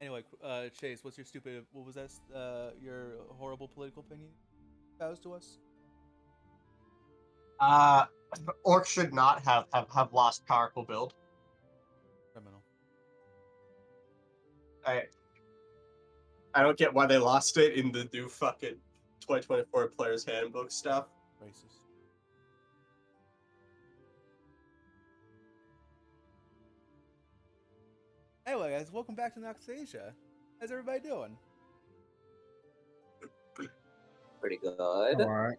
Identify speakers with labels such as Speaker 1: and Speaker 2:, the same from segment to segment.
Speaker 1: Anyway, Chase, what's your stupid? What was that? Your horrible political opinion espoused to us?
Speaker 2: Uh, Orcs should not have lost powerful build.
Speaker 1: Criminal.
Speaker 2: I I don't get why they lost it in the new fucking 2024 Players Handbook stuff.
Speaker 1: Racist. Anyway, guys, welcome back to Noctasia. How's everybody doing?
Speaker 3: Pretty good.
Speaker 4: Alright.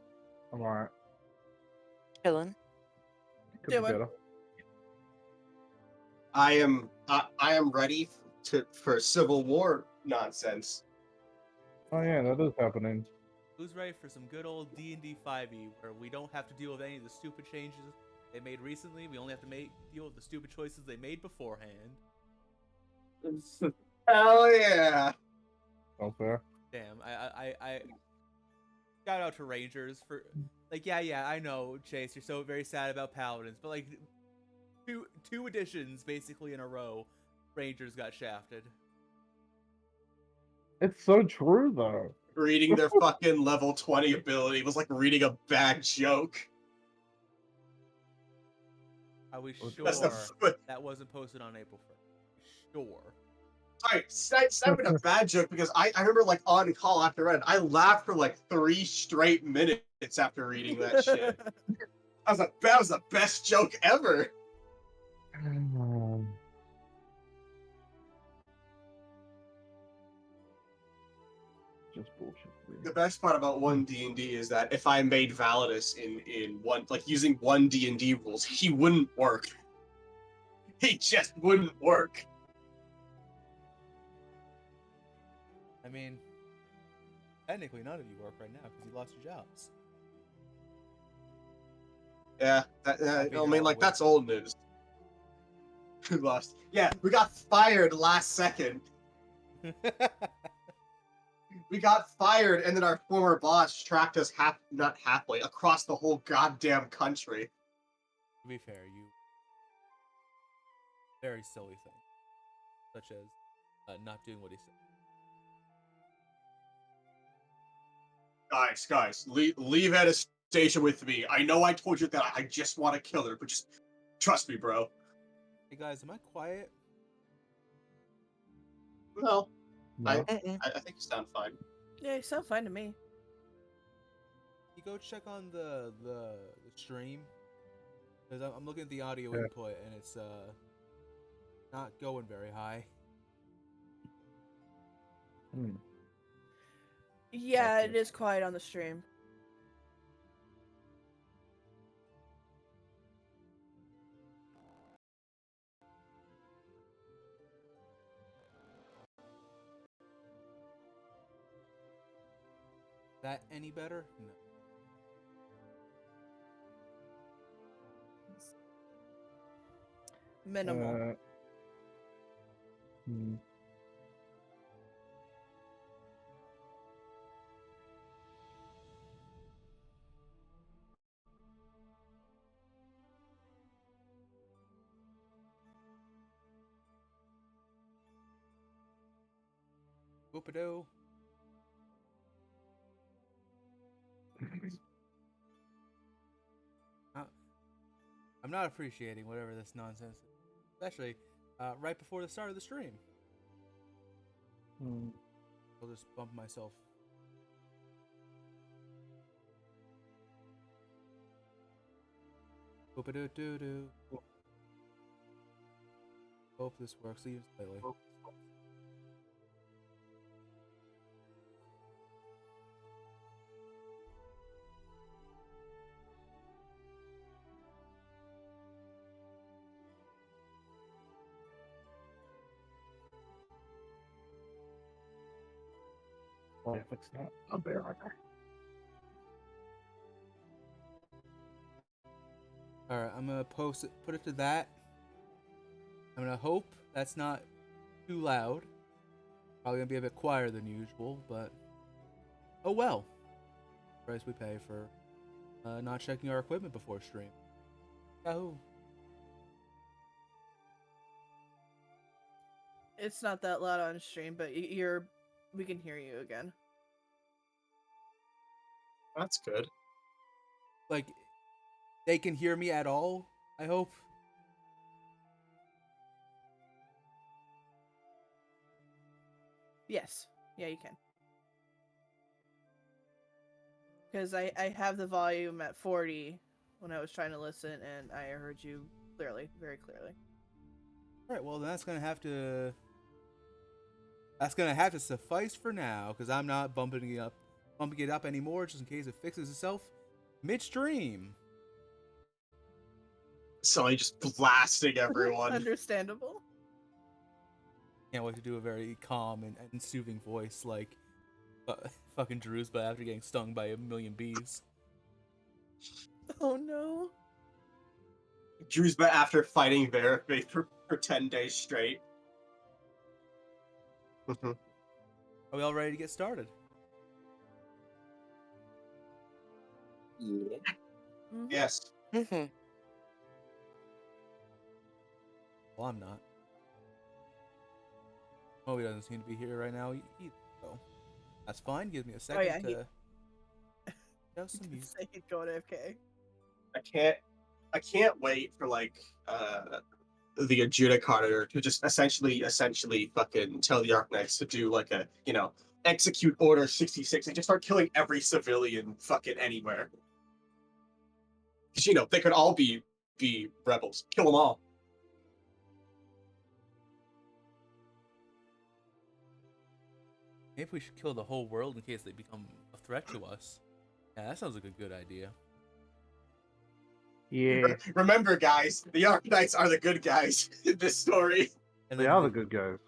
Speaker 3: Chilling.
Speaker 4: Could be
Speaker 5: Doing.
Speaker 4: better.
Speaker 2: I am ready for Civil War nonsense.
Speaker 4: Oh yeah, that is happening.
Speaker 1: Who's ready for some good old D&D 5e where we don't have to deal with any of the stupid changes they made recently? We only have to deal with the stupid choices they made beforehand.
Speaker 2: Hell yeah!
Speaker 4: All fair.
Speaker 1: Damn, I shout out to Rangers for like yeah, I know, Chase, you're so very sad about Paladins, but like two editions basically in a row, Rangers got shafted.
Speaker 4: It's so true though.
Speaker 2: Reading their fucking level 20 ability was like reading a bad joke.
Speaker 1: Are we sure
Speaker 2: That's the
Speaker 1: that wasn't posted on April 1st? Sure.
Speaker 2: Sorry, it's not even a bad joke because I remember like on call after read, I laughed for like 3 straight minutes after reading that shit. I was like, that was the best joke ever.
Speaker 4: Just bullshit.
Speaker 2: The best part about one D&D is that if I made Validus in one, like using one D&D rules, he wouldn't work. He just wouldn't work.
Speaker 1: I mean, technically none of you work right now because you lost your jobs.
Speaker 2: Yeah, I mean, like, that's old news. We lost. Yeah, we got fired last second. We got fired, and then our former boss tracked us not halfway, across the whole goddamn country.
Speaker 1: To be fair, you very silly thing, such as not doing what he said.
Speaker 2: Guys, leave Anastasia with me. I know I told you that I just want to kill her, but just trust me, bro.
Speaker 1: Hey guys, am I quiet?
Speaker 2: No,
Speaker 4: No.
Speaker 2: I think you sound fine.
Speaker 5: Yeah, you sound fine to me.
Speaker 1: You go check on the stream because I'm looking at the audio
Speaker 4: Yeah.
Speaker 1: input and it's not going very high.
Speaker 5: Yeah,
Speaker 4: Okay.
Speaker 5: it is quiet on the stream.
Speaker 1: That any better? No.
Speaker 5: Minimal.
Speaker 4: Hmm.
Speaker 1: Whoop-a-doo. I'm not appreciating whatever this nonsense is, especially right before the start of the stream. I'll just bump myself. Whoop-a-doo-doo-doo. Hope this works even slightly.
Speaker 4: What if it's not a bear hunter?
Speaker 1: Alright, I'm gonna put it to that. I'm gonna hope that's not too loud. Probably gonna be a bit quieter than usual, but oh well. Price we pay for not checking our equipment before stream. Yahoo!
Speaker 5: It's not that loud on stream, but we can hear you again.
Speaker 2: That's good.
Speaker 1: Like, they can hear me at all, I hope.
Speaker 5: Yes. Yeah, you can. Because I have the volume at 40 when I was trying to listen, and I heard you clearly, very clearly.
Speaker 1: All right, well, then that's gonna have to suffice for now, because I'm not bumping it up anymore, just in case it fixes itself midstream.
Speaker 2: Sully just blasting everyone.
Speaker 5: Understandable.
Speaker 1: Can't wait to do a very calm and soothing voice like fucking Drew's, but after getting stung by a million bees.
Speaker 5: Oh no.
Speaker 2: Drew's but after fighting Verifate for 10 days straight.
Speaker 1: Are we all ready to get started?
Speaker 2: Yeah.
Speaker 5: Mhm.
Speaker 2: Yes.
Speaker 3: Mm-hmm.
Speaker 1: Well, I'm not. Oh, he doesn't seem to be here right now either, so that's fine. Give me a second
Speaker 5: yeah,
Speaker 1: to show some
Speaker 5: Say
Speaker 1: music.
Speaker 5: he'd go to AFK.
Speaker 2: I can't wait for like the adjudicator to just essentially fucking tell the Arknights to do like a, execute order 66 and just start killing every civilian fucking anywhere. Because they could all be rebels. Kill them all.
Speaker 1: Maybe we should kill the whole world in case they become a threat to us. Yeah, that sounds like a good idea.
Speaker 4: Yeah,
Speaker 2: Remember, guys, the Arknights are the good guys in this story.
Speaker 1: And
Speaker 4: they
Speaker 1: then
Speaker 4: are the good guys.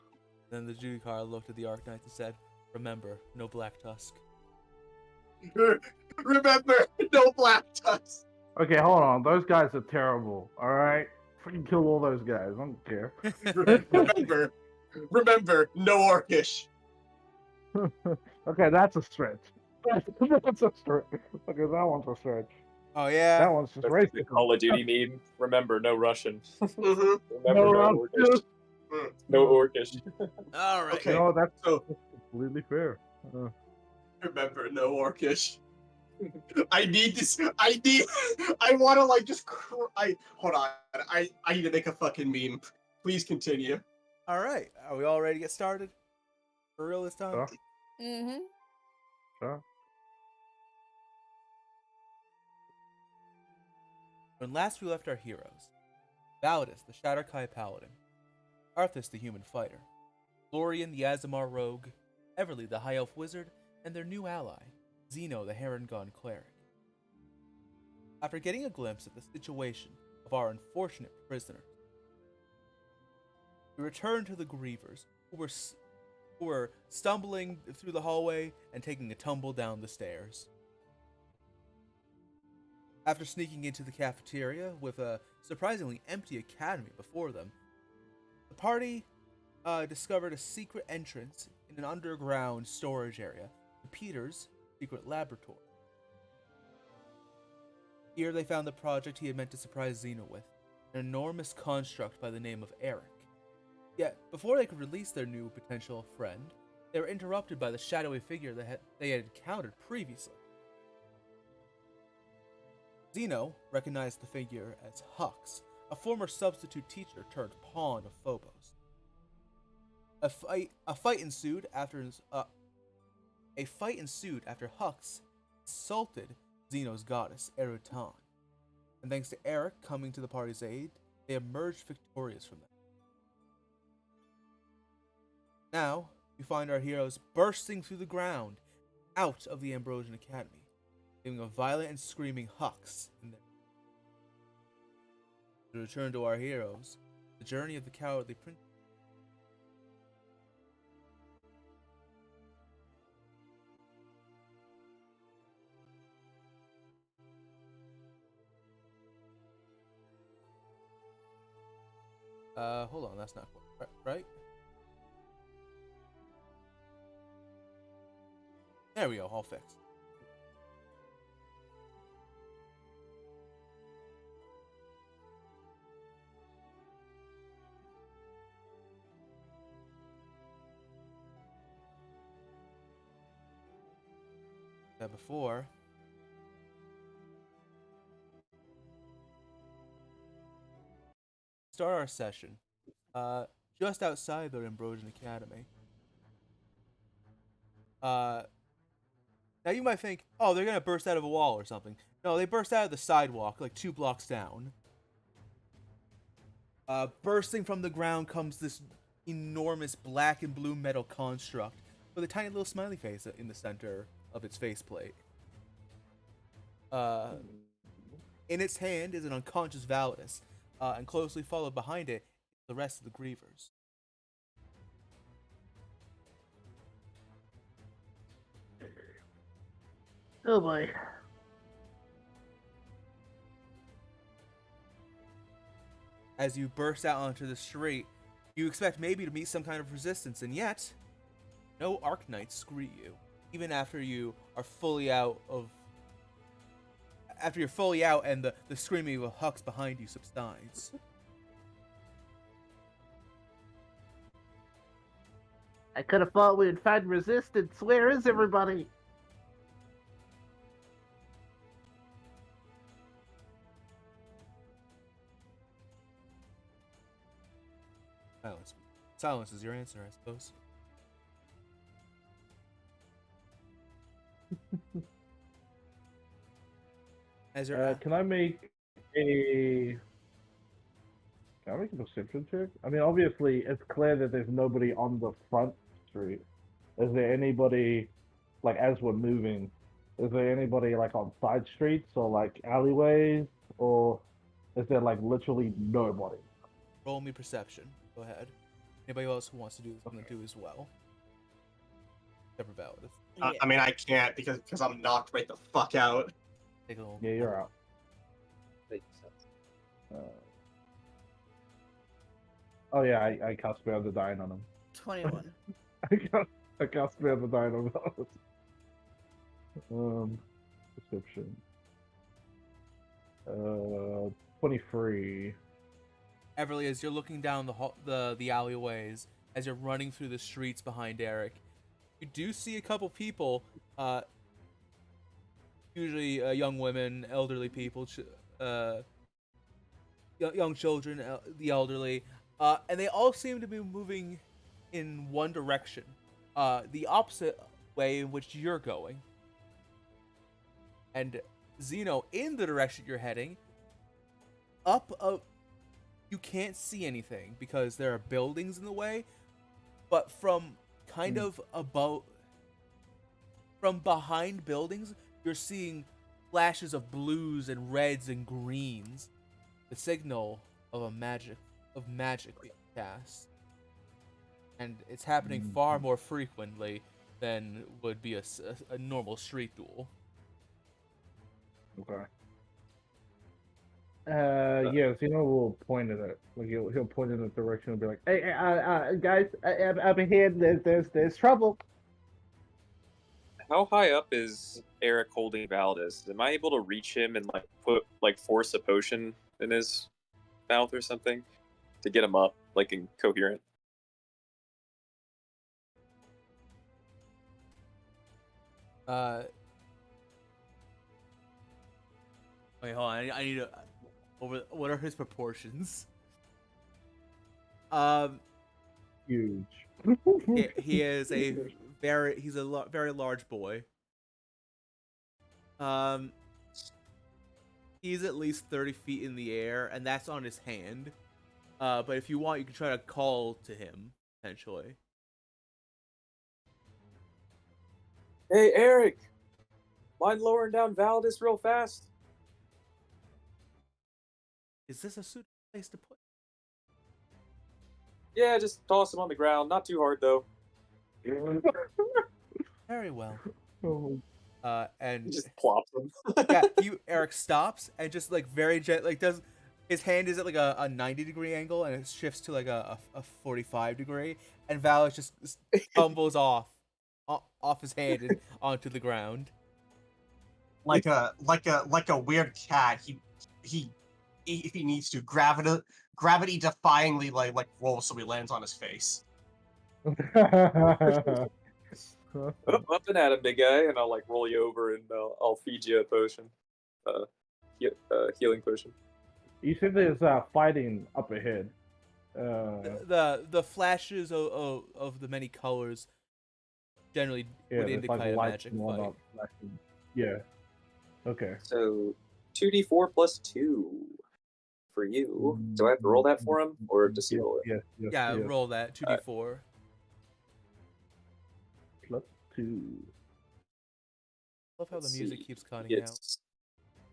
Speaker 1: Then the Judicar looked at the Arknights and said, "Remember, no Black Tusk."
Speaker 2: Remember, no Black Tusk.
Speaker 4: Okay, hold on. Those guys are terrible. All right, freaking kill all those guys. I don't care.
Speaker 2: Remember, no Orcish.
Speaker 4: Okay, that's a stretch. That's a stretch. Okay, that one's a stretch.
Speaker 1: Oh yeah.
Speaker 4: That one's just
Speaker 6: The
Speaker 4: racist.
Speaker 6: Call of Duty meme. Remember, no Russian.
Speaker 2: Mhm.
Speaker 6: Remember, no Orcish. No Orcish.
Speaker 1: All right.
Speaker 2: Okay.
Speaker 4: No, that's
Speaker 2: So
Speaker 4: completely fair.
Speaker 2: remember, no Orcish. I need this. I want to like just. Hold on. I need to make a fucking meme. Please continue.
Speaker 1: All right. Are we all ready to get started? For real this time?
Speaker 4: Sure.
Speaker 5: Mm-hmm.
Speaker 4: Sure.
Speaker 1: When last we left our heroes, Validus, the Shatterkai Paladin, Arthas, the Human Fighter, Florian, the Azamar Rogue, Everly, the High Elf Wizard, and their new ally, Zeno, the Heron-Gone Cleric. After getting a glimpse at the situation of our unfortunate prisoner, we returned to the Grievers, who were stumbling through the hallway and taking a tumble down the stairs. After sneaking into the cafeteria with a surprisingly empty academy before them, the party discovered a secret entrance in an underground storage area to Peter's secret laboratory. Here they found the project he had meant to surprise Xena with, an enormous construct by the name of Eric. Yet, before they could release their new potential friend, they were interrupted by the shadowy figure they had encountered previously. Zeno recognized the figure as Hux, a former substitute teacher turned pawn of Phobos. A fight ensued after Hux insulted Zeno's goddess, Erutan, and thanks to Eric coming to the party's aid, they emerged victorious from that. Now, we find our heroes bursting through the ground, out of the Ambrosian Academy, leaving a violent and screaming Hux in there. To return to our heroes, the journey of the cowardly prince. Hold on, that's not quite right. There we go, all fixed. said before. Start our session. Just outside the Ambrosian Academy. Now you might think, oh, they're gonna burst out of a wall or something. No, they burst out of the sidewalk, like 2 blocks down. Bursting from the ground comes this enormous black and blue metal construct with a tiny little smiley face in the center of its faceplate. In its hand is an unconscious Validus, and closely followed behind it the rest of the Grievers.
Speaker 4: Oh boy.
Speaker 1: As you burst out onto the street, you expect maybe to meet some kind of resistance, and yet, no Arknights greet you, even after you are fully out of. After you're fully out and the screaming of Hux behind you subsides.
Speaker 4: I could have thought we'd find resistance. Where is everybody?
Speaker 1: Silence. Silence is your answer, I suppose. As your
Speaker 4: Can I make a perception check? I mean, obviously, it's clear that there's nobody on the front street. Is there anybody, like, as we're moving, is there anybody, like, on side streets or, like, alleyways? Or is there, like, literally nobody?
Speaker 1: roll me perception. Go ahead. Anybody else who wants to do this, I'm going to do as well. Except for Validus.
Speaker 5: Yeah.
Speaker 2: I mean, I can't because I'm knocked right the fuck out.
Speaker 1: Take a little.
Speaker 4: Yeah, you're out. Oh yeah, I cast Spare the Dying on him.
Speaker 5: 21.
Speaker 4: I cast Spare the Dying on him. Perception. 23.
Speaker 1: Everly, as you're looking down the alleyways, as you're running through the streets behind Eric, you do see a couple people, usually young women, elderly people, young children, the elderly, and they all seem to be moving in one direction, the opposite way in which you're going. And Zeno, in the direction you're heading, you can't see anything because there are buildings in the way, but from kind of from behind buildings, you're seeing flashes of blues and reds and greens, the signal of magic being cast. And it's happening far more frequently than would be a normal street duel.
Speaker 4: Okay. Yeah, Zeno will point at it. Like he'll point in the direction and be like, "Hey, guys, up ahead, there's trouble."
Speaker 6: How high up is Eric holding Valdez? Am I able to reach him and force a potion in his mouth or something to get him up, like incoherent?
Speaker 1: Wait, hold on. I need to. What are his proportions?
Speaker 4: Huge.
Speaker 1: He is he's a very large boy. He's at least 30 feet in the air, and that's on his hand. But if you want, you can try to call to him, potentially.
Speaker 6: Hey, Eric! Mind lowering down Valdez real fast?
Speaker 1: Is this a suitable place to put?
Speaker 6: Yeah, just toss him on the ground. Not too hard, though.
Speaker 1: Very well.
Speaker 4: Oh.
Speaker 1: And
Speaker 6: He just plops him.
Speaker 1: yeah, Eric stops and just like very does his hand is at like a 90-degree angle and it shifts to like a 45-degree, and Valus just tumbles off his hand and onto the ground.
Speaker 2: Like a weird cat. He if he needs to, gravity defyingly like rolls so he lands on his face.
Speaker 6: Up and at him, big guy, and I'll like roll you over and I'll feed you a potion, healing potion.
Speaker 4: You said there's fighting up ahead.
Speaker 1: The flashes of the many colors generally
Speaker 4: Yeah,
Speaker 1: would
Speaker 4: there's
Speaker 1: indicate
Speaker 4: like
Speaker 1: a
Speaker 4: lights
Speaker 1: magic
Speaker 4: going
Speaker 1: fight.
Speaker 4: up, flashing. Yeah. Okay.
Speaker 6: So 2d4 plus 2 for you. Do I have to roll that for him, or does he roll it?
Speaker 4: Yes,
Speaker 1: Yeah,
Speaker 4: yes.
Speaker 1: roll that 2d4.
Speaker 4: Plus 2.
Speaker 1: Love how the
Speaker 6: Let's
Speaker 1: music
Speaker 6: see.
Speaker 1: keeps cutting
Speaker 6: He
Speaker 1: out.
Speaker 6: gets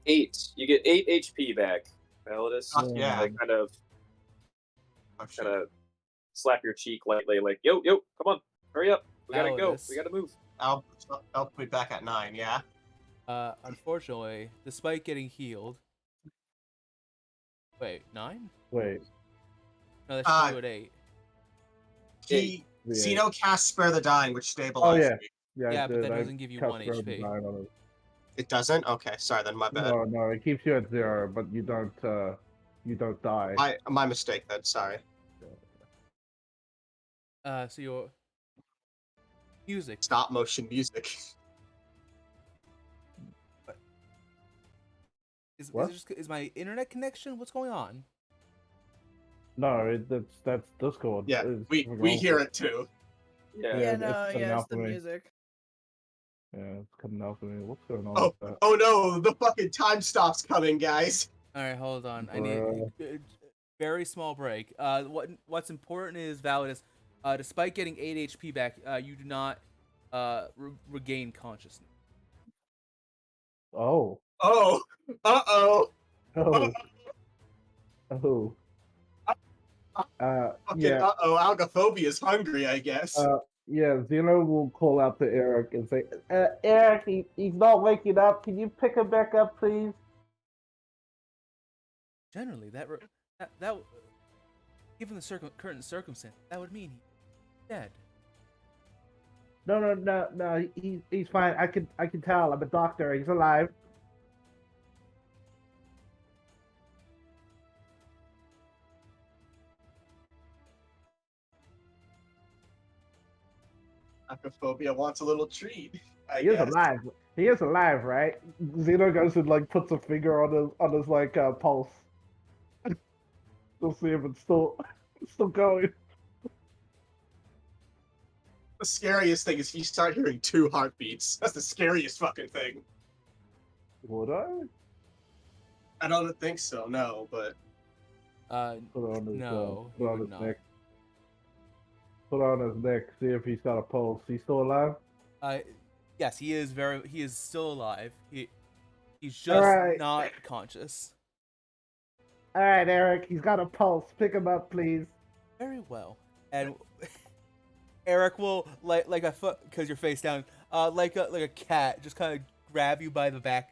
Speaker 6: 8. You get 8 HP back, Validus.
Speaker 2: Oh, yeah.
Speaker 6: I kind of
Speaker 2: Oh, shit.
Speaker 6: slap your cheek lightly, like, yo, come on, hurry up. We gotta go.
Speaker 1: Validus.
Speaker 6: We gotta move.
Speaker 2: I'll put me back at 9. Yeah.
Speaker 1: Unfortunately, despite getting healed. Wait, 9?
Speaker 4: Wait.
Speaker 1: No, that should do at 8.
Speaker 2: He
Speaker 4: Yeah.
Speaker 2: Zeno casts Spare the Dying, which
Speaker 4: Oh
Speaker 2: stabilizes
Speaker 4: yeah.
Speaker 2: me.
Speaker 4: Yeah,
Speaker 1: Yeah,
Speaker 4: I
Speaker 1: but
Speaker 4: did.
Speaker 1: that
Speaker 4: I
Speaker 1: doesn't give you
Speaker 4: cast
Speaker 1: 1
Speaker 4: Spare the
Speaker 1: HP.
Speaker 4: Dying on it.
Speaker 2: It doesn't. Okay, sorry then. My bad.
Speaker 4: No, it keeps you at 0, but you don't die.
Speaker 2: My mistake then. Sorry.
Speaker 1: So your music.
Speaker 2: Stop motion music.
Speaker 4: What?
Speaker 1: Is my internet connection? What's going on?
Speaker 4: No, that's Discord.
Speaker 2: Yeah,
Speaker 4: It's
Speaker 2: we
Speaker 4: wrong.
Speaker 2: hear it too.
Speaker 6: Yeah.
Speaker 5: Yeah,
Speaker 4: it's
Speaker 5: no,
Speaker 4: cutting
Speaker 5: yeah,
Speaker 4: out
Speaker 5: it's the
Speaker 4: for me.
Speaker 5: music.
Speaker 4: Yeah, it's cutting out for me. What's going on
Speaker 2: Oh,
Speaker 4: with that?
Speaker 2: oh no, the fucking time stop's coming, guys.
Speaker 1: All right, hold on. I
Speaker 4: Bruh.
Speaker 1: need very small break. What's important is Validus. Despite getting 8 HP back, you do not regain consciousness.
Speaker 4: Oh.
Speaker 2: Oh, uh-oh.
Speaker 4: Oh. Oh.
Speaker 2: Fucking
Speaker 4: Yeah.
Speaker 2: uh-oh, Algophobia's hungry, I guess.
Speaker 4: Yeah, Zeno will call out to Eric and say, Eric, he's not waking up. Can you pick him back up, please?
Speaker 1: Generally, that given the current circumstance, that would mean he's dead.
Speaker 4: No. He's fine. I can tell. I'm a doctor. He's alive.
Speaker 2: Algophobia wants a little treat, I
Speaker 4: He is
Speaker 2: guess.
Speaker 4: alive. He is alive, right? Zeno goes and like puts a finger on his like pulse. We'll see if it's still going.
Speaker 2: The scariest thing is you start hearing 2 heartbeats. That's the scariest fucking thing.
Speaker 4: Would I?
Speaker 2: I don't think so, no, but
Speaker 4: Put on his,
Speaker 1: No,
Speaker 4: put
Speaker 1: he
Speaker 4: on
Speaker 1: would
Speaker 4: his
Speaker 1: not.
Speaker 4: neck. Put on his neck. See if he's got a pulse. He's still alive.
Speaker 1: Yes, he is still alive. He's just
Speaker 4: Alright.
Speaker 1: not conscious.
Speaker 4: All right, Eric. He's got a pulse. Pick him up, please.
Speaker 1: Very well. And Eric will like a foot because you're face down, like a cat, just kind of grab you by the back,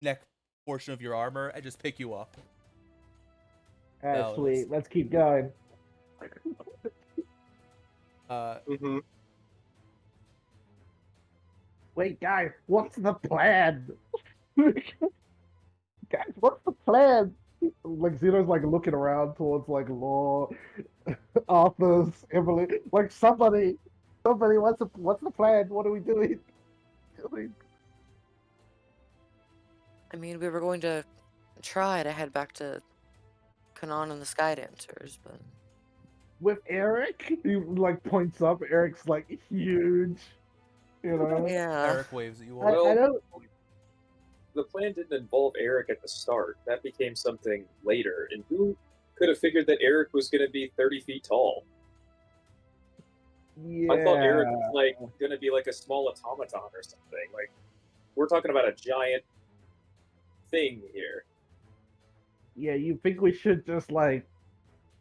Speaker 1: neck portion of your armor and just pick you up.
Speaker 4: All right,
Speaker 1: Validus.
Speaker 4: sweet. Let's keep going.
Speaker 2: mhm.
Speaker 4: Wait, guys. What's the plan? Guys, what's the plan? Like Zeno's like looking around towards like Law, Arthur's, Emily. Like somebody, what's the plan? What are we doing?
Speaker 3: I mean, we were going to try to head back to Kanan and the Sky Dancers, but
Speaker 4: With Eric? He like points up. Eric's like huge. You know?
Speaker 3: yeah.
Speaker 1: Eric waves at you
Speaker 4: I,
Speaker 1: all.
Speaker 4: I don't.
Speaker 6: The plan didn't involve Eric at the start. That became something later. And who could have figured that Eric was going to be 30 feet tall?
Speaker 4: Yeah.
Speaker 6: I thought Eric was like going to be like a small automaton or something. Like, we're talking about a giant thing here.
Speaker 4: Yeah, you think we should just like,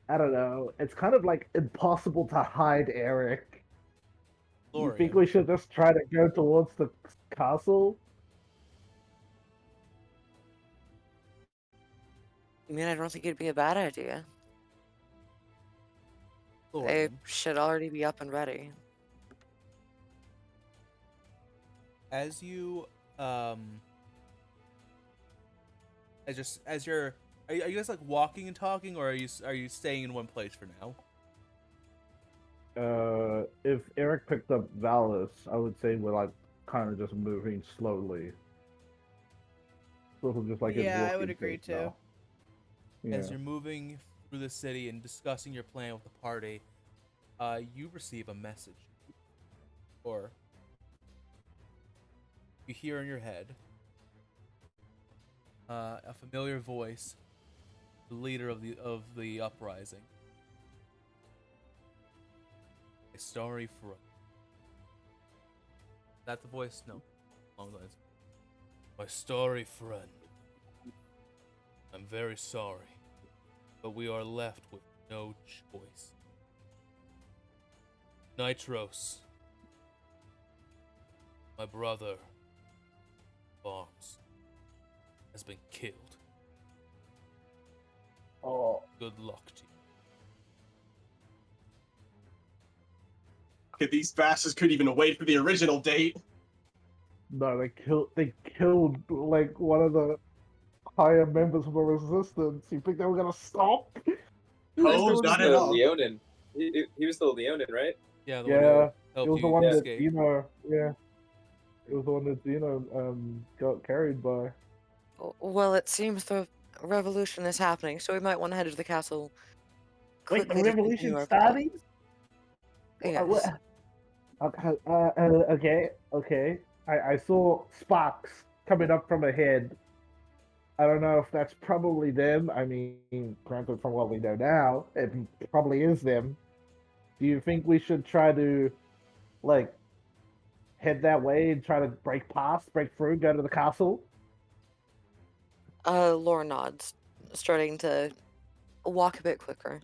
Speaker 4: I don't know. It's kind of like impossible to hide Eric. You think
Speaker 1: Lorian.
Speaker 4: we should just try to go towards the castle?
Speaker 3: I mean, I don't think it'd be a bad idea. They
Speaker 1: Lorian.
Speaker 3: should already be up and ready.
Speaker 1: As you are you guys like walking and talking, or are you staying in one place for now?
Speaker 4: if Eric picked up Valis, I would say we're like kind of just moving slowly. Sort of just like it's
Speaker 5: Yeah, I would
Speaker 4: walking
Speaker 5: agree
Speaker 4: pace
Speaker 5: too.
Speaker 4: now. Yeah.
Speaker 1: As you're moving through the city and discussing your plan with the party, you receive a message, or you hear in your head a familiar voice, the leader of the uprising. A story for. Is that the voice? No. Along those lines. My story, friend. I'm very sorry, but we are left with no choice. Nitros, my brother, Barnes, has been killed.
Speaker 4: Oh,
Speaker 1: Good luck to you.
Speaker 2: Okay, these bastards couldn't even wait for the original date.
Speaker 4: no, they killed like one of the higher members of the resistance. You think they were gonna stop?
Speaker 6: He was
Speaker 2: Oh,
Speaker 6: the
Speaker 2: not at all.
Speaker 6: Leonin. He was the Leonin, right?
Speaker 1: Yeah, the
Speaker 4: Yeah,
Speaker 1: one who
Speaker 4: it
Speaker 1: helped
Speaker 4: was the
Speaker 1: you
Speaker 4: one that
Speaker 1: escape.
Speaker 4: Yeah, it was the one that got carried by.
Speaker 3: Well, it seems the revolution is happening, so we might want to head to the castle
Speaker 4: Wait, the
Speaker 3: quickly to continue
Speaker 4: revolution
Speaker 3: our
Speaker 4: starting?
Speaker 3: Yes.
Speaker 4: Okay. I saw sparks coming up from ahead. I don't know if that's probably them. I mean, granted, from what we know now, it probably is them. Do you think we should try to, like, head that way and try to break through, go to the castle?
Speaker 3: Laura nods, starting to walk a bit quicker.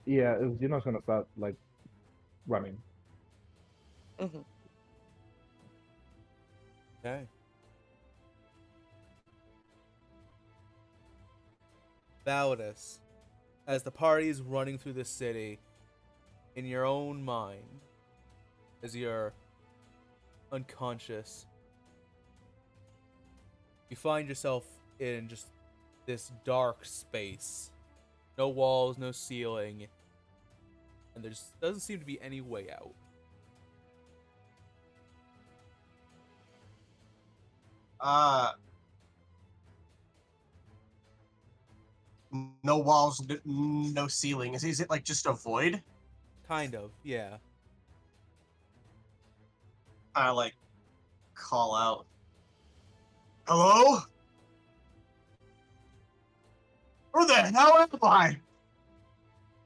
Speaker 4: Yeah, Xeno's gonna start, like, running.
Speaker 3: Hmm.
Speaker 1: Okay. Validus, as the party is running through the city, in your own mind, as you're unconscious, you find yourself in just this dark space. No walls, no ceiling, and there just doesn't seem to be any way out.
Speaker 2: No walls, no ceiling. Is it like just a void?
Speaker 1: Kind of, yeah.
Speaker 2: I like call out. Hello? Where the hell am I?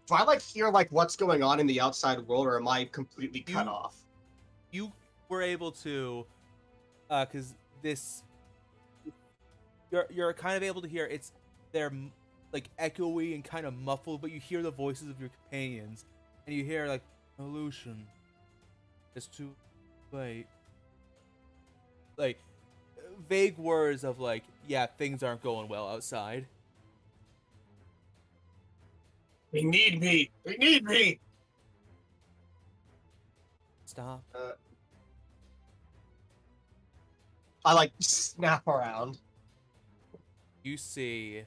Speaker 2: Do I like hear like what's going on in the outside world, or am I completely cut
Speaker 1: You-
Speaker 2: off?
Speaker 1: You were able to, because this, you're kind of able to hear it's they're like echoey and kind of muffled, but you hear the voices of your companions, and you hear like illusion. It's too late. Like vague words of like, yeah, things aren't going well outside.
Speaker 2: They need me. They need me.
Speaker 1: Stop.
Speaker 2: I like snap around.
Speaker 1: You see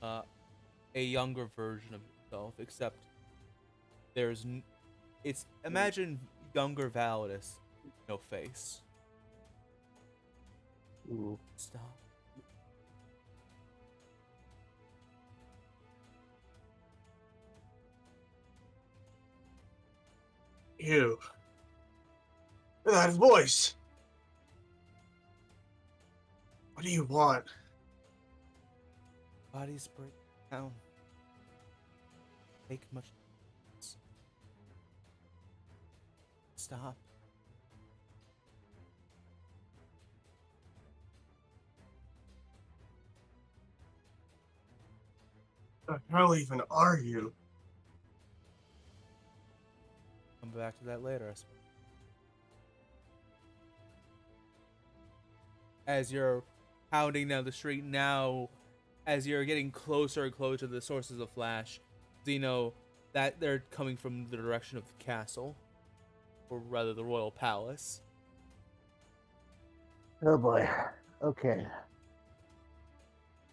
Speaker 1: a younger version of yourself, except it's imagine younger Validus, no face.
Speaker 4: Ooh.
Speaker 1: Stop.
Speaker 2: You. That voice. What do you want?
Speaker 1: Bodies break down. Take much. Stop.
Speaker 2: The hell even are you?
Speaker 1: Come back to that later, I suppose. As you're pounding down the street now, as you're getting closer and closer to the sources of Flash, Zeno, that they're coming from the direction of the castle, or rather the royal palace.
Speaker 4: Oh boy. Okay.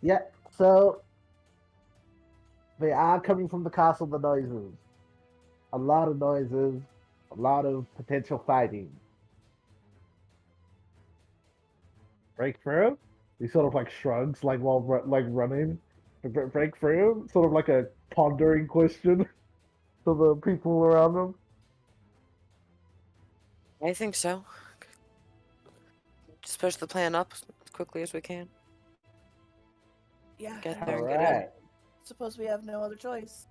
Speaker 4: Yeah, so they are coming from the castle, the noises. a lot of noises, a lot of potential fighting. Break through? He sort of like shrugs, like while like running. Break through? Sort of like a pondering question to the people around him.
Speaker 3: I think so. Just push the plan up as quickly as we can.
Speaker 5: Yeah.
Speaker 3: Get
Speaker 5: I
Speaker 3: there
Speaker 4: All
Speaker 3: and
Speaker 5: mean,
Speaker 3: get in.
Speaker 4: right.
Speaker 5: suppose we have no other choice.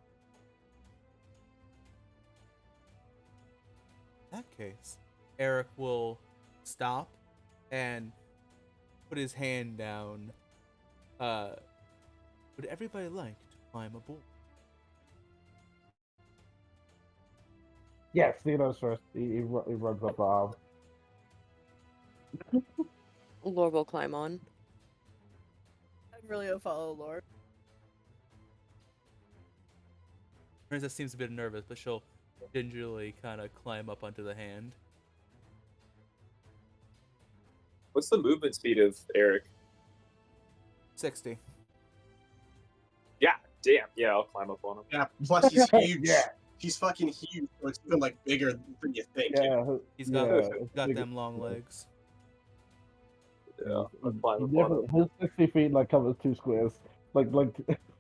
Speaker 1: In that case, Eric will stop and put his hand down. Would everybody like to climb aboard?
Speaker 4: Yes, Xenos first. He runs up the arm.
Speaker 3: Lore will climb on.
Speaker 5: I really don't follow Lord.
Speaker 1: Princess seems a bit nervous, but she'll gingerly kind of climb up onto the hand.
Speaker 6: What's the movement speed of Eric?
Speaker 1: 60.
Speaker 6: Yeah, damn. Yeah, I'll climb up on him.
Speaker 2: Yeah, plus he's huge.
Speaker 4: Yeah.
Speaker 2: He's fucking huge, so it's even like bigger than you think.
Speaker 4: Yeah,
Speaker 1: He's got
Speaker 4: yeah, it's
Speaker 1: got
Speaker 4: bigger.
Speaker 1: them long legs.
Speaker 6: Yeah, I'll climb
Speaker 4: He
Speaker 6: up on him.
Speaker 4: definitely, his 60 feet like covers 2 squares. Like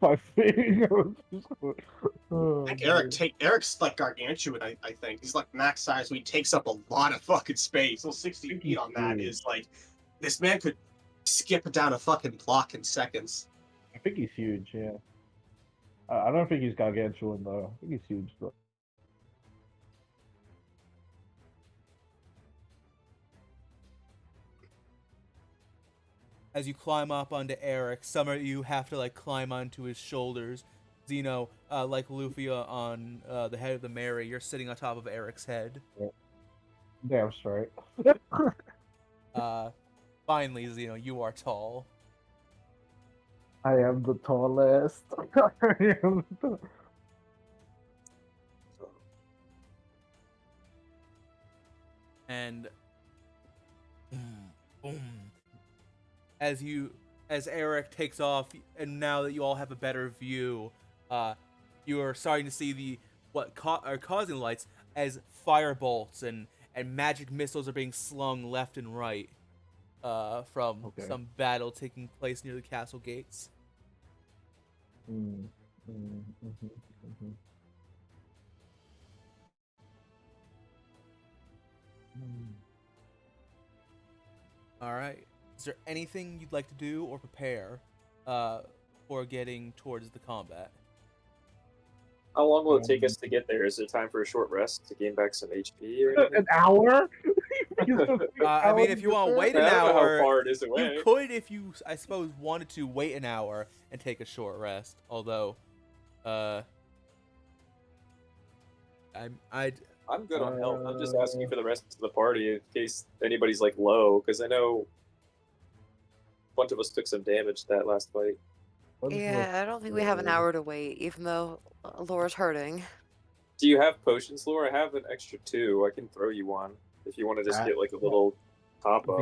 Speaker 4: 5 feet covers 2 squares. Oh,
Speaker 2: I think
Speaker 4: man.
Speaker 2: Eric's like gargantuan. I think he's like max size, so he takes up a lot of fucking space. So 60 feet on that
Speaker 4: Huge.
Speaker 2: is like, this man could skip down a fucking block in seconds.
Speaker 4: I think he's huge, yeah. I don't think he's gargantuan though. I think he's huge though.
Speaker 1: As you climb up onto Eric, some of you have to like climb onto his shoulders. Zeno, like Lufia on the head of the Mary, you're sitting on top of Eric's head.
Speaker 4: Damn straight.
Speaker 1: Finally, Zeno, you are tall.
Speaker 4: I am the tallest. I am the...
Speaker 1: And boom. As Eric takes off, and now that you all have a better view, you are starting to see what are causing lights as fire bolts and magic missiles are being slung left and right from some battle taking place near the castle gates. All right. Is there anything you'd like to do or prepare for getting towards the combat?
Speaker 6: How long will it take us to get there? Is there time for a short rest to gain back some HP or anything?
Speaker 4: An hour?
Speaker 1: I mean, if you want to wait an
Speaker 6: I don't know
Speaker 1: hour,
Speaker 6: how far it is away.
Speaker 1: you could, if you, I suppose, wanted to wait an hour and take a short rest. Although, I'm
Speaker 6: good on health. I'm just asking for the rest of the party in case anybody's like low, because I know a bunch of us took some damage that last fight.
Speaker 3: Yeah, I don't think we have an hour to wait, even though Laura's hurting.
Speaker 6: Do you have potions, Laura? I have an extra 2. I can throw you one if you want to just get like a little top up.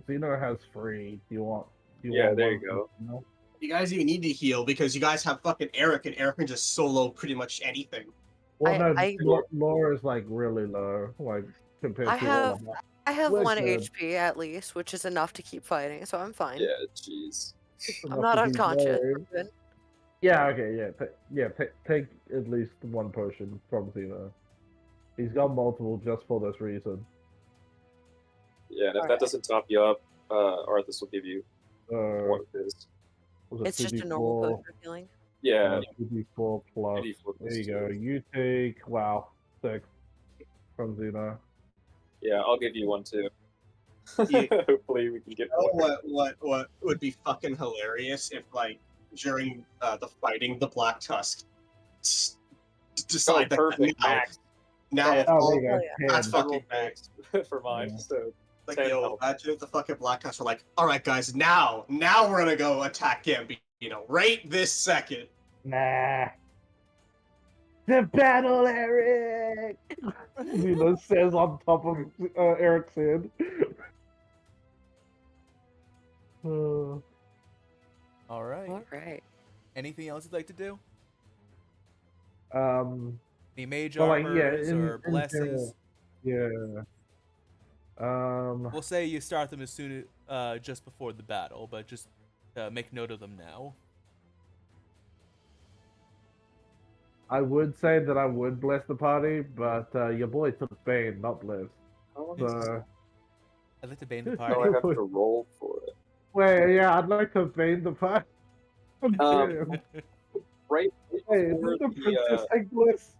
Speaker 4: Xeno has 3. Do you want?
Speaker 6: Yeah, there you go.
Speaker 4: No?
Speaker 2: You guys even need to heal because you guys have fucking Eric, and Eric can just solo pretty much anything.
Speaker 4: Well, no, Laura's like really low, like compared to all of that.
Speaker 3: I have
Speaker 4: We're
Speaker 3: 1
Speaker 4: good.
Speaker 3: HP at least, which is enough to keep fighting, so I'm fine.
Speaker 6: Yeah, jeez.
Speaker 3: I'm not unconscious. We're good.
Speaker 4: Yeah, okay, take at least 1 potion from Xeno. He's got multiple just for this reason.
Speaker 6: Yeah, and if that doesn't top you up, Arthas will give you one of his.
Speaker 3: It's just a normal potion of healing.
Speaker 6: Yeah.
Speaker 4: 2d4 plus.
Speaker 6: 2d4
Speaker 4: There you go. You take 6 from Xeno.
Speaker 6: Yeah, I'll give you one too.
Speaker 2: Yeah.
Speaker 6: Hopefully we can get
Speaker 2: what would be fucking hilarious if like during the fighting the Black Tusk decide that
Speaker 6: perfect max.
Speaker 2: Now
Speaker 4: there you go.
Speaker 2: that's
Speaker 4: 10.
Speaker 2: fucking max
Speaker 6: for mine.
Speaker 4: Yeah.
Speaker 6: So
Speaker 2: like
Speaker 6: 10
Speaker 2: yo,
Speaker 6: health.
Speaker 2: imagine if the fucking Black Tusk were like, all right guys, now we're gonna go attack Gambino right this second.
Speaker 4: Nah. The battle, Eric! Xeno says on top of Eric's head.
Speaker 1: all right.
Speaker 3: All right.
Speaker 1: Anything else you'd like to do? Any mage
Speaker 4: But like, yeah,
Speaker 1: armors or
Speaker 4: in
Speaker 1: blesses?
Speaker 4: general, yeah.
Speaker 1: We'll say you start them as soon just before the battle, but just make note of them now.
Speaker 4: I would say that I would bless the party, but your boy took Bane, not bless.
Speaker 6: How long is this?
Speaker 4: So,
Speaker 1: I'd like to bane the
Speaker 6: Oh,
Speaker 1: party.
Speaker 6: I have to roll for it.
Speaker 4: wait, yeah, I'd like to Bane the party.
Speaker 6: Um, Right
Speaker 4: Hey, is
Speaker 6: before
Speaker 4: this the
Speaker 6: the
Speaker 4: princess egg bliss?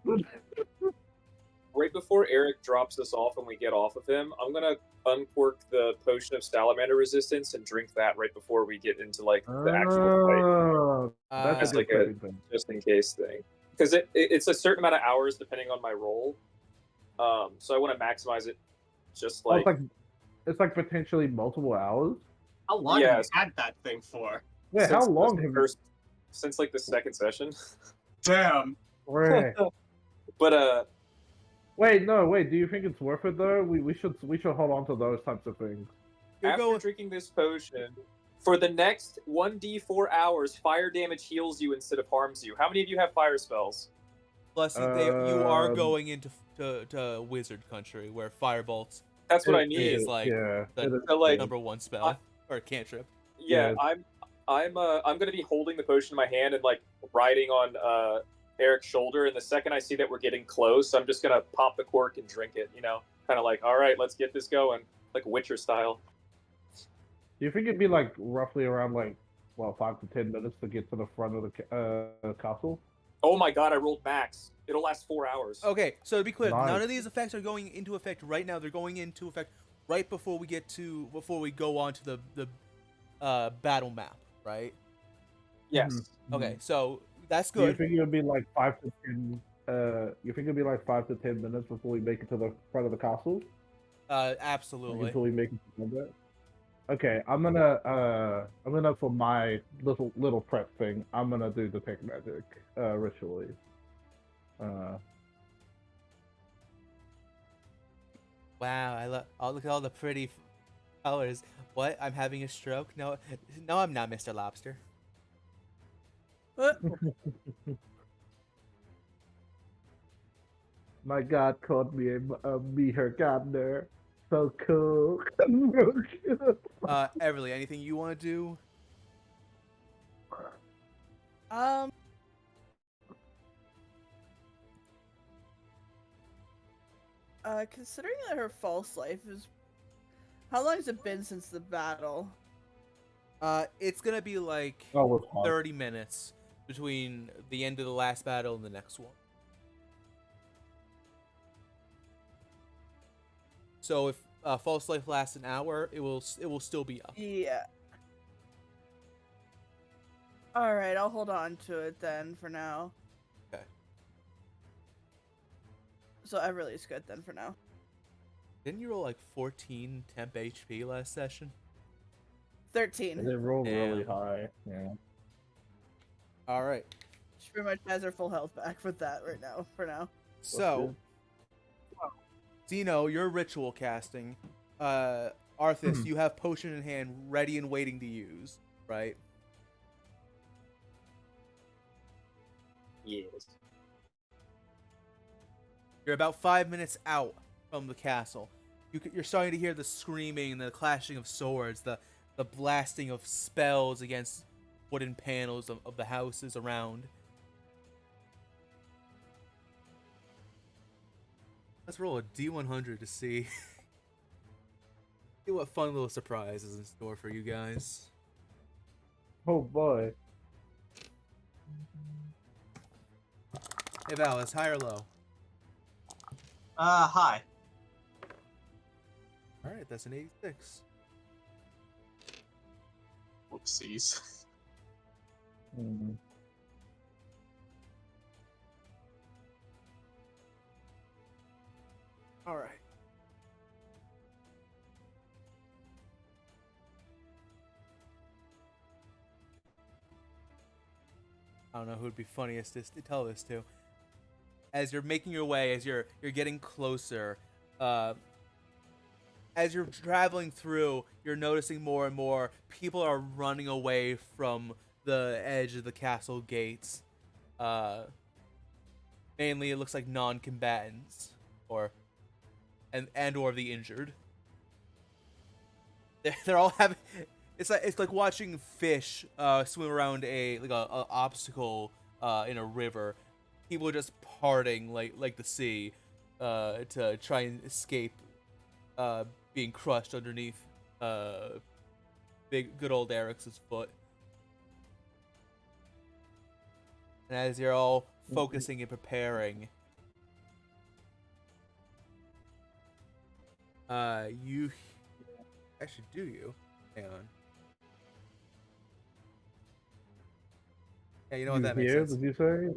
Speaker 6: right before Eric drops us off and we get off of him, I'm gonna uncork the potion of salamander resistance and drink that right before we get into like the actual fight,
Speaker 4: Oh, that's
Speaker 6: That's
Speaker 4: a
Speaker 6: like
Speaker 4: good
Speaker 6: a-
Speaker 4: prepping thing.
Speaker 6: just in case thing. Because it's a certain amount of hours depending on my roll. So I want to maximize it, just
Speaker 4: Oh,
Speaker 6: like
Speaker 4: it's like potentially multiple hours.
Speaker 2: How long have
Speaker 6: Yes.
Speaker 2: you had that thing for?
Speaker 4: Wait, how
Speaker 6: since the
Speaker 4: long have you?
Speaker 6: first, since like the second session.
Speaker 2: Damn.
Speaker 4: Wait,
Speaker 6: But
Speaker 4: wait, no, wait. Do you think it's worth it though? We should hold on to those types of things.
Speaker 1: You're
Speaker 6: after
Speaker 1: going.
Speaker 6: drinking this potion, for the next 1d4 hours, fire damage heals you instead of harms you. How many of you have fire spells?
Speaker 1: Plus, you are
Speaker 4: Um,
Speaker 1: going into to wizard country where firebolts
Speaker 6: That's what I
Speaker 4: It
Speaker 6: need.
Speaker 1: is like
Speaker 4: yeah,
Speaker 1: the
Speaker 4: it is,
Speaker 6: So, like,
Speaker 1: number one spell or cantrip.
Speaker 6: Yeah,
Speaker 4: Yeah.
Speaker 6: I'm gonna be holding the potion in my hand and like riding on Eric's shoulder. And the second I see that we're getting close, I'm just gonna pop the cork and drink it. Kind of like, all right, let's get this going, like Witcher style.
Speaker 4: Do you think it'd be like roughly around like 5 to 10 minutes to get to the front of the castle?
Speaker 6: Oh my god, I rolled max. It'll last 4 hours.
Speaker 1: Okay, so to be clear,
Speaker 4: Nice.
Speaker 1: none of these effects are going into effect right now. They're going into effect right before we go on to the battle map, right?
Speaker 6: Yes.
Speaker 4: Mhm.
Speaker 1: Okay, so that's
Speaker 4: Do you
Speaker 1: good.
Speaker 4: think it would be like 5 to 10? You think it'd be like 5 to 10 minutes before we make it to the front of the castle? Like,
Speaker 1: Absolutely.
Speaker 4: until we make it to combat. Okay, I'm gonna for my little prep thing, I'm gonna do detect magic ritually.
Speaker 1: Wow, I love. Oh, look at all the pretty colors. What? I'm having a stroke? No, no, I'm not, Mr. Lobster.
Speaker 4: My god called me me her gardener. So cool.
Speaker 1: Everly, anything you want to do?
Speaker 5: Considering that her false life is, how long has it been since the battle?
Speaker 1: It's gonna be like
Speaker 4: Oh, it's hard.
Speaker 1: 30 minutes between the end of the last battle and the next one. So if false life lasts an hour, it will still be up.
Speaker 5: Yeah. All right, I'll hold on to it then for now.
Speaker 1: Okay.
Speaker 5: So Everly's good then for now.
Speaker 1: Didn't you roll like 14 temp HP last session?
Speaker 5: 13.
Speaker 4: They rolled really
Speaker 1: Damn.
Speaker 4: high. Yeah.
Speaker 1: All right.
Speaker 5: She pretty much has her full health back with that right now. For now.
Speaker 1: So, Zeno, you're ritual casting. Arthas, you have potion in hand, ready and waiting to use, right?
Speaker 6: Yes.
Speaker 1: You're about 5 minutes out from the castle. You're starting to hear the screaming, the clashing of swords, the blasting of spells against wooden panels of the houses around. Let's roll a D100 to see what fun little surprise is in store for you guys.
Speaker 4: Oh boy.
Speaker 1: Hey Val, is high or low?
Speaker 2: Hi.
Speaker 1: Alright, that's an 86.
Speaker 2: Whoopsies.
Speaker 4: Mm.
Speaker 1: Alright. I don't know who would be funniest to tell this to. As you're making your way, as you're getting closer, as you're traveling through, you're noticing more and more people are running away from the edge of the castle gates. mainly it looks like non-combatants or or the injured. They're all having. It's like watching fish swim around a obstacle in a river. People are just parting like the sea to try and escape being crushed underneath good old Eric's foot. And as you're all focusing and preparing, you actually do you? Hang on. Yeah, you know what, that makes
Speaker 4: hear?
Speaker 1: sense.
Speaker 4: Did you say?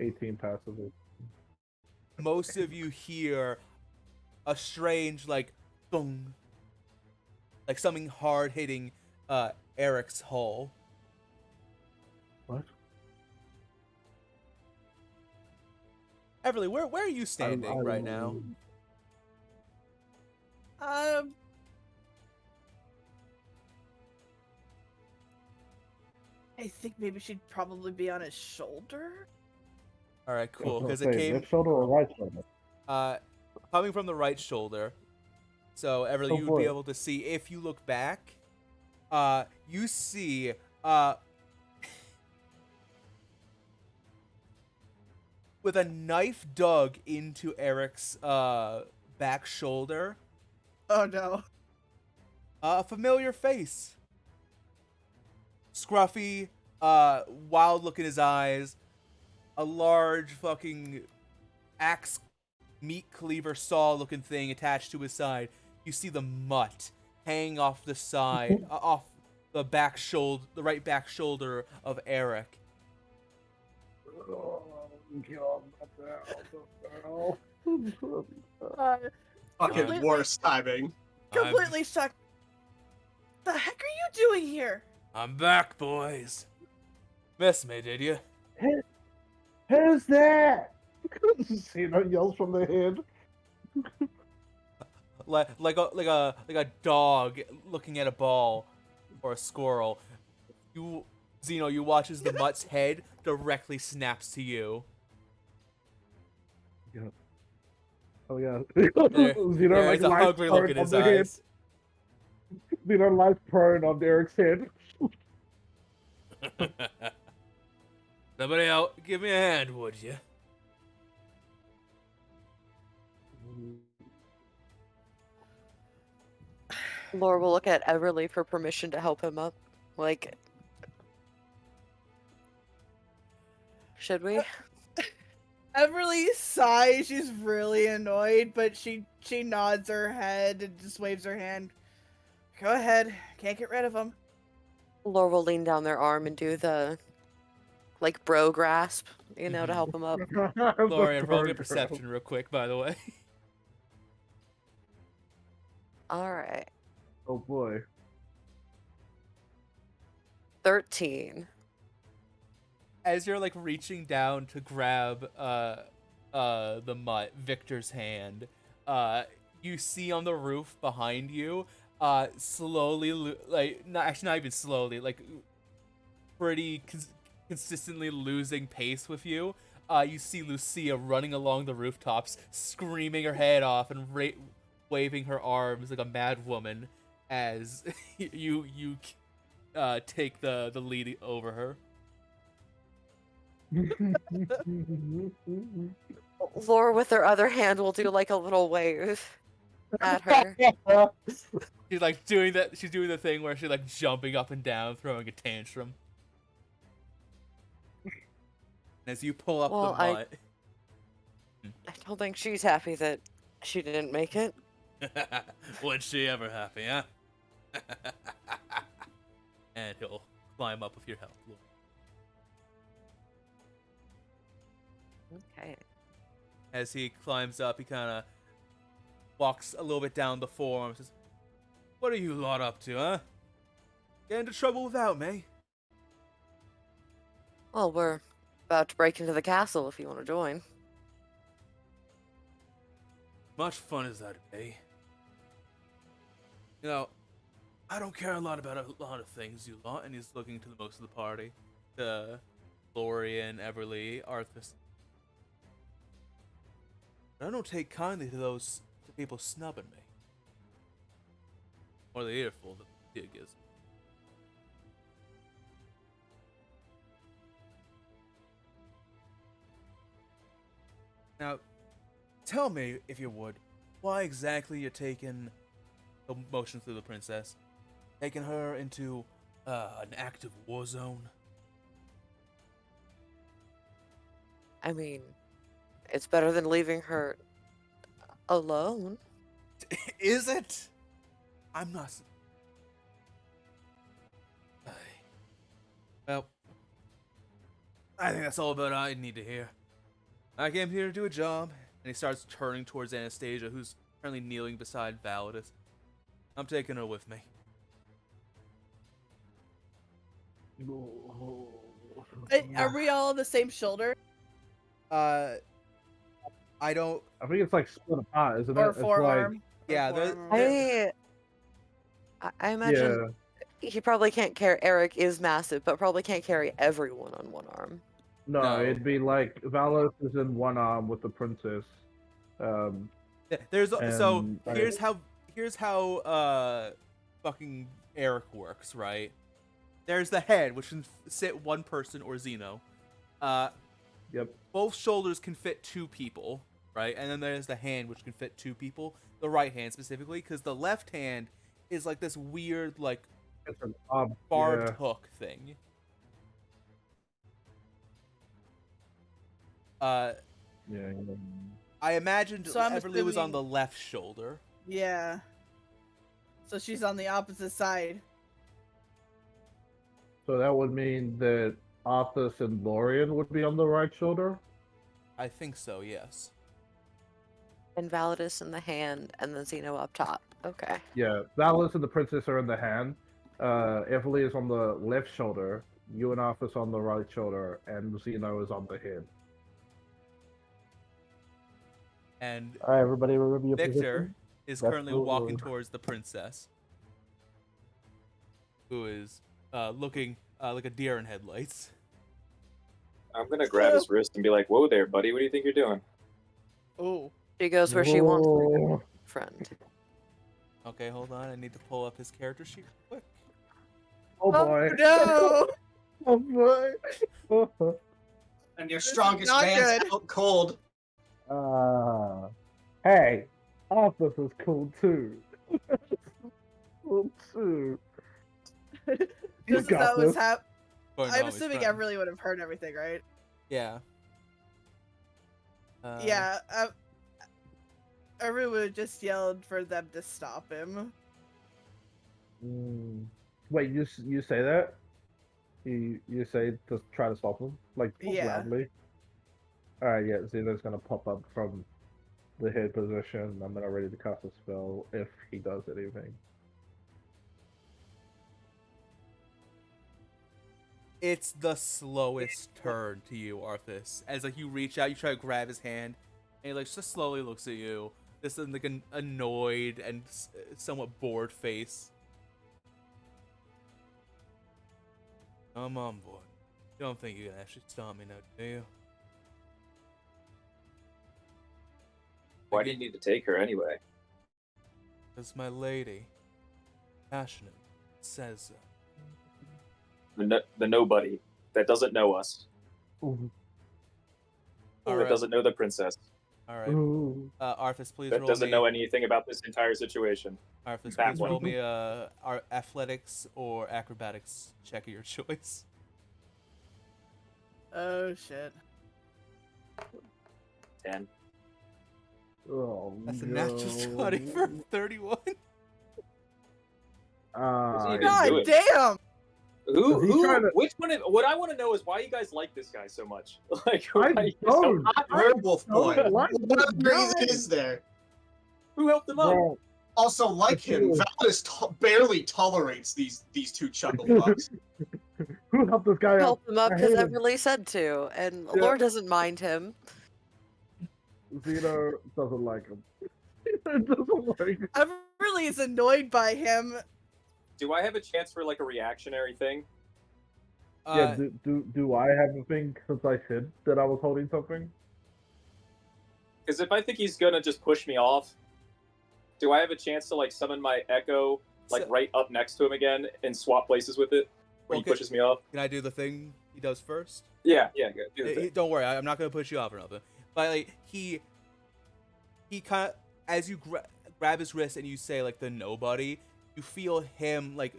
Speaker 4: 18 passively.
Speaker 1: Most of you hear a strange like boom, like something hard hitting Eric's hull.
Speaker 4: What?
Speaker 1: Everly, where are you standing right now?
Speaker 5: I think maybe she'd probably be on his shoulder.
Speaker 1: All right,
Speaker 4: I was
Speaker 1: cool.
Speaker 4: gonna
Speaker 1: Because
Speaker 4: say,
Speaker 1: it came
Speaker 4: left shoulder or right shoulder?
Speaker 1: coming from the right shoulder. So Everly,
Speaker 4: Oh,
Speaker 1: you would be
Speaker 4: boy.
Speaker 1: able to see if you look back. You see with a knife dug into Eric's back shoulder,
Speaker 5: Oh no.
Speaker 1: a familiar face. Scruffy, wild look in his eyes, a large fucking axe meat cleaver saw looking thing attached to his side. You see the mutt hanging off the side, off the right back shoulder of Eric.
Speaker 4: Oh, God, not
Speaker 5: Uh,
Speaker 2: Fucking
Speaker 5: Completely-
Speaker 2: worst timing.
Speaker 5: completely shocked. The heck are you doing here?
Speaker 1: I'm back, boys. Miss me, did you?
Speaker 4: Who's that? Yells from the head.
Speaker 1: Like a dog looking at a ball or a squirrel. You watch as the mutt's head directly snaps to you.
Speaker 4: Oh yeah.
Speaker 1: There,
Speaker 4: Xeno
Speaker 1: there's a
Speaker 4: lies
Speaker 1: hungry look
Speaker 4: prone
Speaker 1: in
Speaker 4: on
Speaker 1: his
Speaker 4: the head.
Speaker 1: eyes.
Speaker 4: Xeno lies prone on Derek's head.
Speaker 1: Somebody out, give me a hand, would you?
Speaker 3: Laura will look at Everly for permission to help him up. Like, should we?
Speaker 5: Everly sighs. She's really annoyed, but she nods her head and just waves her hand. Go ahead. Can't get rid of him.
Speaker 3: Laura will lean down their arm and do the, like, bro grasp, to help him up.
Speaker 1: Lorian, roll me a perception real quick, by the way.
Speaker 3: Alright.
Speaker 4: Oh boy.
Speaker 3: 13.
Speaker 1: As you're like reaching down to grab the mutt, Victor's hand, you see on the roof behind you, slowly, not even slowly, like pretty consistently losing pace with you. You see Lucia running along the rooftops, screaming her head off and waving her arms like a mad woman as you take the lead over her.
Speaker 3: Laura, with her other hand, will do like a little wave at her.
Speaker 1: She's like doing that. She's doing the thing where she's like jumping up and down, throwing a tantrum. And as you pull up
Speaker 3: Well,
Speaker 1: the mutt,
Speaker 3: I don't think she's happy that she didn't make it.
Speaker 1: was she ever happy, huh? And he'll climb up with your help.
Speaker 3: Okay.
Speaker 1: As he climbs up, he kind of walks a little bit down the form and says, "What are you lot up to, huh? Get into trouble without me?"
Speaker 3: Well, we're about to break into the castle if you want to join.
Speaker 1: Much fun as that'd be. I don't care a lot about a lot of things, you lot. And he's looking to the most of the party. To Lorian, Everly, Arthur. I don't take kindly to people snubbing me. Or the earful that the gig is. Now, tell me, if you would, why exactly you're taking the motion through the princess? Taking her into an active war zone?
Speaker 3: I mean, it's better than leaving her alone.
Speaker 1: Is it? I'm not. Well, I think that's all about I need to hear. I came here to do a job, and he starts turning towards Anastasia, who's currently kneeling beside Validus. I'm taking her with me.
Speaker 5: Are we all on the same shoulder
Speaker 1: I don't.
Speaker 4: I think it's like split apart, isn't it?
Speaker 5: or
Speaker 4: It's
Speaker 5: forearm?
Speaker 4: like,
Speaker 1: Yeah,
Speaker 3: I imagine
Speaker 4: yeah.
Speaker 3: he probably can't carry. Eric is massive, but probably can't carry everyone on one arm.
Speaker 4: No,
Speaker 1: No.
Speaker 4: it'd be like Valos is in one arm with the princess.
Speaker 1: There's so
Speaker 4: And
Speaker 1: here's how fucking Eric works, right? There's the head, which can sit one person or Xeno.
Speaker 4: Yep.
Speaker 1: Both shoulders can fit 2 people, right? And then there's the hand, which can fit 2 people. The right hand specifically, because the left hand is like this weird, like
Speaker 4: It's an arm.
Speaker 1: barbed
Speaker 4: Yeah.
Speaker 1: hook thing. Uh,
Speaker 4: Yeah.
Speaker 1: I imagined
Speaker 5: So I'm
Speaker 1: Everly was on
Speaker 5: assuming-
Speaker 1: the left shoulder.
Speaker 5: Yeah. So she's on the opposite side.
Speaker 4: So that would mean that Arthas and Lorian would be on the right shoulder?
Speaker 1: I think so, yes.
Speaker 3: And Validus in the hand, and then Xeno up top. Okay.
Speaker 4: Yeah. Valos and the princess are in the hand. Everly is on the left shoulder. You and Arthas on the right shoulder, and Xeno is on the head.
Speaker 1: And
Speaker 4: All right, everybody, remember your
Speaker 1: Victor
Speaker 4: position.
Speaker 1: is
Speaker 4: That's
Speaker 1: currently
Speaker 4: the
Speaker 1: walking
Speaker 4: rule.
Speaker 1: towards the princess, who is looking like a deer in headlights.
Speaker 6: I'm gonna grab his wrist and be like, "Whoa there, buddy! What do you think you're doing?"
Speaker 5: Oh.
Speaker 3: She goes where she wants to go,
Speaker 4: Whoa.
Speaker 3: friend.
Speaker 1: Okay, hold on. I need to pull up his character sheet real quick.
Speaker 4: Oh boy.
Speaker 5: No!
Speaker 4: Oh boy.
Speaker 2: And your
Speaker 5: This is
Speaker 2: strongest
Speaker 5: not
Speaker 2: man's
Speaker 5: good.
Speaker 2: out cold.
Speaker 4: Hey, Arthas is cool too. Cool too. You
Speaker 5: Just as
Speaker 4: got
Speaker 5: that was
Speaker 4: this.
Speaker 1: Going
Speaker 5: I'm
Speaker 1: on his
Speaker 5: assuming
Speaker 1: friend.
Speaker 5: Everly would have heard everything, right?
Speaker 1: Yeah.
Speaker 5: Yeah. Everly would have just yelled for them to stop him.
Speaker 4: Wait, you say that? You say to try to stop him, like
Speaker 5: Yeah.
Speaker 4: loudly. All right, yeah. Xeno's gonna pop up from the head position. I'm gonna ready to cast a spell if he does anything.
Speaker 1: It's the slowest turn to you, Arthas. As like you reach out, you try to grab his hand, and he like just slowly looks at you, just like an annoyed and somewhat bored face. Come on, boy. You don't think you can actually stop me now, do you?
Speaker 6: Why do you need to take her anyway?
Speaker 1: Because my lady, passionate, says so.
Speaker 6: The nobody that doesn't know us,
Speaker 4: Ooh.
Speaker 6: that
Speaker 1: Alright.
Speaker 6: doesn't know the princess,
Speaker 1: Alright.
Speaker 4: Ooh.
Speaker 1: Arthas, please
Speaker 6: that
Speaker 1: roll
Speaker 6: doesn't
Speaker 1: me.
Speaker 6: know anything about this entire situation.
Speaker 1: Arthas,
Speaker 6: that
Speaker 1: please
Speaker 6: one.
Speaker 1: roll me our athletics or acrobatics check of your choice.
Speaker 5: Oh shit.
Speaker 6: 10.
Speaker 4: Oh,
Speaker 1: That's a
Speaker 4: no.
Speaker 1: natural 20 for 31.
Speaker 6: even
Speaker 5: God
Speaker 6: do it.
Speaker 5: damn!
Speaker 6: Who?
Speaker 4: Is he trying to-
Speaker 6: Which one? What I want to know is why you guys like this guy so much. Like,
Speaker 4: I
Speaker 6: why he's so-
Speaker 4: don't.
Speaker 2: Werewolf boy.
Speaker 4: don't like
Speaker 2: What other
Speaker 4: this
Speaker 2: reason
Speaker 4: guy.
Speaker 2: is there?
Speaker 6: who helped him up?
Speaker 4: Bro,
Speaker 2: Also, like him,
Speaker 4: True.
Speaker 2: Validus barely tolerates these two chucklebugs.
Speaker 4: who helped this guy out?
Speaker 3: Help him up
Speaker 4: I
Speaker 3: because
Speaker 4: hate him.
Speaker 3: Everly said to, and
Speaker 4: Yeah.
Speaker 3: Lore doesn't mind him.
Speaker 4: Xeno doesn't like him. Doesn't like him.
Speaker 5: Everly is annoyed by him.
Speaker 6: Do I have a chance for like a reactionary thing?
Speaker 4: Yeah, do I have a thing since I said that I was holding something?
Speaker 6: Because if I think he's gonna just push me off, do I have a chance to like summon my echo like
Speaker 1: So-
Speaker 6: right up next to him again and swap places with it when
Speaker 1: Okay.
Speaker 6: he pushes me off?
Speaker 1: Can I do the thing he does first?
Speaker 6: Yeah, good. Do the thing.
Speaker 1: Don't worry, I'm not gonna push you off or nothing. But like he kind of, as you grab his wrist and you say like the nobody, you feel him like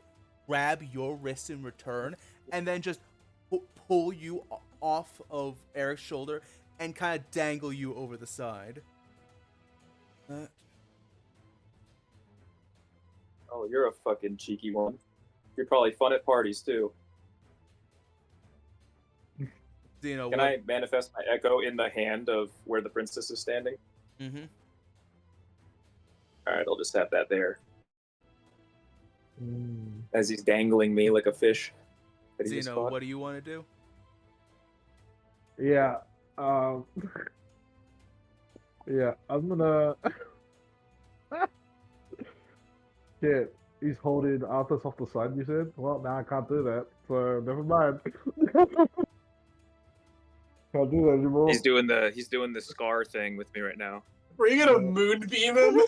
Speaker 1: grab your wrist in return and then just pull you off of Eric's shoulder and kind of dangle you over the side.
Speaker 6: Oh, you're a fucking cheeky one. You're probably fun at parties too.
Speaker 1: Zeno,
Speaker 6: Can I manifest my echo in the hand of where the princess is standing?
Speaker 1: Mm-hmm.
Speaker 6: All right, I'll just have that there
Speaker 4: Mm.
Speaker 6: as he's dangling me like a fish. that he just
Speaker 1: Zeno,
Speaker 6: caught.
Speaker 1: what do you want to do?
Speaker 4: Yeah. Yeah, I'm gonna. Shit, he's holding Arthas off the side. You said, well, now I can't do that, so never mind. Can't do that anymore.
Speaker 6: He's doing the scar thing with me right now.
Speaker 2: Were you gonna moonbeam him?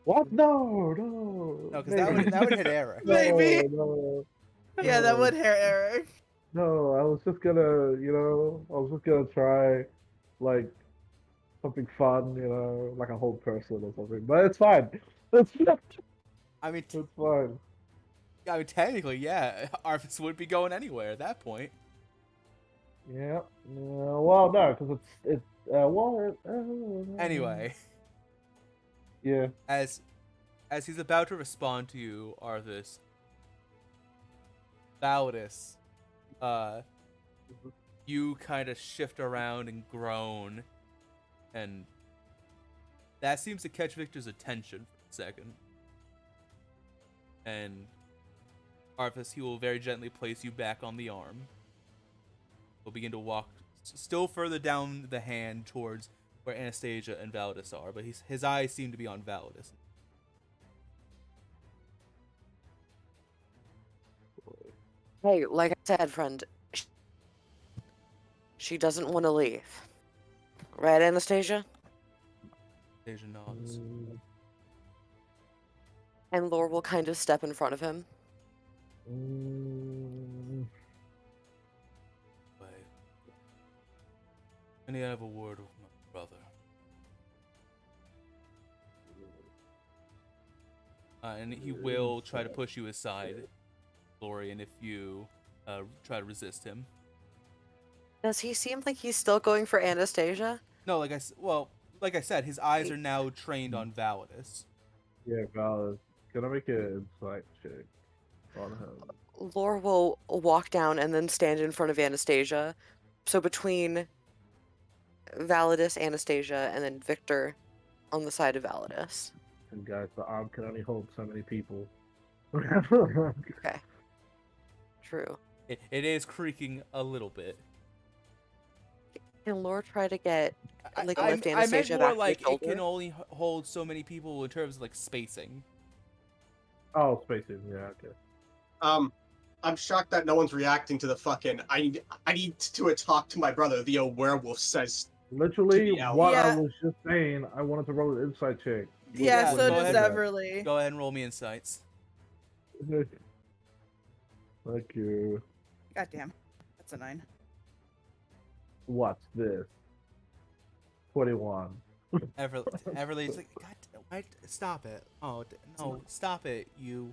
Speaker 4: What? No.
Speaker 1: No, because that would hit Eric.
Speaker 5: Maybe.
Speaker 4: No.
Speaker 5: Yeah, that would hurt Eric.
Speaker 4: No, I was just gonna, try, like, something fun, like a whole person or something. But it's fine. It's
Speaker 1: I mean,
Speaker 4: fine.
Speaker 1: technically, yeah, Arthas would be going anywhere at that point.
Speaker 4: Yeah. Well, no, because
Speaker 1: Anyway,
Speaker 4: Yeah.
Speaker 1: as he's about to respond to you, Arthas, Validus, you kind of shift around and groan, and that seems to catch Victor's attention for a second. And Arthas, he will very gently place you back on the arm. He'll begin to walk still further down the hand towards where Anastasia and Validus are, but his eyes seem to be on Validus.
Speaker 3: Hey, like I said, friend, she doesn't want to leave. Right, Anastasia?
Speaker 1: Anastasia nods.
Speaker 3: And Lore will kind of step in front of him.
Speaker 1: Wait. I need to have a word with my brother. And he will try to push you aside, Lorian, if you try to resist him.
Speaker 3: Does he seem like he's still going for Anastasia?
Speaker 1: No, like I said, his eyes are now trained on Validus.
Speaker 4: Yeah, valid. Can I make an insight check on him?
Speaker 3: Lore will walk down and then stand in front of Anastasia. So between Validus, Anastasia, and then Victor on the side of Validus.
Speaker 4: And guys, the arm can only hold so many people.
Speaker 3: Okay. True.
Speaker 1: It is creaking a little bit.
Speaker 3: Can Lore try to get like
Speaker 1: I
Speaker 3: lift
Speaker 1: meant
Speaker 3: Anastasia
Speaker 1: more
Speaker 3: back
Speaker 1: like
Speaker 3: to the
Speaker 1: it can
Speaker 3: shoulder?
Speaker 1: only hold so many people in terms of like spacing.
Speaker 4: Oh, spacing. Yeah, okay.
Speaker 2: I'm shocked that no one's reacting to the fucking I need to talk to my brother. The werewolf says.
Speaker 4: Literally,
Speaker 2: To the alley.
Speaker 4: what I
Speaker 5: Yeah.
Speaker 4: was just saying, I wanted to roll an insight check.
Speaker 5: Yeah,
Speaker 1: Yeah,
Speaker 5: so
Speaker 1: go
Speaker 5: does
Speaker 1: ahead.
Speaker 5: Everly.
Speaker 1: Go ahead and roll me insights.
Speaker 4: Thank you.
Speaker 5: God damn. That's a 9.
Speaker 4: What's this? 21.
Speaker 1: Everly's like, God, why? Stop it! Oh no, stop it, you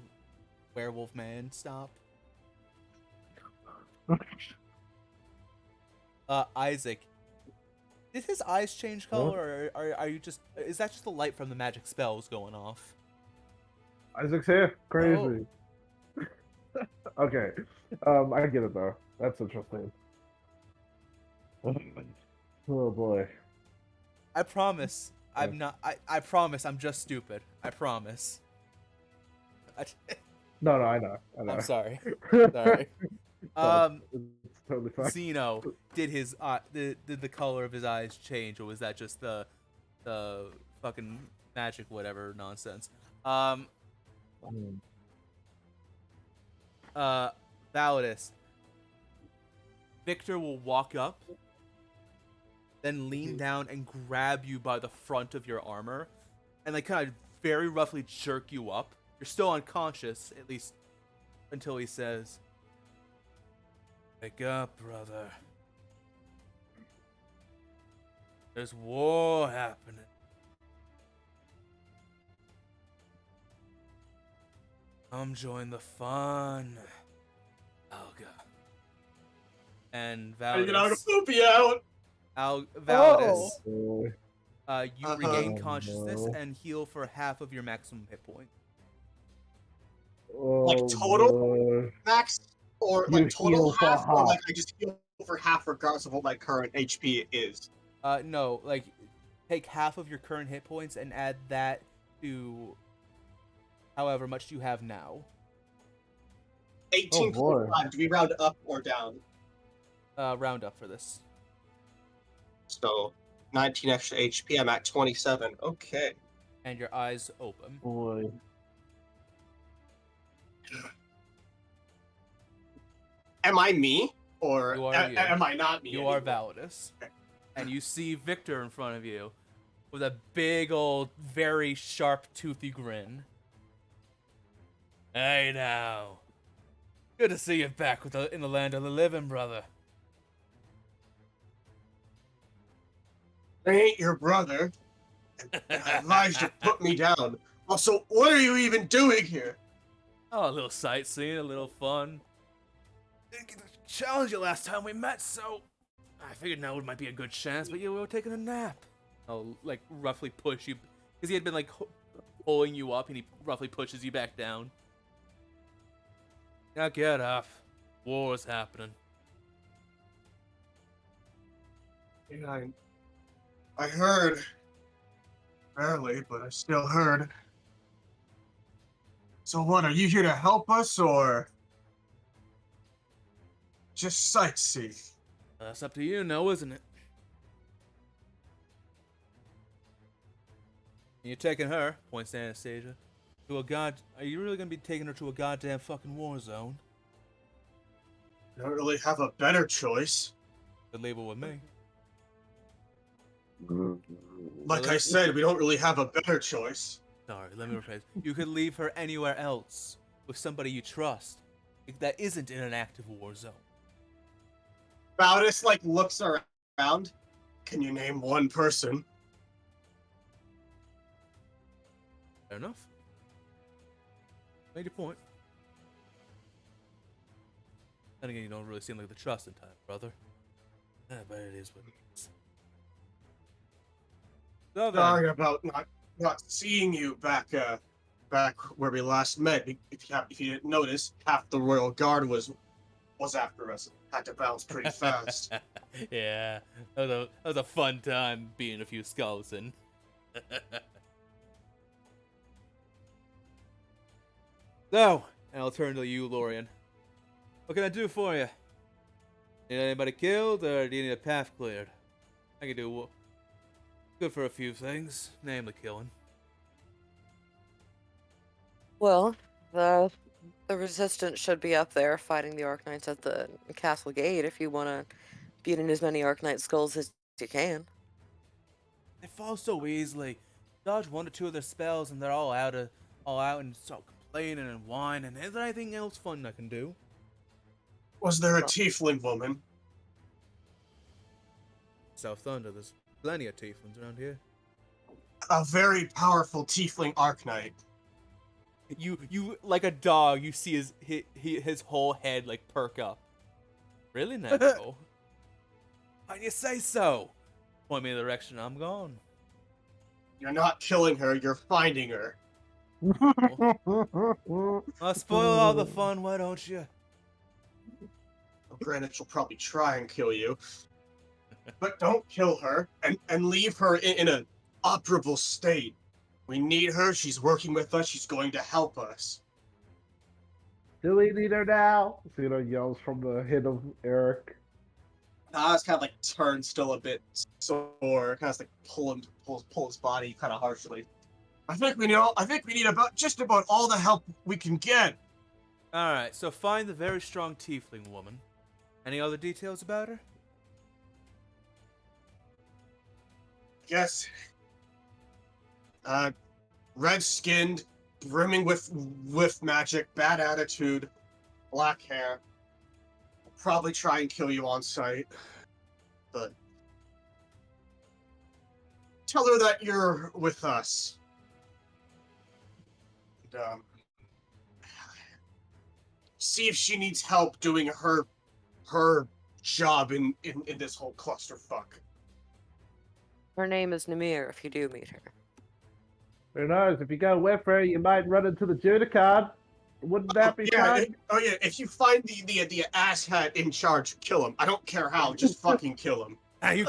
Speaker 1: werewolf man! Stop. Isaac, did his eyes change color, or are you just? Is that just the light from the magic spells going off?
Speaker 4: Isaac's here. Crazy. Okay. I get it though. That's interesting. Oh boy.
Speaker 1: I promise. I'm not. I promise. I'm just stupid. I promise.
Speaker 4: No, I know.
Speaker 1: I'm sorry. Sorry.
Speaker 4: It's totally fine.
Speaker 1: Zeno, did his did the color of his eyes change, or was that just the fucking magic whatever nonsense? Validus. Victor will walk up then lean down and grab you by the front of your armor, and like kind of very roughly jerk you up. You're still unconscious, at least until he says, "Wake up, brother. There's war happening. Come join the fun, Alga." And
Speaker 2: I get out of
Speaker 1: Validus,
Speaker 2: poopy out.
Speaker 1: Validus,
Speaker 4: Oh,
Speaker 1: you
Speaker 2: Uh-huh.
Speaker 1: regain
Speaker 4: Oh,
Speaker 1: consciousness
Speaker 4: no.
Speaker 1: and heal for half of your maximum hit point.
Speaker 2: Like
Speaker 4: oh,
Speaker 2: total
Speaker 4: boy.
Speaker 2: max, or
Speaker 4: You
Speaker 2: like total
Speaker 4: heal for
Speaker 2: half, or like
Speaker 4: half.
Speaker 2: I just heal for half regardless of what my current HP is.
Speaker 1: No, like take half of your current hit points and add that to however much you have now.
Speaker 2: 18.5. Do we round up or down?
Speaker 1: Round up for this.
Speaker 2: So 19 extra HP. I'm at 27. Okay.
Speaker 1: And your eyes open.
Speaker 4: Boy.
Speaker 2: Am I me, or
Speaker 1: You are you.
Speaker 2: am I not me?
Speaker 1: You are
Speaker 2: anymore?
Speaker 1: Validus. And you see Victor in front of you with a big old, very sharp, toothy grin. Hey now. Good to see you back in the land of the living, brother.
Speaker 2: I ain't your brother, and I advise you to put me down. Also, what are you even doing here?
Speaker 1: Oh, a little sightseeing, a little fun. Didn't get to challenge you last time we met, so I figured now might be a good chance, but you were taking a nap. I'll, like, roughly push you, because he had been, like, pulling you up, and he roughly pushes you back down. Now get up. War's happening.
Speaker 2: Yeah, I heard. Barely, but I still heard. So what, are you here to help us, or just sightsee?
Speaker 1: That's up to you now, isn't it? You're taking her, points to Anastasia, to a god. Are you really gonna be taking her to a goddamn fucking war zone?
Speaker 2: I don't really have a better choice.
Speaker 1: Good label with me.
Speaker 2: Like
Speaker 1: Well,
Speaker 2: I said, we don't really have a better choice.
Speaker 1: Sorry, let me rephrase. You could leave her anywhere else with somebody you trust that isn't in an active war zone.
Speaker 2: Bowdis, like, looks around. Can you name one person?
Speaker 1: Fair enough. Made your point. Then again, you don't really seem like the trusted type, brother. But it is what it is. So then,
Speaker 2: Sorry about not seeing you back where we last met. If you didn't notice, half the royal guard was after us. Had to bounce pretty fast.
Speaker 1: yeah, that was a fun time being a few skulls in. So, and I'll turn to you, Lorian. What can I do for you? Need anybody killed, or do you need a path cleared? I can do good for a few things, namely killing.
Speaker 3: Well, the resistance should be up there fighting the Arknights at the castle gate if you want to beat in as many Arknight skulls as you can.
Speaker 1: They fall so easily. Dodge one or two of their spells, and they're all out and start complaining and whining. Is there anything else fun I can do?
Speaker 2: Was there a tiefling woman?
Speaker 1: South Thunder, there's plenty of tieflings around here.
Speaker 2: A very powerful tiefling Arknight.
Speaker 1: You like a dog. You see his whole head like perk up. Really, Neko? Why do you say so? Point me in the direction I'm going.
Speaker 2: You're not killing her, you're finding her.
Speaker 1: I'll spoil all the fun, why don't you?
Speaker 2: Well, granted, she'll probably try and kill you. But don't kill her, and leave her in an operable state. We need her, she's working with us, she's going to help us.
Speaker 4: Do we need her now? Cena yells from the head of Eric.
Speaker 2: Nas kind of like turned still a bit sore, kind of like pull his body kind of harshly. I think we need just about all the help we can get.
Speaker 1: Alright, so find the very strong tiefling woman. Any other details about her?
Speaker 2: guess. Red-skinned, brimming with magic, bad attitude, black hair. Will probably try and kill you on sight. But tell her that you're with us. And, see if she needs help doing her job in this whole clusterfuck.
Speaker 3: Her name is Namir, if you do meet her.
Speaker 4: Who knows? If you go with her, you might run into the Judicard. Wouldn't that be fun?
Speaker 2: If you find the asshat in charge, kill him. I don't care how, just fucking kill him.
Speaker 1: Ah, you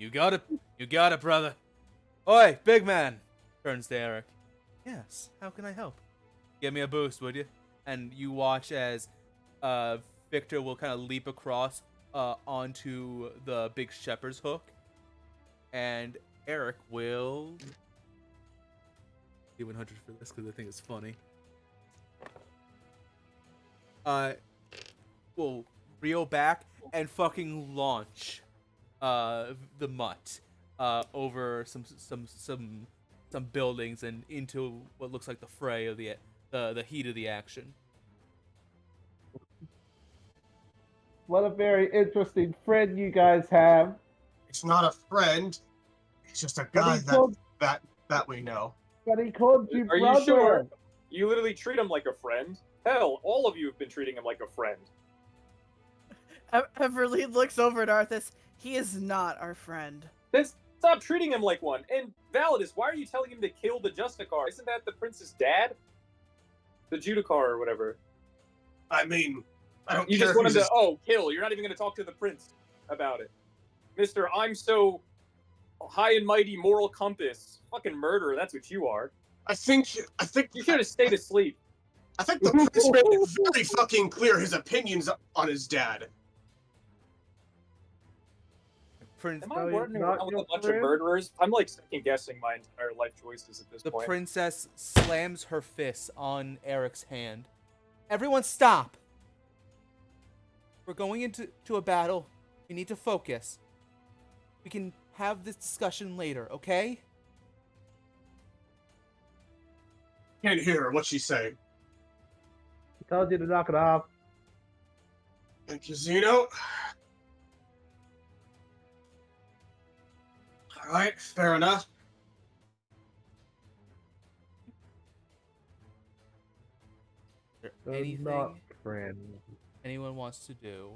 Speaker 1: got it, brother. Oi, big man. Turns to Eric. Yes, how can I help? Give me a boost, would you? And you watch as Victor will kind of leap across onto the big shepherd's hook. And Eric will get 100 for this because I think it's funny. Will reel back and fucking launch the mutt over some buildings and into what looks like the fray of the heat of the action.
Speaker 4: What a very interesting friend you guys have.
Speaker 2: It's not a friend. It's just a guy that we know.
Speaker 4: But he called you
Speaker 6: Are
Speaker 4: brother.
Speaker 6: you sure? You literally treat him like a friend. Hell, all of you have been treating him like a friend.
Speaker 5: Everly looks over at Arthas. He is not our friend.
Speaker 6: Then stop treating him like one. And Validus, why are you telling him to kill the Justicar? Isn't that the prince's dad? The Judicar or whatever.
Speaker 2: I mean, I don't
Speaker 6: You
Speaker 2: care
Speaker 6: just
Speaker 2: if
Speaker 6: want him
Speaker 2: he's
Speaker 6: to, kill. You're not even going to talk to the prince about it. Mister, I'm so high and mighty moral compass. Fucking murderer, that's what you are.
Speaker 2: I think
Speaker 6: You should have stayed asleep.
Speaker 2: I think the prince made it very fucking clear his opinions on his dad.
Speaker 1: Prince,
Speaker 6: Am I
Speaker 4: No,
Speaker 6: working
Speaker 4: not
Speaker 6: around with
Speaker 4: your
Speaker 6: a bunch
Speaker 4: friend?
Speaker 6: of murderers? I'm like second guessing my entire life choices at this
Speaker 1: the
Speaker 6: point.
Speaker 1: princess slams her fist on Eric's hand. Everyone stop! We're going into a battle. We need to focus. We can have this discussion later, okay?
Speaker 2: Can't hear her. What'd she say?
Speaker 4: He told you to knock it off.
Speaker 2: Thank you, Zeno. Alright, fair enough.
Speaker 1: Is there
Speaker 4: They're
Speaker 1: anything
Speaker 4: not friends.
Speaker 1: anyone wants to do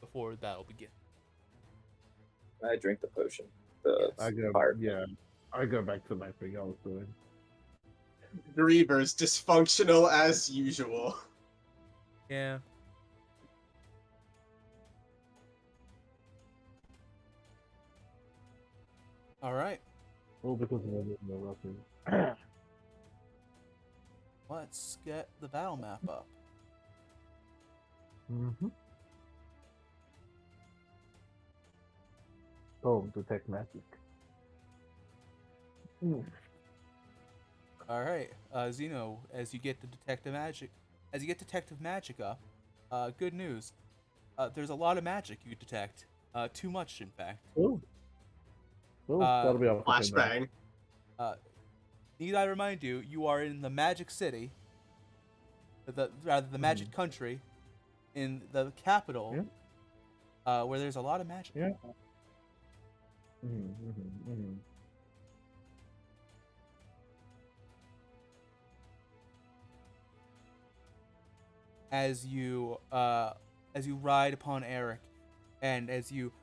Speaker 1: before the battle begins?
Speaker 6: I drink the potion. The
Speaker 4: I go,
Speaker 6: fire.
Speaker 4: yeah. I go back to my thing I was doing.
Speaker 2: Grievers dysfunctional as usual.
Speaker 1: Yeah. All right.
Speaker 4: All because of the Russian.
Speaker 1: Let's get the battle map up.
Speaker 4: Mm-hmm. Oh, detect magic.
Speaker 1: All right, Zeno. As you get detective magic up, good news. There's a lot of magic you detect. Too much, in fact.
Speaker 4: Oh. Oh, that'll be all.
Speaker 2: Flashbang.
Speaker 1: Need I remind you, you are in the Magic City, the Magic Country, in the capital, where there's a lot of magic.
Speaker 4: Yeah.
Speaker 1: As you ride upon Eric, and as you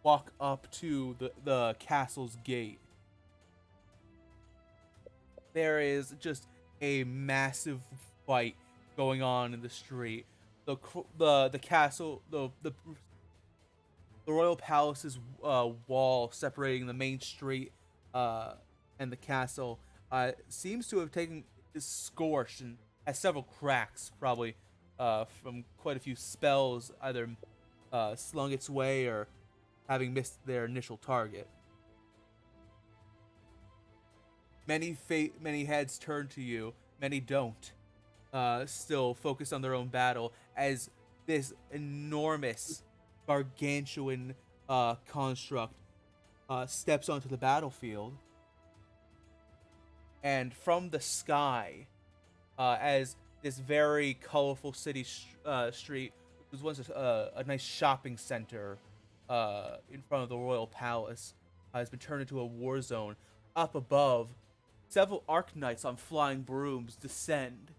Speaker 1: walk up to the castle's gate, there is just a massive fight going on in the street. The castle, the royal palace's wall separating the main street and the castle seems to have is scorched and has several cracks, probably from quite a few spells either slung its way or having missed their initial target. Many heads turn to you, many don't. Still focused on their own battle as this enormous, gargantuan construct steps onto the battlefield, and from the sky, as this very colorful city street, which was once a nice shopping center in front of the royal palace, has been turned into a war zone. Up above, several Arc-Knights on flying brooms descend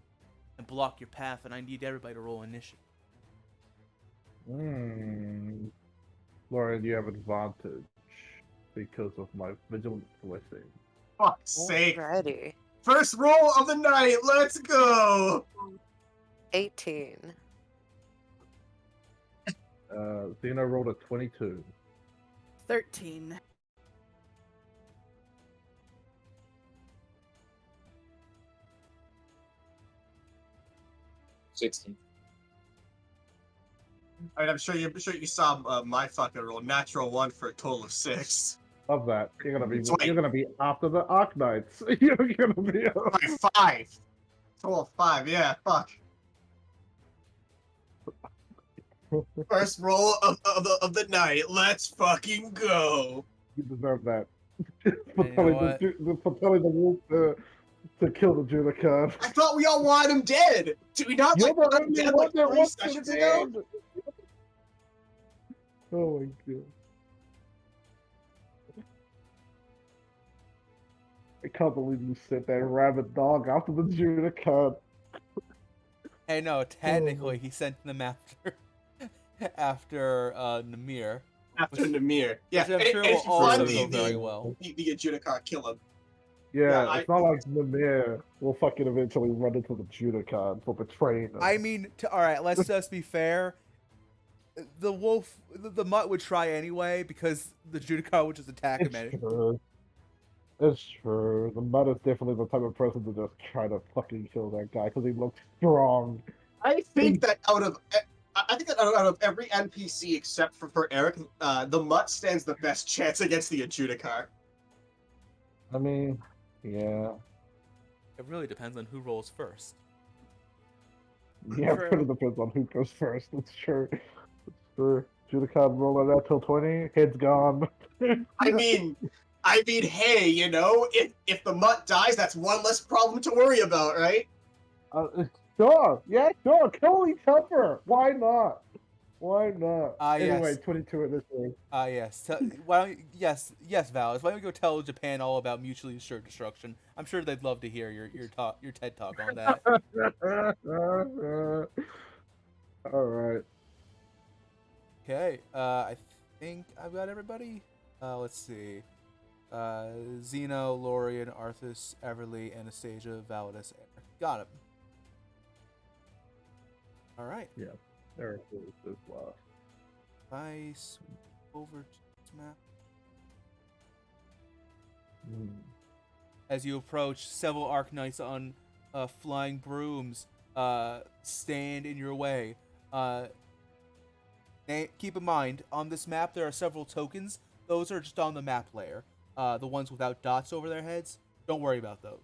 Speaker 1: and block your path, and I need everybody to roll initiative.
Speaker 4: Lauren, you have advantage because of my vigilant blessing.
Speaker 2: Fuck's sake.
Speaker 3: Alrighty.
Speaker 2: First roll of the night, let's go!
Speaker 3: 18.
Speaker 4: Xeno rolled a 22.
Speaker 5: 13.
Speaker 6: $16.
Speaker 2: I mean, I'm sure you saw my fucking roll. Natural 1 for a total of 6.
Speaker 4: Of that, you're gonna be
Speaker 2: Sweet.
Speaker 4: you're gonna be after the Arc-Knights. You're gonna be.
Speaker 2: By 5. Total of 5, yeah, fuck. First roll of the night, let's fucking go!
Speaker 4: You deserve that.
Speaker 1: You
Speaker 4: for
Speaker 1: know
Speaker 4: telling
Speaker 1: what?
Speaker 4: for telling the wolf to kill the Judicard.
Speaker 2: I thought we all wanted him dead! Did we not,
Speaker 4: You're
Speaker 2: like,
Speaker 4: the
Speaker 2: want him
Speaker 4: only
Speaker 2: dead,
Speaker 4: one
Speaker 2: like,
Speaker 4: that
Speaker 2: 3
Speaker 4: wants him
Speaker 2: sessions ago?
Speaker 4: dead. Oh my god. I can't believe you sent that rabid dog after the Judicard.
Speaker 1: Hey, no, technically he sent them after after Namir.
Speaker 2: After Namir. Yeah,
Speaker 1: Which I'm sure
Speaker 2: and
Speaker 1: will
Speaker 2: if you
Speaker 1: also
Speaker 2: find
Speaker 1: go very well.
Speaker 2: the Judicar, kill him.
Speaker 4: Yeah,
Speaker 2: Yeah,
Speaker 4: it's not like Namir will fucking eventually run into the Judicard for betraying him.
Speaker 1: I mean, all right, let's just be fair. The wolf, the mutt would try anyway because the Judicar would just attack him.
Speaker 4: It's true. It's true. The Mutt is definitely the type of person to just try to fucking kill that guy because he looks strong.
Speaker 2: I think that out of every NPC except for Eric, the Mutt stands the best chance against the Judicar.
Speaker 4: I mean, yeah.
Speaker 1: It really depends on who rolls first.
Speaker 4: Yeah, it
Speaker 5: True.
Speaker 4: really depends on who goes first. It's true. It's true. Judicard rolling out till 20, head's gone.
Speaker 2: I mean, hey, you know, if the Mutt dies, that's one less problem to worry about, right?
Speaker 4: Sure, yeah, sure. Kill each other. Why not? Why not? Anyway,
Speaker 1: Yes.
Speaker 4: 22 at this rate.
Speaker 1: Yes. Why don't yes, Valis. Why don't we go tell Japan all about mutually assured destruction? I'm sure they'd love to hear your TED talk on that.
Speaker 4: All right.
Speaker 1: Okay. I think I've got everybody. Let's see. Zeno, Lorian, Arthas, Everly, Anastasia, Validus, Eric. Got him. All right.
Speaker 4: Yeah. Eric is as well.
Speaker 1: I swoop over to this map. As you approach, several Arc-Knights on flying brooms stand in your way. Keep in mind, on this map there are several tokens. Those are just on the map layer. The ones without dots over their heads. Don't worry about those.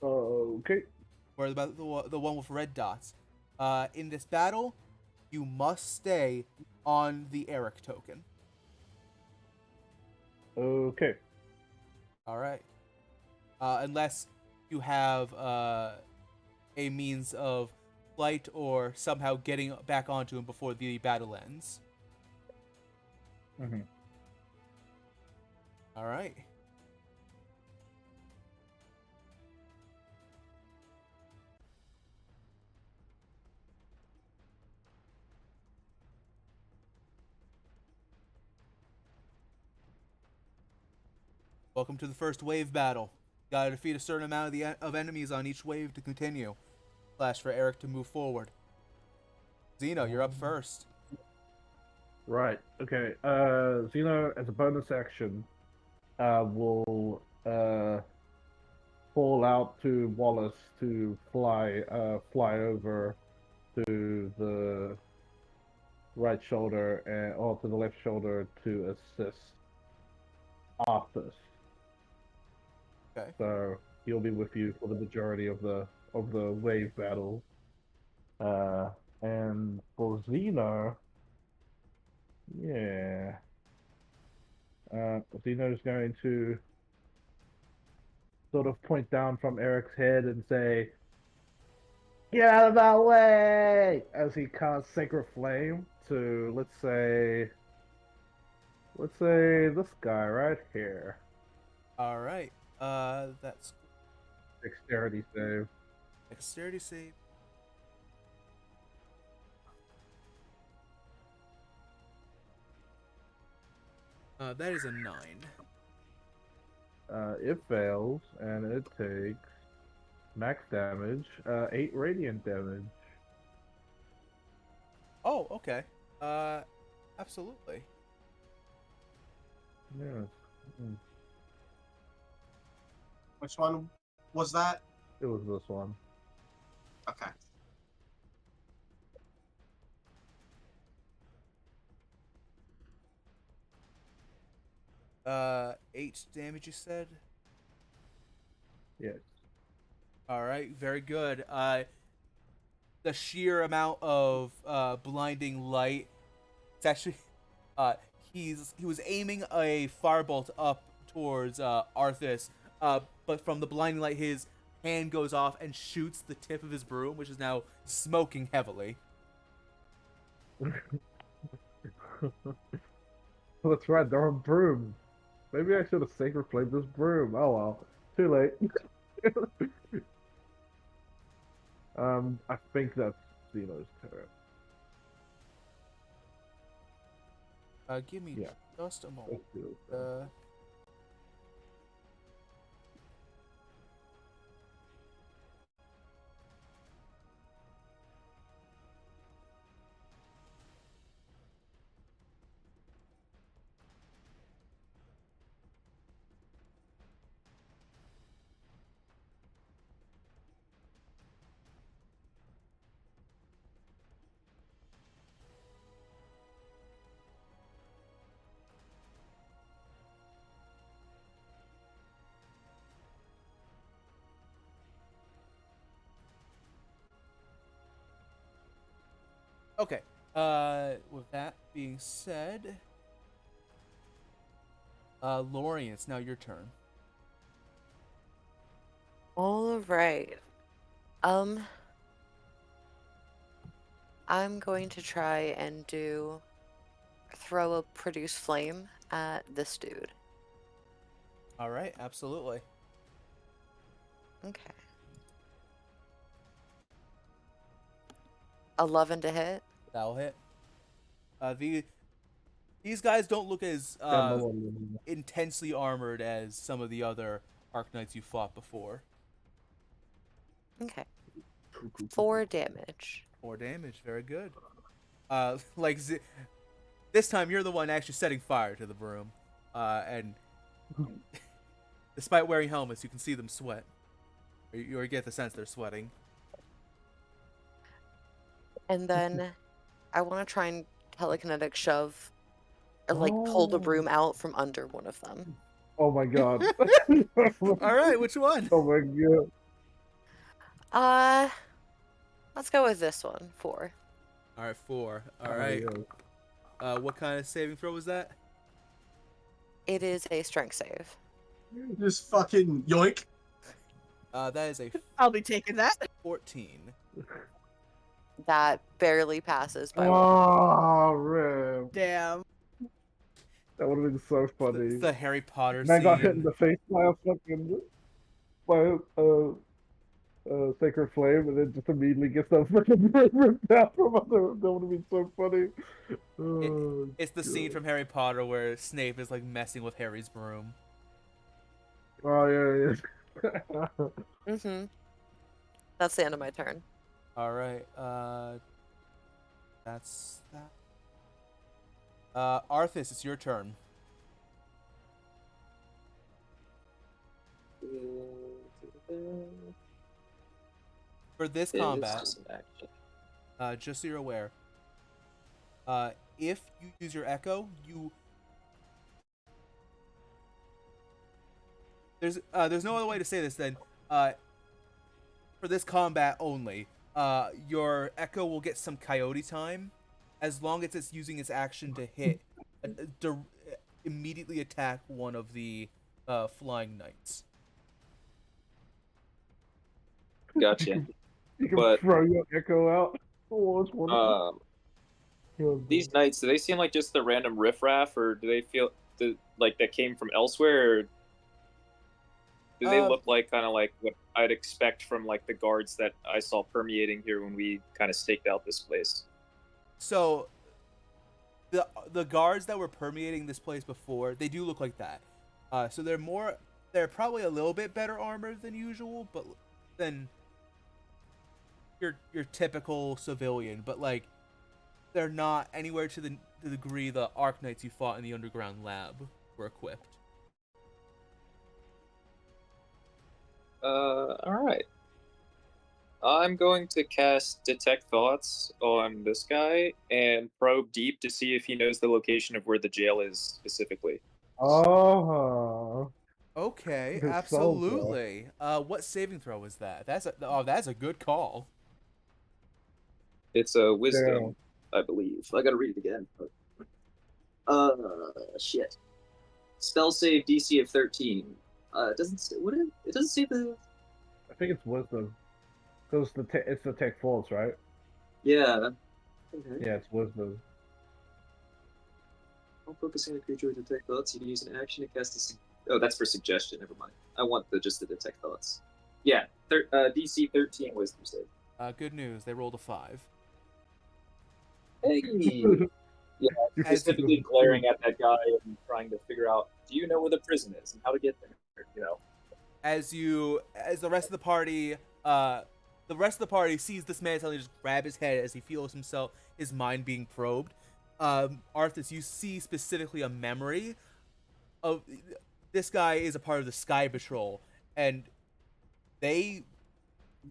Speaker 4: Okay.
Speaker 1: Worry about the one with red dots. In this battle, you must stay on the Eric token.
Speaker 4: Okay.
Speaker 1: All right. Unless you have a means of flight or somehow getting back onto him before the battle ends.
Speaker 4: Mm-hmm.
Speaker 1: All right. Welcome to the first wave battle. Gotta defeat a certain amount of enemies on each wave to continue. Flash for Eric to move forward. Zeno, you're up first.
Speaker 4: Right. Okay. Xeno, as a bonus action, will fall out to Wallace to fly over to the right shoulder or to the left shoulder to assist Arthas.
Speaker 1: Okay.
Speaker 4: So he'll be with you for the majority of the wave battle. And for Xeno, yeah, Zeno's going to sort of point down from Eric's head and say, "Get out of my way!" as he casts Sacred Flame to, let's say this guy right here.
Speaker 1: All right. That's
Speaker 4: Dexterity save.
Speaker 1: dexterity save. That is a 9.
Speaker 4: It fails, and it takes max damage, 8 radiant damage.
Speaker 1: Oh, okay. Absolutely.
Speaker 4: Yes. Mm,
Speaker 2: Which one was that?
Speaker 4: It was this one.
Speaker 2: Okay.
Speaker 1: Uh, 8 damage, you said?
Speaker 4: Yes.
Speaker 1: All right, very good. The sheer amount of blinding light. It's actually, uh, he was aiming a firebolt up towards Arthas, but from the blinding light, his hand goes off and shoots the tip of his broom, which is now smoking heavily.
Speaker 4: That's right, they're on brooms. Maybe I should have sacred flamed this broom. Oh well. Too late. I think that's Zeno's turn.
Speaker 1: Give me
Speaker 4: Yeah.
Speaker 1: just a moment.
Speaker 4: Let's do it.
Speaker 1: Okay. With that being said, Lorian, it's now your turn.
Speaker 3: All right. Um, I'm going to try and throw a produce flame at this dude.
Speaker 1: All right, absolutely.
Speaker 3: Okay. 11 to hit.
Speaker 1: That'll hit. These guys don't look as
Speaker 4: Yeah, no one-
Speaker 1: intensely armored as some of the other Arc-Knights you fought before.
Speaker 3: Okay. 4 damage.
Speaker 1: 4 damage, very good. Like this time you're the one actually setting fire to the broom, and despite wearing helmets, you can see them sweat, or get the sense they're sweating.
Speaker 3: And then I want to try and telekinetic shove, or like pull the broom out from under one of them.
Speaker 4: Oh my god.
Speaker 1: All right, which one?
Speaker 4: Oh my god.
Speaker 3: Let's go with this one. 4.
Speaker 1: All right, 4. All right.
Speaker 4: Yeah.
Speaker 1: What kind of saving throw was that?
Speaker 3: It is a strength save.
Speaker 2: Just fucking yoink.
Speaker 1: That is a
Speaker 5: I'll be taking that.
Speaker 1: 14.
Speaker 3: That barely passes by 1.
Speaker 4: Oh, rip.
Speaker 5: Damn.
Speaker 4: That would have been so
Speaker 1: It's
Speaker 4: funny.
Speaker 1: the Harry Potter
Speaker 4: Man got hit in
Speaker 1: scene.
Speaker 4: the face by a fucking sacred flame, and then just immediately gets that fucking brain ripped out from under him. That would have been so funny. Oh,
Speaker 1: It's the scene
Speaker 4: God.
Speaker 1: from Harry Potter where Snape is like messing with Harry's broom.
Speaker 4: Oh yeah, yeah.
Speaker 3: Mm-hmm. That's the end of my turn.
Speaker 1: All right. That's that. Arthas, it's your turn. For this combat,
Speaker 6: Just an action.
Speaker 1: just so you're aware, if you use your echo, there's no other way to say this then. For this combat only, your echo will get some coyote time, as long as it's using its action to hit immediately attack one of the flying knights.
Speaker 6: Gotcha.
Speaker 4: You can
Speaker 6: But
Speaker 4: throw your echo out. Oh, it's wonderful.
Speaker 6: these knights, do they seem like just the random riffraff, or do they feel like that came from elsewhere, or do they look like kind of like what I'd expect from like the guards that I saw permeating here when we kind of staked out this place?
Speaker 1: So the guards that were permeating this place before, they do look like that. So they're probably a little bit better armored than usual, but than your typical civilian. But like, they're not anywhere to the degree the Arc Knights you fought in the underground lab were equipped.
Speaker 6: All right. I'm going to cast Detect Thoughts on this guy and probe deep to see if he knows the location of where the jail is specifically.
Speaker 4: Oh.
Speaker 1: Okay,
Speaker 4: Good
Speaker 1: absolutely. What saving throw is that? That's a good call.
Speaker 6: It's a wisdom, I believe. I gotta read it again. Shit. Spell save DC of 13. It doesn't say it doesn't say the.
Speaker 4: I think it's wisdom. Because it's the tech force, right?
Speaker 6: Yeah. Okay.
Speaker 4: Yeah, it's wisdom.
Speaker 6: While focusing on a creature with detect thoughts, you can use an action to cast a. Oh, that's for suggestion. Never mind. I want just the detect thoughts. Yeah. DC 13 wisdom save.
Speaker 1: Good news. They rolled a 5.
Speaker 6: Hey. Yeah, specifically glaring at that guy and trying to figure out, do you know where the prison is and how to get there? You know.
Speaker 1: As the rest of the party, sees this man suddenly just grab his head as he feels his mind being probed. Arthas, you see specifically a memory of this guy is a part of the Sky Patrol, and they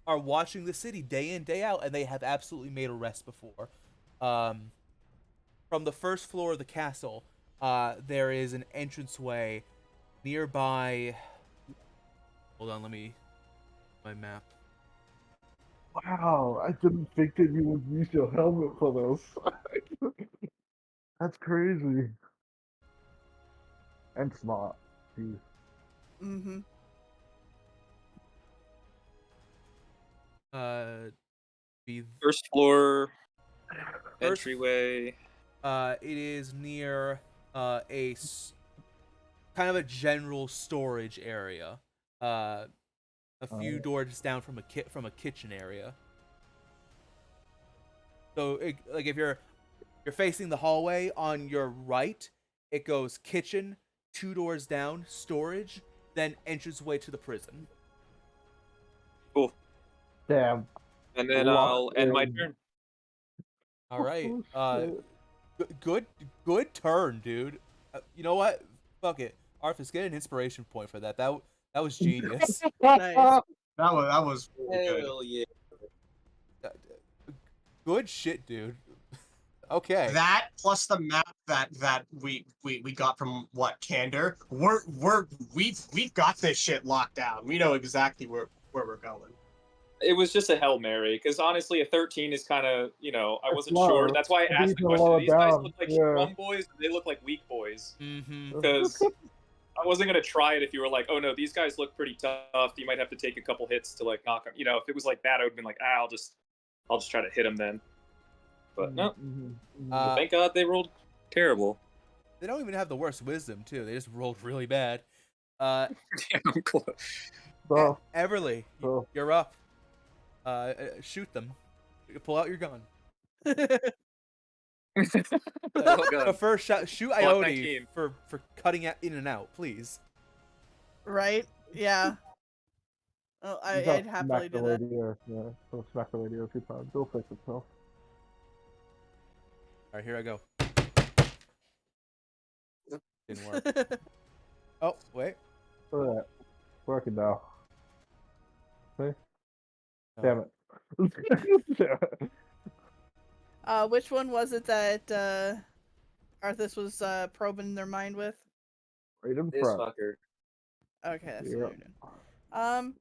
Speaker 1: are watching the city day in, day out, and they have absolutely made arrests before. From the first floor of the castle, there is an entranceway nearby. Hold on, let me my map.
Speaker 4: Wow, I didn't think that you would use your helmet for this. That's crazy. And smart. Jeez.
Speaker 5: Mm-hmm.
Speaker 1: The
Speaker 6: First floor
Speaker 1: First-
Speaker 6: entryway.
Speaker 1: it is near kind of a general storage area. A few doors down from a kitchen area. So like if you're facing the hallway on your right, it goes kitchen, 2 doors down, storage, then entranceway to the prison.
Speaker 6: Cool.
Speaker 4: Damn.
Speaker 6: And then
Speaker 4: Locked
Speaker 6: I'll end my
Speaker 4: in.
Speaker 6: turn.
Speaker 1: All right.
Speaker 4: Oh,
Speaker 1: Good turn, dude. You know what? Fuck it. Arthas, get an inspiration point for that. That was genius.
Speaker 5: Nice.
Speaker 2: That was really good.
Speaker 6: Hell yeah.
Speaker 1: Good shit, dude. Okay.
Speaker 2: That plus the map that we got from what Candor, we've got this shit locked down. We know exactly where we're going.
Speaker 6: It was just a Hail Mary, because honestly, a 13 is kind of, I
Speaker 4: It's
Speaker 6: wasn't
Speaker 4: low.
Speaker 6: sure. That's why I asked
Speaker 4: These
Speaker 6: the
Speaker 4: are
Speaker 6: question.
Speaker 4: lower
Speaker 6: These guys
Speaker 4: down,
Speaker 6: look like
Speaker 4: yeah.
Speaker 6: strong boys, or they look like weak boys?
Speaker 1: Mm-hmm.
Speaker 6: Because I wasn't going to try it if you were like, oh no, these guys look pretty tough. You might have to take a couple hits to like knock them. If it was like that, I would have been like, I'll just try to hit them then. But no. Thank God they rolled terrible.
Speaker 1: They don't even have the worst wisdom, too. They just rolled really bad.
Speaker 6: Damn, I'm close.
Speaker 4: So,
Speaker 1: Everly,
Speaker 4: so.
Speaker 1: you're up. Shoot them. Pull out your gun.
Speaker 6: Well done.
Speaker 1: But first, shoot
Speaker 6: Block
Speaker 1: Ione
Speaker 6: 19.
Speaker 1: for cutting in and out, please.
Speaker 5: Right? Yeah. Oh,
Speaker 4: You gotta
Speaker 5: I'd happily
Speaker 4: smack the
Speaker 5: do that.
Speaker 4: radio. Yeah, so smack the radio 2 times. It'll fix itself.
Speaker 1: All right, here I go. Didn't work. Oh, wait.
Speaker 4: Look at that. Working now. See?
Speaker 1: No.
Speaker 4: Damn it. Damn it.
Speaker 5: Which one was it that Arthas was probing their mind with?
Speaker 4: Right in
Speaker 6: This
Speaker 4: front.
Speaker 6: fucker.
Speaker 5: Okay, that's
Speaker 4: Yeah.
Speaker 5: what you're doing. I'm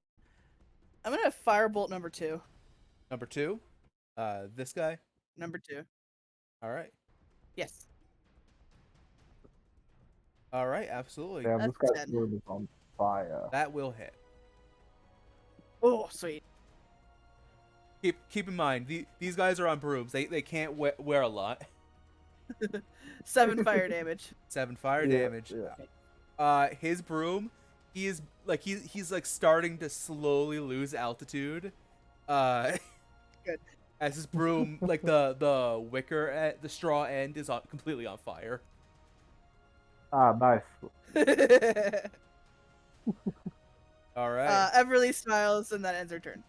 Speaker 5: gonna firebolt number 2.
Speaker 1: Number 2. This guy.
Speaker 5: Number 2.
Speaker 1: All right.
Speaker 5: Yes.
Speaker 1: All right, absolutely.
Speaker 4: Damn, this
Speaker 5: That's
Speaker 4: guy's
Speaker 5: 10.
Speaker 4: room is on fire.
Speaker 1: That will hit.
Speaker 5: Oh, sweet.
Speaker 1: Keep in mind, these guys are on brooms. They can't wear a lot.
Speaker 5: 7 fire damage.
Speaker 1: 7 fire
Speaker 4: Yeah,
Speaker 1: damage.
Speaker 4: yeah.
Speaker 1: His broom, he's like starting to slowly lose altitude.
Speaker 5: Good.
Speaker 1: As his broom, like the wicker at the straw end is completely on fire.
Speaker 4: Ah, nice.
Speaker 1: All right.
Speaker 5: Everly smiles, and that ends her turn.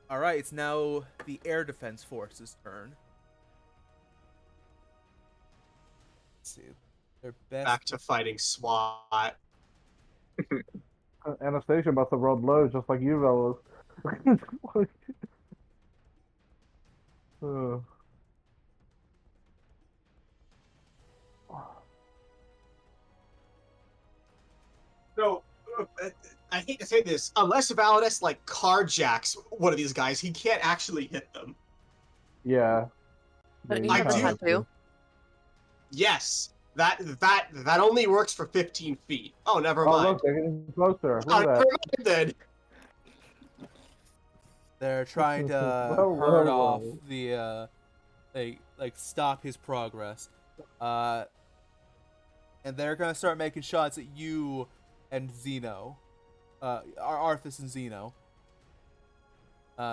Speaker 1: All right. It's now the air defense force's turn. Let's see. Their best.
Speaker 2: Back to fighting SWAT.
Speaker 4: Anastasia must have rolled low, just like you fellas. Uh,
Speaker 2: No, I hate to say this. Unless Validus like carjacks one of these guys, he can't actually hit them.
Speaker 4: yeah.
Speaker 3: But it
Speaker 4: Yeah,
Speaker 3: needs
Speaker 2: I
Speaker 3: to
Speaker 2: do-
Speaker 3: have to.
Speaker 2: Yes, that only works for 15 feet. Oh, never
Speaker 4: Oh,
Speaker 2: mind.
Speaker 4: look, they're getting closer. Look
Speaker 2: Oh,
Speaker 4: at
Speaker 2: never
Speaker 4: that.
Speaker 2: mind then.
Speaker 1: They're trying to
Speaker 4: Whoa,
Speaker 1: hurt
Speaker 4: whoa,
Speaker 1: off
Speaker 4: whoa.
Speaker 1: the they like stop his progress. And they're gonna start making shots at you and Zeno. Arthas and Zeno.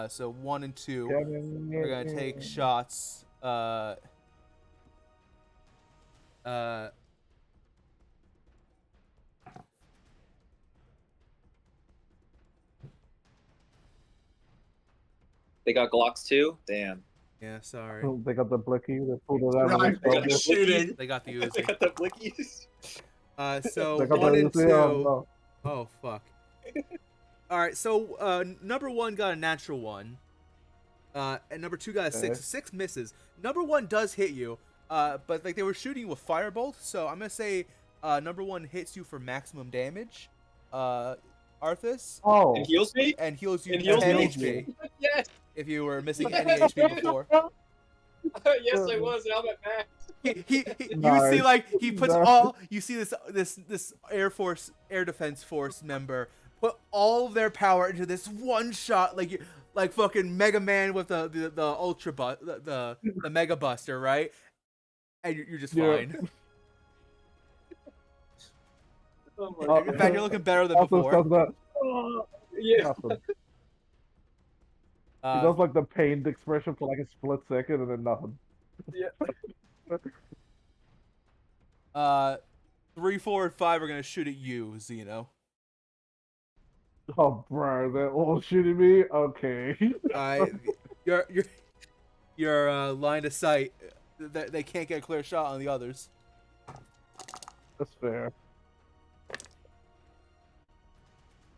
Speaker 1: So 1 and 2 are gonna take shots.
Speaker 6: They got Glocks too. Damn.
Speaker 1: Yeah, sorry.
Speaker 4: Oh, they got the blicky. They pulled it out of
Speaker 2: Right,
Speaker 4: the
Speaker 2: they
Speaker 6: got
Speaker 2: got
Speaker 6: the
Speaker 2: shooting.
Speaker 1: They got the
Speaker 6: They
Speaker 1: Uzi.
Speaker 6: got the blickies.
Speaker 1: So
Speaker 4: They got
Speaker 1: 1
Speaker 4: the
Speaker 1: and
Speaker 4: Uzi.
Speaker 1: 2.
Speaker 4: Oh,
Speaker 1: Oh fuck. All right, so number 1 got a natural 1. And number 2 got a 6.
Speaker 4: Okay.
Speaker 1: 6 misses. Number 1 does hit you. But like they were shooting with firebolt, so I'm gonna say number 1 hits you for maximum damage. Arthas,
Speaker 4: oh.
Speaker 6: And heals me.
Speaker 1: and heals you
Speaker 6: And heals
Speaker 1: 10
Speaker 6: me?
Speaker 1: HP
Speaker 6: Yes.
Speaker 1: if you were missing any HP before.
Speaker 6: Yes, I was. And I'm at max.
Speaker 1: You see, like he puts
Speaker 4: Nice.
Speaker 1: all you see this air defense force member put all of their power into this one shot, like fucking Mega Man with the ultra the Mega Buster, right? And you're just
Speaker 4: Yeah.
Speaker 1: fine.
Speaker 6: Oh my
Speaker 4: Oh,
Speaker 1: In fact, you're looking better than
Speaker 4: Arthas
Speaker 1: before.
Speaker 4: does that.
Speaker 6: Yeah.
Speaker 4: Nothing. He does like the pained expression for like a split second and then nothing.
Speaker 1: Yeah. 3, 4, and 5 are gonna shoot at you, Zeno.
Speaker 4: Oh, bro, they're all shooting me. Okay.
Speaker 1: Your line of sight. They can't get a clear shot on the others.
Speaker 4: That's fair.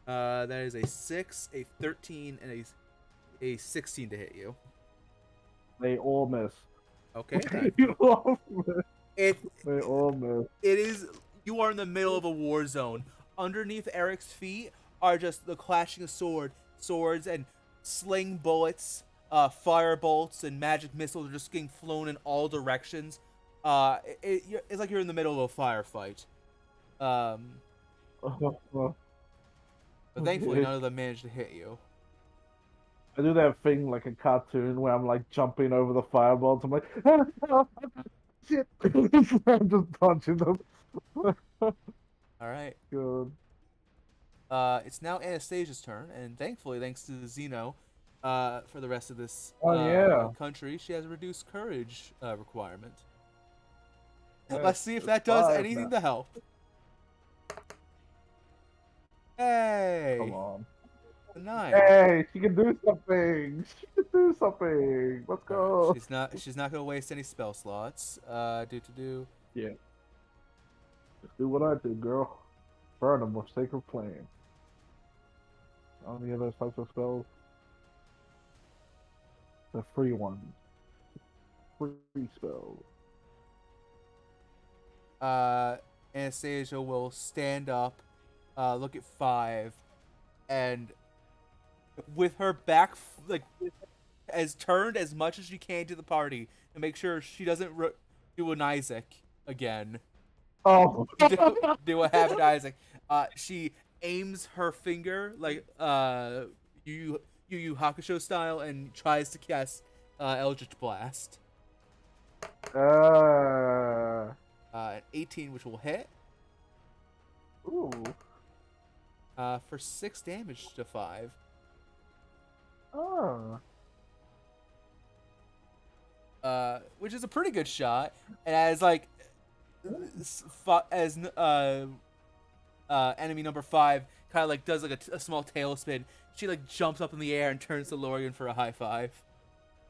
Speaker 1: That is a 6, a 13, and a 16 to hit you.
Speaker 4: They all miss.
Speaker 1: Okay. Then.
Speaker 4: They all miss.
Speaker 1: It
Speaker 4: They all miss.
Speaker 1: it is. You are in the middle of a war zone. Underneath Eric's feet are just the clashing of swords and sling bullets, fire bolts and magic missiles are just getting flown in all directions. It's like you're in the middle of a firefight. But thankfully, none of them managed to hit you.
Speaker 4: I do that thing like a cartoon where I'm like jumping over the fireballs. I'm like, shit. I'm just punching them.
Speaker 1: All right.
Speaker 4: Good.
Speaker 1: It's now Anastasia's turn, and thankfully, thanks to Zeno, for the rest of this
Speaker 4: Yeah.
Speaker 1: country, she has a reduced courage requirement.
Speaker 4: Yeah,
Speaker 1: Let's see if
Speaker 4: it's
Speaker 1: that does
Speaker 4: 5
Speaker 1: anything
Speaker 4: now.
Speaker 1: to help. Hey,
Speaker 4: Come on.
Speaker 1: a 9.
Speaker 4: Hey, she can do something. She can do something. Let's go.
Speaker 1: She's not gonna waste any spell slots. Do.
Speaker 4: Yeah. Just do what I do, girl. Burn them with sacred flame. Any of those types of spells? The free ones. Free spells.
Speaker 1: Anastasia will stand up, look at 5, and with her back, like has turned as much as she can to the party to make sure she doesn't do an Isaac again.
Speaker 4: Oh.
Speaker 1: Do what happened to Isaac. She aims her finger like Yu Hakusho style and tries to cast Eldritch Blast. An 18, which will hit.
Speaker 4: Ooh.
Speaker 1: For 6 damage to 5.
Speaker 4: Oh.
Speaker 1: Which is a pretty good shot. And as like enemy number 5 kind of like does like a small tailspin, she like jumps up in the air and turns to Lorian for a high five.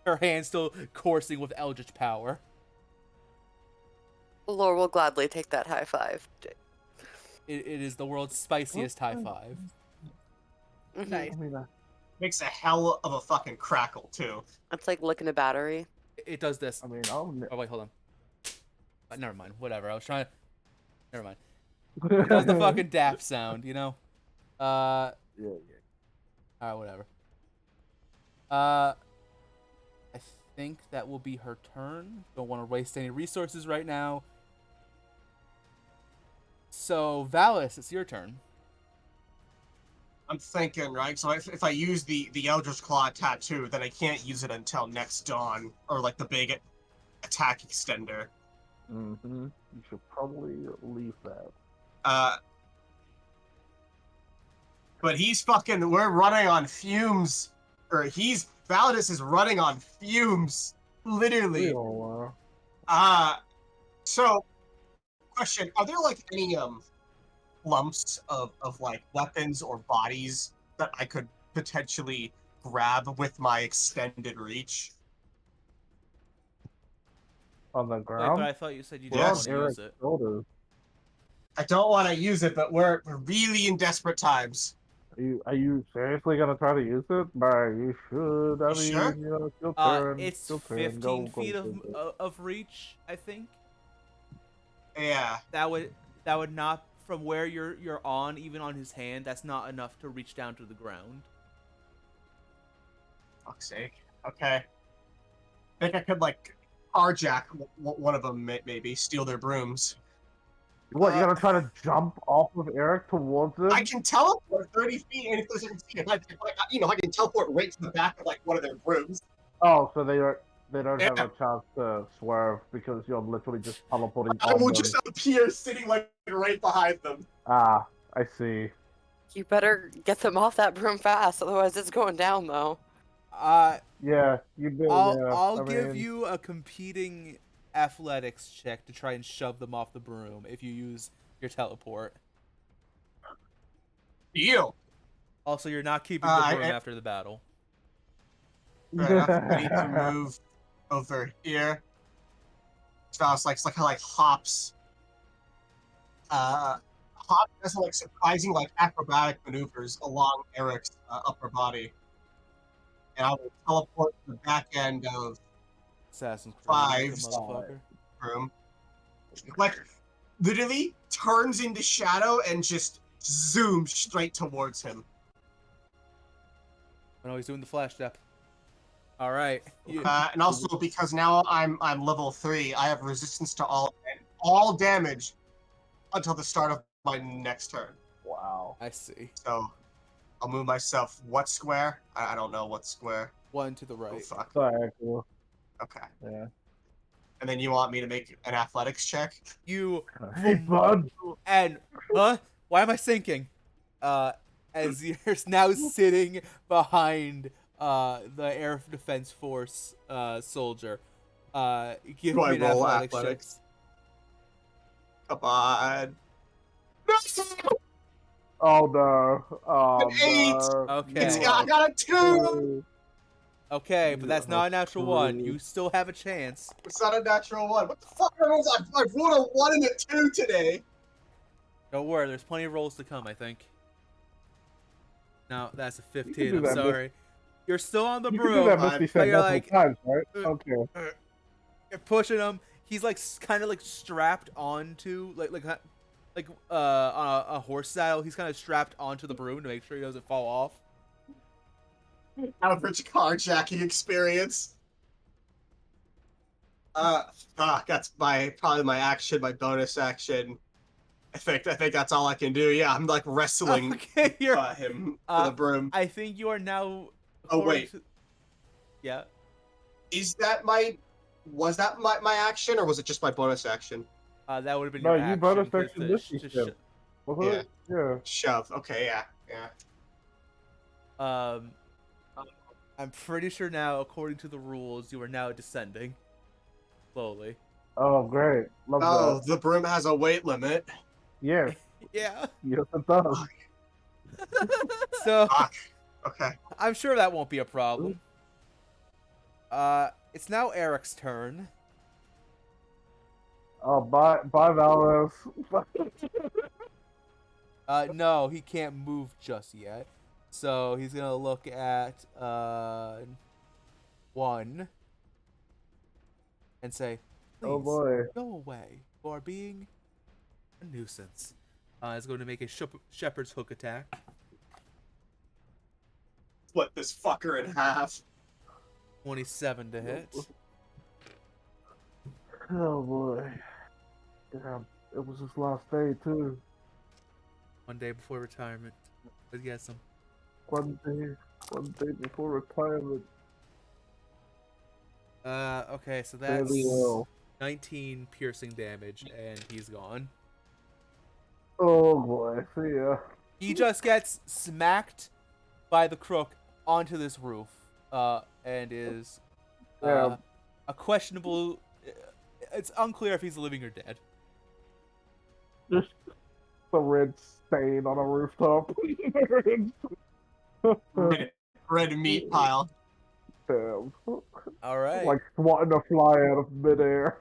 Speaker 1: Her hand still coursing with eldritch power.
Speaker 3: Lore will gladly take that high five.
Speaker 1: It is the world's spiciest high five.
Speaker 5: Nice.
Speaker 4: I mean,
Speaker 2: Makes a hell of a fucking crackle too.
Speaker 3: It's like licking a battery.
Speaker 1: It does this.
Speaker 4: I mean,
Speaker 1: Oh wait, hold on. Never mind. Whatever. I was trying to. Never mind. It does the fucking dap sound, you know.
Speaker 4: Yeah.
Speaker 1: Alright, whatever. I think that will be her turn. Don't want to waste any resources right now. So, Valis, it's your turn.
Speaker 2: I'm thinking, right? So if I use the Eldritch Claw tattoo, then I can't use it until next dawn, or like the big attack extender.
Speaker 4: Mm-hmm. You should probably leave that.
Speaker 2: But we're running on fumes, or Validus is running on fumes, literally. So, question, are there like any lumps of like weapons or bodies that I could potentially grab with my extended reach?
Speaker 4: On the
Speaker 1: Wait,
Speaker 4: ground?
Speaker 1: but I thought you said you
Speaker 2: Yes.
Speaker 1: didn't want to use it.
Speaker 4: Shoulders.
Speaker 2: I don't want to use it, but we're really in desperate times.
Speaker 4: Are you seriously gonna try to use it? But you should. I
Speaker 2: You
Speaker 4: mean,
Speaker 2: sure?
Speaker 4: you know, it's your turn.
Speaker 1: It's
Speaker 4: your turn.
Speaker 1: 15
Speaker 4: Go
Speaker 1: feet
Speaker 4: use it.
Speaker 1: of reach, I think.
Speaker 2: Yeah.
Speaker 1: That would not, from where you're on, even on his hand, that's not enough to reach down to the ground.
Speaker 2: Fuck's sake. Okay. I think I could like carjack one of them, maybe steal their brooms.
Speaker 4: What, you're gonna try to jump off of Eric towards him?
Speaker 2: I can teleport 30 feet, and if there's any feet, I can teleport right to the back of like one of their brooms.
Speaker 4: Oh, so they don't have
Speaker 2: Yeah.
Speaker 4: a chance to swerve because you're literally just teleporting
Speaker 2: I
Speaker 4: on
Speaker 2: will
Speaker 4: them.
Speaker 2: just appear sitting like right behind them.
Speaker 4: Ah, I see.
Speaker 3: You better get them off that broom fast, otherwise it's going down though.
Speaker 4: Yeah, you do.
Speaker 1: I'll
Speaker 4: I
Speaker 1: give
Speaker 4: mean,
Speaker 1: you a competing athletics check to try and shove them off the broom if you use your teleport.
Speaker 2: You.
Speaker 1: Also, you're not keeping the broom
Speaker 2: I-
Speaker 1: after the battle.
Speaker 2: Fair enough. I need to move over here. So it's like how like hops. Hop does like surprising like acrobatic maneuvers along Eric's upper body, and I will teleport to the back end of
Speaker 1: Assassin's Creed,
Speaker 2: Fives.
Speaker 1: motherfucker.
Speaker 2: room. Like literally turns into shadow and just zooms straight towards him.
Speaker 1: I know he's doing the flash step. All right.
Speaker 2: And also because now I'm level 3, I have resistance to all damage until the start of my next turn.
Speaker 4: wow.
Speaker 1: I see.
Speaker 2: So I'll move myself. What square? I don't know what square.
Speaker 1: 1 to the
Speaker 2: Oh
Speaker 1: right.
Speaker 2: fuck.
Speaker 4: Diagonal.
Speaker 2: Okay.
Speaker 4: Yeah.
Speaker 2: And then you want me to make an athletics check?
Speaker 1: You
Speaker 4: Hey, bud.
Speaker 1: and why am I sinking? As you're now sitting behind the Air Defense Force soldier. Give
Speaker 2: Do I
Speaker 1: me an
Speaker 2: roll
Speaker 1: athletics
Speaker 2: athletics?
Speaker 1: check.
Speaker 2: Come on.
Speaker 4: Oh no. Oh
Speaker 2: An 8!
Speaker 4: no.
Speaker 1: Okay.
Speaker 2: I got a 2!
Speaker 1: Okay, but that's not a natural one.
Speaker 4: screwed.
Speaker 1: You still have a chance.
Speaker 2: It's not a natural 1. What the fuck are those? I've rolled a 1 and a 2 today.
Speaker 1: Don't worry, there's plenty of rolls to come, I think. No, that's a
Speaker 4: can
Speaker 1: 15.
Speaker 4: do
Speaker 1: I'm
Speaker 4: that,
Speaker 1: sorry. You're still on the
Speaker 4: You can do
Speaker 1: broom.
Speaker 4: that
Speaker 2: but
Speaker 4: Misty
Speaker 1: but
Speaker 4: said
Speaker 1: you're
Speaker 4: multiple
Speaker 1: like-
Speaker 4: times, right?
Speaker 1: uh,
Speaker 4: Okay.
Speaker 1: You're pushing him. He's like kind of like strapped onto on a horse saddle. He's kind of strapped onto the broom to make sure he doesn't fall off.
Speaker 2: Average carjacking experience. That's probably my action, my bonus action. I think that's all I can do. Yeah, I'm like wrestling
Speaker 1: Okay, you're.
Speaker 2: him for the broom.
Speaker 1: I think you are now.
Speaker 2: Oh
Speaker 1: according
Speaker 2: wait,
Speaker 1: to- yeah.
Speaker 2: was that my action or was it just my bonus action?
Speaker 1: That would have been
Speaker 4: No,
Speaker 1: your
Speaker 4: you
Speaker 1: action.
Speaker 4: bonus
Speaker 1: 'Cause
Speaker 4: action
Speaker 1: the
Speaker 4: this
Speaker 1: sh-
Speaker 4: weekend. Wasn't
Speaker 2: Yeah.
Speaker 4: it? Yeah.
Speaker 2: Shove. Okay, yeah.
Speaker 1: I'm pretty sure now, according to the rules, you are now descending slowly.
Speaker 4: Oh, great. Love
Speaker 2: Oh,
Speaker 4: that.
Speaker 2: the broom has a weight limit.
Speaker 4: Yes.
Speaker 1: Yeah.
Speaker 4: Yes, it does.
Speaker 1: So
Speaker 2: Fuck. Okay.
Speaker 1: I'm sure that won't be a problem. It's now Eric's turn.
Speaker 4: Oh, bye, Valorous.
Speaker 1: No, he can't move just yet. So he's gonna look at one and say,
Speaker 4: Oh
Speaker 1: "Please
Speaker 4: boy.
Speaker 1: go away. You are being a nuisance." He's going to make a shepherd's hook attack.
Speaker 2: Split this fucker in half.
Speaker 1: 27 to hit.
Speaker 4: Oh boy. Damn. It was his last day too.
Speaker 1: One day before retirement. Let's get some.
Speaker 4: One day before retirement.
Speaker 1: Okay, so that's
Speaker 4: Fairly well.
Speaker 1: 19 piercing damage, and he's gone.
Speaker 4: Oh boy. See ya.
Speaker 1: He just gets smacked by the crook onto this roof, and is
Speaker 4: Yeah.
Speaker 1: a questionable. It's unclear if he's living or dead.
Speaker 4: Just a red stain on a rooftop.
Speaker 2: Red meat pile.
Speaker 4: Damn.
Speaker 1: All right,
Speaker 4: Like swatting a fly out of midair.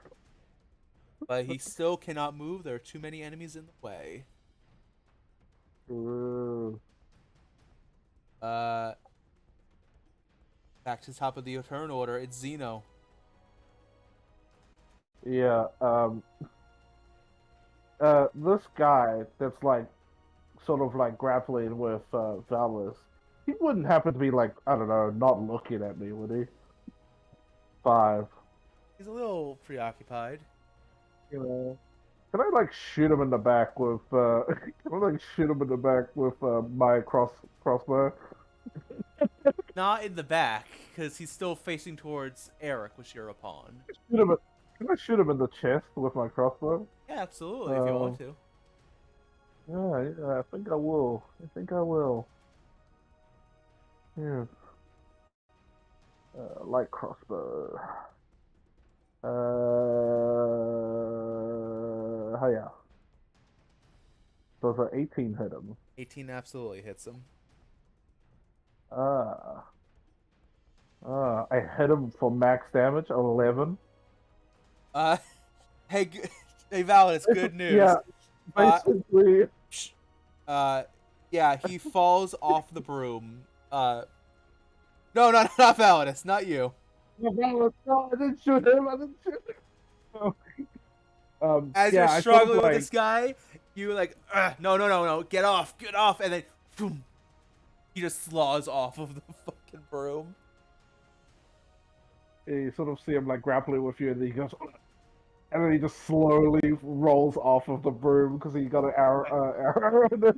Speaker 1: but he still cannot move. There are too many enemies in the way. Back to the top of the turn order. It's Zeno.
Speaker 4: Yeah, this guy that's like, sort of like grappling with Valis, he wouldn't happen to be like, I don't know, not looking at me, would he? 5.
Speaker 1: He's a little preoccupied.
Speaker 4: You know, can I like shoot him in the back with? Can I like shoot him in the back with my crossbow?
Speaker 1: Not in the back, because he's still facing towards Eric, which you're upon.
Speaker 4: Can I shoot him in the chest with my crossbow?
Speaker 1: Yeah, absolutely, if you want to.
Speaker 4: Yeah, I think I will. Yeah. Light crossbow. Yeah. Does an 18 hit him?
Speaker 1: 18 absolutely hits him.
Speaker 4: I hit him for max damage, 11.
Speaker 1: Hey, hey, Val, it's good news.
Speaker 4: Yeah, basically.
Speaker 1: Yeah, he falls off the broom. No, not Validus, not you.
Speaker 4: No, I didn't shoot him.
Speaker 1: As
Speaker 4: yeah,
Speaker 1: you're struggling with this guy, you like, no, get off, and then, boom, he just slaws off of the fucking broom.
Speaker 4: You sort of see him like grappling with you, and then he goes, and then he just slowly rolls off of the broom because he got an arrow in it.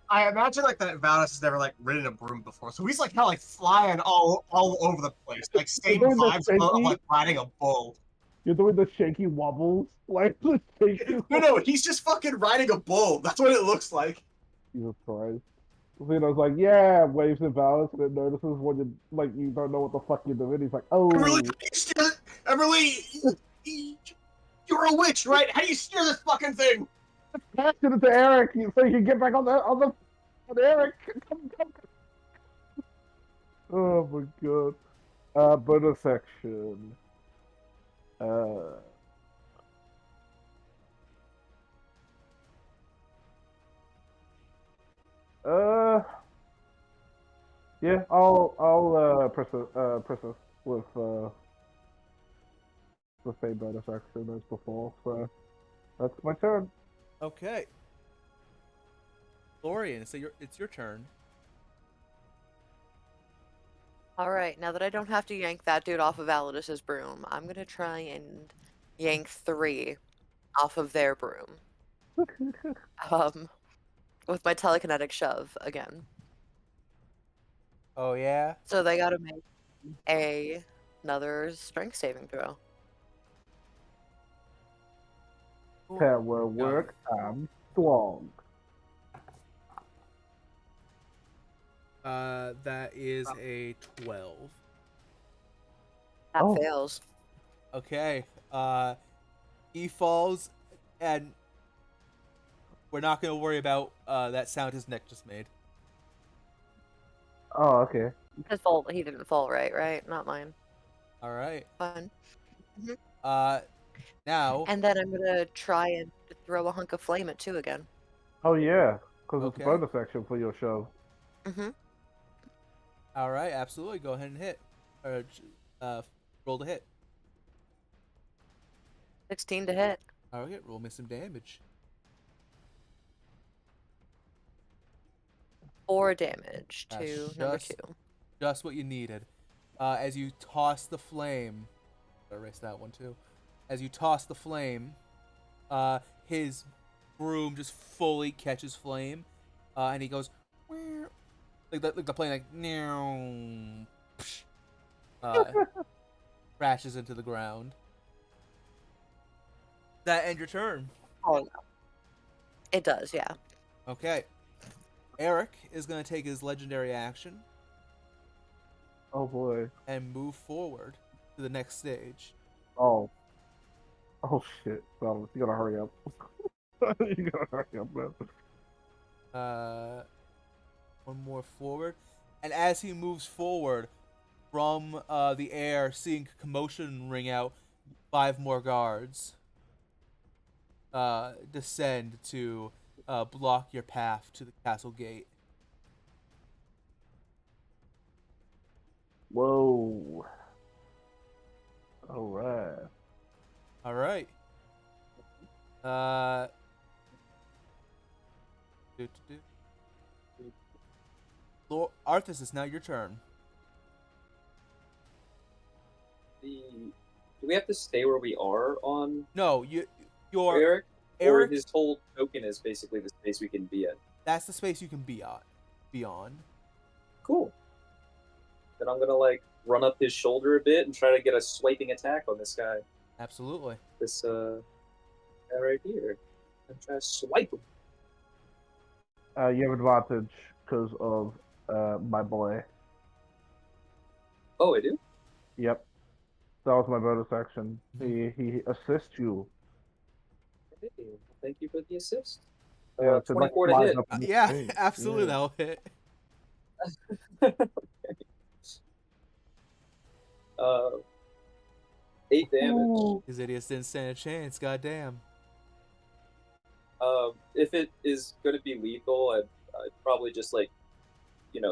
Speaker 2: I imagine like that Valis has never like ridden a broom before, so he's like kind of like flying all over the place, like same vibes of like riding a bull.
Speaker 4: You're doing the shaky wobbles, like the shaky.
Speaker 2: No, he's just fucking riding a bull. That's what it looks like.
Speaker 4: Jesus Christ. Zeno's like, yeah, waves and Valis, and then notices when you like you don't know what the fuck you're doing. He's like, oh.
Speaker 2: Emily, you're a witch, right? How do you steer this fucking thing?
Speaker 4: Pass it to Eric so you can get back on Eric. Come. Oh my god. Bonus section. Yeah, I'll press it with the same bonus action as before. So that's my turn.
Speaker 1: Okay. Lorian, so it's your turn.
Speaker 3: All right, now that I don't have to yank that dude off of Validus's broom, I'm gonna try and yank 3 off of their broom. With my telekinetic shove again.
Speaker 1: Oh yeah.
Speaker 3: So they gotta make another strength saving throw.
Speaker 4: That will work. I'm strong.
Speaker 1: That is a 12.
Speaker 3: That
Speaker 4: Oh.
Speaker 3: fails.
Speaker 1: Okay. He falls, and we're not gonna worry about that sound his neck just made.
Speaker 4: Oh, okay.
Speaker 3: His fault. He didn't fall right? Not mine.
Speaker 1: All right.
Speaker 3: Fun.
Speaker 1: Now.
Speaker 3: And then I'm gonna try and throw a hunk of flame at 2 again.
Speaker 4: Oh yeah, because it's a
Speaker 1: Okay.
Speaker 4: bonus action for your show.
Speaker 3: Mm-hmm.
Speaker 1: All right. Absolutely. Go ahead and hit. Or roll to hit.
Speaker 3: 16 to hit.
Speaker 1: All right. Roll me some damage.
Speaker 3: 4 damage to
Speaker 1: That's
Speaker 3: number
Speaker 1: just-
Speaker 3: 2.
Speaker 1: Just what you needed. As you toss the flame. Erase that one too. As you toss the flame, his broom just fully catches flame, and he goes like the plane like crashes into the ground. That end your turn.
Speaker 3: Oh, it does, yeah.
Speaker 1: Okay. Eric is gonna take his legendary action
Speaker 4: Oh boy.
Speaker 1: and move forward to the next stage.
Speaker 4: Oh. Oh shit. Well, you gotta hurry up. You gotta hurry up, man.
Speaker 1: One more forward, and as he moves forward from the air, seeing commotion ring out, 5 more guards descend to block your path to the castle gate.
Speaker 4: Whoa. Alright.
Speaker 1: All right. Lord Arthas, it's now your turn.
Speaker 6: Do we have to stay where we are on
Speaker 1: No, you're
Speaker 6: Eric? Or
Speaker 1: Eric.
Speaker 6: his whole token is basically the space we can be in.
Speaker 1: That's the space you can be on.
Speaker 6: Cool. Then I'm gonna like run up his shoulder a bit and try to get a swiping attack on this guy.
Speaker 1: Absolutely.
Speaker 6: This guy right here. I'm trying to swipe him.
Speaker 4: You have advantage because of my boy.
Speaker 6: Oh, I do?
Speaker 4: Yep. That was my bonus action. He assists you.
Speaker 6: Hey, thank you for the assist.
Speaker 4: Yeah, to, like,
Speaker 6: 24 to
Speaker 4: flies
Speaker 6: hit.
Speaker 4: up in
Speaker 1: Yeah,
Speaker 4: space.
Speaker 1: absolutely,
Speaker 4: Yeah.
Speaker 1: that'll hit.
Speaker 6: uh, 8 damage.
Speaker 4: Ooh.
Speaker 1: These idiots didn't stand a chance. Goddamn.
Speaker 6: If it is going to be lethal, I'd probably just like,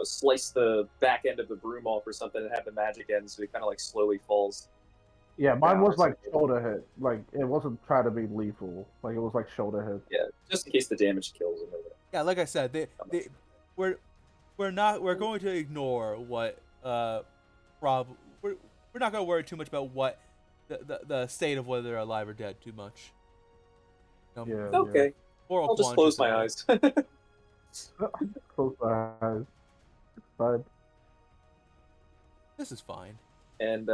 Speaker 6: slice the back end of the broom off or something and have the magic end so it kind of like slowly falls.
Speaker 4: Yeah, mine
Speaker 6: down
Speaker 4: was
Speaker 6: or
Speaker 4: like
Speaker 6: something.
Speaker 4: shoulder hit. Like it wasn't trying to be lethal. Like it was like shoulder hit.
Speaker 6: Yeah, just in case the damage kills him.
Speaker 1: Yeah, like I said, we're going to ignore what we're not going to worry too much about what the state of whether they're alive or dead too much.
Speaker 4: Yeah.
Speaker 6: Okay,
Speaker 1: Or
Speaker 6: I'll just close my eyes.
Speaker 4: Close my eyes. Fine.
Speaker 1: This is fine.
Speaker 6: And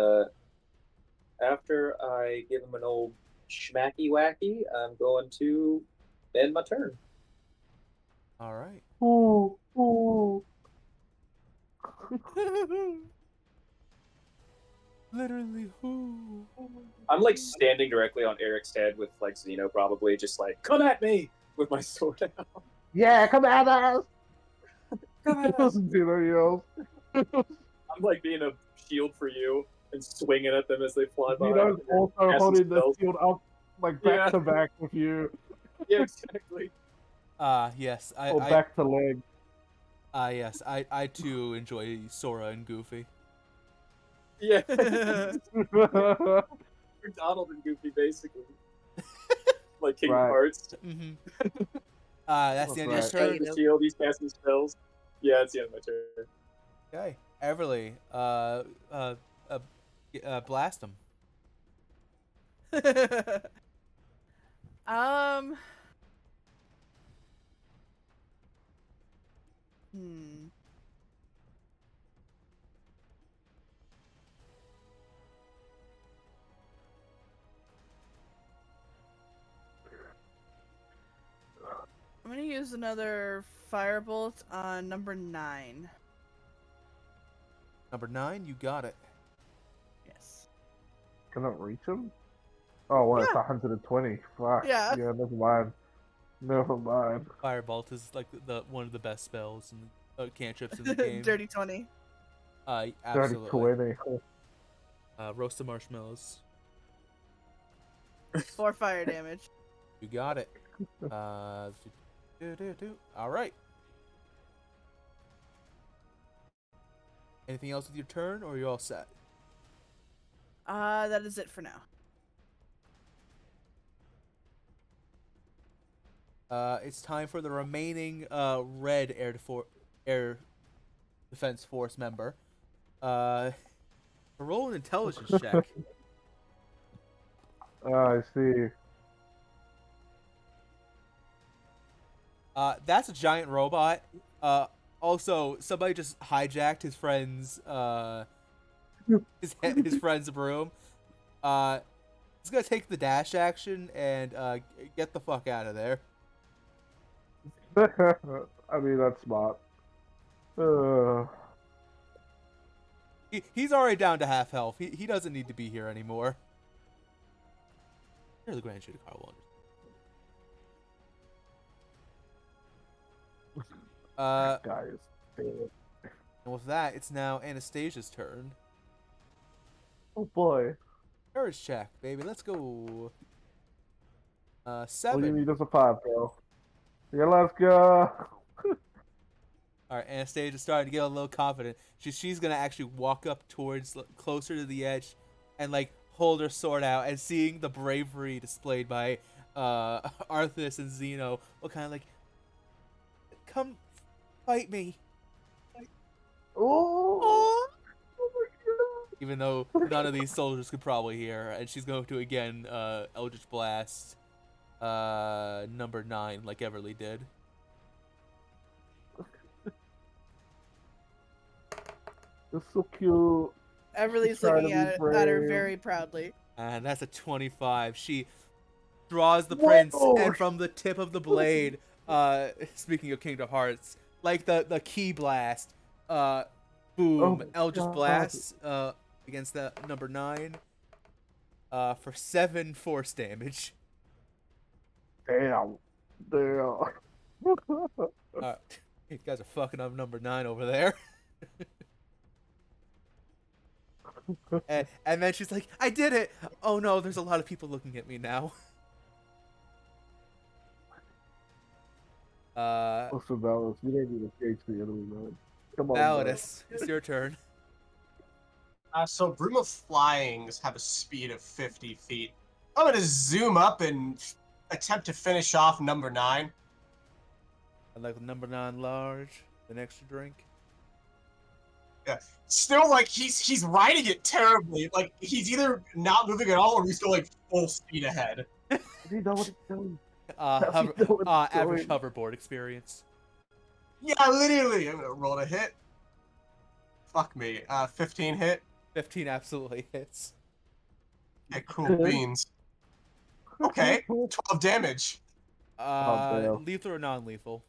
Speaker 6: after I give him an old schmacky wacky, I'm going to end my turn.
Speaker 1: All right.
Speaker 4: Ooh, ooh.
Speaker 1: Literally, who?
Speaker 6: I'm like standing directly on Eric's head with like Xeno probably just like, come at me with my sword out.
Speaker 4: Yeah, come at us!
Speaker 6: Come at us.
Speaker 4: Zeno yells.
Speaker 6: I'm like being a shield for you and swinging at them as they fly by.
Speaker 4: Zeno's also
Speaker 6: Casting
Speaker 4: holding the
Speaker 6: spells.
Speaker 4: shield up like back to back with you.
Speaker 6: Yeah, exactly.
Speaker 1: Yes,
Speaker 4: Or back to leg.
Speaker 1: yes, I too enjoy Sora and Goofy.
Speaker 6: Yeah. You're Donald and Goofy, basically. Like Kingdom
Speaker 4: Right.
Speaker 6: Hearts.
Speaker 1: Mm-hmm. That's the end of
Speaker 4: Right.
Speaker 1: your turn.
Speaker 6: The shield, he's casting spells. Yeah, it's the end of my turn.
Speaker 1: Okay. Everly, blast him.
Speaker 5: um. Hmm. I'm gonna use another firebolt on number 9.
Speaker 1: Number 9, you got it.
Speaker 5: Yes.
Speaker 4: Can I reach him? Oh, well, it's
Speaker 5: Yeah.
Speaker 4: 120. Fuck.
Speaker 5: Yeah.
Speaker 4: Yeah, never mind. Never mind.
Speaker 1: Firebolt is like the one of the best spells and cantrips in the game.
Speaker 5: Dirty 20.
Speaker 4: Dirty
Speaker 1: Absolutely.
Speaker 4: 20.
Speaker 1: Roast the marshmallows.
Speaker 5: 4 fire damage.
Speaker 1: You got it. All right. Anything else with your turn, or are you all set?
Speaker 5: That is it for now.
Speaker 1: It's time for the remaining red air defense force member. Roll an intelligence check.
Speaker 4: I see.
Speaker 1: That's a giant robot. Also, somebody just hijacked his friend's his friend's broom. He's gonna take the dash action and get the fuck out of there.
Speaker 4: I mean, that's smart.
Speaker 1: He's already down to half health. He doesn't need to be here anymore. You're the Grand Shooter Car Wonders.
Speaker 4: Guys.
Speaker 1: And with that, it's now Anastasia's turn.
Speaker 4: Oh boy.
Speaker 1: Courage check, baby. Let's go.
Speaker 4: All you
Speaker 1: 7.
Speaker 4: need is a 5, bro. Yeah, let's go.
Speaker 1: All right, Anastasia's starting to get a little confident. She's gonna actually walk up towards closer to the edge, and like hold her sword out. And seeing the bravery displayed by Arthas and Zeno, will kind of like, come fight me.
Speaker 4: Oh.
Speaker 1: Even though none of these soldiers could probably hear, and she's going to again Eldritch Blast number 9 like Everly did.
Speaker 4: It's so cute.
Speaker 5: Everly's
Speaker 4: Try to
Speaker 5: looking
Speaker 4: be
Speaker 5: at her
Speaker 4: brave.
Speaker 5: very proudly.
Speaker 1: And that's a 25. She draws the
Speaker 4: Whoa!
Speaker 1: prince, and from the tip of the blade, speaking of Kingdom Hearts, like the key blast, boom,
Speaker 4: Oh,
Speaker 1: Eldritch
Speaker 4: God.
Speaker 1: Blast against the number 9 for 7 force damage.
Speaker 4: Damn.
Speaker 1: You guys are fucking up number 9 over there. and then she's like, I did it! Oh no, there's a lot of people looking at me now.
Speaker 4: Listen, Valus, you don't need to engage the enemy, man. Come on,
Speaker 1: Validus, it's your turn.
Speaker 2: So Broom of Flyings have a speed of 50 feet. I'm gonna zoom up and attempt to finish off number 9.
Speaker 1: I like number 9 large, an extra drink.
Speaker 2: Yeah. Still, like, he's riding it terribly. Like, he's either not moving at all or he's going full speed ahead.
Speaker 4: man. You know what he's doing.
Speaker 1: Average
Speaker 4: doing?
Speaker 1: hoverboard experience.
Speaker 2: Yeah, literally. I'm gonna roll a hit. Fuck me. 15 hit.
Speaker 1: 15 absolutely hits.
Speaker 2: Okay, cool beans. Okay, 12 damage.
Speaker 4: damn.
Speaker 1: Lethal or non-lethal?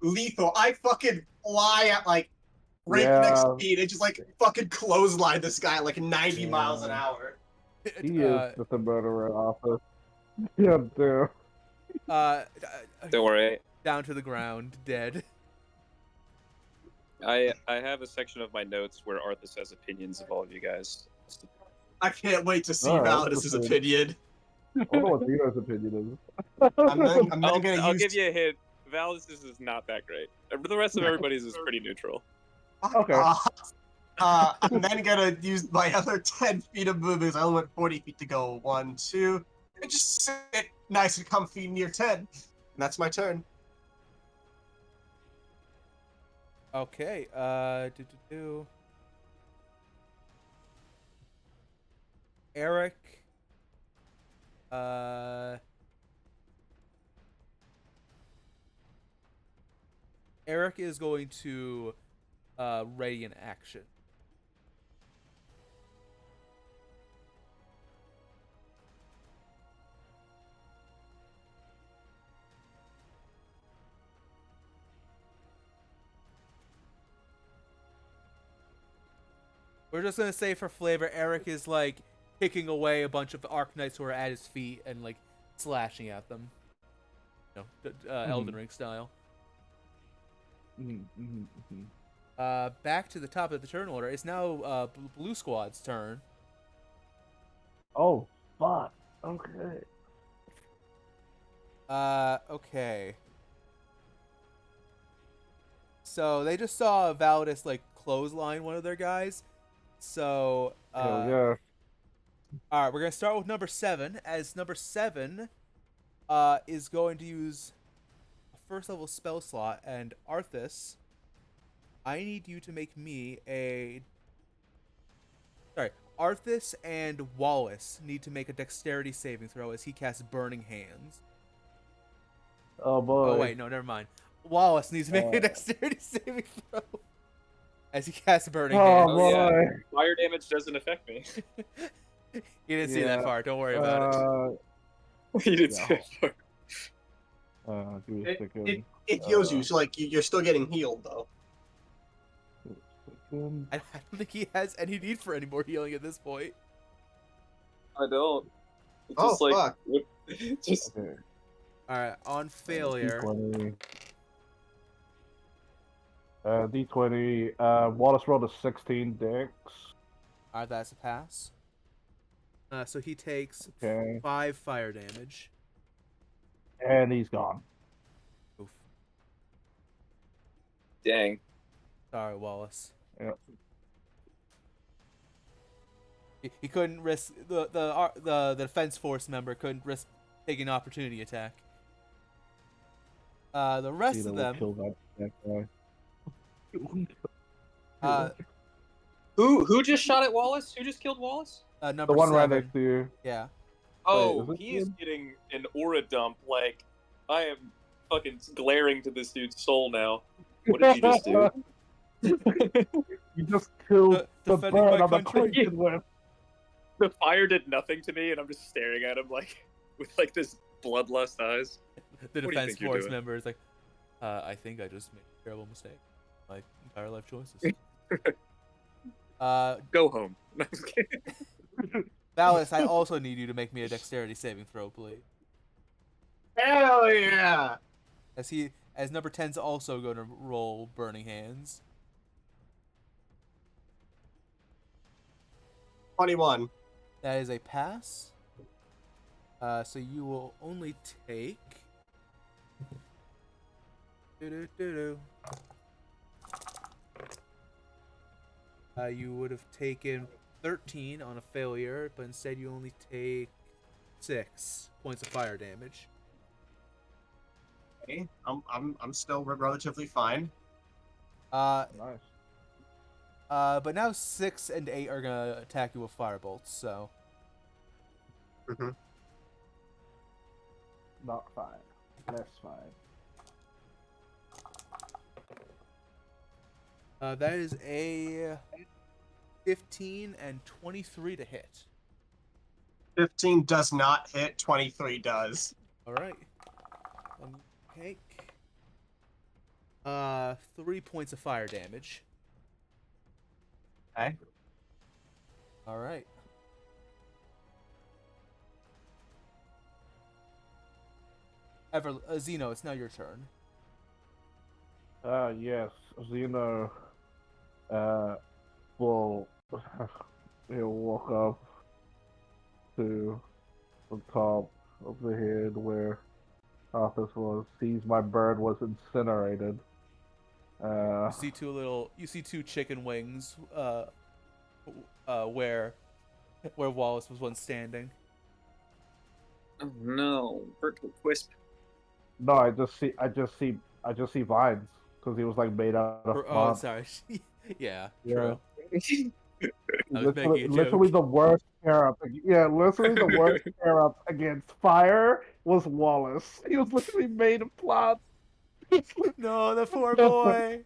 Speaker 2: Lethal. I fucking fly at, like, breakneck
Speaker 4: Yeah.
Speaker 2: speed and just, like, fucking clothesline this guy at, like, 90 miles an
Speaker 4: Yeah.
Speaker 2: hour.
Speaker 4: He is just a murderer, Arthur. Yeah, damn.
Speaker 6: Don't worry.
Speaker 1: Down to the ground, dead.
Speaker 6: I have a section of my notes where Arthas has opinions of all of you guys.
Speaker 2: I can't wait to see
Speaker 4: Alright,
Speaker 2: Validus's
Speaker 4: that's
Speaker 2: opinion.
Speaker 4: I don't know what Zeno's opinion is.
Speaker 2: I'm not gonna
Speaker 6: I'll
Speaker 2: use...
Speaker 6: give you a hint. Valdis's is not that great. The rest of everybody's is pretty neutral.
Speaker 4: Okay.
Speaker 2: I'm then gonna use my other 10 feet of movements. I only went 40 feet to go. 1, 2, and just sit nice and comfy near 10. And that's my turn.
Speaker 1: Okay. Eric. Uh. Eric is going to ready an action. We're just gonna say for flavor, Eric is like kicking away a bunch of Arc-Knights who are at his feet and like slashing at them. Elden Ring style. Back to the top of the turn order. It's now Blue Squad's turn.
Speaker 4: Oh, fuck. Okay.
Speaker 1: Okay. So they just saw Validus like clothesline one of their guys. So
Speaker 4: Hell yeah.
Speaker 1: all right, we're gonna start with number 7. As number 7 is going to use a first level spell slot, and Arthas, I need you to make me a. Sorry, Arthas and Wallace need to make a dexterity saving throw as he casts Burning Hands.
Speaker 4: Oh boy.
Speaker 1: Oh wait, no, never mind. Wallace needs to make a dexterity saving throw as he casts Burning Hands.
Speaker 4: Oh boy.
Speaker 6: yeah. Fire damage doesn't affect me.
Speaker 1: You didn't see that
Speaker 4: Yeah.
Speaker 1: far. Don't worry about it.
Speaker 6: You didn't
Speaker 4: Yeah.
Speaker 6: see it.
Speaker 4: Give me a second.
Speaker 2: It heals you, so like you're still getting healed though.
Speaker 1: I don't think he has any need for any more healing at this point.
Speaker 6: I don't. It's
Speaker 2: Oh,
Speaker 6: just like
Speaker 2: fuck.
Speaker 6: just
Speaker 4: Okay.
Speaker 1: All right, on failure.
Speaker 4: D20. D20. Wallace rolled a 16 dex.
Speaker 1: All right, that's a pass. So he takes
Speaker 4: Okay.
Speaker 1: 5 fire damage.
Speaker 4: And he's gone.
Speaker 1: Oof.
Speaker 6: dang.
Speaker 1: Sorry, Wallace.
Speaker 4: Yep.
Speaker 1: He couldn't risk the defense force member couldn't risk taking an opportunity attack. The rest
Speaker 4: Either
Speaker 1: of
Speaker 4: will
Speaker 1: them.
Speaker 4: kill that guy.
Speaker 6: Who just shot at Wallace? Who just killed Wallace?
Speaker 1: Number
Speaker 4: The one
Speaker 1: 7.
Speaker 4: right next to you.
Speaker 1: Yeah.
Speaker 6: Oh,
Speaker 4: is it
Speaker 6: he is
Speaker 4: him?
Speaker 6: getting an aura dump. Like, I am fucking glaring to this dude's soul now. What did you just do?
Speaker 4: You just killed the
Speaker 1: Defending
Speaker 4: bird
Speaker 1: my
Speaker 4: on the
Speaker 1: country.
Speaker 4: Clayton with.
Speaker 6: The fire did nothing to me, and I'm just staring at him like with like this bloodlust eyes.
Speaker 1: The
Speaker 6: do you
Speaker 1: defense
Speaker 6: think you're
Speaker 1: force
Speaker 6: doing?
Speaker 1: member is like, I think I just made a terrible mistake. My entire life choices.
Speaker 6: Go home. No, I'm just kidding.
Speaker 1: Valis, I also need you to make me a dexterity saving throw, please.
Speaker 2: Hell yeah!
Speaker 1: As number 10's also going to roll Burning Hands.
Speaker 2: 21.
Speaker 1: That is a pass. So you will only take. You would have taken 13 on a failure, but instead you only take 6 points of fire damage.
Speaker 2: Okay, I'm still relatively fine.
Speaker 1: Nice.
Speaker 4: Nice.
Speaker 1: But now 6 and 8 are gonna attack you with firebolts. So.
Speaker 2: Mhm.
Speaker 4: Not fine. That's fine.
Speaker 1: That is a 15 and 23 to hit.
Speaker 2: 15 does not hit. 23 does.
Speaker 1: All right. And you take 3 points of fire damage.
Speaker 2: Okay.
Speaker 1: All right. Zeno, it's now your turn.
Speaker 4: Yes. Zeno, will he'll walk up to the top of the head where Arthas was, sees my bird was incinerated.
Speaker 1: You see two chicken wings where Wallace was once standing.
Speaker 6: Oh no, Bert Quisp.
Speaker 4: No, I just see vines. because he was like made out of
Speaker 1: Oh,
Speaker 4: plants.
Speaker 1: sorry. Yeah,
Speaker 4: Yeah.
Speaker 1: true. I was making a
Speaker 4: Literally
Speaker 1: joke.
Speaker 4: the worst pair up. Yeah, literally the worst pair up against fire was Wallace. He was literally made of plants.
Speaker 1: No, the poor boy.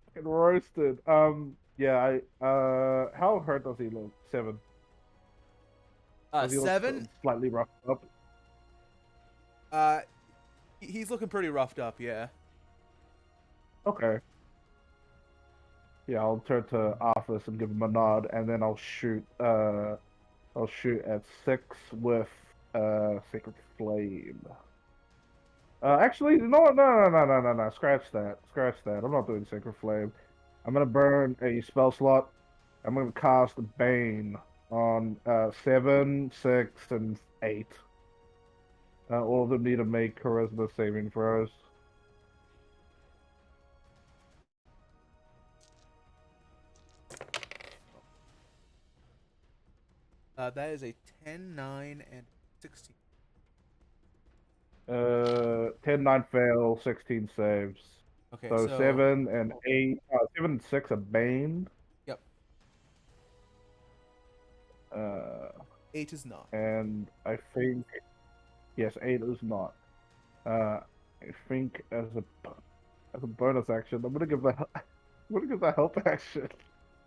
Speaker 4: Fucking roasted. Yeah, how hurt does he look? 7. Does he look
Speaker 1: 7.
Speaker 4: slightly roughed up?
Speaker 1: He's looking pretty roughed up. Yeah.
Speaker 4: Okay. Yeah, I'll turn to Arthas and give him a nod, and then I'll shoot at 6 with Sacred Flame. Actually, no. Scratch that. I'm not doing Sacred Flame. I'm gonna burn a spell slot. I'm gonna cast Bane on 7, 6, and 8. All of them need to make Charisma saving throws.
Speaker 1: That is a 10, 9, and 16.
Speaker 4: 10, 9 fail, 16 saves.
Speaker 1: Okay,
Speaker 4: So
Speaker 1: so
Speaker 4: 7 and 8, 7 and 6 are Bane.
Speaker 1: Yep. 8 is not.
Speaker 4: And I think, yes, 8 is not. I think as a bonus action, I'm gonna give the help action,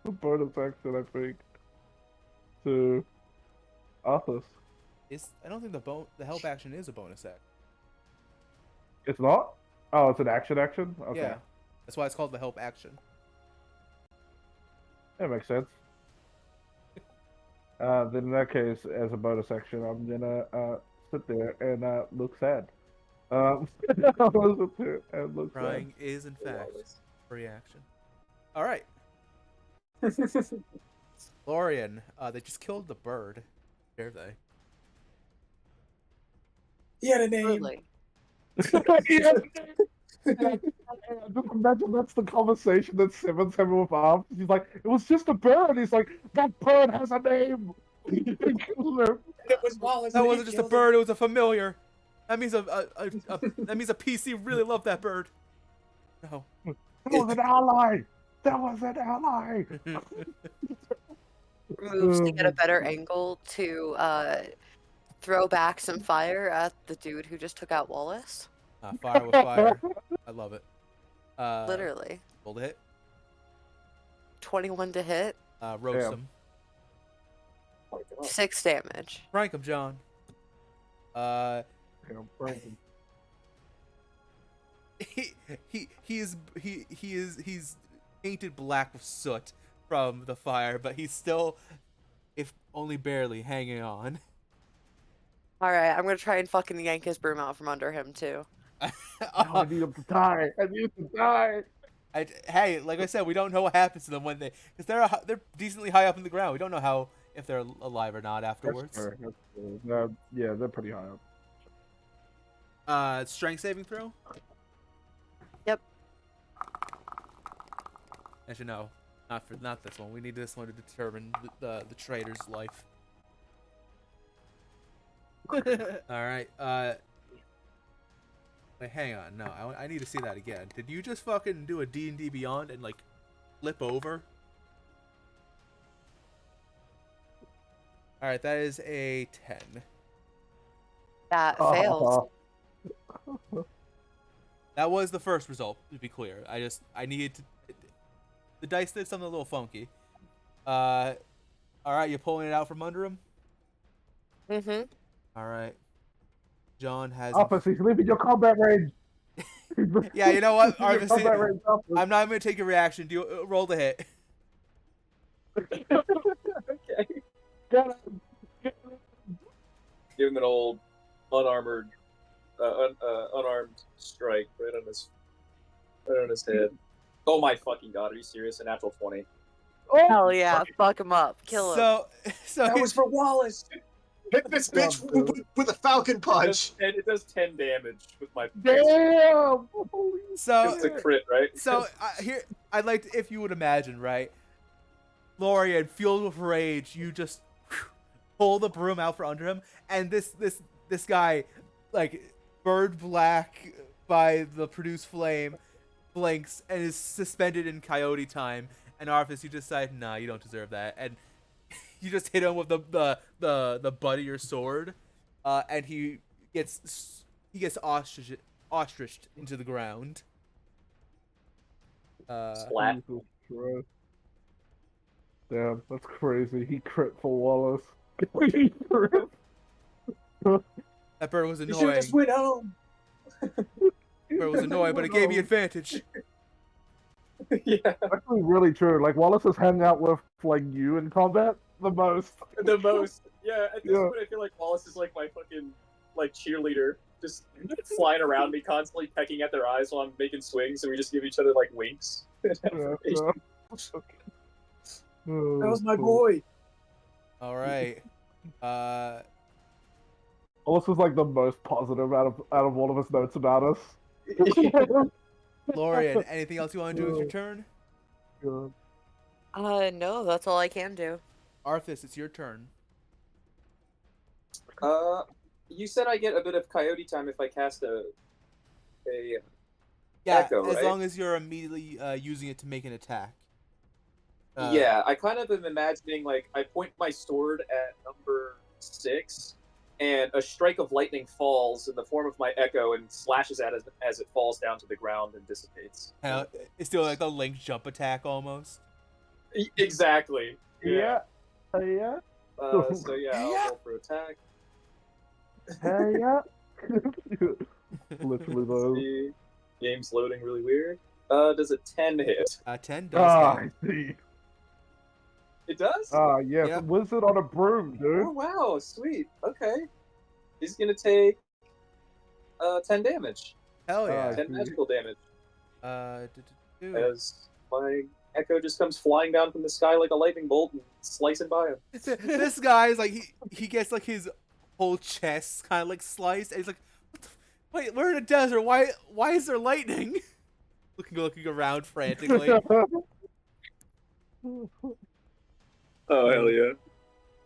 Speaker 4: the bonus action. I think to Arthas.
Speaker 1: I don't think the help action is a bonus act.
Speaker 4: It's not. Oh, it's an action. Okay.
Speaker 1: Yeah, that's why it's called the help action.
Speaker 4: That makes sense. Then in that case, as a bonus action, I'm gonna sit there and look sad. I'm gonna sit there and look sad.
Speaker 1: Crying is in fact a reaction. All right, Lorian. They just killed the bird. Dare they?
Speaker 6: He had a name.
Speaker 3: Absolutely.
Speaker 4: Yeah. Just imagine that's the conversation that Simmons having with Arms. He's like, it was just a bird. He's like, that bird has a name.
Speaker 6: It was Wallace.
Speaker 1: That wasn't just a bird; it was a familiar. That means that means a PC really loved that bird. No.
Speaker 4: That was an ally. That was an ally.
Speaker 3: Moves to get a better angle to throw back some fire at the dude who just took out Wallace.
Speaker 1: Fire with fire. I love it.
Speaker 3: Literally.
Speaker 1: Roll to hit.
Speaker 3: 21 to hit.
Speaker 1: Roast
Speaker 4: Damn.
Speaker 1: him.
Speaker 3: 6 damage.
Speaker 1: Prank him, John. He's painted black with soot from the fire, but he's still, if only barely, hanging on.
Speaker 3: Alright, I'm gonna try and fucking yank his broom out from under him too.
Speaker 4: I need him to die. I need him to die.
Speaker 1: Hey, like I said, we don't know what happens to them when because they're decently high up in the ground. We don't know if they're alive or not afterwards.
Speaker 4: That's fair. Yeah, they're pretty high up.
Speaker 1: Strength saving throw.
Speaker 3: Yep.
Speaker 1: Actually, no, not this one. We need this one to determine the traitor's life. All right. Wait, hang on. No, I need to see that again. Did you just fucking do a D&D Beyond and like flip over? All right, that is a 10.
Speaker 3: That fails.
Speaker 1: That was the first result, to be clear. I needed to. The dice did something a little funky. All right, you're pulling it out from under him.
Speaker 3: Mm-hmm.
Speaker 1: All right. John has.
Speaker 4: Arthas, he's leaving your combat range.
Speaker 1: Yeah, you know what, Arthas,
Speaker 4: Combat range, Arthas.
Speaker 1: I'm not going to take your reaction. Do you roll the hit?
Speaker 6: Okay.
Speaker 4: Get him.
Speaker 6: Give him an old unarmored, unarmed strike right on his head. Oh my fucking god! Are you serious? A natural 20.
Speaker 4: Oh,
Speaker 3: Hell yeah, fuck him up. Kill him.
Speaker 1: So
Speaker 6: That was for Wallace.
Speaker 2: Hit this bitch with a falcon punch.
Speaker 6: It does 10 damage with my.
Speaker 4: damn.
Speaker 1: so
Speaker 6: It's a crit, right?
Speaker 1: So here, I'd like to, if you would imagine, right? Lorian, fueled with rage, you just pull the broom out from under him, and this guy, like bird black, by the produced flame, blinks, and is suspended in coyote time. And Arthas, you decide, nah, you don't deserve that, and you just hit him with the butt of your sword, and he gets ostriched into the ground.
Speaker 6: Splat.
Speaker 4: Jesus Christ. Damn, that's crazy. He crit for Wallace. He crit.
Speaker 1: That bird was
Speaker 6: You should
Speaker 1: annoying.
Speaker 6: have just went home.
Speaker 1: Bird was annoying, but it gave me advantage.
Speaker 6: Yeah,
Speaker 4: Actually, really true. Like Wallace is hanging out with like you in combat the most.
Speaker 6: the most. Yeah, at this
Speaker 4: Yeah.
Speaker 6: point, I feel like Wallace is like my fucking like cheerleader, just flying around me, constantly pecking at their eyes while I'm making swings, and we just give each other like winks.
Speaker 4: Yeah, yeah.
Speaker 6: That was my boy.
Speaker 1: All right.
Speaker 4: Wallace is like the most positive out of all of his notes about us.
Speaker 1: Lorian, anything else you want to do with your turn?
Speaker 4: God.
Speaker 3: No, that's all I can do.
Speaker 1: Arthas, it's your turn.
Speaker 6: You said I get a bit of coyote time if I cast a
Speaker 1: Yeah,
Speaker 6: Echo,
Speaker 1: as
Speaker 6: right?
Speaker 1: long as you're immediately using it to make an attack.
Speaker 6: yeah, I kind of am imagining like I point my sword at number 6, and a strike of lightning falls in the form of my echo and slashes at it as it falls down to the ground and dissipates.
Speaker 1: It's still like the link jump attack almost.
Speaker 6: Exactly.
Speaker 4: Yeah. Yeah.
Speaker 6: So yeah, I'll roll for attack.
Speaker 4: Yeah. Literally
Speaker 6: Let's
Speaker 4: those.
Speaker 6: see. Game's loading really weird. Does a 10 hit?
Speaker 1: 10 does
Speaker 4: Ah,
Speaker 1: hit.
Speaker 4: I see.
Speaker 6: It does?
Speaker 4: Yes,
Speaker 1: Yep.
Speaker 4: wizard on a broom, dude.
Speaker 6: Oh wow, sweet. Okay. He's gonna take 10 damage.
Speaker 1: Hell yeah.
Speaker 6: 10 magical damage.
Speaker 1: Do.
Speaker 6: As my echo just comes flying down from the sky like a lightning bolt and slicing by him.
Speaker 1: This guy is like he gets like his whole chest kind of like sliced, and he's like, what the, wait, we're in a desert. Why is there lightning? looking around frantically.
Speaker 6: Oh hell yeah.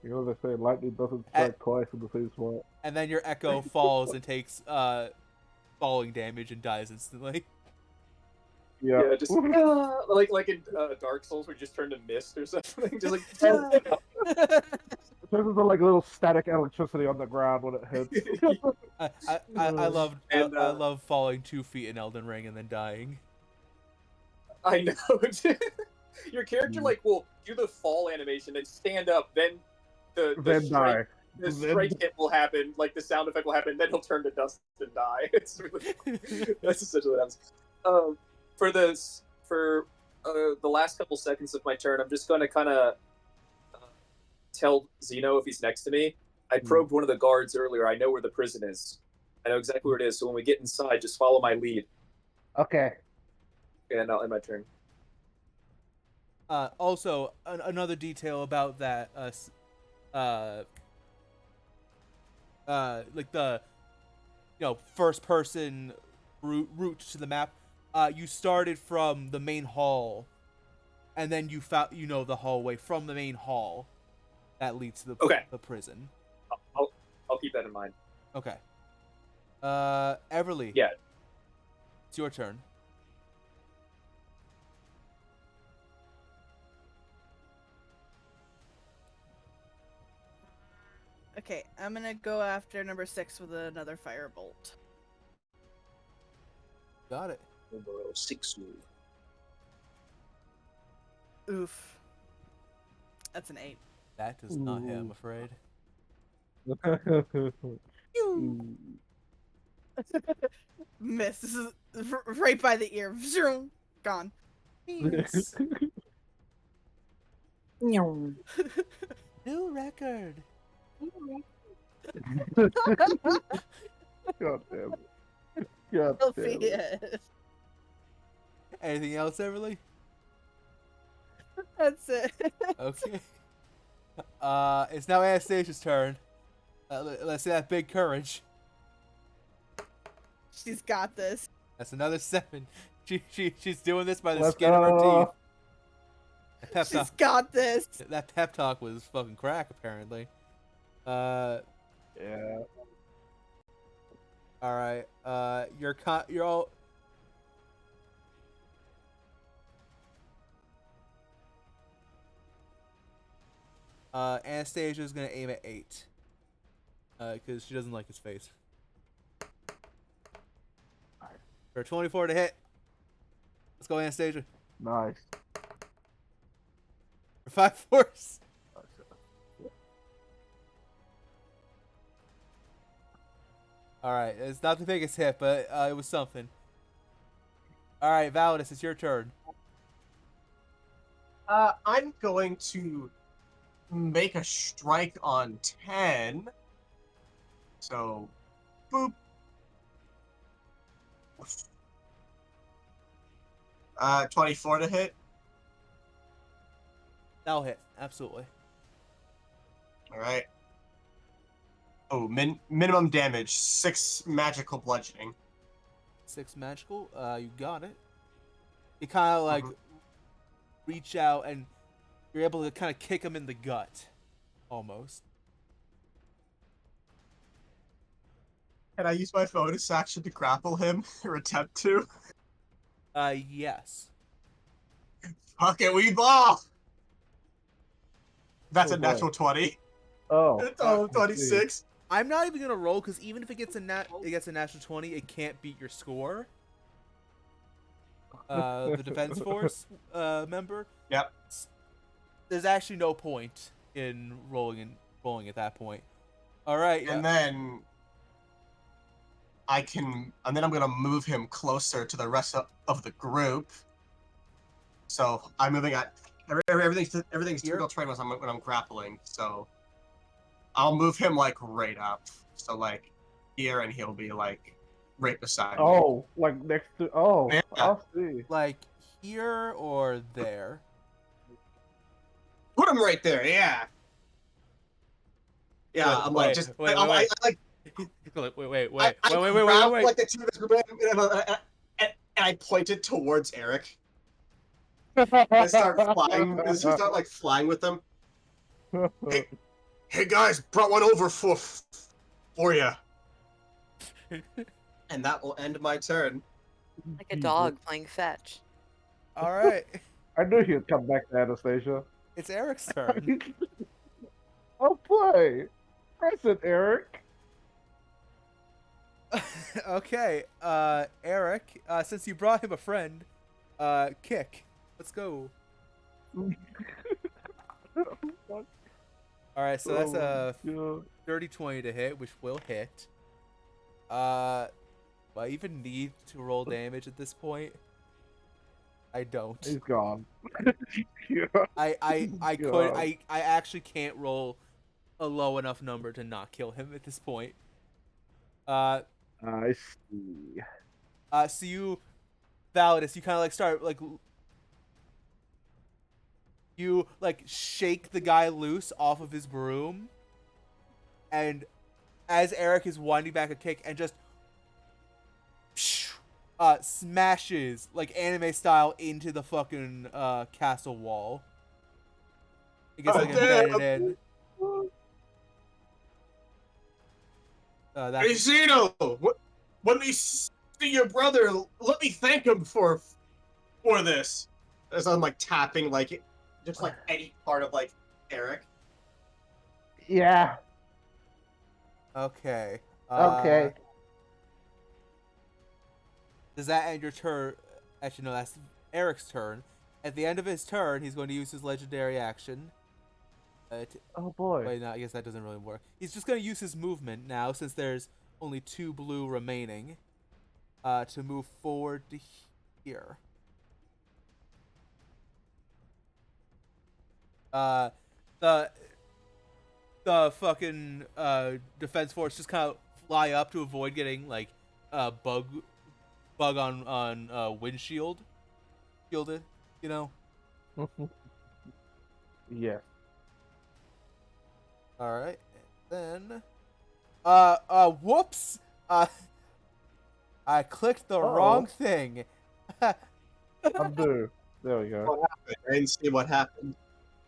Speaker 4: You know they say lightning doesn't strike twice in the same spot.
Speaker 1: And then your echo falls and takes falling damage and dies instantly.
Speaker 4: Yeah.
Speaker 6: Yeah, just like in Dark Souls where you just turn to mist or something. Just like
Speaker 4: There's like a little static electricity on the ground when it hits.
Speaker 1: I love
Speaker 6: And,
Speaker 1: I love falling 2 feet in Elden Ring and then dying.
Speaker 6: I know. Your character like will do the fall animation and stand up, then the
Speaker 4: Then
Speaker 6: strike,
Speaker 4: die.
Speaker 6: the
Speaker 4: Then-
Speaker 6: strike hit will happen, like the sound effect will happen, then he'll turn to dust and die. It's really, that's essentially what happens. For the last couple seconds of my turn, I'm just going to kind of tell Zeno if he's next to me. I probed one of the guards earlier. I know where the prison is. I know exactly where it is. So when we get inside, just follow my lead.
Speaker 4: Okay.
Speaker 6: And I'll end my turn.
Speaker 1: Also, another detail about that, like the, first person route to the map. You started from the main hall, and then you found, the hallway from the main hall that leads to the prison.
Speaker 6: I'll keep that in mind.
Speaker 1: Okay. Everly.
Speaker 6: Yeah.
Speaker 1: It's your turn.
Speaker 5: Okay, I'm gonna go after number 6 with another firebolt.
Speaker 1: Got it.
Speaker 6: Number 6.
Speaker 5: Oof. That's an 8.
Speaker 1: That does not hit, I'm afraid.
Speaker 5: Miss. This is right by the ear. Zoom. Gone.
Speaker 1: Thanks. New record.
Speaker 4: God damn it. God damn it.
Speaker 5: Yes.
Speaker 1: Anything else, Everly?
Speaker 5: That's it.
Speaker 1: Okay. It's now Anastasia's turn. Let's see that big courage.
Speaker 5: She's got this.
Speaker 1: That's another 7. She's doing this by the
Speaker 4: Let's
Speaker 1: skin of her
Speaker 4: go.
Speaker 1: teeth. That pep
Speaker 5: She's
Speaker 1: talk,
Speaker 5: got this.
Speaker 1: that pep talk was fucking crack, apparently.
Speaker 4: Yeah.
Speaker 1: All right. You're all. Anastasia's gonna aim at 8. Because she doesn't like his face. For a 24 to hit. Let's go, Anastasia.
Speaker 4: Nice.
Speaker 1: For 5 force. All right, it's not the biggest hit, but it was something. All right, Validus, it's your turn.
Speaker 2: I'm going to make a strike on 10. So, boop. 24 to hit.
Speaker 1: That'll hit, absolutely.
Speaker 2: All right. Oh, minimum damage, 6 magical bludgeoning.
Speaker 1: 6 magical. You got it. You kind of like reach out and you're able to kind of kick him in the gut, almost.
Speaker 2: Can I use my bonus action to grapple him or attempt to?
Speaker 1: Yes.
Speaker 2: Fuck it, we ball. That's
Speaker 4: Oh,
Speaker 2: a natural 20.
Speaker 4: Oh.
Speaker 2: Oh, 26.
Speaker 1: I'm not even gonna roll because even if it gets a natural 20, it can't beat your score. The defense force member.
Speaker 2: Yep.
Speaker 1: There's actually no point in rolling at that point. All right.
Speaker 2: And then I'm gonna move him closer to the rest of the group. So I'm moving at everything's
Speaker 1: Here?
Speaker 2: typical terrain when I'm grappling. So I'll move him like right up. So like here, and he'll be like right beside me.
Speaker 4: Oh, like next to. Oh,
Speaker 2: Yeah.
Speaker 4: I see.
Speaker 1: Like here or there.
Speaker 2: Put him right there. Yeah. Yeah,
Speaker 1: Wait,
Speaker 2: I'm
Speaker 1: wait,
Speaker 2: like just
Speaker 1: wait,
Speaker 2: I
Speaker 1: wait.
Speaker 2: like
Speaker 1: Wait.
Speaker 2: I grabbed, like the two of his group and I pointed towards Eric. I start flying. I start like flying with them. Hey guys, brought one over for you. And that will end my turn.
Speaker 3: Like a dog playing fetch.
Speaker 1: All right.
Speaker 4: I knew he'd come back to Anastasia.
Speaker 1: It's Eric's turn.
Speaker 4: Oh, play. Press it, Eric.
Speaker 1: Okay. Eric, since you brought him a friend, kick. Let's go. All right, so that's a
Speaker 4: God.
Speaker 1: 30-20 to hit, which will hit. Do I even need to roll damage at this point? I don't.
Speaker 4: He's gone. Yeah.
Speaker 1: I actually can't roll a low enough number to not kill him at this point.
Speaker 4: I see.
Speaker 1: So you, Validus, you kind of like start like you like shake the guy loose off of his broom, and as Eric is winding back a kick and just smashes like anime style into the fucking castle wall. It gets like embedded in.
Speaker 2: Hey Zeno, when we see your brother, let me thank him for this. As I'm like tapping like just like any part of like Eric.
Speaker 4: Yeah.
Speaker 1: Okay.
Speaker 4: Okay.
Speaker 1: Does that end your turn? Actually, no, that's Eric's turn. At the end of his turn, he's going to use his legendary action.
Speaker 4: Oh boy.
Speaker 1: Wait, no, I guess that doesn't really work. He's just going to use his movement now, since there's only 2 blue remaining, to move forward to here. The fucking defense force just kind of fly up to avoid getting like bug on windshield shielded, you know.
Speaker 4: Yeah.
Speaker 1: All right, then whoops, I clicked the wrong thing.
Speaker 4: Undo. There we go.
Speaker 2: What happened? I didn't see what happened.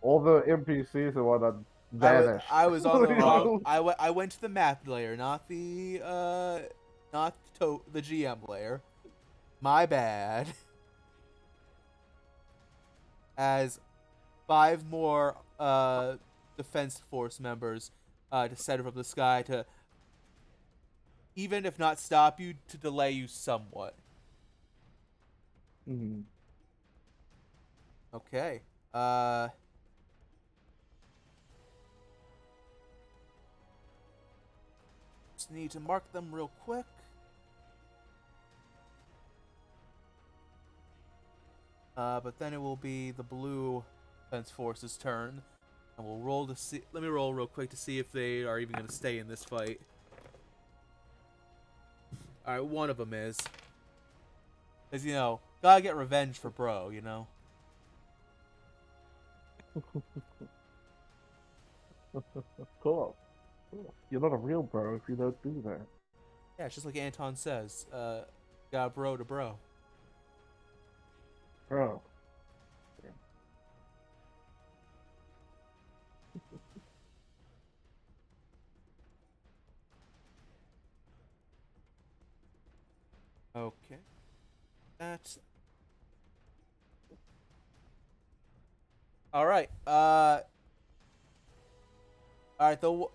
Speaker 4: All the NPCs and whatnot vanished.
Speaker 1: I was on the wrong. I went to the map layer, not the not the GM layer. My bad. As 5 more defense force members descended from the sky to, even if not stop you, to delay you somewhat.
Speaker 4: Mm-hmm.
Speaker 1: Okay. Just need to mark them real quick. But then it will be the blue defense force's turn, and we'll roll to see. Let me roll real quick to see if they are even going to stay in this fight. All right, one of them is, because gotta get revenge for bro,
Speaker 4: Cool. You're not a real bro if you don't do that.
Speaker 1: Yeah, it's just like Anton says. Got bro to bro.
Speaker 4: Bro.
Speaker 1: Okay. That's all right. All right. No.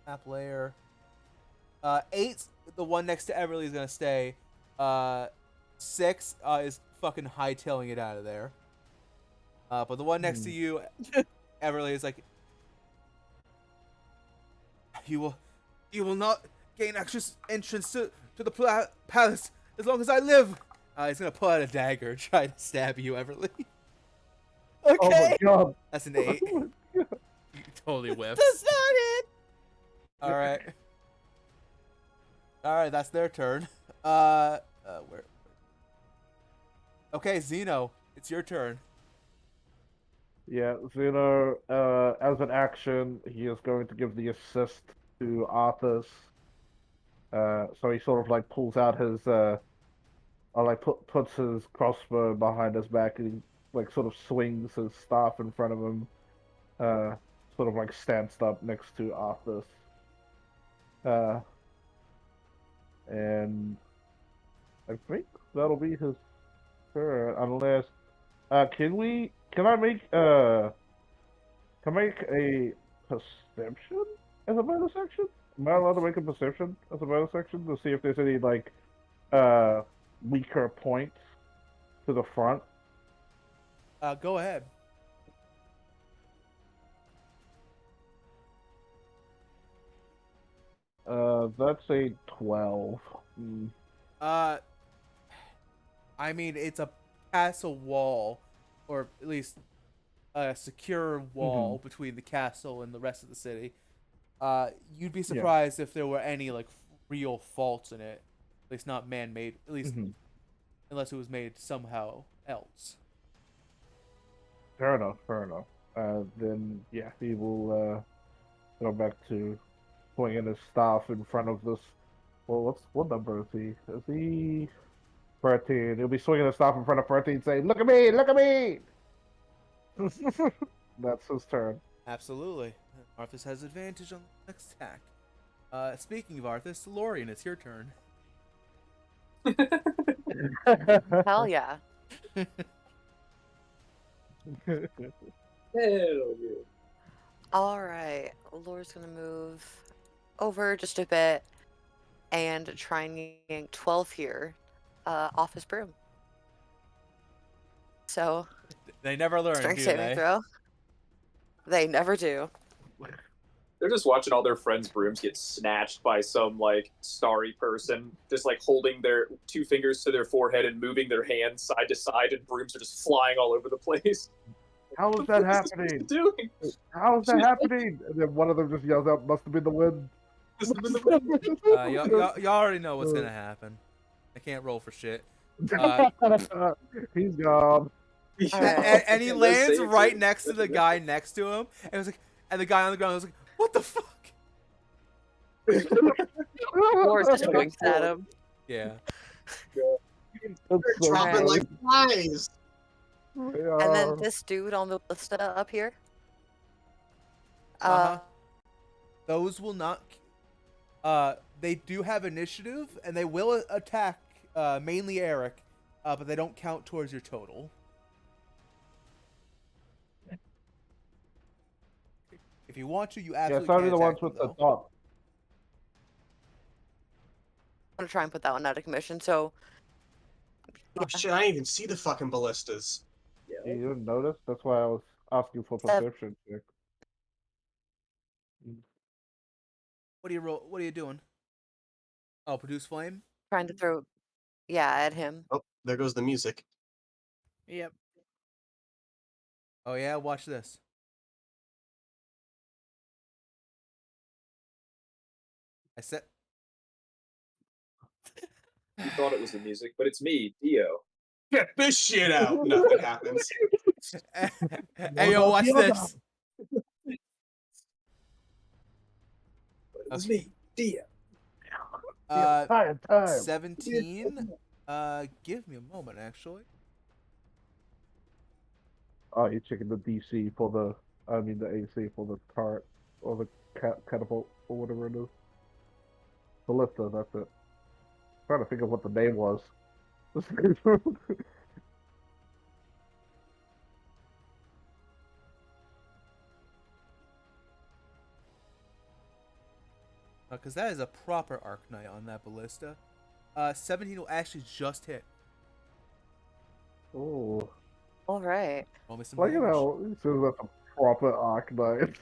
Speaker 1: Map layer. 8, the one next to Everly is gonna stay. 6 is fucking hightailing it out of there. But the one next to you, Everly, is like, you will not gain access entrance to the palace as long as I live. He's gonna pull out a dagger, try to stab you, Everly.
Speaker 4: Oh my
Speaker 5: Okay.
Speaker 4: god.
Speaker 1: That's an 8. You totally whiffs.
Speaker 5: That's not it.
Speaker 1: All right, that's their turn. Where? Okay, Zeno, it's your turn.
Speaker 4: Yeah, Zeno, as an action, he is going to give the assist to Arthas. So he sort of like pulls out his, or like puts his crossbow behind his back, and he like sort of swings his staff in front of him, sort of like stands up next to Arthas. And I think that'll be his turn, unless, can I make a perception as a bonus action? Am I allowed to make a perception as a bonus action to see if there's any like weaker points to the front?
Speaker 1: Go ahead.
Speaker 4: That's a 12.
Speaker 1: I mean, it's a castle wall, or at least a secure wall between the castle and the rest of the city. You'd be surprised if there were any like real faults in it. At least not man-made. At least unless it was made somehow else.
Speaker 4: Fair enough. Then yeah, he will go back to swinging his staff in front of this. Well, what number is he? Is he 13? He'll be swinging his staff in front of 13, saying, "Look at me! Look at me!" That's his turn.
Speaker 1: Absolutely. Arthas has advantage on the next attack. Speaking of Arthas, Lorian, it's your turn.
Speaker 3: Hell yeah.
Speaker 6: Hell yeah.
Speaker 3: All right. Laura's gonna move over just a bit and try and yank 12 here off his broom. So,
Speaker 1: They never learn,
Speaker 3: strength
Speaker 1: do
Speaker 3: saving
Speaker 1: they?
Speaker 3: throw. They never do.
Speaker 6: They're just watching all their friends' brooms get snatched by some like starry person, just like holding their 2 fingers to their forehead and moving their hands side to side, and brooms are just flying all over the place.
Speaker 4: How is that
Speaker 6: What is this
Speaker 4: happening?
Speaker 6: doing?
Speaker 4: How is that happening? And then one of them just yells out, "Must have been the wind."
Speaker 1: Y'all already know what's gonna happen. I can't roll for shit.
Speaker 4: He's gone.
Speaker 1: And he lands right next to the guy next to him, and it was like, and the guy on the ground was like, "What the fuck?"
Speaker 3: Laura just winks at him.
Speaker 1: Yeah.
Speaker 4: That's so
Speaker 2: Dropping
Speaker 3: Alright.
Speaker 2: like flies.
Speaker 3: And then this dude on the ballista up here.
Speaker 1: Uh-huh. Those will not. They do have initiative, and they will attack mainly Eric, but they don't count towards your total. If you want to, you
Speaker 4: Yeah,
Speaker 1: absolutely
Speaker 4: it's only
Speaker 1: can
Speaker 4: the ones
Speaker 1: attack them,
Speaker 4: with the
Speaker 1: though.
Speaker 4: top.
Speaker 3: I'm gonna try and put that one out of commission. So
Speaker 2: Oh shit! I didn't even see the fucking ballistas.
Speaker 4: You didn't notice? That's why I was asking for
Speaker 3: Sev-
Speaker 4: perception check.
Speaker 1: What are you roll? What are you doing? Oh, produce flame.
Speaker 3: trying to throw, yeah, at him.
Speaker 2: Oh, there goes the music.
Speaker 5: Yep.
Speaker 1: Oh yeah, watch this. I said.
Speaker 6: You thought it was the music, but it's me, Dio.
Speaker 2: Get this shit out. Nothing happens.
Speaker 1: Hey yo, watch this.
Speaker 6: But it was
Speaker 1: Okay.
Speaker 6: me, Dio.
Speaker 1: Uh,
Speaker 4: Time.
Speaker 1: 17. Give me a moment, actually.
Speaker 4: Oh, you're checking the DC for the, I mean the AC for the cart or the catapult or whatever it is. Ballista, that's it. Trying to think of what the name was.
Speaker 1: Because that is a proper Arcanite on that ballista. 17 will actually just hit.
Speaker 4: Oh,
Speaker 3: All right.
Speaker 1: Roll me some
Speaker 4: like
Speaker 1: damage.
Speaker 4: how it says that's a proper Arcanite.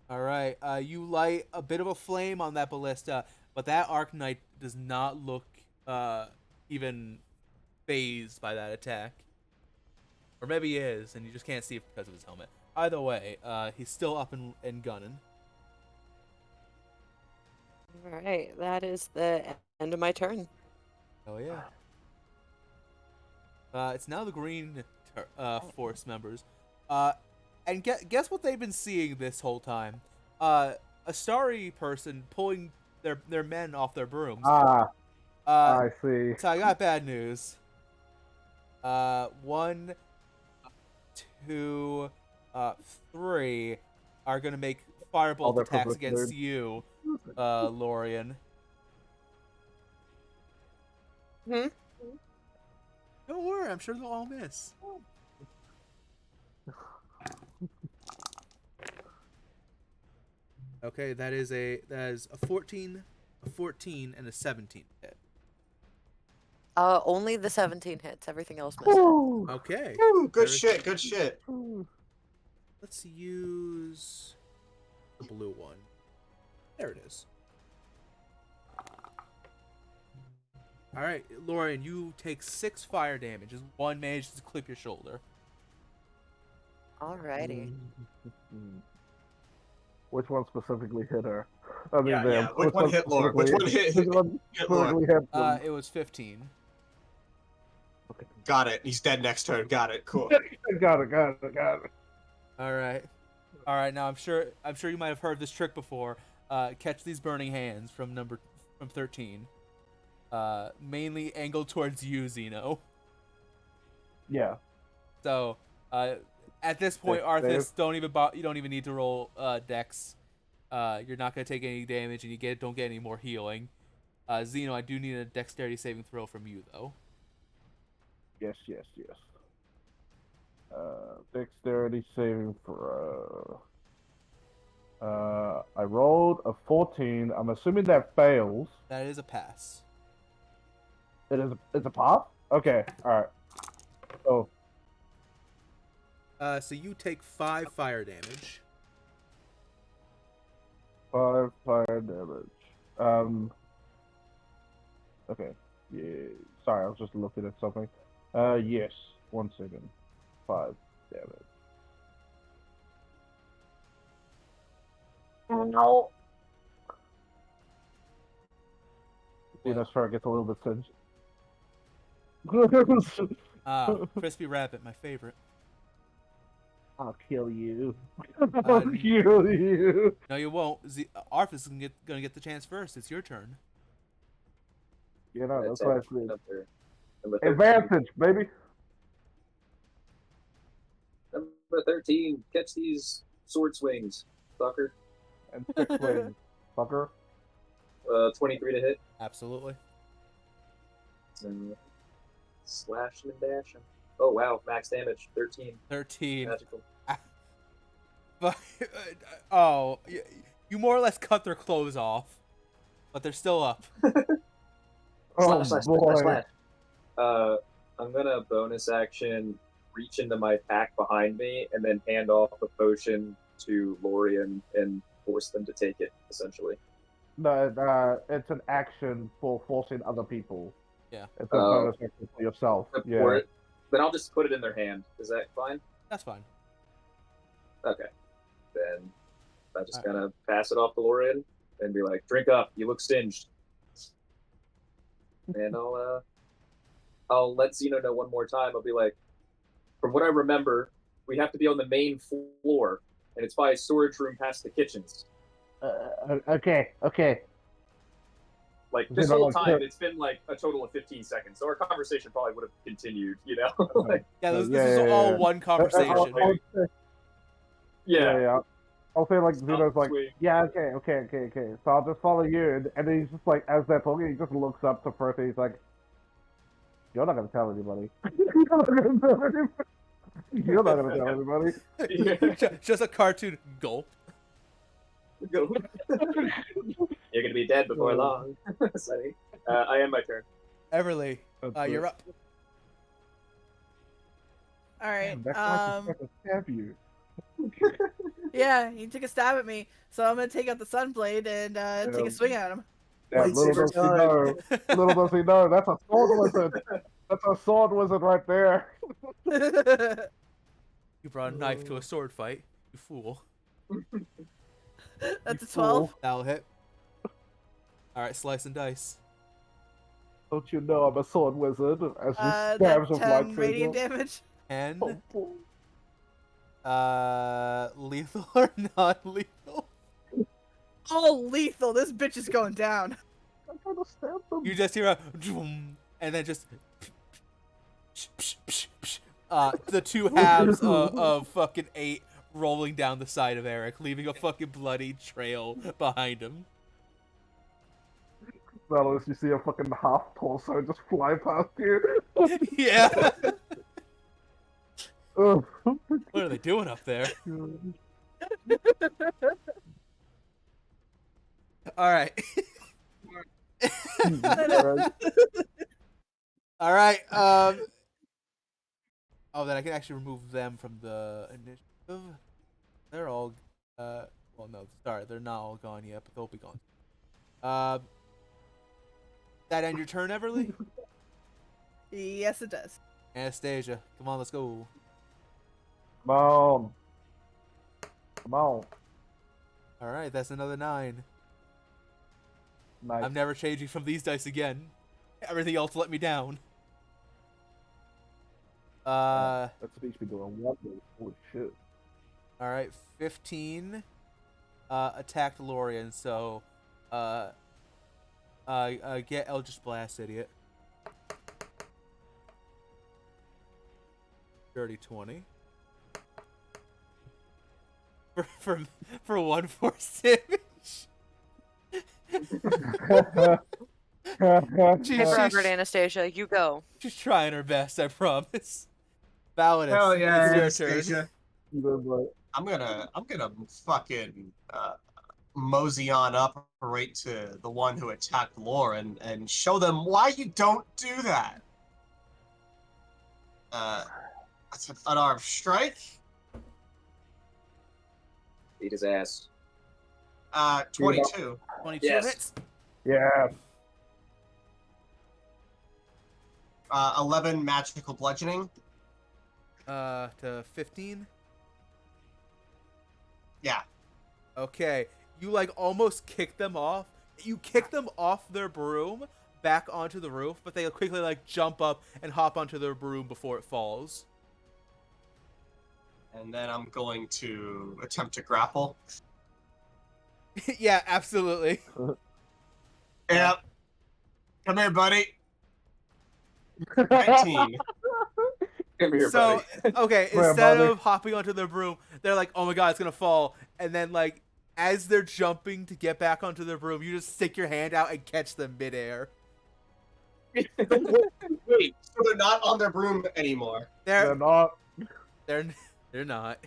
Speaker 1: All right. You light a bit of a flame on that ballista, but that Arcanite does not look even phased by that attack. Or maybe he is, and you just can't see it because of his helmet. Either way, he's still up and gunning.
Speaker 3: All right. That is the end of my turn.
Speaker 1: Oh yeah. It's now the green force members. And guess what they've been seeing this whole time? A starry person pulling their men off their brooms.
Speaker 4: Ah,
Speaker 1: Uh,
Speaker 4: I see.
Speaker 1: so I got bad news. 1, 2, 3 are gonna make firebolt
Speaker 4: they're
Speaker 1: attacks
Speaker 4: perfect,
Speaker 1: against
Speaker 4: dude.
Speaker 1: you, Lorian.
Speaker 3: Hmm?
Speaker 1: Don't worry, I'm sure they'll all miss. Okay, that is a 14, a 14, and a 17 hit.
Speaker 3: Only the 17 hits. Everything else misses.
Speaker 4: Woo!
Speaker 1: Okay.
Speaker 2: Woo, good
Speaker 1: Very-
Speaker 2: shit, good shit.
Speaker 1: Let's use the blue one. There it is. All right, Lorian, you take 6 fire damage as one manages to clip your shoulder.
Speaker 3: Alrighty.
Speaker 4: Which one specifically hit her? I mean,
Speaker 2: Yeah,
Speaker 4: them.
Speaker 2: yeah. Which one hit Laura? Which one hit
Speaker 4: Which one
Speaker 2: Laura?
Speaker 4: specifically hit them?
Speaker 1: It was 15.
Speaker 2: Got it. He's dead next turn. Got it. Cool.
Speaker 4: Got it.
Speaker 1: All right. Now I'm sure you might have heard this trick before. Catch these burning hands from 13. Mainly angled towards you, Zeno.
Speaker 4: Yeah.
Speaker 1: So, at this point,
Speaker 4: Dex
Speaker 1: Arthas,
Speaker 4: save.
Speaker 1: you don't even need to roll Dex. You're not gonna take any damage, and you don't get any more healing. Zeno, I do need a dexterity saving throw from you, though.
Speaker 4: Yes. Dexterity saving throw. I rolled a 14. I'm assuming that fails.
Speaker 1: That is a pass.
Speaker 4: It's a pop? Okay, alright. Oh,
Speaker 1: So you take 5 fire damage.
Speaker 4: 5 fire damage. Okay. Yeah. Sorry, I was just looking at something. Yes. 1 second. 5 damage. Oh no! Dino's fur gets a little bit singed.
Speaker 1: Crispy rabbit, my favorite.
Speaker 4: I'll kill you.
Speaker 1: Uh,
Speaker 4: I'll kill you.
Speaker 1: No, you won't. Arthas is gonna get the chance first. It's your turn.
Speaker 4: You know, that's
Speaker 6: That's
Speaker 4: why I
Speaker 6: actually
Speaker 4: said
Speaker 6: number 13.
Speaker 4: advantage, baby.
Speaker 6: Number Number 13, catch these sword swings, fucker.
Speaker 4: And 6 wings, fucker.
Speaker 6: 23 to hit.
Speaker 1: Absolutely.
Speaker 6: Slashing and dashing. Oh wow, max damage, 13.
Speaker 1: 13.
Speaker 6: Magical.
Speaker 1: But oh, you more or less cut their clothes off, but they're still up.
Speaker 4: Oh boy.
Speaker 6: I'm gonna bonus action reach into my pack behind me and then hand off a potion to Lorian and force them to take it, essentially.
Speaker 4: No, it's an action for forcing other people.
Speaker 1: Yeah.
Speaker 4: It's a bonus action for yourself. Yeah.
Speaker 6: Then I'll just put it in their hand. Is that fine?
Speaker 1: That's fine.
Speaker 6: Okay. Then I just kind of pass it off to Lorian and be like, "Drink up. You look singed." And I'll let Zeno know one more time. I'll be like, "From what I remember, we have to be on the main floor, and it's by a storage room past the kitchens."
Speaker 4: Okay.
Speaker 6: Like, this whole time, it's been like a total of 15 seconds, so our conversation probably would have continued, you know? Like,
Speaker 1: this is all one conversation.
Speaker 4: Yeah. I'll say, like,
Speaker 6: Stop
Speaker 4: Zeno's like,
Speaker 6: swing.
Speaker 4: yeah, okay. So I'll just follow you, and then he's just like, as they're talking, he just looks up to Percy, he's like, you're not gonna tell anybody. You're not gonna tell anybody.
Speaker 1: Just a cartoon gulp.
Speaker 6: Go. You're gonna be dead before long, Sonny. I end my turn.
Speaker 1: Everly, you're up.
Speaker 5: All right.
Speaker 4: That guy just tried to stab you.
Speaker 5: Yeah, he took a stab at me, so I'm gonna take out the sunblade and take a swing at him.
Speaker 4: Yeah, little does he know. Little does he know. That's a sword wizard. That's a sword wizard right there.
Speaker 1: You brought a knife to a sword fight, you fool.
Speaker 5: That's a 12.
Speaker 1: That'll hit. Alright, slice and dice.
Speaker 4: Don't you know I'm a sword wizard? As he stabs
Speaker 5: That's
Speaker 4: with
Speaker 5: 10 radiant
Speaker 4: lightsaber.
Speaker 5: damage.
Speaker 1: 10.
Speaker 4: Oh, boy.
Speaker 1: Lethal or non-lethal?
Speaker 5: Oh, lethal. This bitch is going down.
Speaker 4: I'm trying to stab them.
Speaker 1: You just hear a zoom, and then just the two halves of fucking 8 rolling down the side of Eric, leaving a fucking bloody trail behind him.
Speaker 4: Fellas, you see a fucking half torso just fly past you.
Speaker 1: Yeah.
Speaker 4: Ugh.
Speaker 1: What are they doing up there? All right. All right. Oh, then I can actually remove them from the initiative. They're all. Well, no, sorry, they're not all gone yet, but they'll be gone. That end your turn, Everly?
Speaker 5: Yes, it does.
Speaker 1: Anastasia, come on, let's go.
Speaker 4: Come on. Come on.
Speaker 1: All right, that's another 9.
Speaker 4: Nice.
Speaker 1: I'm never changing from these dice again. Everything else let me down.
Speaker 4: That speech be doing wonders. Holy shit.
Speaker 1: All right, 15 attacked Lorian, so get Eldritch Blast, idiot. Dirty 20. For 1 force damage.
Speaker 3: Robert, Anastasia, you go.
Speaker 1: She's trying her best, I promise. Validus,
Speaker 2: Hell yeah,
Speaker 1: it's your turn.
Speaker 2: Anastasia.
Speaker 4: Good,
Speaker 2: I'm gonna fucking mosey on up right to the one who attacked Lauren and show them why you don't do that. That's an unarmed strike.
Speaker 6: Beat his ass.
Speaker 2: 22.
Speaker 1: 22
Speaker 6: Yes.
Speaker 1: hits.
Speaker 4: Yeah.
Speaker 2: 11 magical bludgeoning.
Speaker 1: To 15.
Speaker 2: Yeah.
Speaker 1: Okay, you like almost kick them off. You kick them off their broom back onto the roof, but they quickly like jump up and hop onto their broom before it falls.
Speaker 2: And then I'm going to attempt to grapple.
Speaker 1: Yeah, absolutely.
Speaker 2: Yep. Come here, buddy. 19.
Speaker 6: Come here,
Speaker 1: So
Speaker 6: buddy.
Speaker 1: okay,
Speaker 4: Come here,
Speaker 1: instead
Speaker 4: buddy.
Speaker 1: of hopping onto the broom, they're like, "Oh my god, it's gonna fall!" And then like as they're jumping to get back onto the broom, you just stick your hand out and catch them midair.
Speaker 2: Wait, so they're not on their broom anymore.
Speaker 4: They're
Speaker 1: They're
Speaker 4: not.
Speaker 1: they're they're not.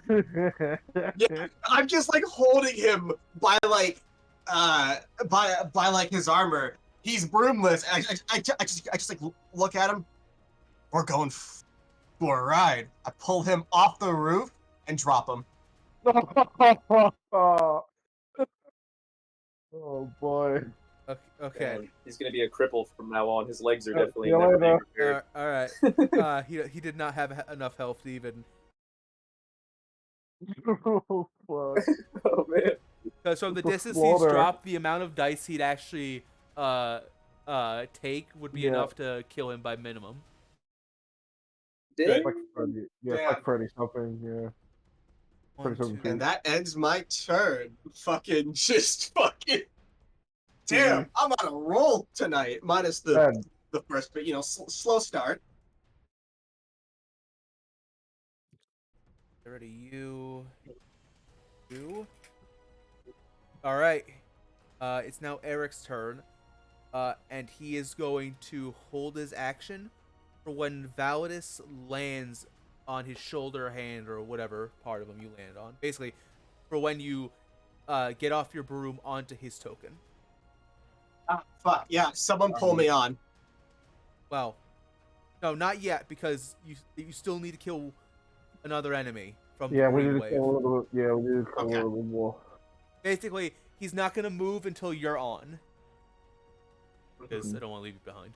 Speaker 2: Yeah, I'm just like holding him by like by like his armor. He's broomless. I just like look at him. We're going for a ride. I pull him off the roof and drop him.
Speaker 4: Oh boy.
Speaker 1: Okay.
Speaker 6: Man, he's gonna be a cripple from now on. His legs are
Speaker 4: Yeah,
Speaker 6: definitely
Speaker 4: see you
Speaker 6: never being
Speaker 4: later.
Speaker 6: repaired.
Speaker 1: All right. He did not have enough health to even.
Speaker 4: Oh fuck.
Speaker 6: Oh man.
Speaker 1: Because from the
Speaker 4: The
Speaker 1: distance
Speaker 4: slaughter.
Speaker 1: he's dropped, the amount of dice he'd actually take would be
Speaker 4: Yeah.
Speaker 1: enough to kill him by minimum.
Speaker 6: Did
Speaker 4: It's like 30, yeah, it's
Speaker 2: Yeah.
Speaker 4: like 30 something, yeah.
Speaker 1: One,
Speaker 4: Pretty
Speaker 1: two,
Speaker 4: sure.
Speaker 2: And that ends my turn. Fucking just fucking. Damn, I'm on a roll tonight. Minus
Speaker 4: Ben,
Speaker 2: the first, but slow start.
Speaker 1: Already you. All right. It's now Eric's turn. And he is going to hold his action for when Validus lands on his shoulder, hand, or whatever part of him you land on. Basically, for when you get off your broom onto his token.
Speaker 2: Ah, fuck. Yeah, someone pull me on.
Speaker 1: Well, no, not yet, because you still need to kill another enemy from
Speaker 4: yeah,
Speaker 1: the
Speaker 4: we
Speaker 1: green
Speaker 4: need to
Speaker 1: wave.
Speaker 4: kill a little bit. Yeah, we need to kill
Speaker 2: Okay.
Speaker 4: a little bit more.
Speaker 1: Basically, he's not gonna move until you're on, because I don't want to leave you behind.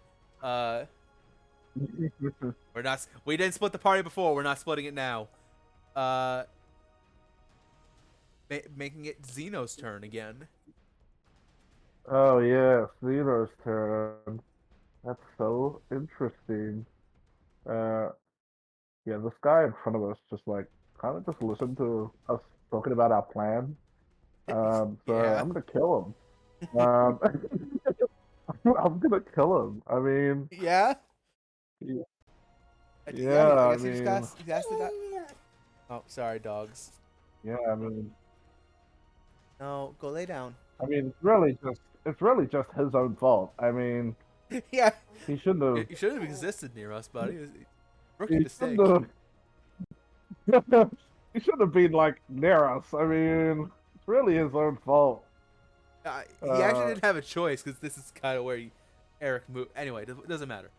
Speaker 1: We didn't split the party before. We're not splitting it now. Making it Xeno's turn again.
Speaker 4: Oh yeah, Xeno's turn. That's so interesting. Yeah, this guy in front of us just like kind of just listened to us talking about our plan. So
Speaker 1: Yeah.
Speaker 4: I'm gonna kill him. I'm gonna kill him. I mean,
Speaker 1: Yeah.
Speaker 4: yeah,
Speaker 1: Yeah. I
Speaker 4: I
Speaker 1: guess he
Speaker 4: mean,
Speaker 1: just got to die. Oh, sorry, dogs.
Speaker 4: yeah, I mean,
Speaker 1: No, go lay down.
Speaker 4: it's really just his own fault. I mean,
Speaker 1: Yeah.
Speaker 4: he shouldn't have.
Speaker 1: You shouldn't have existed near us, buddy. It was a rookie
Speaker 4: He
Speaker 1: mistake.
Speaker 4: shouldn't have. He should have been like near us. I mean, it's really his own fault.
Speaker 1: He actually didn't have a choice, because this is kind of where Eric moved. Anyway, it doesn't matter.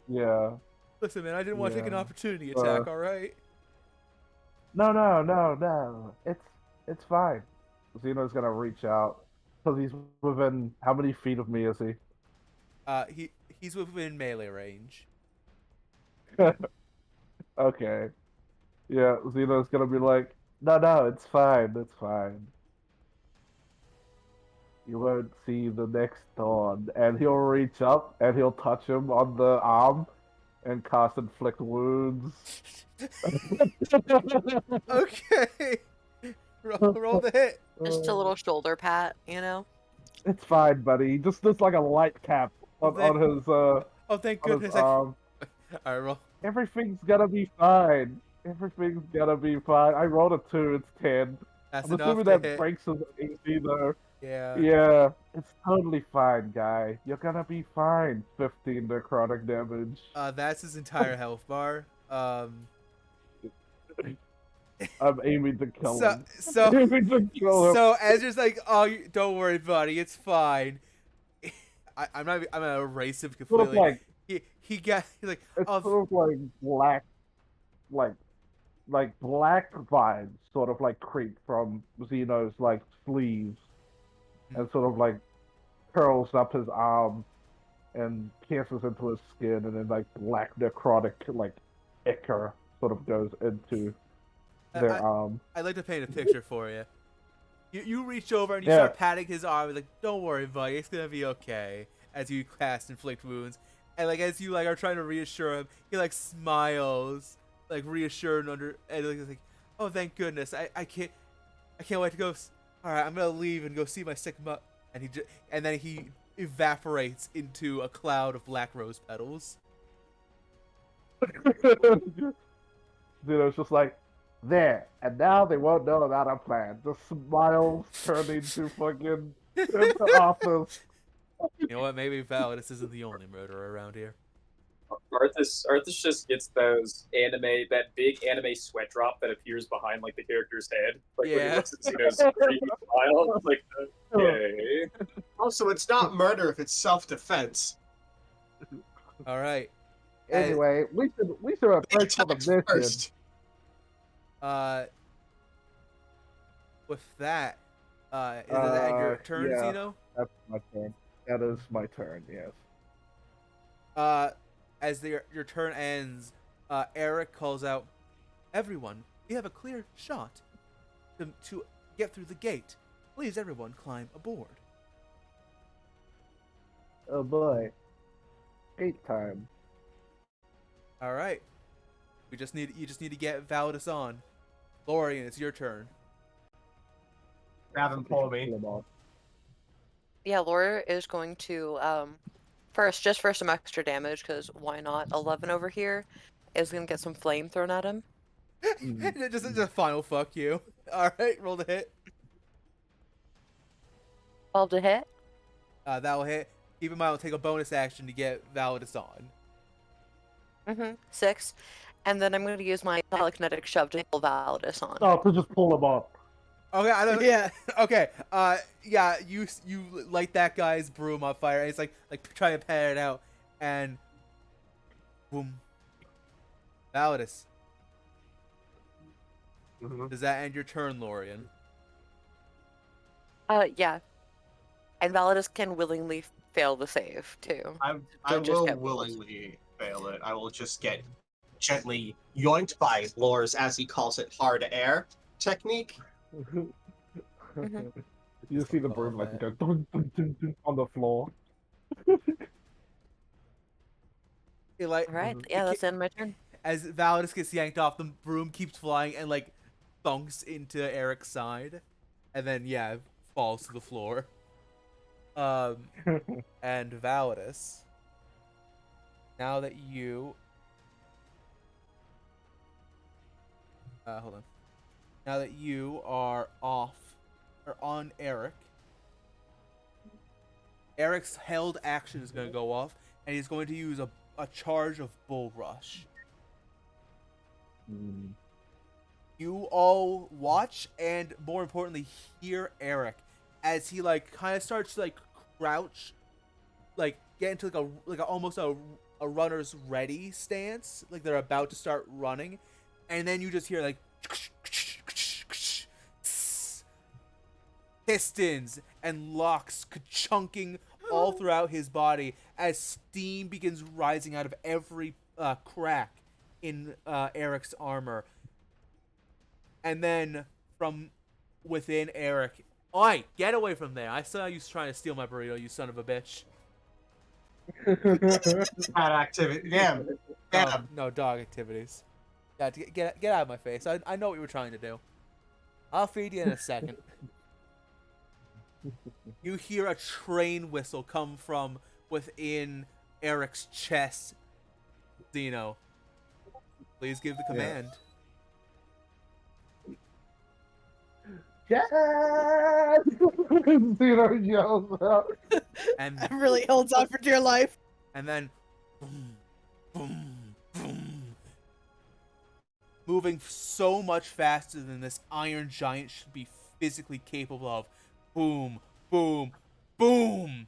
Speaker 4: Yeah.
Speaker 1: Listen, man, I didn't want to take an
Speaker 4: Yeah.
Speaker 1: opportunity attack. All right.
Speaker 4: No. It's fine. Xeno's gonna reach out because he's within. How many feet of me is he?
Speaker 1: He's within melee range.
Speaker 4: Okay. Yeah, Xeno's gonna be like, no, it's fine, it's fine. You won't see the next dawn. And he'll reach up and he'll touch him on the arm and cast inflict wounds.
Speaker 1: Okay. Roll the hit.
Speaker 3: Just a little shoulder pat, you know?
Speaker 4: It's fine, buddy. Just like a light cap on his
Speaker 1: Oh, thank
Speaker 4: on his
Speaker 1: goodness.
Speaker 4: arm.
Speaker 1: All right, roll.
Speaker 4: Everything's gonna be fine. Everything's gonna be fine. I rolled a 2, it's 10.
Speaker 1: That's
Speaker 4: I'm
Speaker 1: enough
Speaker 4: assuming
Speaker 1: to
Speaker 4: that
Speaker 1: hit.
Speaker 4: breaks his AC though.
Speaker 1: Yeah.
Speaker 4: Yeah, it's totally fine, guy. You're gonna be fine. 15 necrotic damage.
Speaker 1: That's his entire health bar.
Speaker 4: I'm aiming to kill
Speaker 1: So
Speaker 4: him.
Speaker 1: so
Speaker 4: Aiming to kill him.
Speaker 1: so Ezra's like, oh, don't worry, buddy, it's fine. I'm gonna erase him
Speaker 4: Sort of
Speaker 1: completely.
Speaker 4: like
Speaker 1: He's like,
Speaker 4: it's
Speaker 1: oh,
Speaker 4: sort of like black, like black vibes, sort of like creep from Xeno's like sleeves, and sort of like curls up his arm and pierces into his skin, and then like black necrotic like ichor sort of goes into their arm.
Speaker 1: I'd like to paint a picture for you. You reach over and you
Speaker 4: Yeah.
Speaker 1: start patting his arm, like, don't worry, buddy, it's gonna be okay. As you cast inflict wounds, and like as you like are trying to reassure him, he like smiles, like reassured and like, oh, thank goodness, I can't wait to go. All right, I'm gonna leave and go see my sick mother. And then he evaporates into a cloud of black rose petals.
Speaker 4: Xeno's just like, there, and now they won't know about our plan. The smiles turn into fucking the office.
Speaker 1: You know what? Maybe Validus isn't the only murderer around here.
Speaker 6: Arthas just gets that big anime sweat drop that appears behind like the character's head, like when he
Speaker 1: Yeah.
Speaker 6: looks at Xeno's creepy smile. It's like, okay.
Speaker 2: Also, it's not murder if it's self-defense.
Speaker 1: All right.
Speaker 4: Anyway, we should have
Speaker 2: They
Speaker 4: pressed for the
Speaker 2: attacked
Speaker 4: mission.
Speaker 2: first.
Speaker 1: With that, is it at your turn,
Speaker 4: yeah.
Speaker 1: Xeno?
Speaker 4: That's my turn. That is my turn. Yes.
Speaker 1: As your turn ends, Eric calls out, "Everyone, we have a clear shot to get through the gate. Please, everyone, climb aboard."
Speaker 4: Oh boy. Gate time.
Speaker 1: All right. You just need to get Validus on. Lorian, it's your turn.
Speaker 2: Grab and pull me.
Speaker 4: Pull 'em off.
Speaker 3: Yeah, Laura is going to just for some extra damage, because why not? 11 over here is gonna get some flame thrown at him.
Speaker 1: just a final fuck you. All right, roll the hit.
Speaker 3: 12 to hit.
Speaker 1: That will hit. Keep in mind, I'll take a bonus action to get Validus on.
Speaker 3: 6. And then I'm going to use my telekinetic shove to pull Validus on.
Speaker 4: Oh, to just pull him off.
Speaker 1: Okay, I don't.
Speaker 5: Yeah.
Speaker 1: Okay. Yeah. You light that guy's broom on fire, and he's like trying to pat it out, and boom. Validus. Does that end your turn, Lorian?
Speaker 3: Yeah. And Validus can willingly fail the save, too.
Speaker 2: I
Speaker 3: Don't just
Speaker 2: will
Speaker 3: get
Speaker 2: willingly fail it. I will just get gently yoinked by Lore's, as he calls it, hard air technique.
Speaker 4: You see the broom like go dun, dun, dun, dun, on the floor.
Speaker 3: Alright, yeah, that's the end of my turn.
Speaker 1: As Validus gets yanked off, the broom keeps flying and like thunks into Eric's side, and then falls to the floor. And Validus, now that you hold on. Now that you are on Eric, Eric's held action is going to go off, and he's going to use a charge of Bull Rush. You all watch, and more importantly, hear Eric as he kind of starts to crouch, get into almost a runner's ready stance, like they're about to start running, and then you just hear pistons and locks chunking all throughout his body as steam begins rising out of every crack in Eric's armor. And then from within Eric, "Oi, get away from there. I saw you trying to steal my burrito, you son of a bitch."
Speaker 2: Bad activity. Damn.
Speaker 1: No dog activities. Yeah, get out of my face. I know what you were trying to do. I'll feed you in a second. You hear a train whistle come from within Eric's chest. Xeno, please give the command.
Speaker 4: Yes! Xeno yells out.
Speaker 1: And
Speaker 5: It really holds on for dear life.
Speaker 1: and then boom, boom, boom. Moving so much faster than this iron giant should be physically capable of. Boom, boom, boom.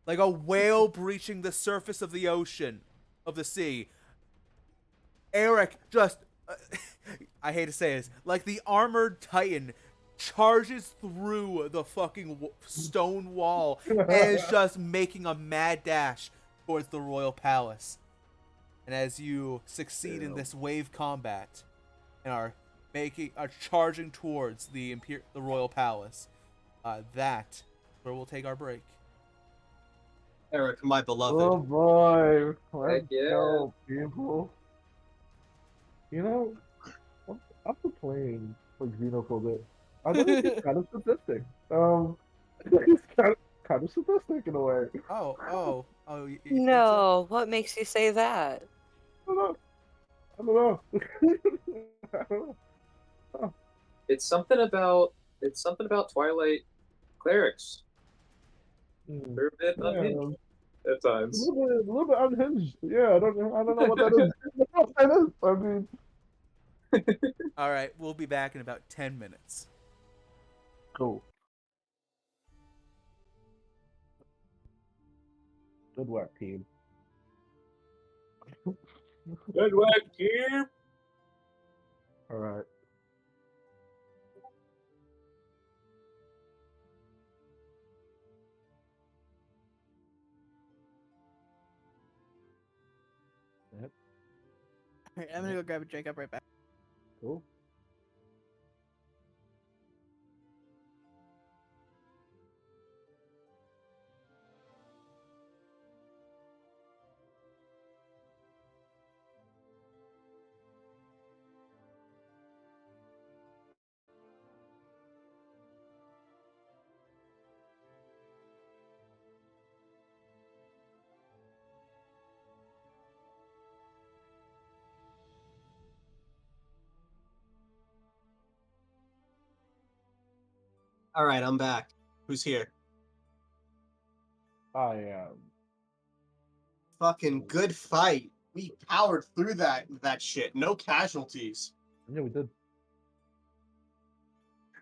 Speaker 1: Like a whale breaching the surface of the ocean, of the sea. Eric just, I hate to say this, like the armored titan charges through the fucking stone wall and is just making a mad dash towards the royal palace. And as you succeed in this wave combat and are charging towards the royal palace, that's where we'll take our break.
Speaker 2: Eric, my beloved.
Speaker 4: Oh boy. Let's
Speaker 6: yeah.
Speaker 4: go, people. You know, after playing like Xeno for a bit, I think he's kind of sadistic. He's kind of sadistic in a way.
Speaker 1: Oh. You think so?
Speaker 3: No, what makes you say that?
Speaker 4: I don't know. I don't know.
Speaker 6: It's something about Twilight clerics.
Speaker 4: Hmm.
Speaker 6: They're a bit
Speaker 4: Yeah,
Speaker 6: unhinged at times.
Speaker 4: a little bit unhinged. Yeah, I don't know what that is. I don't know what that is. I mean,
Speaker 1: All right, we'll be back in about 10 minutes.
Speaker 4: cool. Good work, team.
Speaker 6: Good work, here.
Speaker 4: All right. Yep.
Speaker 5: Alright, I'm gonna go grab a drink. I'll be right back.
Speaker 4: Cool.
Speaker 2: All right, I'm back. Who's here?
Speaker 4: I am.
Speaker 2: Fucking good fight. We powered through that shit. No casualties.
Speaker 4: Yeah, we did.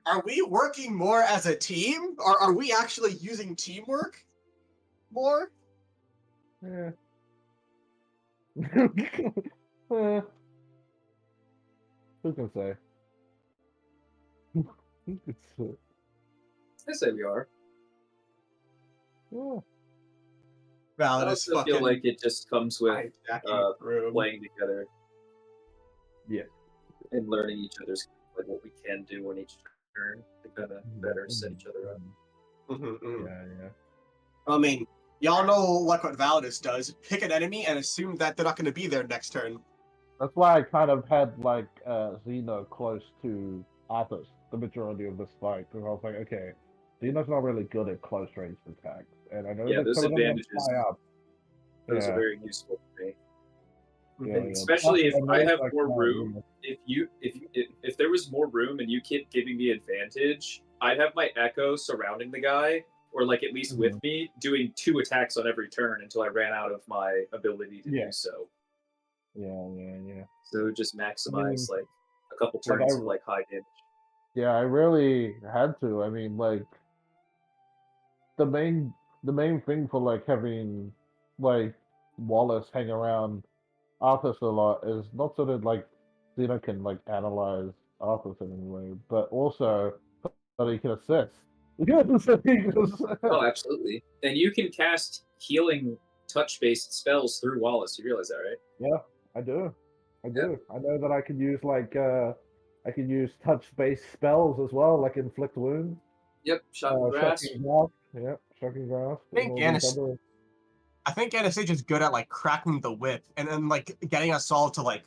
Speaker 2: Are we working more as a team? Or are we actually using teamwork more?
Speaker 4: Yeah. Eh, who can say? Who can say?
Speaker 6: I say we are.
Speaker 4: Yeah.
Speaker 6: I
Speaker 2: Valid as
Speaker 6: also feel
Speaker 2: fucking
Speaker 6: like it just comes with
Speaker 2: hijacking room.
Speaker 6: playing together
Speaker 4: Yeah.
Speaker 6: and learning each other's like what we can do on each turn to kind of better set each other up.
Speaker 4: Yeah.
Speaker 2: I mean, y'all know like what Validus does. Pick an enemy and assume that they're not going to be there next turn.
Speaker 4: That's why I kind of had like Xeno close to Arthas the majority of this fight, because I was like, okay, Xeno's not really good at close range attacks, and I know
Speaker 6: Yeah,
Speaker 4: that
Speaker 6: those
Speaker 4: some of them
Speaker 6: advantages.
Speaker 4: fly up.
Speaker 6: Those
Speaker 4: Yeah.
Speaker 6: are very useful for me.
Speaker 4: Yeah,
Speaker 6: And
Speaker 4: yeah.
Speaker 6: especially
Speaker 4: Plus,
Speaker 6: if
Speaker 4: I
Speaker 6: I
Speaker 4: know,
Speaker 6: have
Speaker 4: like,
Speaker 6: more room. If there was more room and you keep giving me advantage, I'd have my echo surrounding the guy, or like at least with me, doing 2 attacks on every turn until I ran out of my ability to do so.
Speaker 4: Yeah.
Speaker 6: So just maximize like a couple
Speaker 4: like,
Speaker 6: turns of like high damage.
Speaker 4: Yeah, I really had to. I mean, like the main thing for like having like Wallace hang around Arthas a lot is not so that like Xeno can like analyze Arthas in any way, but also that he can assist.
Speaker 6: Oh, absolutely. And you can cast healing touch-based spells through Wallace. You realize that, right?
Speaker 4: Yeah, I do. I know that I could use like I could use touch-based spells as well, like inflict wounds.
Speaker 6: Yep, shocking grasp.
Speaker 4: Shocking grasp. Yeah, shocking grasp.
Speaker 2: I think Anastasia is good at like cracking the whip and then like getting us all to like,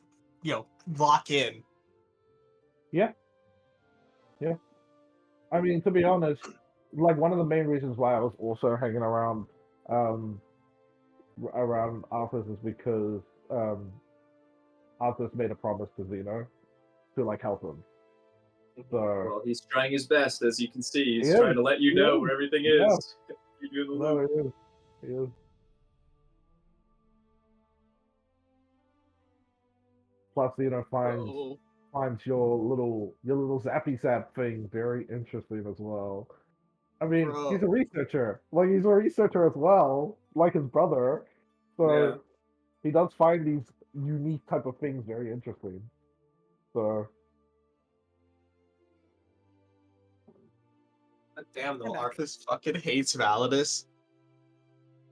Speaker 2: lock in.
Speaker 4: Yeah. I mean, to be honest, like one of the main reasons why I was also hanging around Arthas is because Arthas made a promise to Xeno to like help him. So
Speaker 6: Well, he's trying his best, as you can see. He's
Speaker 4: He
Speaker 6: trying
Speaker 4: is.
Speaker 6: to let you
Speaker 4: He
Speaker 6: know
Speaker 4: is.
Speaker 6: where everything
Speaker 4: Yeah.
Speaker 6: is. Keep you in the
Speaker 4: no,
Speaker 6: loop.
Speaker 4: he is. Plus, finds your little zappy zap thing very interesting as well. I mean, he's a researcher. Like he's a researcher as well, like his brother. So he does find these unique type of things very interesting. So
Speaker 2: Damn though, Arthas fucking hates Validus.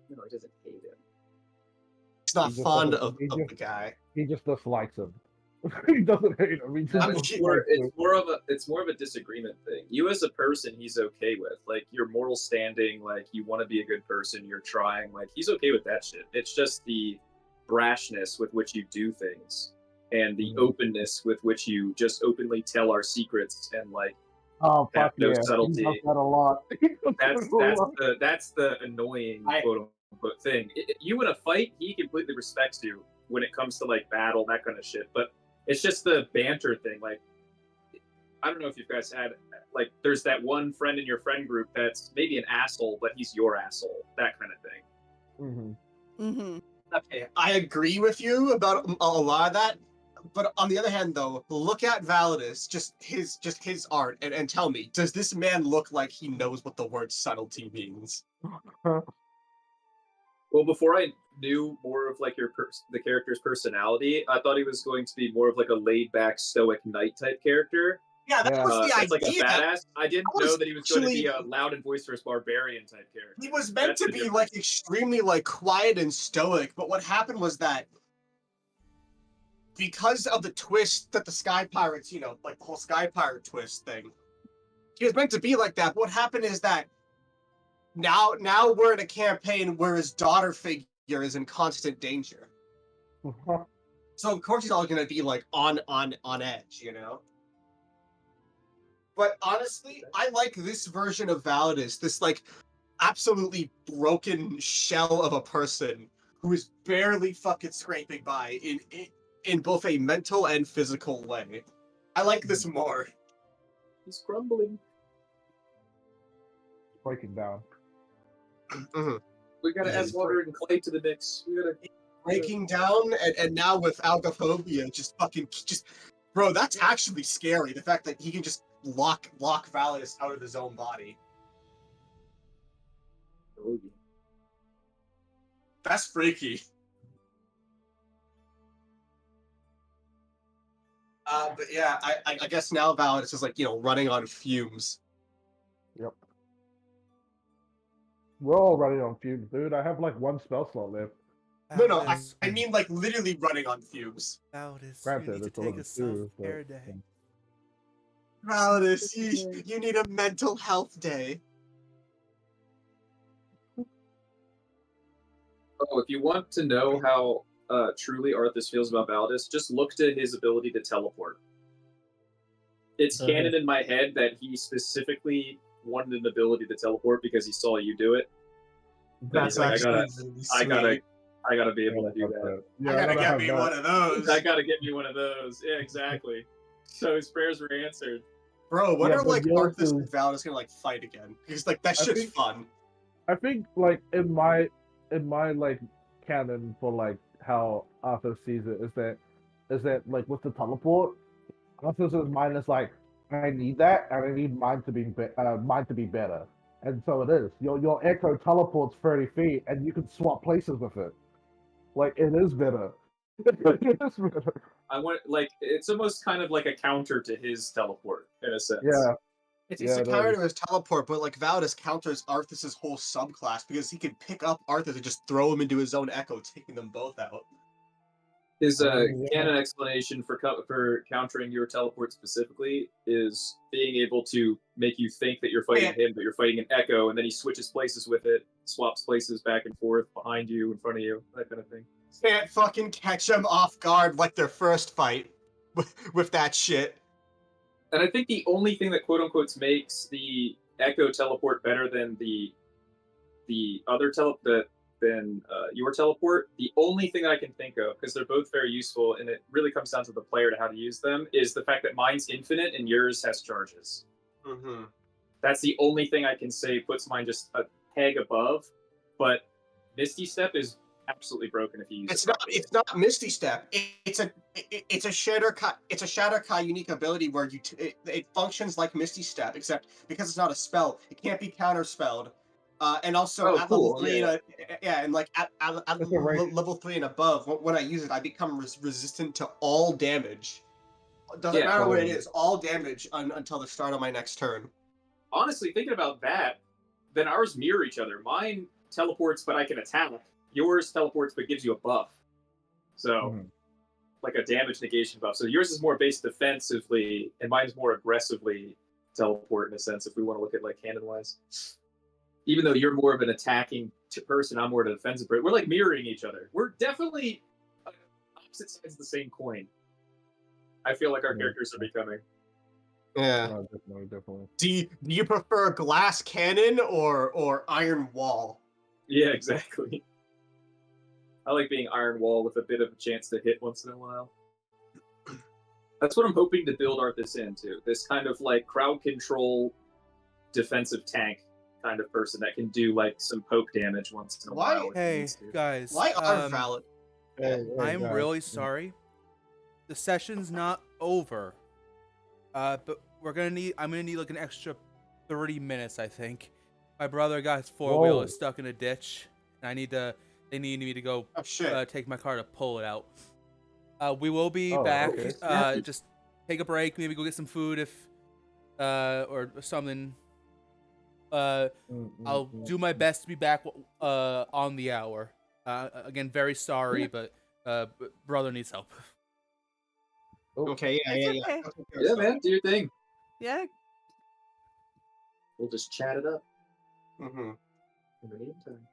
Speaker 6: No, he doesn't hate him.
Speaker 2: He's not fond of the guy.
Speaker 4: He just dislikes him. He doesn't hate him. He just
Speaker 6: It's more of a disagreement thing. You as a person, he's okay with. Like your moral standing, like you want to be a good person, you're trying. Like he's okay with that shit. It's just the brashness with which you do things, and the openness with which you just openly tell our secrets and like
Speaker 4: Oh
Speaker 6: Have
Speaker 4: fuck
Speaker 6: no
Speaker 4: yeah! He
Speaker 6: subtlety.
Speaker 4: does that a lot. He does
Speaker 6: That's
Speaker 4: that a
Speaker 6: that's
Speaker 4: lot.
Speaker 6: that's the annoying quote unquote thing. You in a fight, he completely respects you when it comes to like battle, that kind of shit. But it's just the banter thing. Like, I don't know if you guys had like, there's that one friend in your friend group that's maybe an asshole, but he's your asshole, that kind of thing.
Speaker 5: Mm-hmm.
Speaker 2: Okay, I agree with you about a lot of that. But on the other hand, though, look at Validus, just his art, and tell me, does this man look like he knows what the word subtlety means?
Speaker 6: Well, before I knew more of like the character's personality, I thought he was going to be more of like a laid back stoic knight type character.
Speaker 2: Yeah, that
Speaker 4: Yeah.
Speaker 2: was the
Speaker 6: That's like a
Speaker 2: idea.
Speaker 6: badass. I didn't
Speaker 2: That was
Speaker 6: know that he was going to be
Speaker 2: actually-
Speaker 6: a loud and boisterous barbarian type character.
Speaker 2: He was meant
Speaker 6: That's
Speaker 2: to
Speaker 6: the
Speaker 2: be
Speaker 6: difference.
Speaker 2: like extremely like quiet and stoic, but what happened was that because of the twist that the Sky Pirates, you know, like the whole Sky Pirate twist thing, he was meant to be like that. What happened is that now we're in a campaign where his daughter figure is in constant danger. So of course he's always gonna be like on edge, you know. But honestly, I like this version of Validus, this like absolutely broken shell of a person who is barely fucking scraping by in both a mental and physical way. I like this more.
Speaker 6: He's crumbling.
Speaker 4: Breaking down.
Speaker 2: Mhm.
Speaker 6: We gotta add
Speaker 2: He's
Speaker 6: water and clay to the mix. We gotta.
Speaker 2: Breaking down, and now with algophobia, just fucking just, bro. That's actually scary. The fact that he can just lock Validus out of his own body. That's freaky. But yeah, I guess now Validus is like, you know, running on fumes.
Speaker 4: Yep. We're all running on fumes, dude. I have like one spell slot left.
Speaker 2: No, I
Speaker 1: Validus,
Speaker 2: mean like literally running on fumes.
Speaker 1: Validus, you
Speaker 4: Granted,
Speaker 1: need to
Speaker 4: it's
Speaker 1: take
Speaker 4: only
Speaker 1: a
Speaker 4: two,
Speaker 1: self-care
Speaker 4: but
Speaker 1: day.
Speaker 2: Validus, you need a mental health day.
Speaker 6: Oh, if you want to know how truly Arthas feels about Valdis, just look to his ability to teleport. It's canon in my head that he specifically wanted an ability to teleport because he saw you do it. But he's like, I gotta be able to do that.
Speaker 4: Yeah,
Speaker 2: I gotta get
Speaker 4: have
Speaker 2: me
Speaker 4: that.
Speaker 2: one of those.
Speaker 6: I gotta get me one of those. Yeah, exactly. So his prayers were answered.
Speaker 2: Bro, when
Speaker 4: Yeah,
Speaker 2: are
Speaker 4: but
Speaker 2: like
Speaker 4: yours
Speaker 2: Arthas
Speaker 4: is-
Speaker 2: and Validus gonna like fight again? Because like that
Speaker 4: I
Speaker 2: shit's
Speaker 4: think-
Speaker 2: fun.
Speaker 4: I think like in my like canon for like how Arthur sees it is that like with the teleport, Arthur's mind is like, I need that and I need mine to be better. And so it is. Your echo teleports 30 feet and you can swap places with it. Like it is better. It is better.
Speaker 6: I want like it's almost kind of like a counter to his teleport in a sense.
Speaker 4: Yeah.
Speaker 2: It's
Speaker 4: Yeah,
Speaker 2: a
Speaker 4: it
Speaker 2: counter
Speaker 4: is.
Speaker 2: to his teleport, but like Validus counters Arthas's whole subclass because he can pick up Arthas and just throw him into his own echo, taking them both out.
Speaker 6: His
Speaker 4: Yeah.
Speaker 6: canon explanation for countering your teleport specifically is being able to make you think that you're fighting him, but you're fighting an echo, and then he switches places with it, swaps places back and forth behind you, in front of you, that kind of thing.
Speaker 2: Can't fucking catch them off guard like their first fight with that shit.
Speaker 6: And I think the only thing that quote unquote makes the echo teleport better than the other your teleport, the only thing I can think of, because they're both very useful and it really comes down to the player to how to use them, is the fact that mine's infinite and yours has charges.
Speaker 2: Mm-hmm.
Speaker 6: That's the only thing I can say puts mine just a peg above, but Misty Step is absolutely broken if you use it.
Speaker 2: It's not Misty Step. It's a Shatterkai unique ability where it functions like Misty Step, except because it's not a spell, it can't be counterspelled. And also at level 3 and like at level 3 and above, when I use it, I become resistant to all damage. Doesn't matter what it is, all damage until the start of my next turn.
Speaker 6: Honestly, thinking about that, then ours mirror each other. Mine teleports, but I can attack. Yours teleports, but gives you a buff. So, like a damage negation buff. So yours is more based defensively, and mine's more aggressively teleport in a sense, if we want to look at like canon-wise. Even though you're more of an attacking person, I'm more of a defensive person. We're like mirroring each other. We're definitely opposite sides of the same coin. I feel like our characters are becoming.
Speaker 2: Yeah.
Speaker 4: No, definitely.
Speaker 2: Do you prefer glass cannon or iron wall?
Speaker 6: Yeah, exactly. I like being Iron Wall with a bit of a chance to hit once in a while. That's what I'm hoping to build Arthas into. This kind of like crowd control defensive tank kind of person that can do like some poke damage once in a
Speaker 2: Why-
Speaker 6: while. If he
Speaker 1: Hey
Speaker 6: needs to.
Speaker 1: guys,
Speaker 2: Why are valid?
Speaker 4: Hey,
Speaker 1: I'm
Speaker 4: guys.
Speaker 1: really sorry. The session's not over. But I'm gonna need like an extra 30 minutes, I think. My brother got his four-wheeler
Speaker 4: Whoa.
Speaker 1: stuck in a ditch, and they need me to go
Speaker 2: Oh shit.
Speaker 1: take my car to pull it out. We will be
Speaker 4: Oh,
Speaker 1: back.
Speaker 4: okay.
Speaker 1: Just take a break, maybe go get some food if or something. I'll do my best to be back on the hour. Again, very sorry, but brother needs help.
Speaker 2: Okay, yeah,
Speaker 5: It's
Speaker 2: yeah, yeah.
Speaker 5: okay.
Speaker 2: Okay,
Speaker 6: Yeah,
Speaker 2: so-
Speaker 6: man, do your thing.
Speaker 5: Yeah.
Speaker 6: We'll just chat it up
Speaker 2: Mhm.
Speaker 6: in the meantime.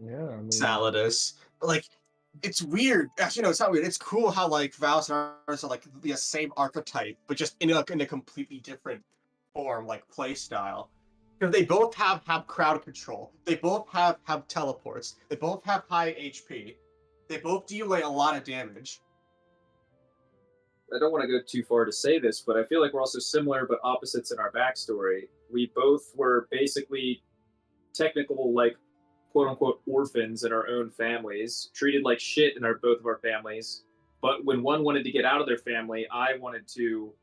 Speaker 4: Yeah, I mean,
Speaker 2: Saladus. Like, it's weird. Actually, no, it's not weird. It's cool how like Valis and Arthas are like the same archetype, but just in a completely different form, like play style. Because they both have crowd control. They both have teleports. They both have high HP. They both deal like a lot of damage.
Speaker 6: I don't want to go too far to say this, but I feel like we're also similar but opposites in our backstory. We both were basically technical, like, quote unquote, orphans in our own families, treated like shit in both of our families. But when one wanted to get out of their family, I wanted to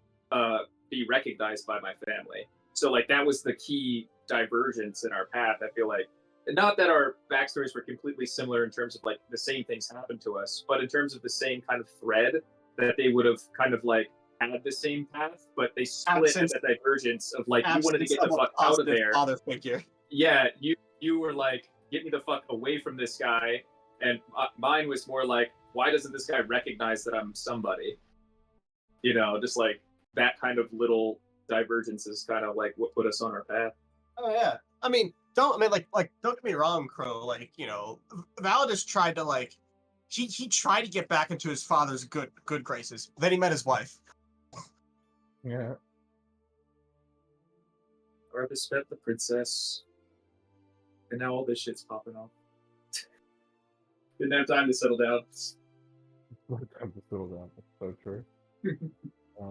Speaker 6: be recognized by my family. So, like, that was the key divergence in our path. I feel like, not that our backstories were completely similar in terms of like the same things happened to us, but in terms of the same kind of thread that they would have kind of like had the same path, but they split at the divergence of like you wanted to get the fuck out of there.
Speaker 2: Father figure.
Speaker 6: Yeah, you were like, get me the fuck away from this guy, and mine was more like, why doesn't this guy recognize that I'm somebody? You know, just like that kind of little divergence is kind of like what put us on our path.
Speaker 2: Oh yeah. I mean, don't get me wrong, Crow. Like, you know, Validus tried to like he tried to get back into his father's good graces. Then he met his wife.
Speaker 4: yeah.
Speaker 6: Arthas met the princess, and now all this shit's popping off. Didn't have time to settle down.
Speaker 4: Time to settle down. That's so true.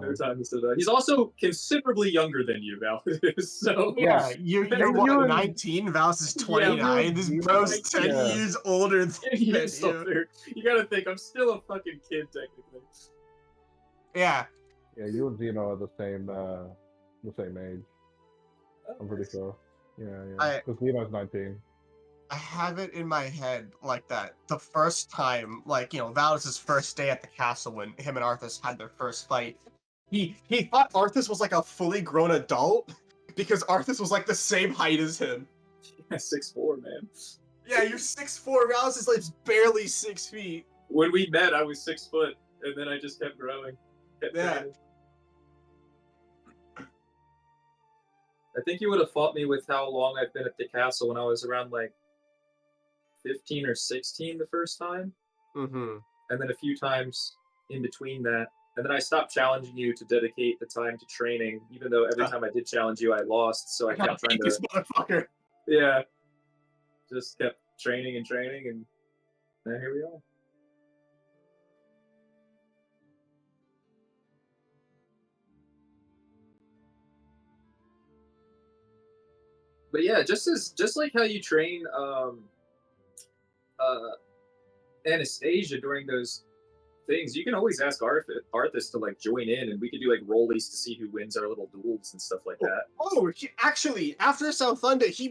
Speaker 6: No time to settle down. He's also considerably younger than you, Val. So
Speaker 2: Yeah, you're what,
Speaker 4: you-
Speaker 2: 19? Valis is 29.
Speaker 6: Yeah,
Speaker 2: this
Speaker 4: you-
Speaker 2: bro's 10
Speaker 4: yeah.
Speaker 2: years older than
Speaker 6: years
Speaker 2: you.
Speaker 6: older. You gotta think, I'm still a fucking kid technically.
Speaker 2: Yeah.
Speaker 4: Yeah, you and Zeno are the same age. I'm pretty sure. Yeah. Because Zeno's 19.
Speaker 2: I have it in my head like that. The first time, like, you know, Valis' first day at the castle when him and Arthas had their first fight, he thought Arthas was like a fully grown adult because Arthas was like the same height as him.
Speaker 6: Yeah, 6'4", man.
Speaker 2: Yeah, you're 6'4", Valis is like barely 6 feet.
Speaker 6: When we met, I was 6 foot, and then I just kept growing.
Speaker 2: Yeah.
Speaker 6: Training. I think you would have fought me with how long I've been at the castle when I was around like 15 or 16 the first time,
Speaker 2: Mm-hmm.
Speaker 6: and then a few times in between that. And then I stopped challenging you to dedicate the time to training, even though every time I did challenge you, I lost. So I kept trying
Speaker 2: this
Speaker 6: to,
Speaker 2: motherfucker.
Speaker 6: yeah, just kept training, and now here we are. But yeah, just like how you train Anastasia during those things, you can always ask Arthas to like join in, and we could do like rollies to see who wins our little duels and stuff like that.
Speaker 2: Oh, actually, after South Thunder, he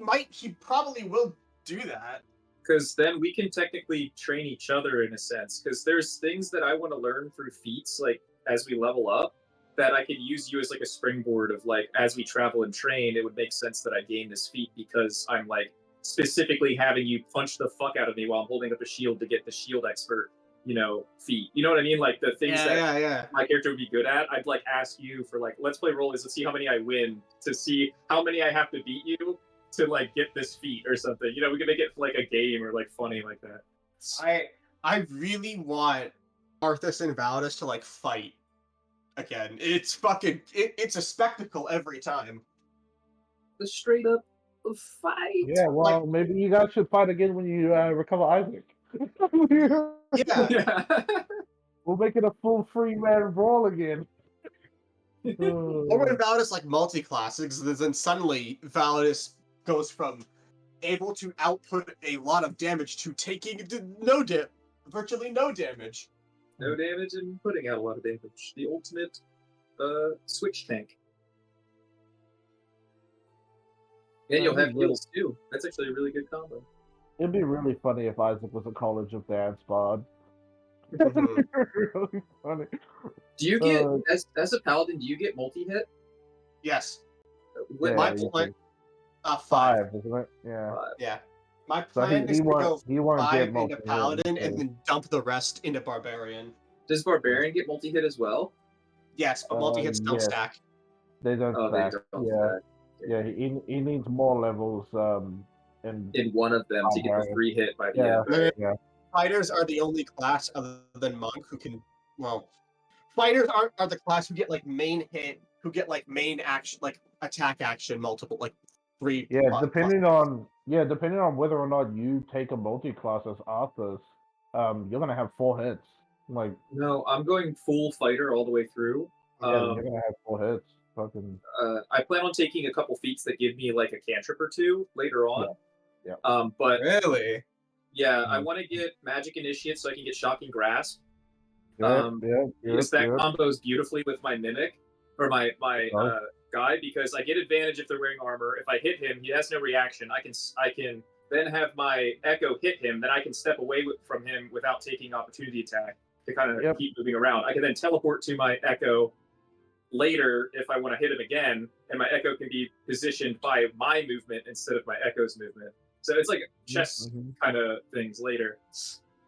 Speaker 2: probably will do that.
Speaker 6: Because then we can technically train each other in a sense. Because there's things that I want to learn through feats, like as we level up, that I could use you as like a springboard of like as we travel and train, it would make sense that I gain this feat because I'm like specifically having you punch the fuck out of me while I'm holding up a shield to get the shield expert, you know, feat. You know what I mean? Like the things that my character would be good at. I'd like ask you for like, let's play rollies, let's see how many I win, to see how many I have to beat you to like get this feat or something. You know, we can make it like a game or like funny like that.
Speaker 2: I really want Arthas and Validus to like fight. again. It's fucking. It's a spectacle every time.
Speaker 6: The straight up fight.
Speaker 4: Yeah, well, maybe you guys should fight again when you recover Isaac.
Speaker 2: Yeah.
Speaker 6: Yeah.
Speaker 4: We'll make it a full free-man brawl again.
Speaker 2: Or when Validus like multi-class, then suddenly Validus goes from able to output a lot of damage to taking virtually no damage.
Speaker 6: No damage and putting out a lot of damage. The ultimate switch tank. And you'll have heals too. That's actually a really good combo.
Speaker 4: It'd be really funny if Isaac was a College of Dance bod.
Speaker 2: Mhm.
Speaker 4: Really funny.
Speaker 6: Do you get as a paladin? Do you get multi-hit?
Speaker 2: Yes.
Speaker 6: What,
Speaker 2: My
Speaker 4: you
Speaker 2: plan,
Speaker 4: do.
Speaker 2: 5.
Speaker 4: 5, isn't it? Yeah.
Speaker 2: Yeah. My
Speaker 4: So
Speaker 2: plan is to go
Speaker 4: he won't
Speaker 2: 5
Speaker 4: get
Speaker 2: into
Speaker 4: multi-hit
Speaker 2: Paladin
Speaker 4: because-
Speaker 2: and then dump the rest into Barbarian.
Speaker 6: Does Barbarian get multi-hit as well?
Speaker 2: Yes, but multi-hits don't
Speaker 4: yes.
Speaker 2: stack.
Speaker 4: They don't
Speaker 6: Oh, they
Speaker 4: stack.
Speaker 6: don't
Speaker 4: Yeah,
Speaker 6: stack.
Speaker 4: yeah. He needs more levels.
Speaker 6: In one of them to get the
Speaker 4: Barbarian.
Speaker 6: free hit by the
Speaker 4: Yeah.
Speaker 6: end.
Speaker 4: Yeah.
Speaker 2: Fighters are the only class other than Monk who can. Well, fighters are the class who get like main hit, who get like main action, like attack action, multiple, like 3.
Speaker 4: Yeah,
Speaker 2: plus-
Speaker 4: depending on whether or not you take a multi-class as Arthas, you're gonna have 4 hits. Like,
Speaker 6: No, I'm going full fighter all the way through.
Speaker 4: yeah, you're gonna have 4 hits. Fucking.
Speaker 6: I plan on taking a couple feats that give me like a cantrip or two later on.
Speaker 4: Yeah.
Speaker 6: But
Speaker 2: Really?
Speaker 6: yeah, I want to get Magic Initiate so I can get Shocking Grasp.
Speaker 4: Good,
Speaker 6: Because that
Speaker 4: good.
Speaker 6: combos beautifully with my Mimic or my
Speaker 4: Oh.
Speaker 6: guy, because I get advantage if they're wearing armor. If I hit him, he has no reaction. I can then have my Echo hit him. Then I can step away from him without taking opportunity attack to kind of
Speaker 4: Yep.
Speaker 6: keep moving around. I can then teleport to my Echo later if I want to hit him again, and my Echo can be positioned by my movement instead of my Echo's movement. So it's like chess kind of things later.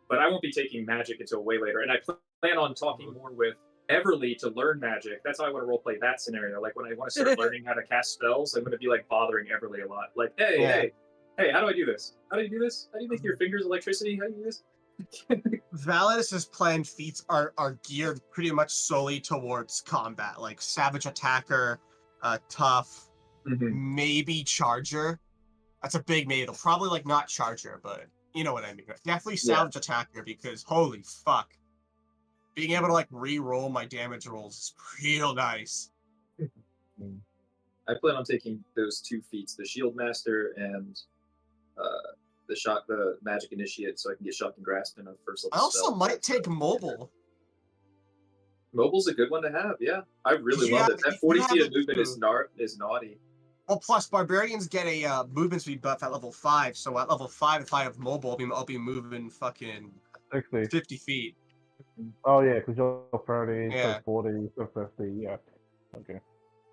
Speaker 6: But I won't be taking magic until way later. And I plan on talking more with Everly to learn magic. That's how I want to roleplay that scenario. Like when I want to start learning how to cast spells, I'm going to be like bothering Everly a lot. Like, hey, how do I do this? How do you do this? How do you make your fingers electricity? How do you do this?
Speaker 2: Validus's planned feats are geared pretty much solely towards combat, like Savage Attacker, Tough, maybe Charger. That's a big maybe. They'll probably like not Charger, but you know what I mean. Definitely Savage Attacker, because holy fuck. Being able to like re-roll my damage rolls is real nice.
Speaker 6: I plan on taking those 2 feats, the Shield Master and the Magic Initiate, so I can get Shocking Grasp in a first level
Speaker 2: I also
Speaker 6: spell.
Speaker 2: might take Mobile.
Speaker 6: Mobile's a good one to have, yeah. I really
Speaker 2: You
Speaker 6: love
Speaker 2: have-
Speaker 6: it. That
Speaker 2: you
Speaker 6: 40
Speaker 2: have
Speaker 6: feet of
Speaker 2: it
Speaker 6: movement
Speaker 2: too.
Speaker 6: is naughty.
Speaker 2: Well, plus Barbarians get a movement speed buff at level 5, so at level 5, if I have Mobile, I'll be moving fucking
Speaker 4: 60.
Speaker 2: 50 feet.
Speaker 4: Oh yeah, because you're 30,
Speaker 2: Yeah.
Speaker 4: so 40, so 50. Yeah. Okay.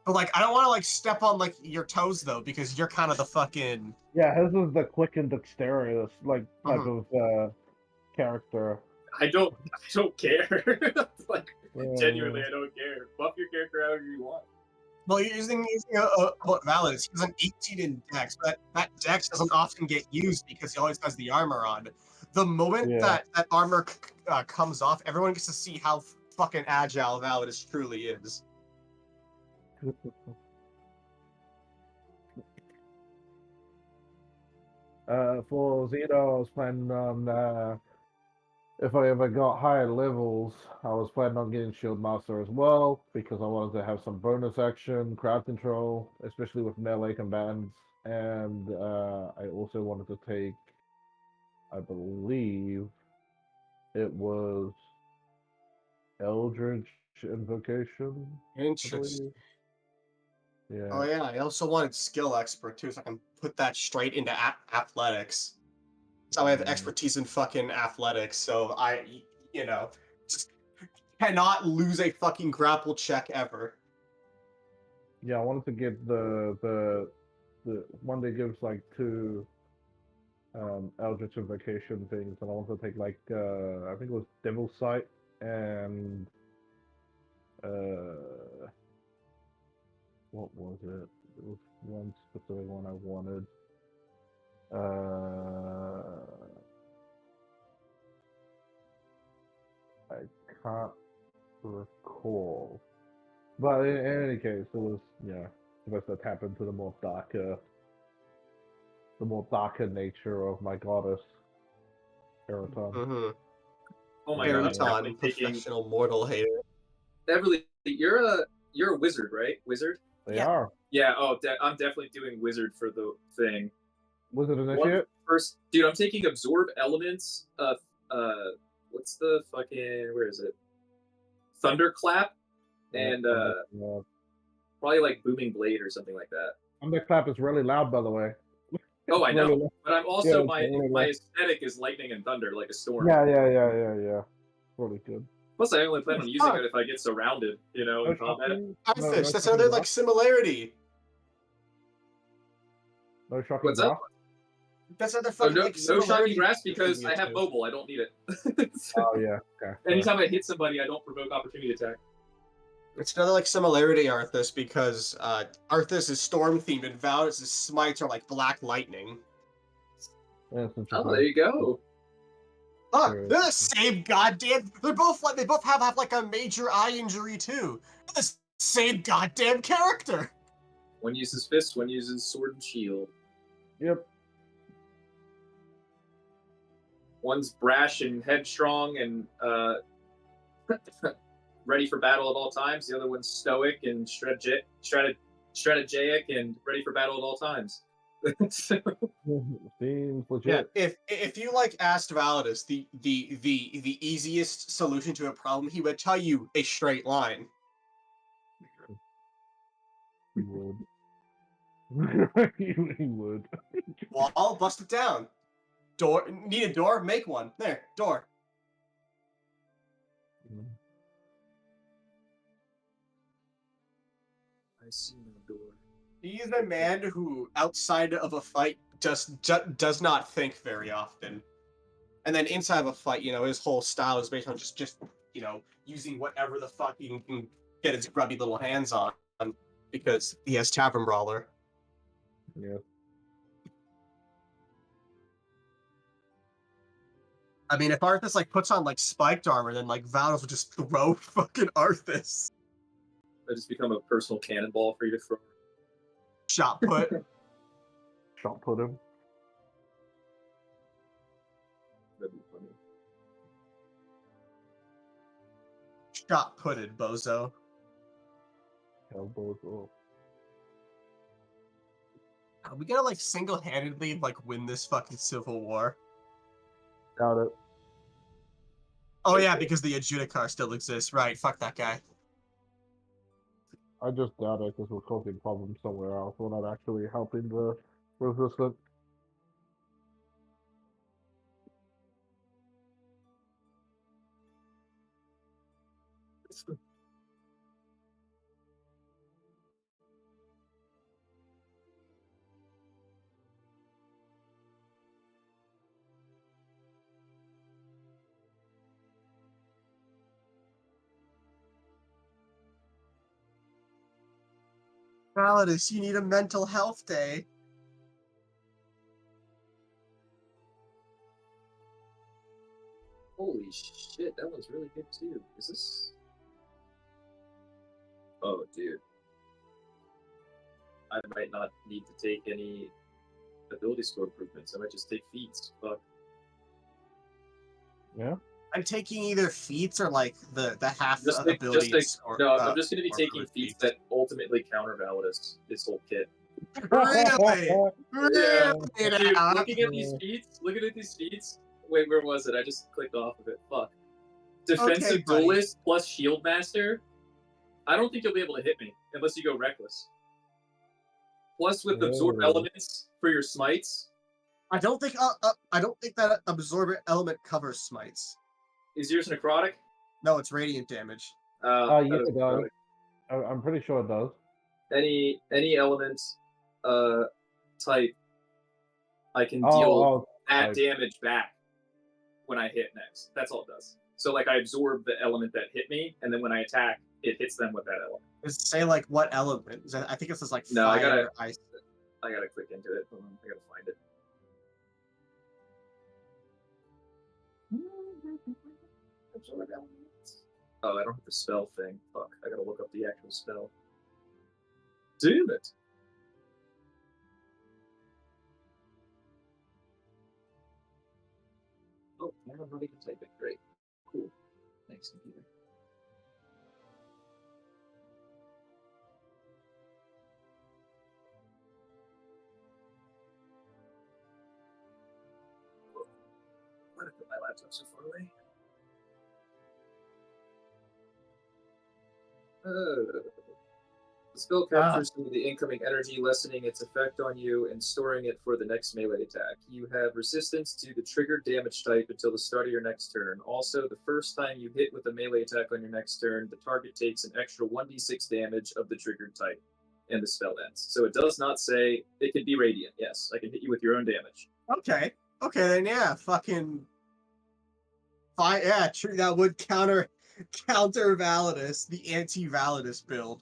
Speaker 2: But like, I don't want to like step on like your toes though, because you're kind of the fucking.
Speaker 4: Yeah, his is the quick and dexterous like type of character.
Speaker 6: I don't care. Like
Speaker 4: Yeah.
Speaker 6: genuinely, I don't care. Buff your character however you want.
Speaker 2: Well, you're using what Validus. He's an 18 in Dex, but that Dex doesn't often get used because he always has the armor on. The moment that armor comes off, everyone gets to see how fucking agile Validus truly is.
Speaker 4: For Zeta, I was planning on if I ever got higher levels, I was planning on getting Shield Master as well because I wanted to have some bonus action, crowd control, especially with melee combatants, and I also wanted to take, I believe, it was Eldritch Invocation. I
Speaker 2: Interesting.
Speaker 4: believe. Yeah.
Speaker 2: Oh yeah, I also wanted Skill Expert too, so I can put that straight into Athletics. So I have expertise in fucking athletics, so just cannot lose a fucking grapple check ever.
Speaker 4: Yeah, I wanted to get the one that gives like 2 Eldritch Invocation things, and I wanted to take like I think it was Devil's Sight and what was it? It was one specific one I wanted. I can't recall. But in any case, it was supposed to tap into the more darker nature of my goddess, Eraton.
Speaker 2: Mm-hmm.
Speaker 6: Oh my god, I'm definitely
Speaker 2: Eruton,
Speaker 6: taking
Speaker 2: professional mortal hater.
Speaker 6: Beverly. You're a wizard, right? Wizard.
Speaker 4: They
Speaker 5: Yeah.
Speaker 4: are.
Speaker 6: Yeah. Oh, I'm definitely doing wizard for the thing.
Speaker 4: Wizard
Speaker 6: One
Speaker 4: initiate.
Speaker 6: first, dude. I'm taking absorb elements. What's the fucking? Where is it? Thunderclap and probably like booming blade or something like that.
Speaker 4: Thunderclap is really loud, by the way.
Speaker 6: Oh, I know.
Speaker 4: Really loud.
Speaker 6: But I'm also
Speaker 4: Yeah, it's really
Speaker 6: my
Speaker 4: loud.
Speaker 6: aesthetic is lightning and thunder, like a storm.
Speaker 4: Yeah. Really good.
Speaker 6: Plus, I only plan on using it if I get surrounded, in
Speaker 4: No
Speaker 6: combat.
Speaker 4: shocking.
Speaker 2: Arthas, that's
Speaker 4: shocking
Speaker 2: another
Speaker 4: blast?
Speaker 2: similarity.
Speaker 4: No shocking
Speaker 6: What's up?
Speaker 4: blast?
Speaker 2: That's another
Speaker 6: Oh,
Speaker 2: fucking
Speaker 6: no,
Speaker 2: like
Speaker 6: no shocking
Speaker 2: similarity
Speaker 6: grasp
Speaker 2: between
Speaker 6: because
Speaker 2: you
Speaker 6: I have
Speaker 2: two.
Speaker 6: mobile. I don't need it.
Speaker 4: Oh yeah. Okay.
Speaker 6: Anytime I hit somebody, I don't provoke opportunity attack.
Speaker 2: It's another like similarity, Arthas, because Arthas is storm themed and Val's smites are like black lightning.
Speaker 4: Yeah, it's
Speaker 6: Oh,
Speaker 4: interesting.
Speaker 6: there you go.
Speaker 2: Fuck,
Speaker 4: Sure.
Speaker 2: they're the same goddamn. They're both like they both have like a major eye injury too. They're the same goddamn character.
Speaker 6: One uses fist, one uses sword and shield.
Speaker 4: Yep.
Speaker 6: One's brash and headstrong and ready for battle at all times. The other one's stoic and strategic and ready for battle at all times.
Speaker 4: Seems legit.
Speaker 2: Yeah, if you like asked Validus the easiest solution to a problem, he would tell you a straight line.
Speaker 4: He would. he would.
Speaker 2: Wall, bust it down. Door, need a door? Make one. There, door.
Speaker 6: I see no door.
Speaker 2: He's a man who, outside of a fight, just does not think very often. And then inside of a fight, his whole style is based on just using whatever the fuck he can get his grubby little hands on, because he has Tavern Brawler.
Speaker 4: Yeah.
Speaker 2: I mean, if Arthas puts on spiked armor, then Valdos will just throw fucking Arthas.
Speaker 6: I just become a personal cannonball for you to throw.
Speaker 2: Shot put.
Speaker 4: Shot put him.
Speaker 6: That'd be funny.
Speaker 2: Shot putted, bozo.
Speaker 4: Elbows off.
Speaker 2: Are we gonna single-handedly win this fucking civil war?
Speaker 4: Doubt it.
Speaker 2: Oh yeah, because the Adjudicar still exists, right? Fuck that guy.
Speaker 4: I just doubt it because we're causing problems somewhere else. We're not actually helping the resistance.
Speaker 2: Validus, you need a mental health day.
Speaker 6: Holy shit, that one's really good too. Is this? Oh, dude. I might not need to take any ability score improvements. I might just take feats. Fuck.
Speaker 4: Yeah.
Speaker 2: I'm taking either feats or the half
Speaker 6: Just
Speaker 2: abilities.
Speaker 6: no, I'm just gonna be
Speaker 2: or
Speaker 6: taking
Speaker 2: improved
Speaker 6: feats that ultimately counter Validus, this whole kit.
Speaker 2: Really?
Speaker 6: Yeah.
Speaker 2: Really?
Speaker 6: Dude,
Speaker 2: now?
Speaker 6: looking at these feats. Wait, where was it? I just clicked off of it. Fuck. Defensive
Speaker 2: Okay, buddy.
Speaker 6: duelist plus shield master. I don't think you'll be able to hit me unless you go reckless. Plus with absorb
Speaker 4: Oh.
Speaker 6: elements for your smites.
Speaker 2: I don't think that absorber element covers smites.
Speaker 6: Is yours necrotic?
Speaker 2: No, it's radiant damage.
Speaker 4: Yeah,
Speaker 6: That is
Speaker 4: it does.
Speaker 6: necrotic.
Speaker 4: I'm pretty sure it does.
Speaker 6: Any element type, I can deal that
Speaker 4: type.
Speaker 6: damage back when I hit next. That's all it does. So I absorb the element that hit me, and then when I attack, it hits them with that element.
Speaker 2: Does it say what element? I think it says
Speaker 6: No, I
Speaker 2: fire,
Speaker 6: gotta-
Speaker 2: ice.
Speaker 6: I gotta click into it. Hold on, I gotta find it. Absorb elements. Oh, I don't have the spell thing. Fuck, I gotta look up the actual spell. Damn it. Oh, I'm not even typing. Great. Cool. Thanks, computer. Why did I put my laptop so far away? The spell captures some of the incoming energy, lessening its effect on you and storing it for the next melee attack. You have resistance to the triggered damage type until the start of your next turn. Also, the first time you hit with a melee attack on your next turn, the target takes an extra 1d6 damage of the triggered type, and the spell ends. So it does not say it can be radiant. Yes, I can hit you with your own damage.
Speaker 2: Okay. Okay, then yeah, fucking fine. Yeah, true. That would counter Validus, the anti-Validus build.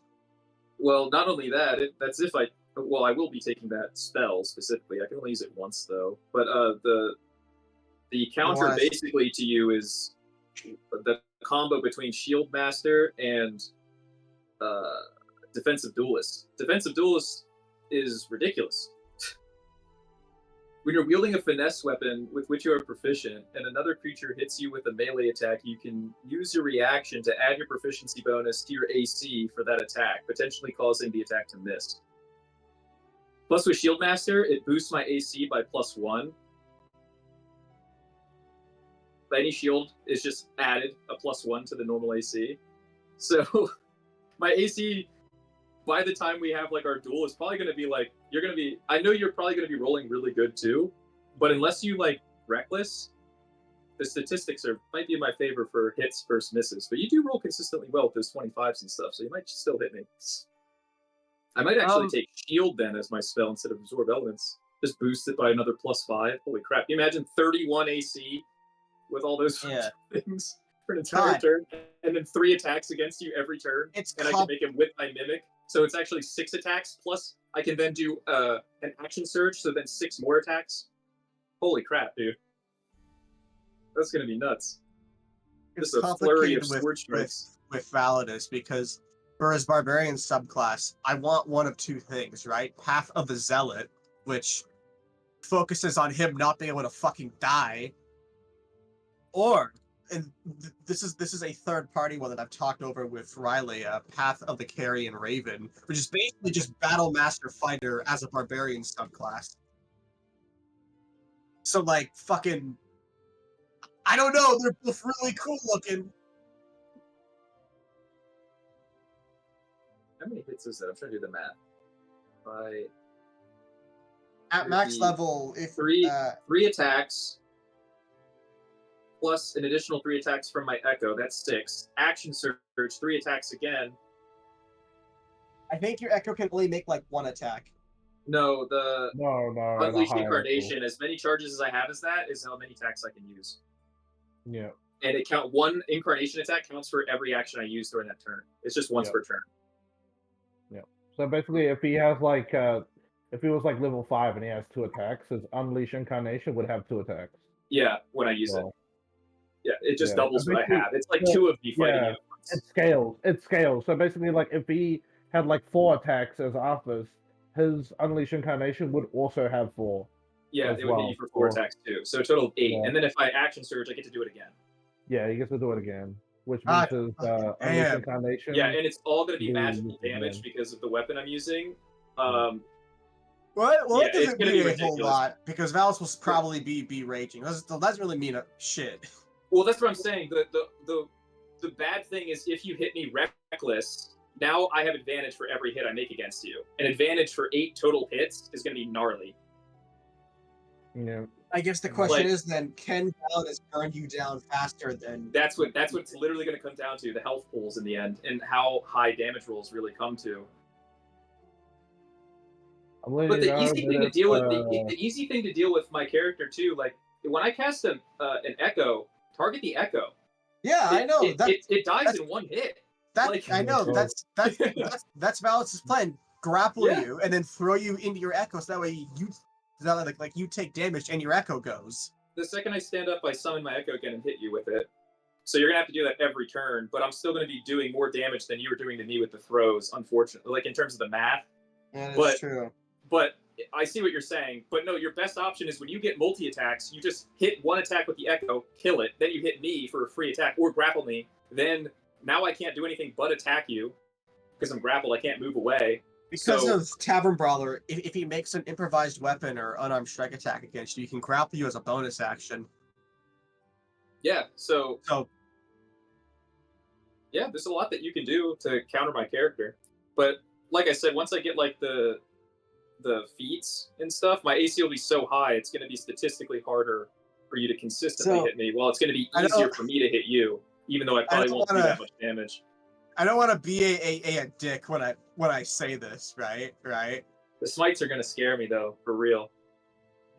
Speaker 6: Well, not only that, that's if I will be taking that spell specifically. I can only use it once though. But the counter basically to you is the combo between Shield Master and Defensive Duelist. Defensive Duelist is ridiculous. When you're wielding a finesse weapon with which you are proficient, and another creature hits you with a melee attack, you can use your reaction to add your proficiency bonus to your AC for that attack, potentially causing the attack to miss. Plus, with Shield Master, it boosts my AC by +1. Any shield is just added a +1 to the normal AC. So, my AC, by the time we have like our duel, is probably going to be like, I know you're probably going to be rolling really good too, but unless you like Reckless, the statistics might be in my favor for hits versus misses, but you do roll consistently well with those 25s and stuff, so you might still hit me. I might actually take Shield then as my spell instead of Absorb Elements. Just boost it by another +5. Holy crap. Can you imagine 31 AC with all those things for an entire turn, and then 3 attacks against you every turn, and I can make him with my Mimic. So it's actually 6 attacks, plus I can then do an action surge, so then 6 more attacks. Holy crap, dude. That's going to be nuts.
Speaker 2: It's
Speaker 6: just a flurry of
Speaker 2: complicated
Speaker 6: sword strikes.
Speaker 2: with Validus, because for his Barbarian subclass, I want one of two things, right? Path of the Zealot, which focuses on him not being able to fucking die, or, and this is a third party one that I've talked over with Riley, Path of the Carrion Raven, which is basically just Battle Master Fighter as a Barbarian subclass. So like fucking, I don't know, they're both really cool looking.
Speaker 6: How many hits is that? I'm trying to do the math.
Speaker 2: At max level, if
Speaker 6: 3 attacks plus an additional 3 attacks from my Echo, that's 6. Action Surge, 3 attacks again.
Speaker 2: I think your Echo can only make like 1 attack.
Speaker 6: No,
Speaker 4: No,
Speaker 6: Unleashed Incarnation, as many charges as I have as that is how many attacks I can use.
Speaker 4: Yeah.
Speaker 6: And it count 1 Incarnation attack counts for every action I use during that turn. It's just once per turn.
Speaker 4: Yeah. So basically, if he has like, if he was like level 5 and he has 2 attacks, his Unleash Incarnation would have 2 attacks.
Speaker 6: Yeah, when I use it. Yeah, it just doubles what I have. It's like 2 of me fighting you.
Speaker 4: It scales. So basically, like if he had like 4 attacks as Arthur's, his Unleash Incarnation would also have 4.
Speaker 6: Yeah, it would hit you for 4 attacks too. So a total of 8. Yeah. And then if I action surge, I get to do it again.
Speaker 4: Yeah, he gets to do it again. Which means his Unleash Incarnation.
Speaker 6: Yeah, and it's all going to be magical damage because of the weapon I'm using.
Speaker 2: Well, it doesn't mean a whole lot, because Valus will probably be raging. That doesn't really mean shit.
Speaker 6: Well, that's what I'm saying. The bad thing is if you hit me reckless, now I have advantage for every hit I make against you. An advantage for 8 total hits is going to be gnarly.
Speaker 4: Yeah.
Speaker 2: I guess the question is then, can Validus burn you down faster than...
Speaker 6: That's what it's literally going to come down to, the health pools in the end, and how high damage rolls really come to. But the easy thing to deal with, the easy thing to deal with my character too, like when I cast an Echo, target the Echo.
Speaker 2: Yeah, I know.
Speaker 6: It dies in 1 hit.
Speaker 2: I know. That's Validus' plan. Grapple you and then throw you into your Echo, so that way you take damage and your Echo goes.
Speaker 6: The second I stand up, I summon my Echo again and hit you with it. So you're gonna have to do that every turn, but I'm still gonna be doing more damage than you were doing to me with the throws, unfortunately. Like in terms of the math.
Speaker 2: Yeah,
Speaker 6: But-
Speaker 2: that's true.
Speaker 6: But I see what you're saying. But no, your best option is when you get multi-attacks, you just hit one attack with the Echo, kill it, then you hit me for a free attack, or grapple me. Then now I can't do anything but attack you. Because I'm grappled, I can't move away.
Speaker 2: Because
Speaker 6: So-
Speaker 2: of Tavern Brawler, if he makes an improvised weapon or unarmed strike attack against you, he can grapple you as a bonus action.
Speaker 6: Yeah, so
Speaker 2: So
Speaker 6: yeah, there's a lot that you can do to counter my character. But like I said, once I get like the feats and stuff, my AC will be so high it's going to be statistically harder for you to consistently
Speaker 2: So,
Speaker 6: hit me. Well, it's going to be
Speaker 2: I don't-
Speaker 6: easier for me to hit you, even though I probably
Speaker 2: don't
Speaker 6: won't do
Speaker 2: wanna-
Speaker 6: that much damage.
Speaker 2: I don't want to be a dick when I say this, right? Right?
Speaker 6: The smites are going to scare me though, for real.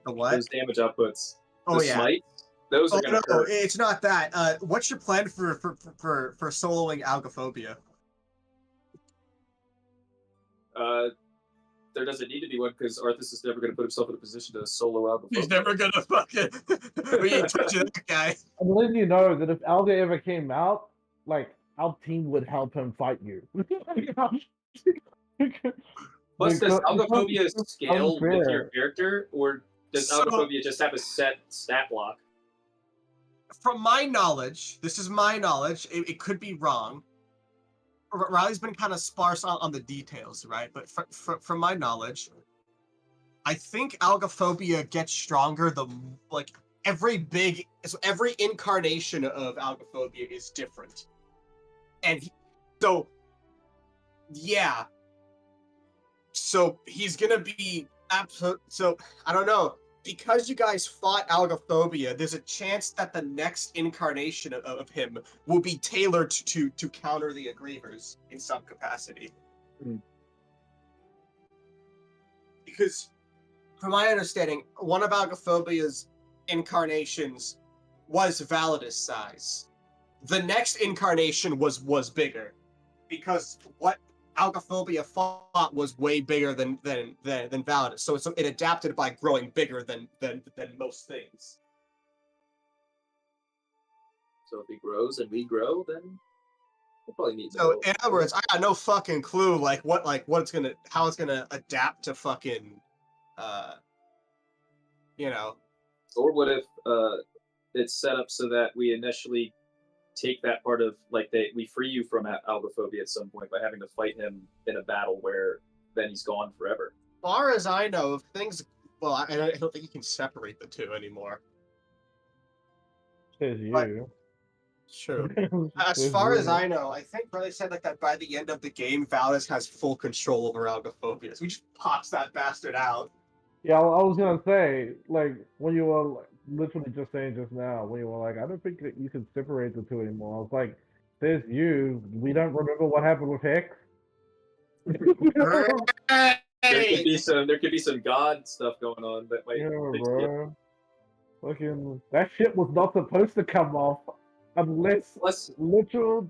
Speaker 2: The what?
Speaker 6: Those damage outputs.
Speaker 2: Oh
Speaker 6: the
Speaker 2: yeah.
Speaker 6: smites, those
Speaker 2: Oh
Speaker 6: are going
Speaker 2: no,
Speaker 6: to hurt.
Speaker 2: it's not that. What's your plan for soloing Algophobia?
Speaker 6: There doesn't need to be one because Arthas is never going to put himself in a position to solo out.
Speaker 2: He's never gonna fucking. We ain't touching that guy.
Speaker 4: I'm letting you know that if Alga ever came out, like our team would help him fight you.
Speaker 6: Plus, does
Speaker 4: Because-
Speaker 6: Algophobia
Speaker 4: it's
Speaker 6: scale with
Speaker 4: unfair.
Speaker 6: your character, or does
Speaker 2: So-
Speaker 6: Algophobia just have a set stat block?
Speaker 2: From my knowledge, this is my knowledge. It could be wrong. Riley's been kind of sparse on the details, right? But from my knowledge, I think Algophobia gets stronger every incarnation of Algophobia is different, and so yeah. So he's gonna be absolute. So I don't know. Because you guys fought Algophobia, there's a chance that the next incarnation of him will be tailored to counter the Aggrievers in some capacity.
Speaker 6: Mm.
Speaker 2: Because, from my understanding, one of Algophobia's incarnations was Validus size. The next incarnation was bigger, because what Algophobia fought was way bigger than Validus, so it adapted by growing bigger than most things.
Speaker 6: So if he grows and we grow, then we'll probably need.
Speaker 2: So in other words, I got no how it's gonna adapt to fucking,
Speaker 6: Or what if it's set up so that we initially take that part of we free you from Algophobia at some point by having to fight him in a battle where then he's gone forever.
Speaker 2: As far as I know, if things. Well, I don't think you can separate the two anymore.
Speaker 4: Says you.
Speaker 2: But- True. As
Speaker 4: Says
Speaker 2: far
Speaker 4: you.
Speaker 2: as I know, I think Riley said that by the end of the game, Validus has full control over Algophobia. So he just pops that bastard out.
Speaker 4: Yeah, I was gonna say, like, when you were literally just saying just now, when you were like, I don't think that you can separate the two anymore. I was like, there's you. We don't remember what happened with Hex.
Speaker 6: There could be some god stuff going on that might
Speaker 4: Yeah,
Speaker 6: fix it.
Speaker 4: bro. Fucking that shit was not supposed to come off unless
Speaker 6: Plus,
Speaker 4: literal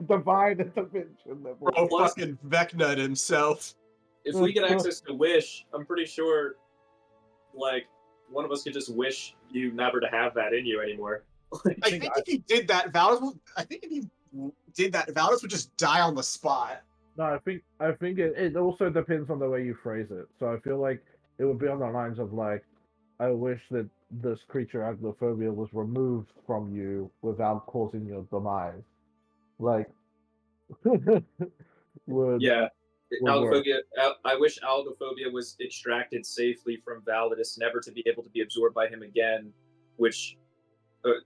Speaker 4: divine intervention. That was-
Speaker 2: Bro,
Speaker 6: Plus-
Speaker 2: fucking Vecnut himself.
Speaker 6: if we get access to Wish, I'm pretty sure, one of us could just wish you never to have that in you anymore.
Speaker 2: I think if he did that, Validus would just die on the spot.
Speaker 4: No, I think it also depends on the way you phrase it. So I feel like it would be on the lines of like, I wish that this creature Aglophobia was removed from you without causing your demise. Like, would
Speaker 6: Yeah.
Speaker 4: Would work.
Speaker 6: Algophobia. I wish Algophobia was extracted safely from Validus, never to be able to be absorbed by him again,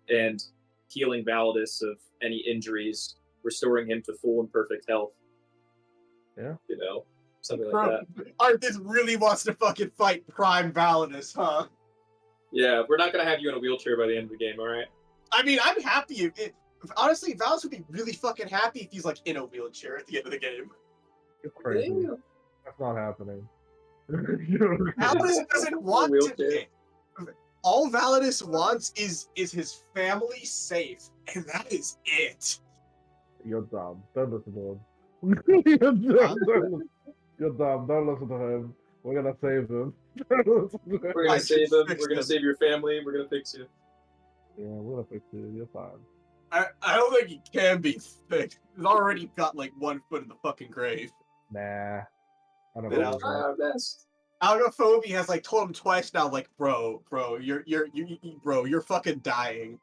Speaker 6: and healing Validus of any injuries, restoring him to full and perfect health.
Speaker 4: Yeah.
Speaker 6: Something like that.
Speaker 2: Arthas really wants to fucking fight Prime Validus, huh?
Speaker 6: Yeah, we're not gonna have you in a wheelchair by the end of the game, all right?
Speaker 2: I mean, I'm happy. Honestly, Validus would be really fucking happy if he's like in a wheelchair at the end of the game.
Speaker 4: You're crazy. That's not happening.
Speaker 2: Validus doesn't want to.
Speaker 6: Wheelchair.
Speaker 2: All Validus wants is his family safe, and that is it.
Speaker 4: You're dumb. Don't listen to him. You're dumb. You're dumb. Don't listen to him. We're gonna save him. Don't listen to him.
Speaker 6: We're gonna
Speaker 2: I
Speaker 6: save
Speaker 2: should
Speaker 6: them.
Speaker 2: fix
Speaker 6: We're gonna
Speaker 2: them.
Speaker 6: save your family. We're gonna fix you.
Speaker 4: Yeah, we're gonna fix you. You're fine.
Speaker 2: I don't think he can be fixed. He's already got like 1 foot in the fucking grave.
Speaker 4: Nah, I don't
Speaker 2: We'll
Speaker 4: believe
Speaker 6: Try
Speaker 4: that.
Speaker 6: our best.
Speaker 2: Autophobia has like told him twice now, like, bro, you're fucking dying.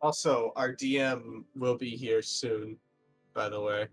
Speaker 2: Also, our DM will be here soon, by the way.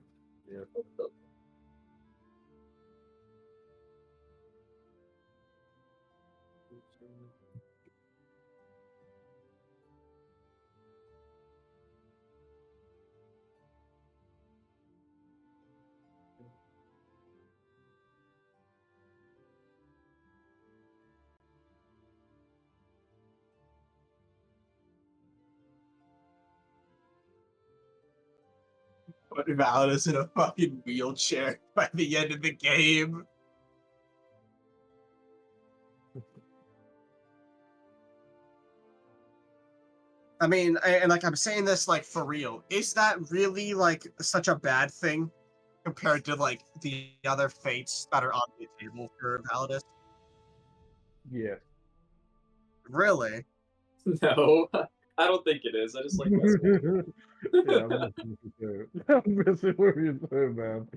Speaker 2: But Validus in a fucking wheelchair by the end of the game. I mean, and like I'm saying this like for real, is that really like such a bad thing compared to like the other fates that are on the table for Validus?
Speaker 4: Yeah.
Speaker 2: Really?
Speaker 6: No, I don't think it is. I just like that.
Speaker 4: Yeah, I'm missing what you say. I'm missing what you say, man.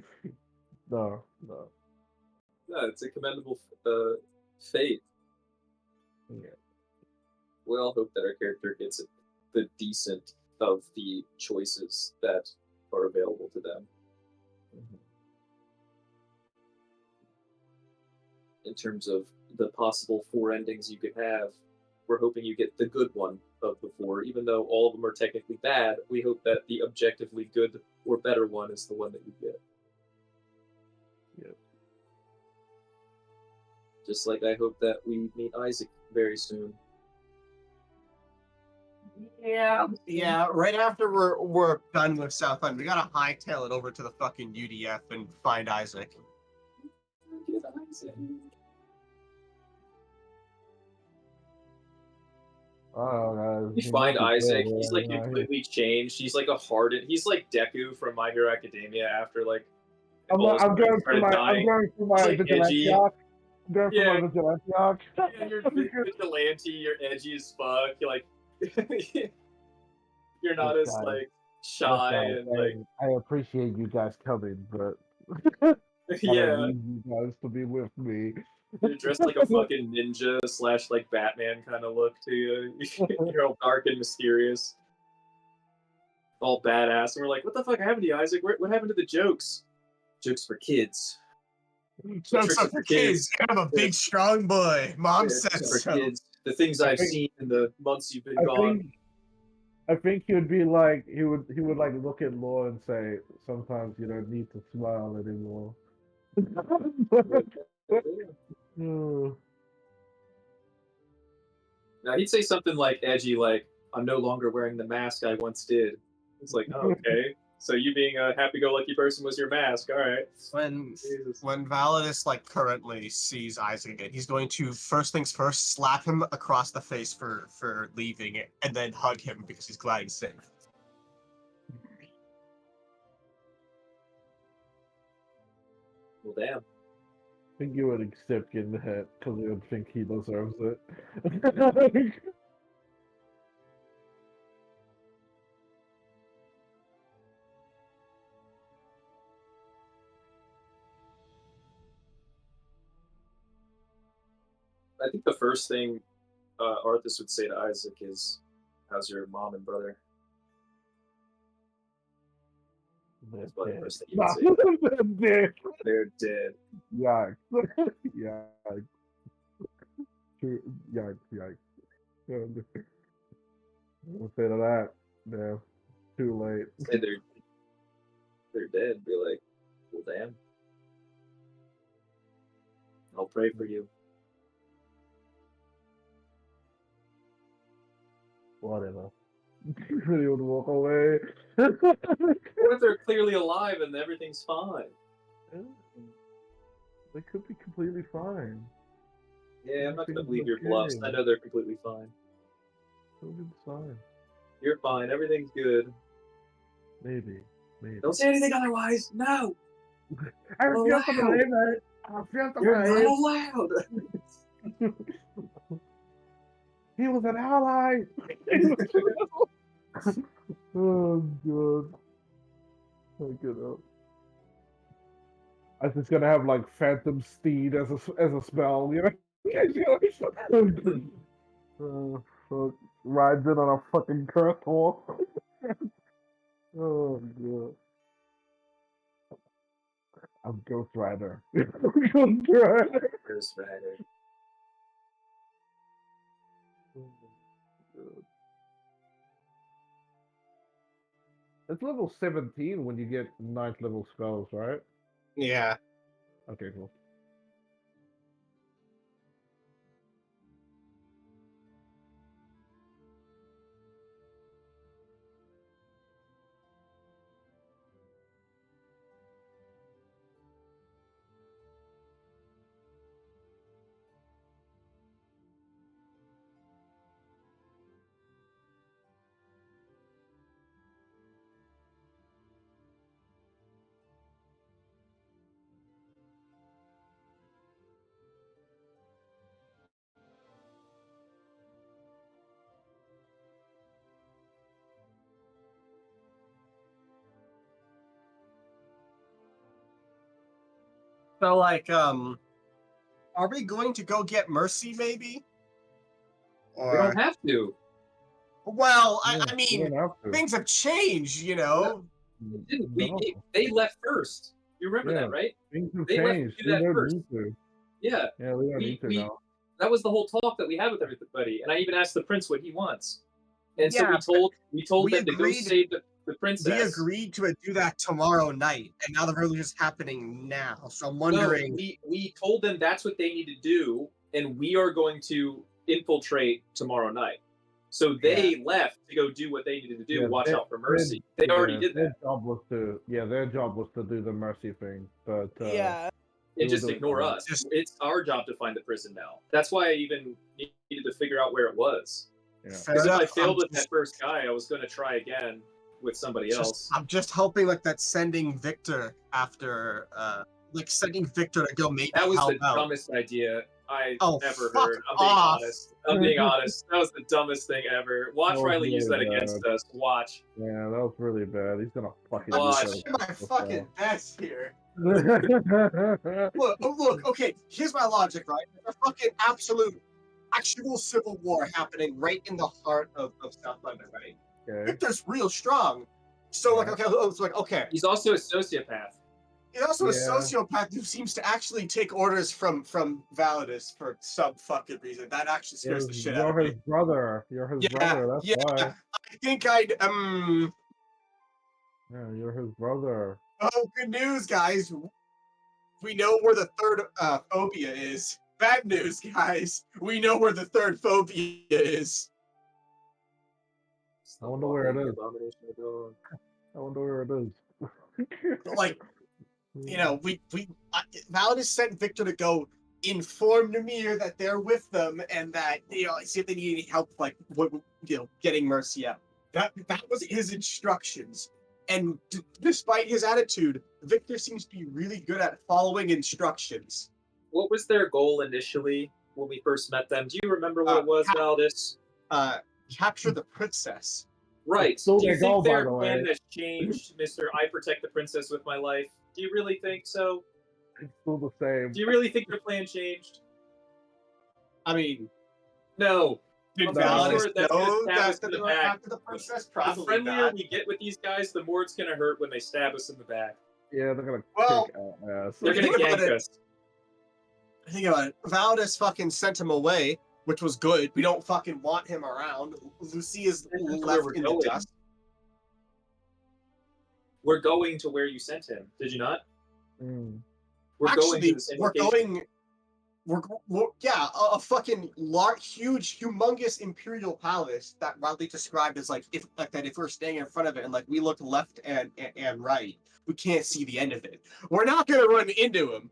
Speaker 4: No.
Speaker 6: No, it's a commendable fate.
Speaker 4: Yeah.
Speaker 6: We all hope that our character gets the decent of the choices that are available to them.
Speaker 4: Mhm.
Speaker 6: In terms of the possible 4 endings you could have, we're hoping you get the good one of the 4. Even though all of them are technically bad, we hope that the objectively good or better one is the one that you get.
Speaker 4: Yep.
Speaker 6: Just like I hope that we meet Isaac very soon.
Speaker 2: Yeah, right after we're done with Southland, we gotta hightail it over to the fucking UDF and find Isaac.
Speaker 6: Get Isaac.
Speaker 4: Oh, guys.
Speaker 6: You
Speaker 4: he
Speaker 6: find
Speaker 4: might be
Speaker 6: Isaac,
Speaker 4: dead,
Speaker 6: he's like
Speaker 4: yeah,
Speaker 6: completely changed. He's like a hardened. He's like Deku from My Hero Academia after like
Speaker 4: I'm,
Speaker 6: all his
Speaker 4: I'm
Speaker 6: friends
Speaker 4: going for
Speaker 6: started
Speaker 4: my
Speaker 6: dying.
Speaker 4: I'm going for
Speaker 6: He's
Speaker 4: my
Speaker 6: like
Speaker 4: vigilante
Speaker 6: edgy.
Speaker 4: arc. I'm going for
Speaker 6: Yeah.
Speaker 4: my vigilante arc.
Speaker 6: Yeah, you're vigilante. You're edgy as fuck. You're like you're not
Speaker 4: Look,
Speaker 6: as
Speaker 4: guys,
Speaker 6: like
Speaker 4: look,
Speaker 6: shy
Speaker 4: guys,
Speaker 6: and like
Speaker 4: I appreciate you guys coming, but I
Speaker 6: yeah.
Speaker 4: don't need you guys to be with me.
Speaker 6: You're dressed like a fucking ninja / like Batman kind of look to you. You're all dark and mysterious, all badass, and we're like, "What the fuck happened to you, Isaac? What happened to the jokes? Jokes for kids.
Speaker 2: Jokes up for kids. I'm a big, strong boy. Mom
Speaker 6: Yeah,
Speaker 2: said
Speaker 6: jokes for
Speaker 2: so.
Speaker 6: kids. The things
Speaker 4: I
Speaker 6: I've
Speaker 4: think-
Speaker 6: seen in the months you've been
Speaker 4: I
Speaker 6: gone."
Speaker 4: think he would be like he would like look at Law and say, sometimes you don't need to smile anymore. Oh,
Speaker 6: Now he'd say something like edgy, like, "I'm no longer wearing the mask I once did." It's like, oh, okay. So you being a happy-go-lucky person was your mask, all right. Jesus.
Speaker 2: When Validus like currently sees Isaac again, he's going to first things first slap him across the face for leaving it, and then hug him because he's glad he's safe.
Speaker 6: Well, damn.
Speaker 4: I think you would accept getting hit because you would think he deserves it.
Speaker 6: I think the first thing Arthas would say to Isaac is, "How's your mom and brother?" That's probably the first thing he would say. They're dead.
Speaker 4: Yikes. Yikes. Yikes. We'll say to that. No. Too late.
Speaker 6: Say they're dead. Be like, well, damn. I'll pray for you.
Speaker 4: Whatever. Really would walk away.
Speaker 6: What if they're clearly alive and everything's fine?
Speaker 4: They could be completely fine.
Speaker 6: Yeah, I'm not gonna
Speaker 4: Everything's
Speaker 6: believe your bluffs.
Speaker 4: okay.
Speaker 6: I know they're completely fine.
Speaker 4: Everything's fine.
Speaker 6: You're fine. Everything's good.
Speaker 4: Maybe.
Speaker 6: Don't say anything otherwise. No,
Speaker 4: I refuse to
Speaker 6: allowed.
Speaker 4: believe it. I refuse to
Speaker 6: you're not
Speaker 4: believe.
Speaker 6: allowed.
Speaker 4: He was an ally. Oh god. Look it up. I was just gonna have like Phantom Steed as a spell, you know? Oh fuck. Rides in on a fucking curse horse. Oh god. I'm Ghost Rider. Ghost Rider.
Speaker 6: Ghost Rider.
Speaker 4: Oh my god. It's level 17 when you get 9th level spells, right?
Speaker 2: Yeah.
Speaker 4: Okay, cool.
Speaker 2: So like, are we going to go get Mercy maybe?
Speaker 6: We
Speaker 2: Or
Speaker 6: don't have to.
Speaker 2: well, I
Speaker 4: You
Speaker 2: mean,
Speaker 4: don't have to.
Speaker 2: things have changed, you know.
Speaker 6: Didn't
Speaker 4: No.
Speaker 6: they left first. You remember
Speaker 4: Yeah.
Speaker 6: that, right?
Speaker 4: Things have
Speaker 6: They left
Speaker 4: changed.
Speaker 6: to do
Speaker 4: We
Speaker 6: that
Speaker 4: don't
Speaker 6: first.
Speaker 4: need to.
Speaker 6: Yeah.
Speaker 4: Yeah, we don't
Speaker 6: We-
Speaker 4: need to
Speaker 6: we-
Speaker 4: now.
Speaker 6: That was the whole talk that we had with everybody, and I even asked the prince what he wants. And so
Speaker 2: Yeah,
Speaker 6: we told
Speaker 2: we
Speaker 6: them to go
Speaker 2: agreed-
Speaker 6: save the princess.
Speaker 2: We agreed to do that tomorrow night, and now the revolution is happening now. So I'm
Speaker 6: No,
Speaker 2: wondering.
Speaker 6: we told them that's what they need to do, and we are going to infiltrate tomorrow night. So they left to go do what they needed to do.
Speaker 4: Yeah,
Speaker 6: watch
Speaker 4: they-
Speaker 6: out for Mercy. They already did
Speaker 4: Their
Speaker 6: that,
Speaker 4: job was to do the Mercy thing, but
Speaker 5: Yeah.
Speaker 4: we
Speaker 6: and
Speaker 4: were
Speaker 6: just
Speaker 4: doing
Speaker 6: ignore
Speaker 4: other-
Speaker 6: us. It's our job to find the prison now. That's why I even needed to figure out where it was.
Speaker 4: Yeah.
Speaker 2: Fair
Speaker 6: Because if I
Speaker 2: enough,
Speaker 6: failed
Speaker 2: I'm
Speaker 6: with
Speaker 2: just-
Speaker 6: that first guy, I was going to try again with somebody else.
Speaker 2: I'm just hoping like that sending Victor after sending Victor to go maybe
Speaker 6: That was
Speaker 2: help
Speaker 6: the
Speaker 2: out.
Speaker 6: dumbest idea I
Speaker 2: Oh,
Speaker 6: ever
Speaker 2: fuck
Speaker 6: heard. I'm being
Speaker 2: off.
Speaker 6: honest. I'm being honest. That was the dumbest thing ever. Watch
Speaker 4: That was
Speaker 6: Riley use that
Speaker 4: really
Speaker 6: against us. Watch.
Speaker 4: Yeah, that was really bad. He's gonna fucking
Speaker 2: I'm
Speaker 6: Watch.
Speaker 2: trying my fucking best here.
Speaker 4: okay.
Speaker 2: Look, okay, here's my logic, right? There's a fucking absolute actual civil war happening right in the heart of South London, right? Victor's real strong. So like, okay, it's like, okay.
Speaker 6: He's also a sociopath.
Speaker 2: He's also a
Speaker 4: Yeah.
Speaker 2: sociopath who seems to actually take orders from Validus for some fucking reason. That actually scares the shit out of
Speaker 4: You're
Speaker 2: me.
Speaker 4: his brother. You're his brother. That's
Speaker 2: Yeah,
Speaker 4: why.
Speaker 2: I think I'd
Speaker 4: Yeah, you're his brother.
Speaker 2: Oh, good news, guys. We know where the third phobia is. Bad news, guys. We know where the third phobia is.
Speaker 4: I wonder where it is. I wonder where it is.
Speaker 2: Like, you know, Validus sent Victor to go inform Namir that they're with them and that, you know, see if they need any help, like, getting Mercy out. That was his instructions. And despite his attitude, Victor seems to be really good at following instructions.
Speaker 6: What was their goal initially when we first met them? Do you remember what it was, Valdis?
Speaker 2: Capture the princess.
Speaker 6: Right.
Speaker 4: Still
Speaker 6: Do you
Speaker 4: their goal,
Speaker 6: think
Speaker 4: by
Speaker 6: their
Speaker 4: the
Speaker 6: plan
Speaker 4: way.
Speaker 6: has changed, Mr. I protect the princess with my life? Do you really think so?
Speaker 4: It's still the same.
Speaker 6: Do you really think their plan changed?
Speaker 2: I mean,
Speaker 6: No.
Speaker 2: did
Speaker 4: No.
Speaker 2: Validus
Speaker 6: That's gonna
Speaker 2: know
Speaker 6: stab us
Speaker 2: that
Speaker 6: in
Speaker 2: they
Speaker 6: the
Speaker 2: were
Speaker 6: back.
Speaker 2: after the princess?
Speaker 6: The
Speaker 2: Probably
Speaker 6: friendlier
Speaker 2: not.
Speaker 6: we get with these guys, the more it's gonna hurt when they stab us in the back.
Speaker 4: Yeah, they're gonna
Speaker 2: Well,
Speaker 4: kick our ass.
Speaker 6: They're gonna
Speaker 2: Think about
Speaker 6: gank
Speaker 2: it.
Speaker 6: us.
Speaker 2: Think about it. Validus fucking sent him away, which was good. We don't fucking want him around. Lucia's
Speaker 6: That's where
Speaker 2: left
Speaker 6: we're
Speaker 2: in the
Speaker 6: going.
Speaker 2: dust.
Speaker 6: We're going to where you sent him. Did you not?
Speaker 4: Mm.
Speaker 6: We're going
Speaker 2: Actually,
Speaker 6: to the same
Speaker 2: we're
Speaker 6: location.
Speaker 2: going. Yeah, a fucking large, huge, humongous imperial palace that Riley described as like if we're staying in front of it and like we look left and right, we can't see the end of it. We're not gonna run into him.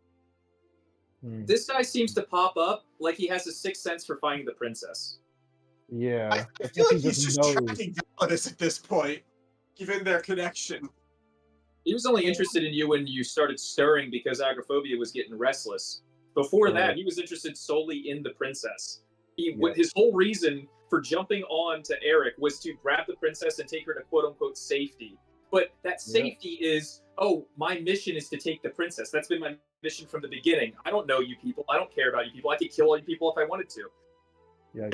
Speaker 4: Mm.
Speaker 6: This guy seems to pop up like he has a sixth sense for finding the princess.
Speaker 4: Yeah.
Speaker 2: I feel like
Speaker 4: he
Speaker 2: he's just
Speaker 4: knows.
Speaker 2: tracking Validus at this point. given their connection.
Speaker 6: He was only interested in you when you started stirring because Agoraphobia was getting restless. Before that, he was interested solely in the princess. His whole reason for jumping on to Eric was to grab the princess and take her to quote-unquote safety. But that safety is, my mission is to take the princess. That's been my mission from the beginning. I don't know you people. I don't care about you people. I could kill all you people if I wanted to.
Speaker 4: Yeah.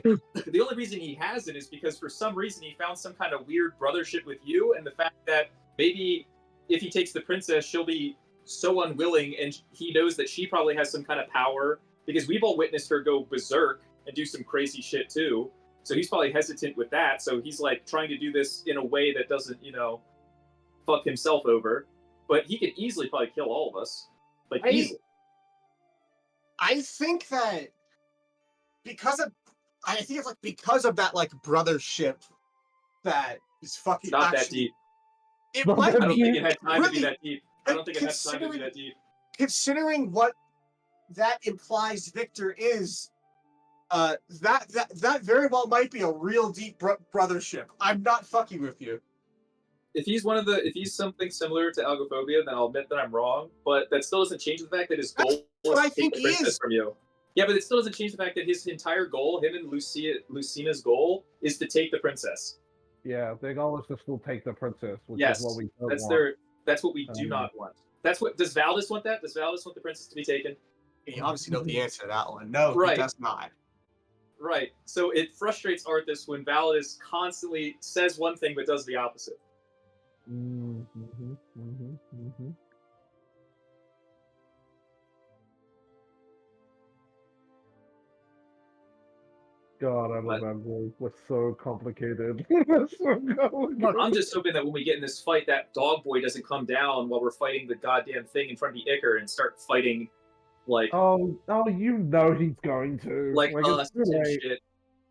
Speaker 6: The only reason he hasn't is because for some reason he found some kind of weird brothership with you, and the fact that maybe if he takes the princess, she'll be so unwilling, and he knows that she probably has some kind of power, because we've all witnessed her go berserk and do some crazy shit too. So he's probably hesitant with that. So he's like trying to do this in a way that doesn't, fuck himself over. But he could easily probably kill all of us. Like, easily.
Speaker 2: I think that because of that like brothership that is fucking
Speaker 6: Not that deep.
Speaker 2: It
Speaker 4: Not
Speaker 2: might
Speaker 4: that
Speaker 6: I don't
Speaker 2: be
Speaker 6: think it had time to be
Speaker 2: really-
Speaker 6: that deep. I don't think it had time to be
Speaker 2: considering-
Speaker 6: that deep.
Speaker 2: considering what that implies Victor is. That very well might be a real deep brothership. I'm not fucking with you.
Speaker 6: If he's something similar to Agoraphobia, then I'll admit that I'm wrong. But that still doesn't change the fact that his goal
Speaker 2: what
Speaker 6: is
Speaker 2: I
Speaker 6: to take
Speaker 2: think
Speaker 6: the
Speaker 2: he
Speaker 6: princess
Speaker 2: is.
Speaker 6: from you. Yeah, but it still doesn't change the fact that his entire goal, him and Lucina's goal, is to take the princess.
Speaker 4: Yeah, their goal is to still take the princess, which
Speaker 6: Yes,
Speaker 4: is what we don't
Speaker 6: that's
Speaker 4: want.
Speaker 6: that's what we do not want. That's what does Valdis want that? Does Valdis want the princess to be taken?
Speaker 2: You obviously know the answer to that one. No,
Speaker 6: Right.
Speaker 2: he does not.
Speaker 6: Right. So it frustrates Arthas when Valdis constantly says one thing but does the opposite.
Speaker 4: God, I love
Speaker 6: But-
Speaker 4: that world. We're so complicated. We're so complicated.
Speaker 6: I'm just hoping that when we get in this fight, that dog boy doesn't come down while we're fighting the goddamn thing in front of the Icar and start fighting like
Speaker 4: Oh, you know he's going to.
Speaker 6: like
Speaker 4: it's
Speaker 6: us
Speaker 4: too
Speaker 6: and
Speaker 4: late.
Speaker 6: shit.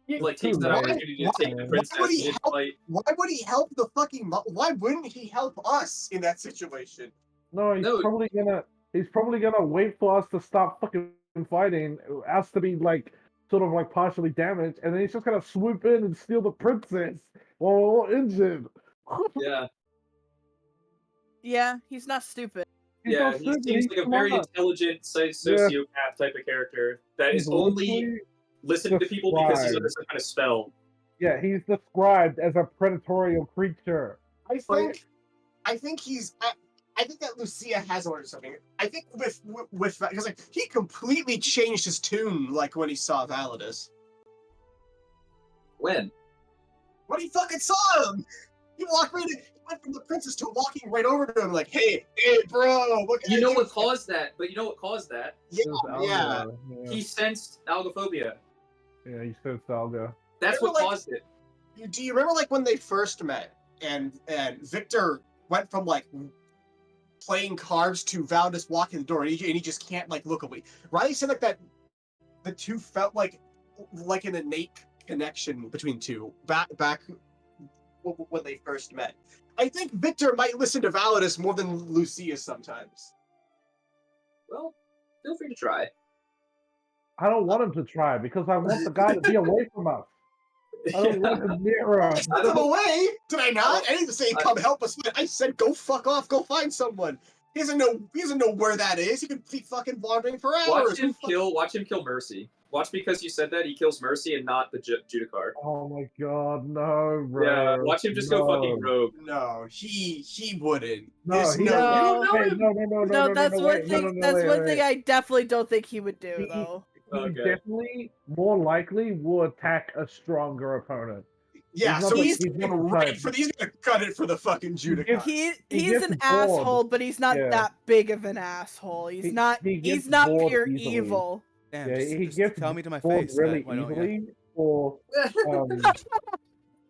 Speaker 6: He
Speaker 4: It's
Speaker 6: like takes
Speaker 4: too
Speaker 6: that
Speaker 4: late.
Speaker 6: opportunity to
Speaker 2: Why-
Speaker 6: take the
Speaker 4: why
Speaker 6: princess
Speaker 2: would he
Speaker 6: mid
Speaker 2: help-
Speaker 6: fight.
Speaker 2: Why would he help the fucking? Why wouldn't he help us in that situation?
Speaker 4: No, he's
Speaker 6: No.
Speaker 4: probably gonna wait for us to stop fucking fighting, us to be like sort of like partially damaged, and then he's just gonna swoop in and steal the princess while we're all injured.
Speaker 6: Yeah,
Speaker 5: Yeah, he's not stupid.
Speaker 4: He's
Speaker 6: yeah.
Speaker 4: not
Speaker 6: He
Speaker 4: stupid,
Speaker 6: seems
Speaker 4: he's
Speaker 6: like a very
Speaker 4: smart.
Speaker 6: intelligent sociopath type of character that is
Speaker 4: He's
Speaker 6: only
Speaker 4: literally-
Speaker 6: listening to people because he's under
Speaker 4: described.
Speaker 6: some kind of spell.
Speaker 4: Yeah, he's described as a predatorial creature.
Speaker 2: I think I think that Lucia has ordered something. I think with because like he completely changed his tune like when he saw Validus.
Speaker 6: When?
Speaker 2: When he fucking saw him, he went from the princess to walking right over to him like, hey, bro, look at
Speaker 6: You know what caused that? But you know what caused that?
Speaker 2: Yeah,
Speaker 4: It was
Speaker 2: yeah.
Speaker 4: Alga, yeah.
Speaker 6: He sensed Algophobia.
Speaker 4: Yeah, he said Alga.
Speaker 6: That's
Speaker 2: Remember,
Speaker 6: what
Speaker 2: like-
Speaker 6: caused it.
Speaker 2: Do you remember like when they first met and Victor went from like playing cards to Validus walking the door and he just can't like look away. Riley said like that the two felt like an innate connection between two back when they first met. I think Victor might listen to Validus more than Lucia sometimes.
Speaker 6: Well, feel free to try.
Speaker 4: I don't want him to try because I want the guy to be away from us. I don't want him near
Speaker 2: I
Speaker 4: us.
Speaker 2: sent him away. Did I not? I didn't say come help us. I said go fuck off. Go find someone. He doesn't know where that is. He could be fucking wandering for hours.
Speaker 6: Watch him kill Mercy. Watch because you said that he kills Mercy and not the Judicar.
Speaker 4: Oh my god, no, bro.
Speaker 6: Yeah, watch him just go fucking rogue.
Speaker 2: No, he wouldn't.
Speaker 4: No,
Speaker 2: There's
Speaker 4: he
Speaker 2: no.
Speaker 5: No.
Speaker 6: You don't know
Speaker 4: Hey,
Speaker 6: him.
Speaker 5: No, that's one
Speaker 4: wait,
Speaker 5: thing. That's one thing I definitely don't think he would do,
Speaker 4: He-
Speaker 5: though.
Speaker 4: He
Speaker 6: Okay.
Speaker 4: definitely more likely will attack a stronger opponent.
Speaker 2: Yeah,
Speaker 4: He's
Speaker 2: so
Speaker 4: not-
Speaker 2: he's
Speaker 4: he's not
Speaker 2: gonna
Speaker 4: the
Speaker 2: right
Speaker 4: type.
Speaker 2: for he's gonna cut it for the fucking Judicar.
Speaker 5: He's
Speaker 4: gets
Speaker 5: an
Speaker 4: bored.
Speaker 5: asshole, but he's not
Speaker 4: Yeah.
Speaker 5: that big of an asshole. He's
Speaker 4: He-
Speaker 5: not.
Speaker 4: he
Speaker 5: He's
Speaker 4: gets
Speaker 5: not
Speaker 4: bored
Speaker 5: pure
Speaker 4: easily.
Speaker 5: evil.
Speaker 1: Damn,
Speaker 4: Yeah, he
Speaker 1: just
Speaker 4: gets
Speaker 1: tell me to my
Speaker 4: bored
Speaker 1: face.
Speaker 4: really
Speaker 1: why don't ya?
Speaker 4: easily, or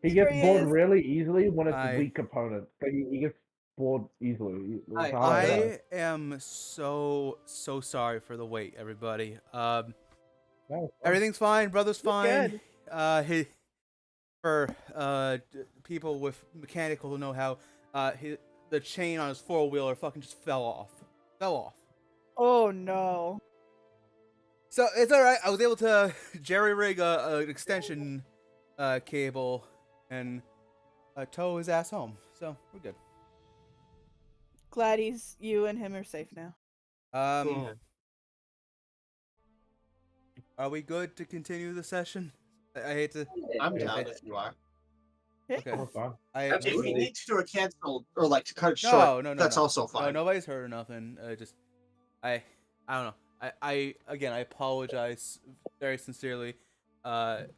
Speaker 4: he
Speaker 5: Here
Speaker 4: gets
Speaker 5: he
Speaker 4: bored
Speaker 5: is.
Speaker 4: really easily when it's
Speaker 1: I-
Speaker 4: a weak opponent. But he gets bored easily. It's hard to
Speaker 1: I
Speaker 4: say.
Speaker 1: am so sorry for the wait, everybody.
Speaker 4: No,
Speaker 1: Everything's fine. Brother's fine.
Speaker 5: good.
Speaker 1: People with mechanical know-how, the chain on his four-wheeler fucking just fell off.
Speaker 5: Oh no.
Speaker 1: So it's all right. I was able to jerry-rig an extension cable and tow his ass home. so we're good.
Speaker 5: Glad you and him are safe now.
Speaker 2: Yeah.
Speaker 1: Are we good to continue the session? I hate to.
Speaker 2: I'm
Speaker 4: Yeah.
Speaker 2: down if you are.
Speaker 1: Okay.
Speaker 4: Oh, fine.
Speaker 1: I
Speaker 2: If we
Speaker 6: Absolutely.
Speaker 2: need to do a cancel or like to cut it short,
Speaker 1: no,
Speaker 2: that's also
Speaker 1: no,
Speaker 2: fine.
Speaker 1: nobody's hurt or nothing. Just I don't know. I again I apologize very sincerely. Kid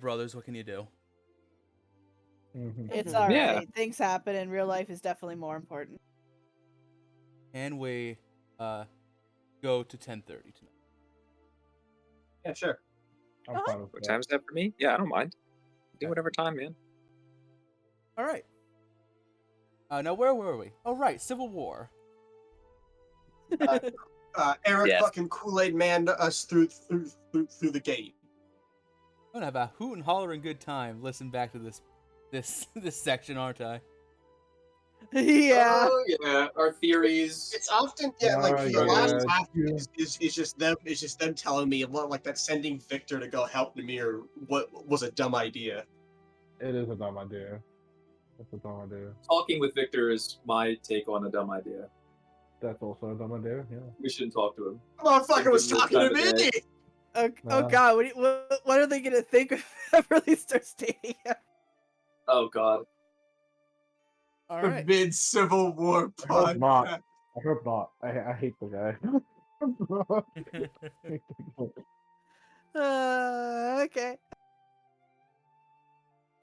Speaker 1: brothers, what can you do?
Speaker 4: Mhm.
Speaker 5: It's
Speaker 3: Mhm.
Speaker 5: all right.
Speaker 6: Yeah.
Speaker 5: Things happen, and real life is definitely more important.
Speaker 1: Can we go to 10:30 tonight?
Speaker 2: Yeah, sure.
Speaker 4: I'm
Speaker 5: Uh-huh.
Speaker 4: fine with
Speaker 6: What
Speaker 4: that.
Speaker 6: time's that for me? Yeah, I don't mind. Do
Speaker 1: Okay.
Speaker 6: whatever time, man.
Speaker 1: All right. Now where were we? Oh right, Civil War.
Speaker 2: Eric
Speaker 6: Yes.
Speaker 2: fucking Kool-Aid man us through the gate.
Speaker 1: I'm gonna have a hoot and hollering good time. Listen back to this section, aren't I?
Speaker 5: Yeah.
Speaker 6: Oh, yeah. Our theories.
Speaker 2: It's often like
Speaker 4: Oh,
Speaker 2: the last
Speaker 4: yeah,
Speaker 2: half
Speaker 4: you-
Speaker 2: is just them telling me what like that sending Victor to go help Namir what was a dumb idea.
Speaker 4: It is a dumb idea. That's a dumb idea.
Speaker 6: Talking with Victor is my take on a dumb idea.
Speaker 4: That's also a dumb idea. Yeah.
Speaker 6: We shouldn't talk to him.
Speaker 2: Motherfucker was
Speaker 6: This
Speaker 2: talking to
Speaker 6: time of
Speaker 2: me.
Speaker 6: day.
Speaker 5: Oh God, what are they gonna think if Beverly starts dating him?
Speaker 6: Oh, God.
Speaker 1: All right.
Speaker 2: Mid Civil War
Speaker 4: I hope not.
Speaker 2: podcast.
Speaker 4: I hope not. I hate the guy.
Speaker 5: Okay.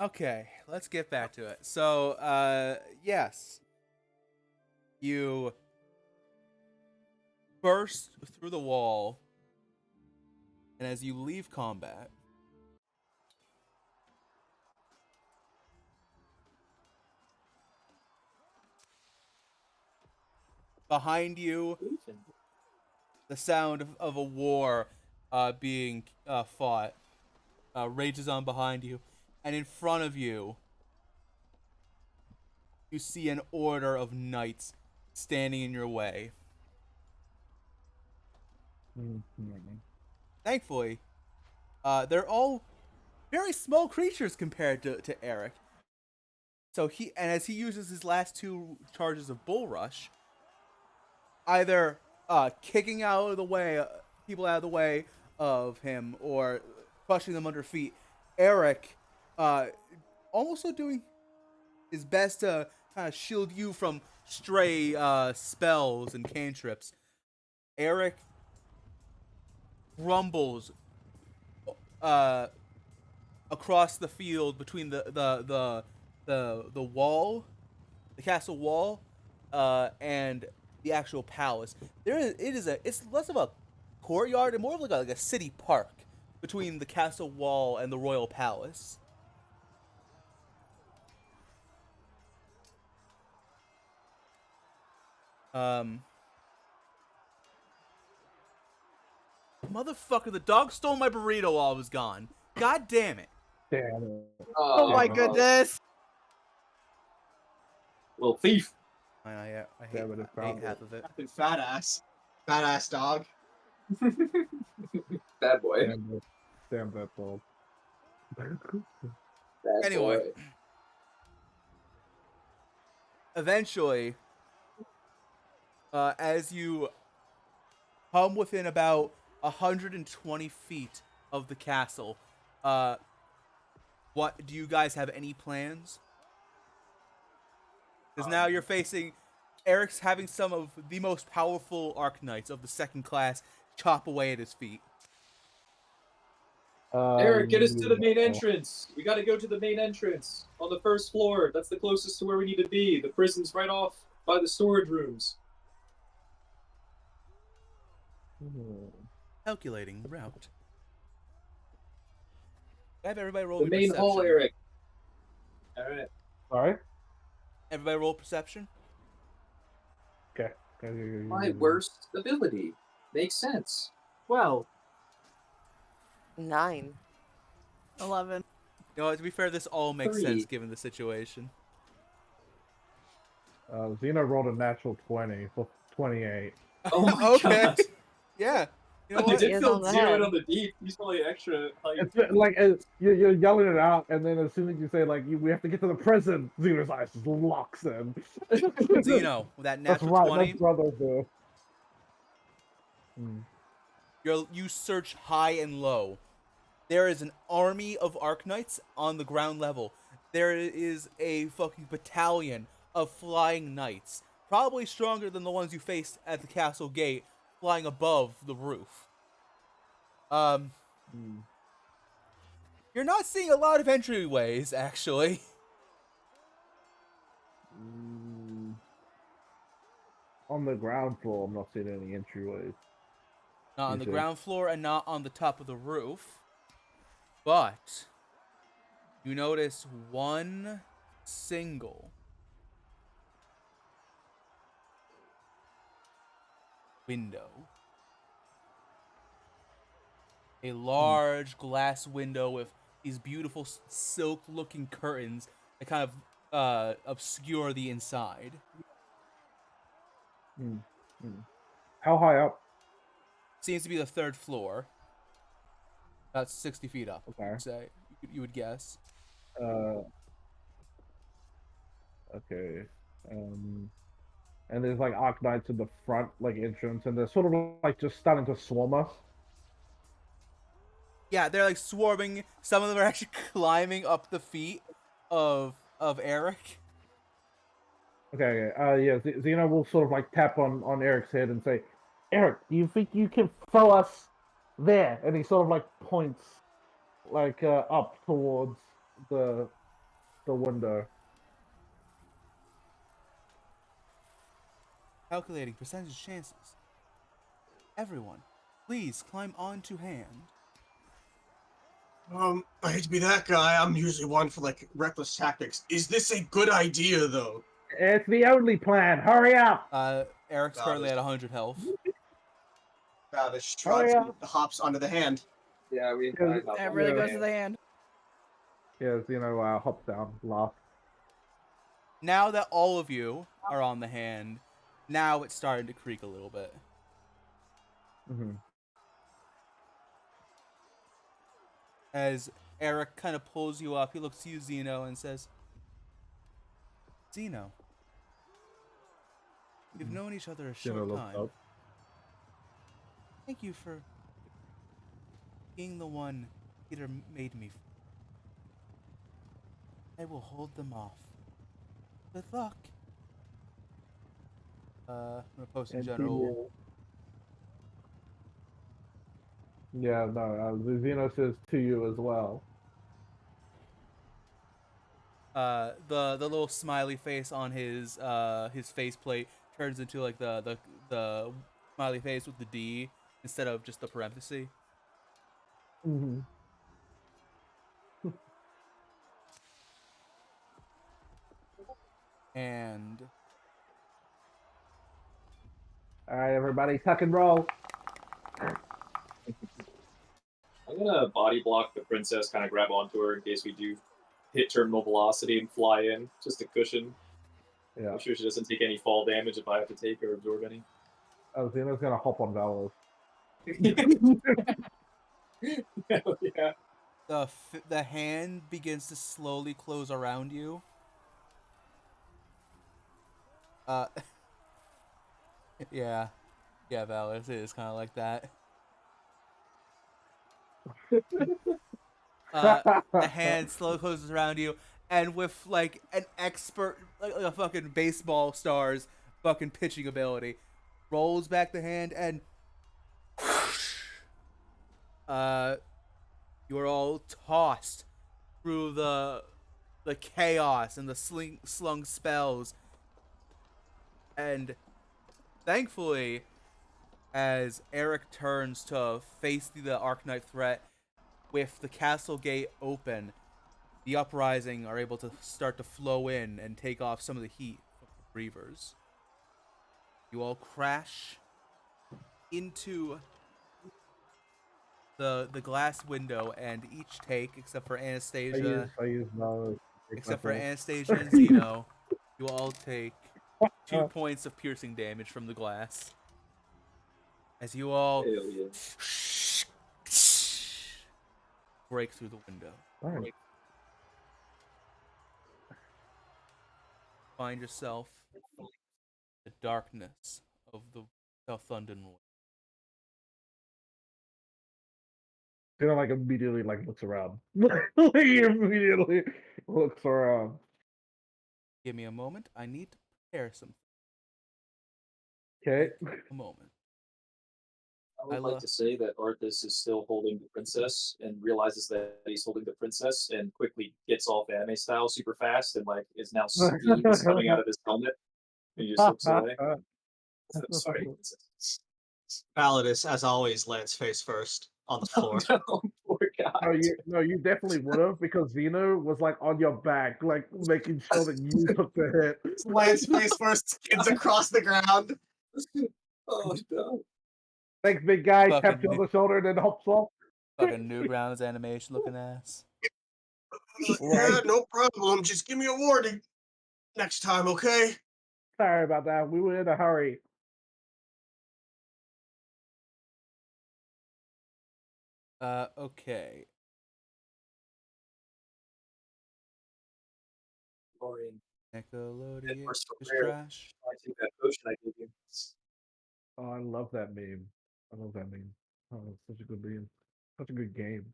Speaker 1: Okay, let's get back to it. So, yes. You burst through the wall, and as you leave combat, behind you, the sound of a war being fought rages on behind you, and in front of you, you see an order of knights standing in your way. Thankfully, they're all very small creatures compared to Eric. So as he uses his last two charges of Bull Rush, either kicking out of the way, people out of the way of him, or crushing them under feet, Eric also doing his best to kind of shield you from stray spells and cantrips. Eric rumbles across the field between the wall, the castle wall, and the actual palace. It's less of a courtyard and more of like a city park between the castle wall and the royal palace. Motherfucker, the dog stole my burrito while I was gone. God damn it.
Speaker 4: Damn it.
Speaker 5: Oh my goodness.
Speaker 6: Little thief.
Speaker 1: I hate,
Speaker 4: Damn it, it
Speaker 1: I hate
Speaker 4: found
Speaker 1: half of it.
Speaker 2: Fucking fat ass dog.
Speaker 6: Bad boy.
Speaker 4: Damn that dog.
Speaker 6: Bad
Speaker 1: Anyway.
Speaker 6: boy.
Speaker 1: Eventually, as you come within about 120 feet of the castle, what do you guys have any plans? Because now you're facing Eric's having some of the most powerful Arc-Knights of the second class chop away at his feet.
Speaker 6: Eric, get us to the main entrance. We gotta go to the main entrance on the first floor. That's the closest to where we need to be. The prison's right off by the storage rooms.
Speaker 1: Calculating route. I have everybody roll
Speaker 6: The
Speaker 1: me
Speaker 6: main
Speaker 1: perception.
Speaker 6: hall, Eric. Alright.
Speaker 4: Sorry?
Speaker 1: Everybody roll perception.
Speaker 4: Okay.
Speaker 6: My worst ability. Makes sense. Well,
Speaker 3: 9.
Speaker 5: 11.
Speaker 1: You know, to be fair, this all makes
Speaker 6: 3.
Speaker 1: sense given the situation.
Speaker 4: Xena rolled a natural 20, so 28.
Speaker 6: oh my
Speaker 1: Okay.
Speaker 6: god.
Speaker 1: Yeah. You know
Speaker 6: You
Speaker 1: what?
Speaker 6: did
Speaker 3: Is
Speaker 6: feel
Speaker 3: on the
Speaker 6: zeroed
Speaker 3: head.
Speaker 6: on the deep. He's probably extra height.
Speaker 4: It's like you're yelling it out, and then as soon as you say like we have to get to the prison, Xeno's eyes just locks in.
Speaker 1: Zeno, with that
Speaker 4: That's
Speaker 1: natural
Speaker 4: right.
Speaker 1: 20,
Speaker 4: That's brothers there. Hmm.
Speaker 1: you search high and low. There is an army of Arknights on the ground level. There is a fucking battalion of flying knights, probably stronger than the ones you faced at the castle gate, flying above the roof.
Speaker 4: Hmm.
Speaker 1: You're not seeing a lot of entryways, actually.
Speaker 4: Mm. On the ground floor, I'm not seeing any entryways.
Speaker 1: Not on
Speaker 4: You
Speaker 1: the
Speaker 4: see?
Speaker 1: ground floor and not on the top of the roof. But you notice one single window. A large glass window with these beautiful silk-looking curtains that kind of obscure the inside.
Speaker 4: Hmm. Hmm. How high up?
Speaker 1: Seems to be the third floor. About 60 feet up,
Speaker 4: Okay.
Speaker 1: you'd say. You would guess.
Speaker 4: Uh. Okay. And there's like Arknights in the front, like entrance, and they're sort of like just starting to swarm us.
Speaker 1: Yeah, they're like swarming. Some of them are actually climbing up the feet of Eric.
Speaker 4: Okay. Yeah. Xeno will sort of like tap on Eric's head and say, "Eric, do you think you can throw us there?" And he sort of like points like up towards the window.
Speaker 1: Calculating percentage chances. Everyone, please climb onto hand.
Speaker 2: I hate to be that guy. I'm usually one for like reckless tactics. Is this a good idea though?
Speaker 4: It's the only plan. Hurry up!
Speaker 1: Eric's
Speaker 2: Got
Speaker 1: currently
Speaker 2: it.
Speaker 1: at 100 health.
Speaker 2: Valid shrugs
Speaker 4: Hurry
Speaker 2: and
Speaker 4: up!
Speaker 2: hops onto the hand.
Speaker 6: Yeah, we.
Speaker 4: Yeah,
Speaker 5: That really
Speaker 4: Yeah.
Speaker 5: goes to the hand.
Speaker 4: Yeah, Xeno hops down, laughs.
Speaker 1: Now that all of you are on the hand, now it's starting to creak a little bit.
Speaker 4: Mm-hmm.
Speaker 1: As Eric kind of pulls you up, he looks to you, Zeno, and says, Zeno, we've known each other a short
Speaker 4: Xeno looks
Speaker 1: time.
Speaker 4: up.
Speaker 1: Thank you for being the one Peter made me. I will hold them off. Good luck. I'm gonna post in
Speaker 4: And
Speaker 1: general.
Speaker 4: Yeah, no, Xeno says to you as well.
Speaker 1: The little smiley face on his faceplate turns into like the smiley face with the D instead of just the parenthesis.
Speaker 4: Mm-hmm.
Speaker 1: And
Speaker 4: All right, everybody, tuck and roll.
Speaker 6: I'm gonna body block the princess, kind of grab onto her in case we do hit terminal velocity and fly in, just a cushion.
Speaker 4: Yeah.
Speaker 6: Make sure she doesn't take any fall damage if I have to take or absorb any.
Speaker 4: Xeno's gonna hop on Valor.
Speaker 6: Hell yeah.
Speaker 1: the hand begins to slowly close around you. Yeah, Val, it is kind of like that. The hand slowly closes around you, and with like an expert, like a fucking baseball star's fucking pitching ability, rolls back the hand and you're all tossed through the chaos and the slung spells, and thankfully, as Eric turns to face the Arknight threat, with the castle gate open, the uprising are able to start to flow in and take off some of the heat from the Reavers. You all crash into the glass window, and each take, except for Anastasia,
Speaker 4: I use Valor.
Speaker 1: except for Anastasia and Zeno, you all take 2 points of piercing damage from the glass. As you all
Speaker 6: Hell yeah.
Speaker 1: break through the window,
Speaker 4: Alright.
Speaker 1: find yourself in the darkness of the South London Road.
Speaker 4: Like immediately like looks around. He immediately looks around.
Speaker 1: Give me a moment. I need to prepare something.
Speaker 4: Okay.
Speaker 1: A moment.
Speaker 6: I would
Speaker 1: Isla.
Speaker 6: like to say that Arthas is still holding the princess and realizes that he's holding the princess and quickly gets off anime style super fast and like is now steam coming out of his helmet and he just looks away. Sorry.
Speaker 2: Validus, as always, lands face first on the floor.
Speaker 6: No, poor guy.
Speaker 4: No, you definitely would have because Zeno was like on your back, like making sure that you took the hit.
Speaker 2: Lands face first, skids across the ground.
Speaker 6: Oh no.
Speaker 4: Thanks, big guy.
Speaker 1: Fucking
Speaker 4: Taps you on the shoulder and then hops off.
Speaker 1: Fucking Newgrounds animation looking ass.
Speaker 2: Yeah, no problem. Just give me a warning next time, okay?
Speaker 4: Sorry about that. We were in a hurry.
Speaker 1: Okay.
Speaker 6: Lorian,
Speaker 1: Nickelodeon
Speaker 6: we're so
Speaker 1: is
Speaker 6: rare.
Speaker 1: trash.
Speaker 6: I take that potion I gave you.
Speaker 4: Oh, I love that meme. I love that meme. Oh, it's such a good meme. Such a good game.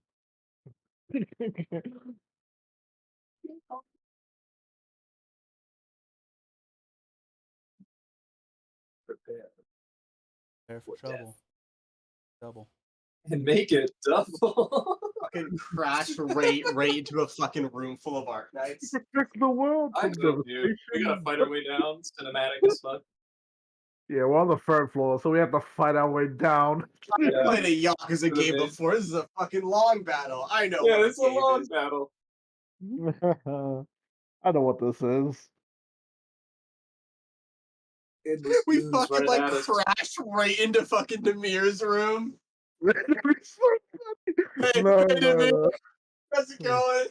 Speaker 6: Prepare.
Speaker 1: Prepare for
Speaker 6: What
Speaker 1: trouble. Double.
Speaker 6: And make it double.
Speaker 2: Fucking crash right into a fucking room full of Arknights.
Speaker 4: Protect the world
Speaker 6: I
Speaker 4: from
Speaker 6: know, dude. We gotta
Speaker 4: devastation.
Speaker 6: fight our way down. Cinematic as fuck.
Speaker 4: Yeah, we're on the third floor, so we have to fight our way down.
Speaker 2: I
Speaker 6: Yeah.
Speaker 2: played a Yakuza
Speaker 6: To the
Speaker 2: game
Speaker 6: main.
Speaker 2: before. This is a fucking long battle. I know
Speaker 6: Yeah,
Speaker 2: what
Speaker 6: it's a
Speaker 2: game
Speaker 6: long
Speaker 2: is.
Speaker 6: battle.
Speaker 4: I know what this is.
Speaker 2: We
Speaker 6: Goons
Speaker 2: fucking
Speaker 6: running
Speaker 2: like
Speaker 6: at us.
Speaker 2: crashed right into fucking Demir's room.
Speaker 4: no,
Speaker 2: Hey,
Speaker 4: no,
Speaker 2: hey Demir,
Speaker 4: no.
Speaker 2: how's it going?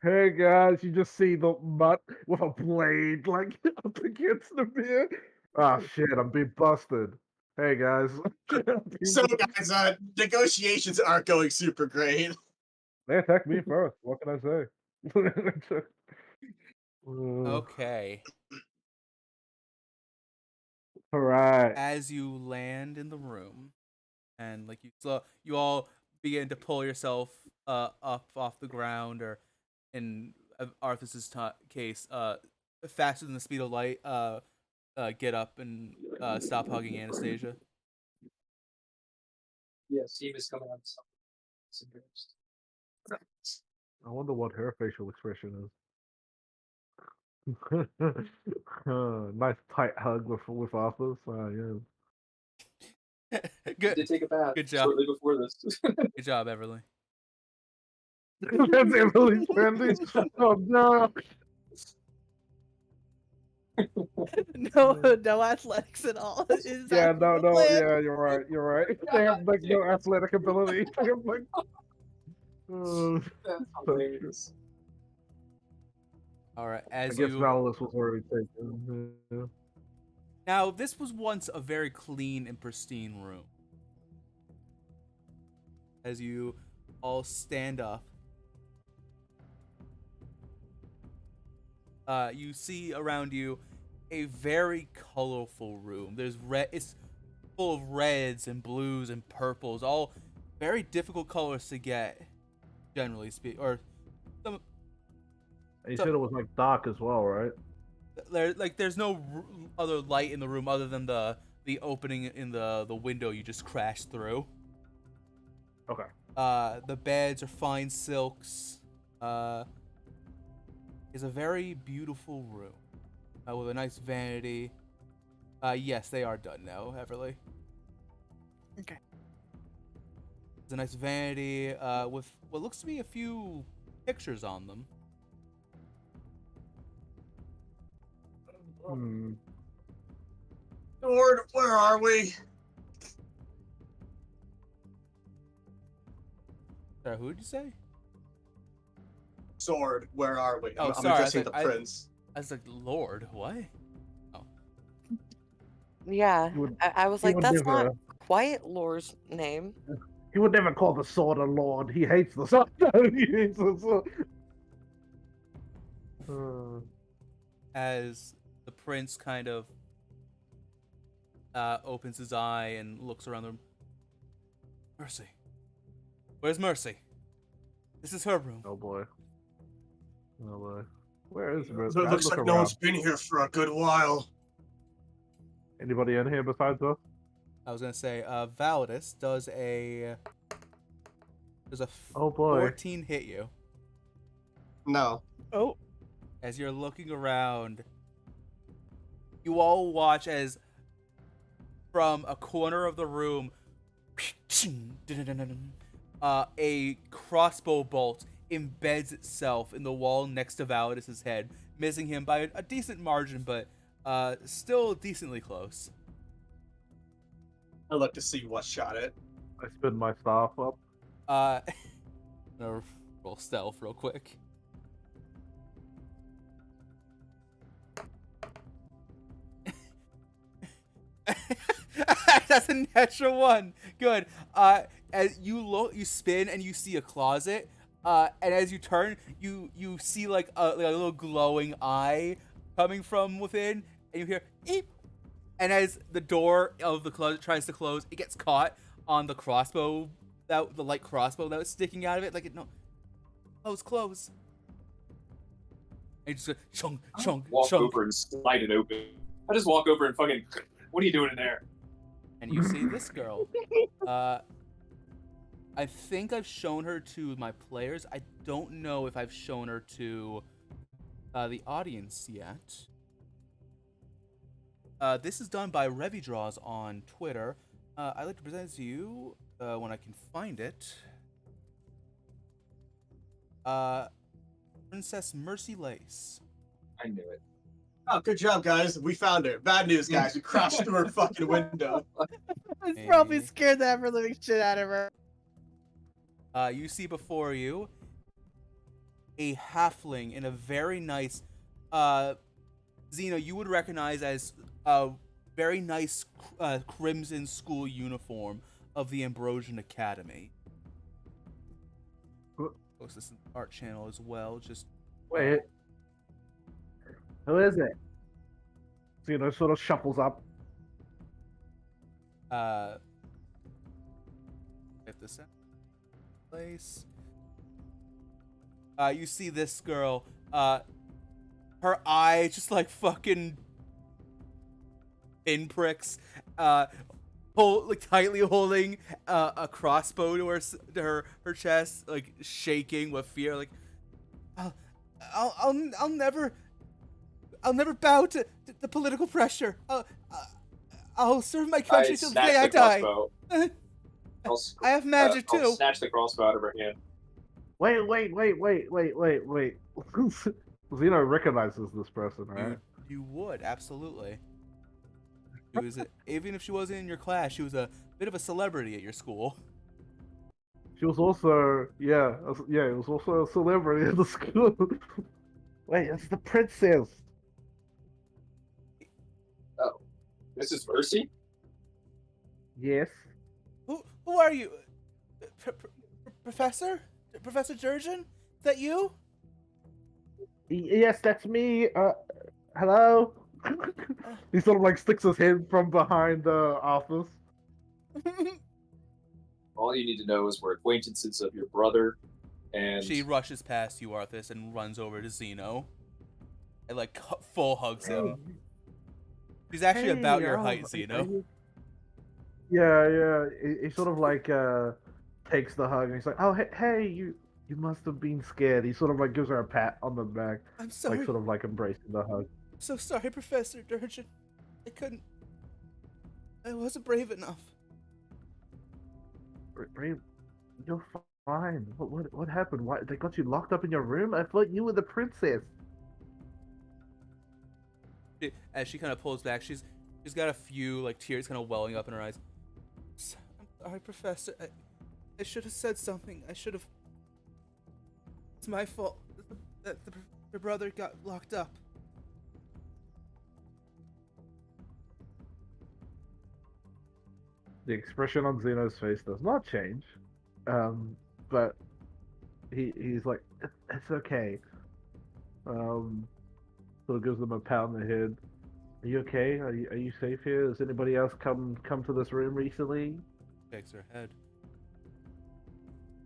Speaker 4: Hey guys, you just see the mutt with a blade like up against the beer. Ah shit, I'm being busted. Hey guys.
Speaker 2: So guys, negotiations aren't going super great.
Speaker 4: They attacked me first. What can I say?
Speaker 1: Okay.
Speaker 4: All right.
Speaker 1: As you land in the room, and like you all begin to pull yourself up off the ground, or in Arthas's case, faster than the speed of light. Get up and stop hugging Anastasia.
Speaker 6: Yeah, Steve is coming out of something.
Speaker 4: I wonder what her facial expression is. Nice tight hug with Arthur's. Yeah.
Speaker 1: Good.
Speaker 6: Did take a bath
Speaker 1: Good job.
Speaker 6: shortly before this.
Speaker 1: Good job, Everly.
Speaker 4: That's Emily's Wendy. Oh no.
Speaker 5: No athletics at all. Is
Speaker 4: Yeah,
Speaker 5: that
Speaker 4: no,
Speaker 5: the
Speaker 4: no,
Speaker 5: plan?
Speaker 4: yeah, you're right. You're right. They have like no athletic ability. They have, like,
Speaker 6: That's
Speaker 4: so true.
Speaker 6: hilarious.
Speaker 1: All right.
Speaker 4: I
Speaker 1: As
Speaker 4: guess
Speaker 1: you
Speaker 4: Validus was already taken. Yeah.
Speaker 1: now, this was once a very clean and pristine room. As you all stand up, you see around you a very colorful room. There's red. It's full of reds and blues and purples, all very difficult colors to get, generally speaking. Or some,
Speaker 4: You
Speaker 1: So-
Speaker 4: said it was like dark as well, right?
Speaker 1: there's no other light in the room other than the opening in the window you just crashed through.
Speaker 4: Okay.
Speaker 1: The beds are fine silks. Is a very beautiful room with a nice vanity. Yes, they are done now, Everly.
Speaker 5: Okay.
Speaker 1: It's a nice vanity with what looks to be a few pictures on them.
Speaker 4: Hmm.
Speaker 2: Lord, where are we?
Speaker 1: Sorry, who did you say?
Speaker 2: Sword, where are we?
Speaker 1: Oh,
Speaker 2: I'm
Speaker 1: sorry, I
Speaker 2: addressing
Speaker 1: thought-
Speaker 2: the prince.
Speaker 1: I was like, Lord, what? Oh.
Speaker 3: Yeah,
Speaker 4: He would,
Speaker 3: I was
Speaker 4: he
Speaker 3: like,
Speaker 4: would
Speaker 3: that's not
Speaker 4: never,
Speaker 3: quite Lore's name.
Speaker 4: he would never call the sword a lord. He hates the sword. He hates the sword.
Speaker 1: As the prince kind of opens his eye and looks around the room. Mercy. Where's Mercy? This is her room.
Speaker 4: Oh boy. Oh boy. Where is
Speaker 2: It
Speaker 4: Mercy? I
Speaker 2: looks
Speaker 4: look
Speaker 2: like no one's
Speaker 4: around.
Speaker 2: been here for a good while.
Speaker 4: Anybody in here besides us?
Speaker 1: I was gonna say, Validus does a
Speaker 4: Oh boy.
Speaker 1: 14 hit you.
Speaker 2: No.
Speaker 5: Oh,
Speaker 1: As you're looking around, you all watch as from a corner of the room, a crossbow bolt embeds itself in the wall next to Validus's head, missing him by a decent margin, but still decently close.
Speaker 2: I look to see what shot it.
Speaker 4: I spin my staff up.
Speaker 1: I'm gonna roll stealth real quick. That's a natural one. Good. As you look, you spin and you see a closet. And as you turn, you see like a little glowing eye coming from within, and you hear eep. And as the door of the closet tries to close, it gets caught on the crossbow, the light crossbow that was sticking out of it. Like it, no, close. And you just go, chunk, chunk,
Speaker 6: Walk
Speaker 1: chunk.
Speaker 6: over and slide it open. I just walk over and fucking. What are you doing in there?
Speaker 1: And you see this girl. I think I've shown her to my players. I don't know if I've shown her to the audience yet. This is done by Revidraws on Twitter. I'd like to present it to you when I can find it. Princess Mercy Lace.
Speaker 6: I knew it.
Speaker 2: Oh, good job, guys. We found her. Bad news, guys. We crashed through her fucking window.
Speaker 5: I was probably
Speaker 1: Hey.
Speaker 5: scared the ever living shit out of her.
Speaker 1: You see before you a halfling in a very nice, Zeno, you would recognize as a very nice crimson school uniform of the Ambrosian Academy. Post this in the art channel as well. Just
Speaker 4: Wait. Who is it? So, sort of shuffles up.
Speaker 1: if this place. You see this girl. Her eye just like fucking pinpricks. Like tightly holding a crossbow to her chest, like shaking with fear. Like, I'll never bow to the political pressure. I'll serve my country till the day I die. I have magic
Speaker 6: I'll
Speaker 1: too.
Speaker 6: snatch the crossbow out of her hand.
Speaker 4: Wait. Zeno recognizes this person, right?
Speaker 1: You would absolutely. She was even if she wasn't in your class, she was a bit of a celebrity at your school.
Speaker 4: She was also, it was also a celebrity in the school. Wait, it's the princess.
Speaker 6: Oh, this is Mercy?
Speaker 4: Yes.
Speaker 1: Who are you, Professor? Professor Jurgen? Is that you?
Speaker 4: Yes, that's me. Hello. He sort of like sticks his head from behind the office.
Speaker 6: All you need to know is we're acquaintances of your brother, and
Speaker 1: She rushes past you, Arthas, and runs over to Zeno, and like full hugs him. She's actually about your height, Zeno.
Speaker 4: Yeah. He sort of like takes the hug and he's like, "Oh, hey, you must have been scared." He sort of like gives her a pat on the back,
Speaker 1: I'm sorry.
Speaker 4: like sort of like embracing the hug.
Speaker 1: I'm so sorry, Professor Jurgen. I wasn't brave enough.
Speaker 4: Brave, you're fine. What happened? Why they got you locked up in your room? I thought you were the princess.
Speaker 1: As she kind of pulls back, she's got a few like tears kind of welling up in her eyes. I'm sorry, Professor. I should have said something. I should have. It's my fault that your brother got locked up.
Speaker 4: The expression on Zeno's face does not change, but he's like, it's okay. So it gives them a pat on the head. Are you okay? Are you safe here? Has anybody else come to this room recently?
Speaker 1: Shakes her head.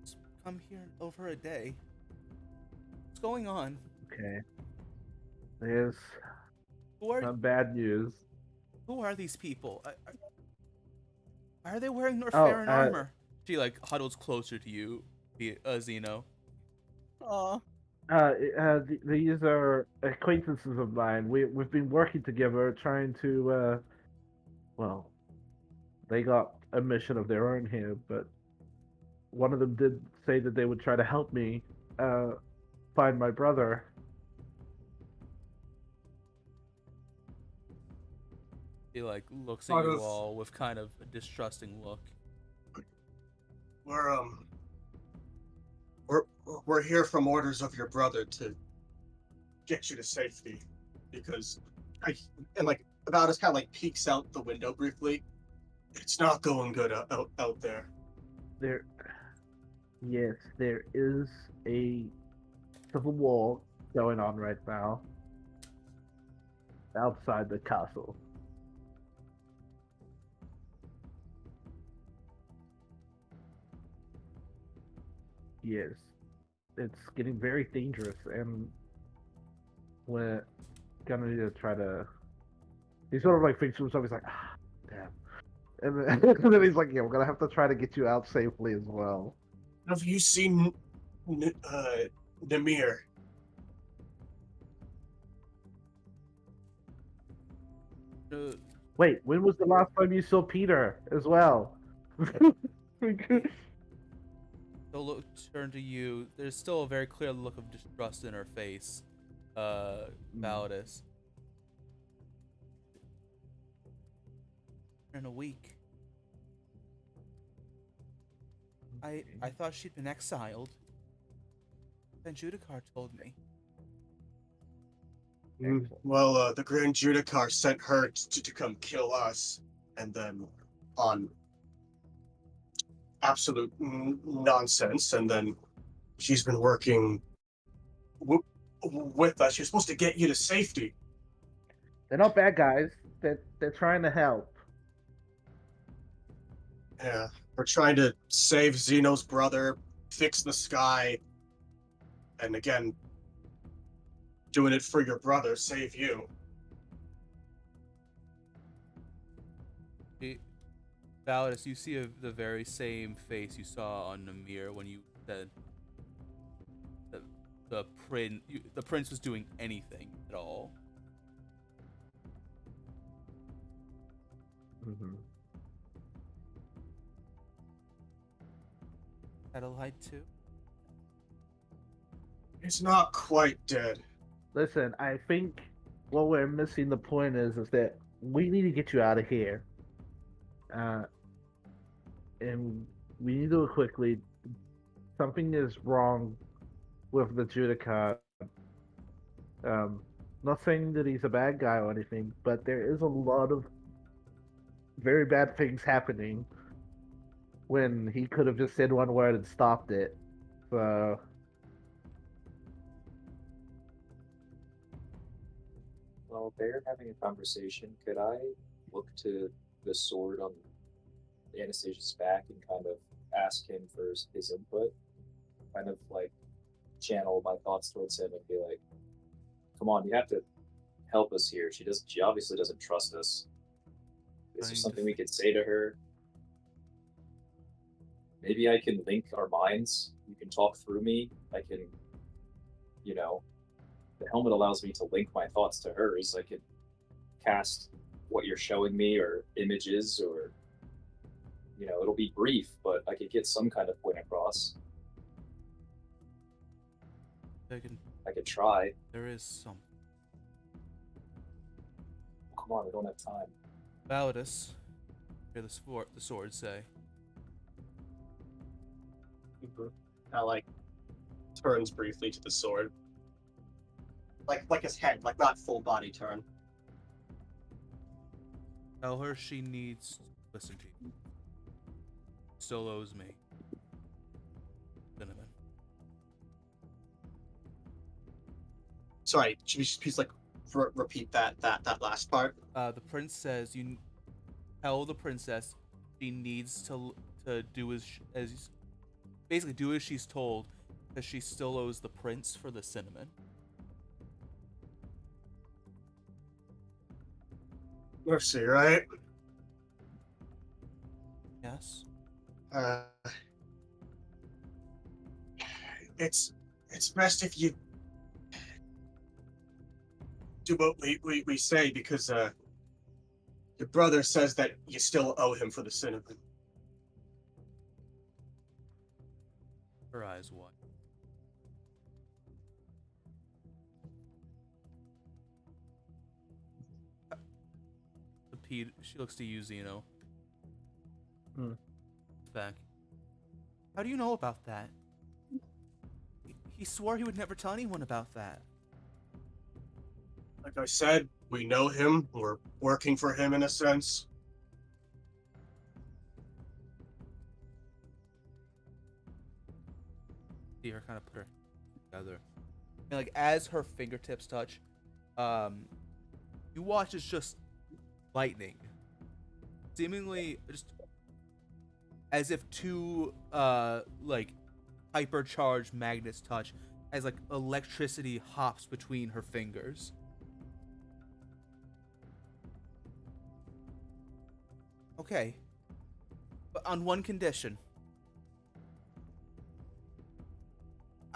Speaker 1: It's come here in over a day. What's going on?
Speaker 4: Okay. There's
Speaker 1: Who are
Speaker 4: some bad news.
Speaker 1: these people? Are they wearing
Speaker 4: Oh,
Speaker 1: Norfarin armor? She like huddles closer to you, Zeno.
Speaker 5: Aw.
Speaker 4: These are acquaintances of mine. We've been working together, trying to. Well, they got a mission of their own here, but one of them did say that they would try to help me find my brother.
Speaker 1: He like looks at
Speaker 2: Part
Speaker 1: you
Speaker 2: of-
Speaker 1: all with kind of a distrusting look.
Speaker 2: We're we're here from orders of your brother to get you to safety, because and like about us kind of like peeks out the window briefly. It's not going good out there.
Speaker 4: Yes, there is a civil war going on right now outside the castle. Yes, it's getting very dangerous, and we're gonna need to try to. He sort of like thinks to himself. He's like, ah, damn. And then, and then he's like, yeah, we're gonna have to try to get you out safely as well.
Speaker 2: Have you seen Namir?
Speaker 4: Wait, when was the last time you saw Peter as well?
Speaker 1: She'll turn to you. There's still a very clear look of distrust in her face, Validus. In a week. I thought she'd been exiled. Then Judicar told me.
Speaker 2: Well, the Grand Judicar sent her to come kill us, and then on absolute nonsense, and then she's been working with us. She's supposed to get you to safety.
Speaker 4: They're not bad guys. They're trying to help.
Speaker 2: Yeah, we're trying to save Zeno's brother, fix the sky, and again, doing it for your brother, save you.
Speaker 1: Validus, you see the very same face you saw on Namir when you said that the prince was doing anything at all.
Speaker 4: Mm-hmm.
Speaker 1: Satellite too.
Speaker 2: He's not quite dead.
Speaker 4: Listen, I think what we're missing the point is that we need to get you out of here. And we need to do it quickly. Something is wrong with the Judicar. Not saying that he's a bad guy or anything, but there is a lot of very bad things happening when he could have just said one word and stopped it. So
Speaker 6: While they're having a conversation, could I look to the sword on Anastasia's back and kind of ask him for his input? Kind of like channel my thoughts towards him and be like, "Come on, you have to help us here. She obviously doesn't trust us. Is there something we could say to her? Maybe I can link our minds. You can talk through me. I can, the helmet allows me to link my thoughts to hers. I could cast what you're showing me or images or, it'll be brief, but I could get some kind of point across. I could try.
Speaker 1: There is some.
Speaker 6: Come on, I don't have time.
Speaker 1: Validus, hear the sword say.
Speaker 2: I like turns briefly to the sword. Like his head, like not full body turn.
Speaker 1: Tell her she needs to listen to you. still owes me. Cinnamon.
Speaker 2: Sorry, should we just please like repeat that last part?
Speaker 1: The prince says you tell the princess she needs to do as basically do as she's told, because she still owes the prince for the cinnamon.
Speaker 2: Mercy, right?
Speaker 1: Yes.
Speaker 2: It's best if you do what we say, because your brother says that you still owe him for the cinnamon.
Speaker 1: Her eyes wide. She looks to you, Zeno. Back. How do you know about that? He swore he would never tell anyone about that.
Speaker 2: Like I said, we know him. We're working for him in a sense.
Speaker 1: See her kind of put her together, and like as her fingertips touch, you watch as just lightning, seemingly just as if two like hypercharged magnets touch, as like electricity hops between her fingers. Okay, but on one condition.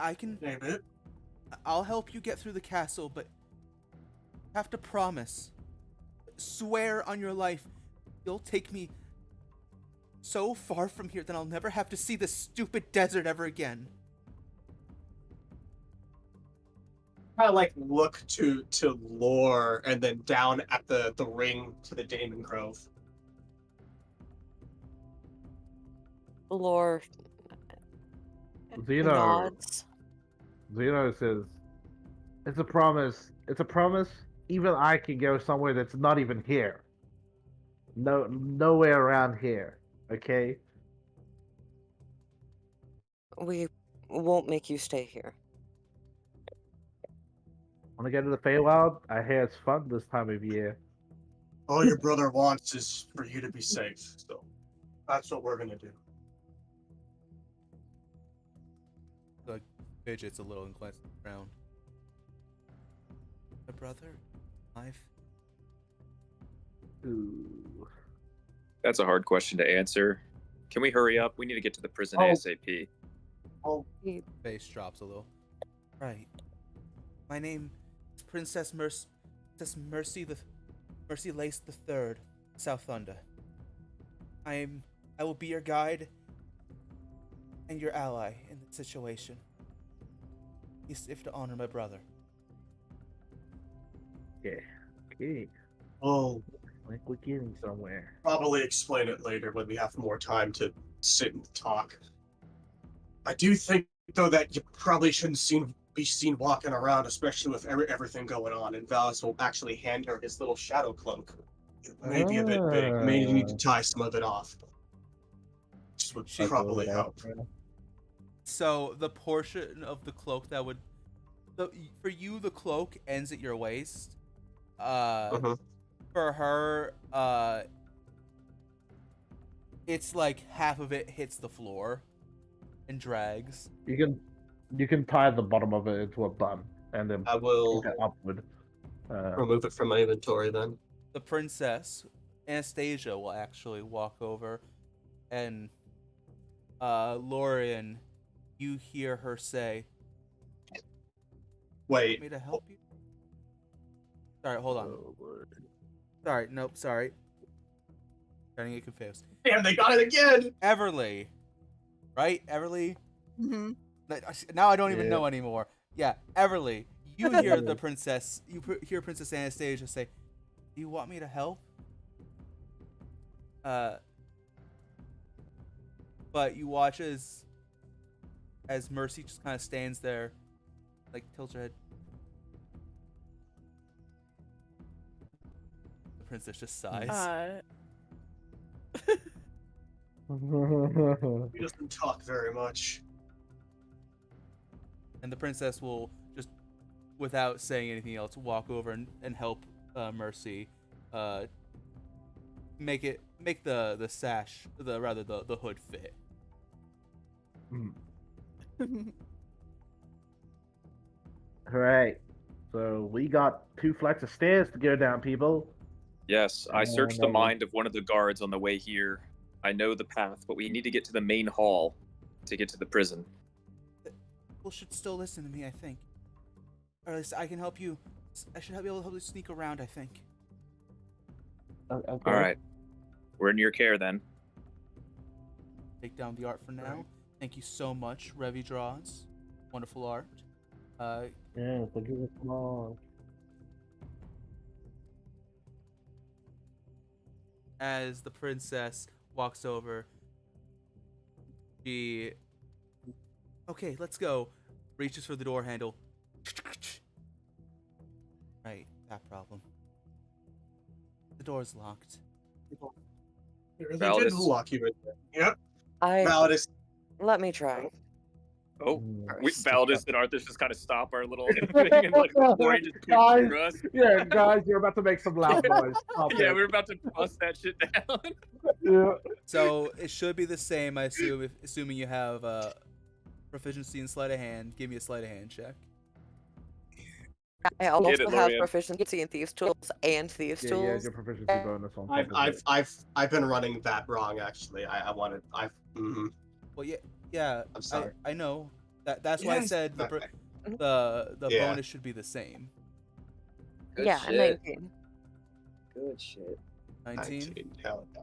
Speaker 2: Name it.
Speaker 1: I'll help you get through the castle, but you have to promise, swear on your life, you'll take me so far from here that I'll never have to see this stupid desert ever again.
Speaker 2: I like look to Lore and then down at the ring to the Damon Grove.
Speaker 3: Lore
Speaker 4: Zeno
Speaker 3: nods.
Speaker 4: says, "It's a promise. It's a promise. Even I can go somewhere that's not even here. Nowhere around here. Okay."
Speaker 3: We won't make you stay here.
Speaker 4: Want to go to the Feywild? I hear it's fun this time of year.
Speaker 2: All your brother wants is for you to be safe. So that's what we're gonna do.
Speaker 1: Like fidgets a little and glances around. My brother, life.
Speaker 4: Ooh.
Speaker 6: That's a hard question to answer. Can we hurry up? We need to get to the prison
Speaker 2: Oh.
Speaker 6: ASAP.
Speaker 2: Oh,
Speaker 1: Face drops a little. Right. My name is Princess Mercy Lace the Third, South Thunder. I will be your guide and your ally in the situation. If to honor my brother.
Speaker 4: Yeah. Okay.
Speaker 2: we'll
Speaker 4: Like we're getting somewhere.
Speaker 2: probably explain it later when we have more time to sit and talk. I do think, though, that you probably shouldn't be seen walking around, especially with everything going on. And Valis will actually hand her his little shadow cloak. It may be a bit big. May need to tie some of it off. This would
Speaker 1: She-
Speaker 2: probably help.
Speaker 1: So the portion of the cloak that would, for you, the cloak ends at your waist. For her, it's like half of it hits the floor and drags.
Speaker 4: You can tie the bottom of it into a bun and then
Speaker 2: I will
Speaker 4: push it upward.
Speaker 2: remove it from my inventory then.
Speaker 1: The princess, Anastasia, will actually walk over, and Lorian, you hear her say,
Speaker 2: Wait.
Speaker 1: "Want me to help you?" Sorry, hold on.
Speaker 4: Oh, Lord.
Speaker 1: Sorry, nope, sorry. Starting to get confused.
Speaker 2: Damn, they got it again!
Speaker 1: Everly, right? Everly.
Speaker 5: Mm-hmm.
Speaker 1: Now I don't even
Speaker 4: Yeah.
Speaker 1: know anymore. Yeah, Everly. You hear the princess. You hear Princess Anastasia say, "Do you want me to help?" But you watch as Mercy just kind of stands there, like tilts her head. The princess just sighs.
Speaker 2: He doesn't talk very much.
Speaker 1: And the princess will just, without saying anything else, walk over and help Mercy make the sash, the hood fit.
Speaker 4: Alright. So we got 2 flights of stairs to go down, people.
Speaker 6: Yes, I searched the
Speaker 4: And,
Speaker 6: mind of one of the guards on the way here. I know the path, but we need to get to the main hall to get to the prison.
Speaker 1: People should still listen to me, I think. Or at least I can help you. I should be able to help you sneak around, I think.
Speaker 4: okay.
Speaker 6: All right, we're in your care then.
Speaker 1: Take down the art for now. Thank you so much, Revi Draws. Wonderful art.
Speaker 4: Yeah, so give us more.
Speaker 1: As the princess walks over, she... Okay, let's go. Reaches for the door handle. Right, that problem. The door's locked.
Speaker 2: They really
Speaker 6: Valdis.
Speaker 2: did lock you in there. Yep.
Speaker 3: I
Speaker 2: Valdis.
Speaker 3: let me try.
Speaker 6: Oh, we
Speaker 3: First.
Speaker 6: Valdis and Arthur just kind of stop our little thing and like Lori just pushes
Speaker 4: Guys,
Speaker 6: through us.
Speaker 4: Yeah, guys, you're about to make some loud noise. Stop
Speaker 6: Yeah,
Speaker 4: it.
Speaker 6: we were about to bust that shit down.
Speaker 4: Yeah.
Speaker 1: So it should be the same, I assume, assuming you have proficiency in sleight of hand. Give me a sleight of hand check.
Speaker 3: I also
Speaker 6: Get it,
Speaker 3: have
Speaker 6: Lorian.
Speaker 3: proficiency in thieves tools and thieves
Speaker 4: Yeah,
Speaker 3: tools.
Speaker 4: your proficiency bonus on top of it.
Speaker 2: I've been running that wrong actually.
Speaker 1: Well, yeah.
Speaker 2: I'm sorry.
Speaker 1: I know. That's why I
Speaker 2: Yes.
Speaker 1: said the
Speaker 2: Okay.
Speaker 1: the bonus should be the same.
Speaker 7: Good
Speaker 3: yeah,
Speaker 7: shit.
Speaker 3: 19.
Speaker 7: Good shit.
Speaker 1: 19.
Speaker 2: Hell yeah.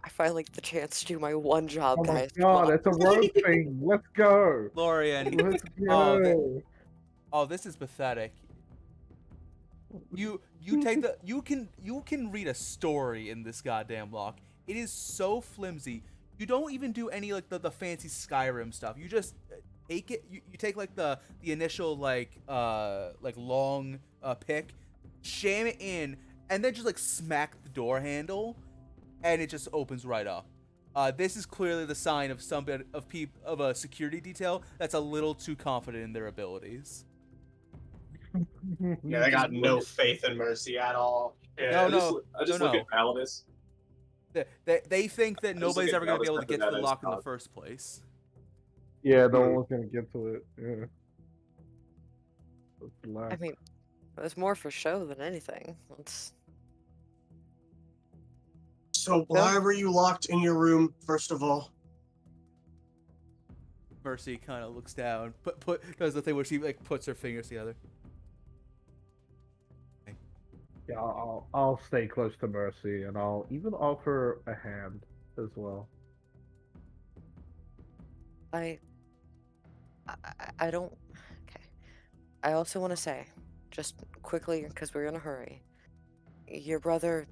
Speaker 3: I finally get the chance to do my one job,
Speaker 4: Oh my
Speaker 3: guys.
Speaker 4: god, it's a road thing. Let's go.
Speaker 1: Lorian.
Speaker 4: Let's
Speaker 1: Oh,
Speaker 4: go.
Speaker 1: Oh, this is pathetic. You take the you can read a story in this goddamn lock. It is so flimsy. You don't even do any like the fancy Skyrim stuff. You just take it. You take like the initial like long pick, jam it in, and then just like smack the door handle, and it just opens right up. This is clearly the sign of of a security detail that's a little too confident in their abilities.
Speaker 2: Yeah, I got no faith in Mercy at all. Yeah.
Speaker 1: No,
Speaker 6: I just
Speaker 1: no,
Speaker 6: look
Speaker 1: no.
Speaker 6: at Valdis.
Speaker 1: They think that
Speaker 6: just
Speaker 1: nobody's
Speaker 6: look at
Speaker 1: ever going to be
Speaker 6: Valdis
Speaker 1: able to get to the
Speaker 6: after
Speaker 1: lock in
Speaker 6: that
Speaker 1: the
Speaker 6: is
Speaker 1: first place.
Speaker 4: Yeah, no one's gonna get to it. Yeah. That's the
Speaker 3: I
Speaker 4: last.
Speaker 3: mean, it was more for show than anything. It's...
Speaker 2: So why were you locked in your room, first of all?
Speaker 1: Mercy kind of looks down, does the thing where she like puts her fingers together.
Speaker 4: Yeah, I'll stay close to Mercy, and I'll even offer a hand as well.
Speaker 3: I don't. Okay. I also want to say, just quickly, because we're in a hurry, your brother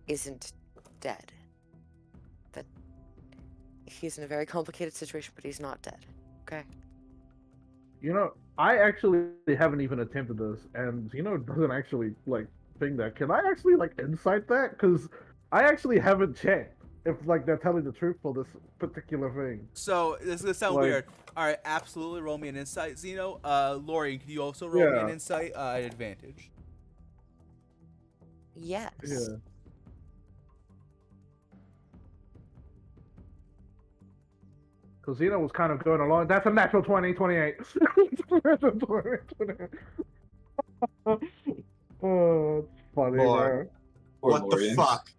Speaker 3: isn't dead. That he's in a very complicated situation, but he's not dead. Okay.
Speaker 4: You know, I actually haven't even attempted this, and Zeno doesn't actually like think that. Can I actually like insight that? Because I actually haven't checked if like they're telling the truth for this particular thing.
Speaker 1: So this is gonna sound
Speaker 4: Like-
Speaker 1: weird. All right, absolutely roll me an insight, Zeno. Lori, can you also roll me an
Speaker 4: Yeah.
Speaker 1: insight at advantage?
Speaker 3: Yes.
Speaker 4: Yeah. Because Zeno was kind of going along. That's a natural 20, 28. Oh, it's funny,
Speaker 2: Lord.
Speaker 7: Poor
Speaker 2: What the
Speaker 7: Lorian.
Speaker 2: fuck?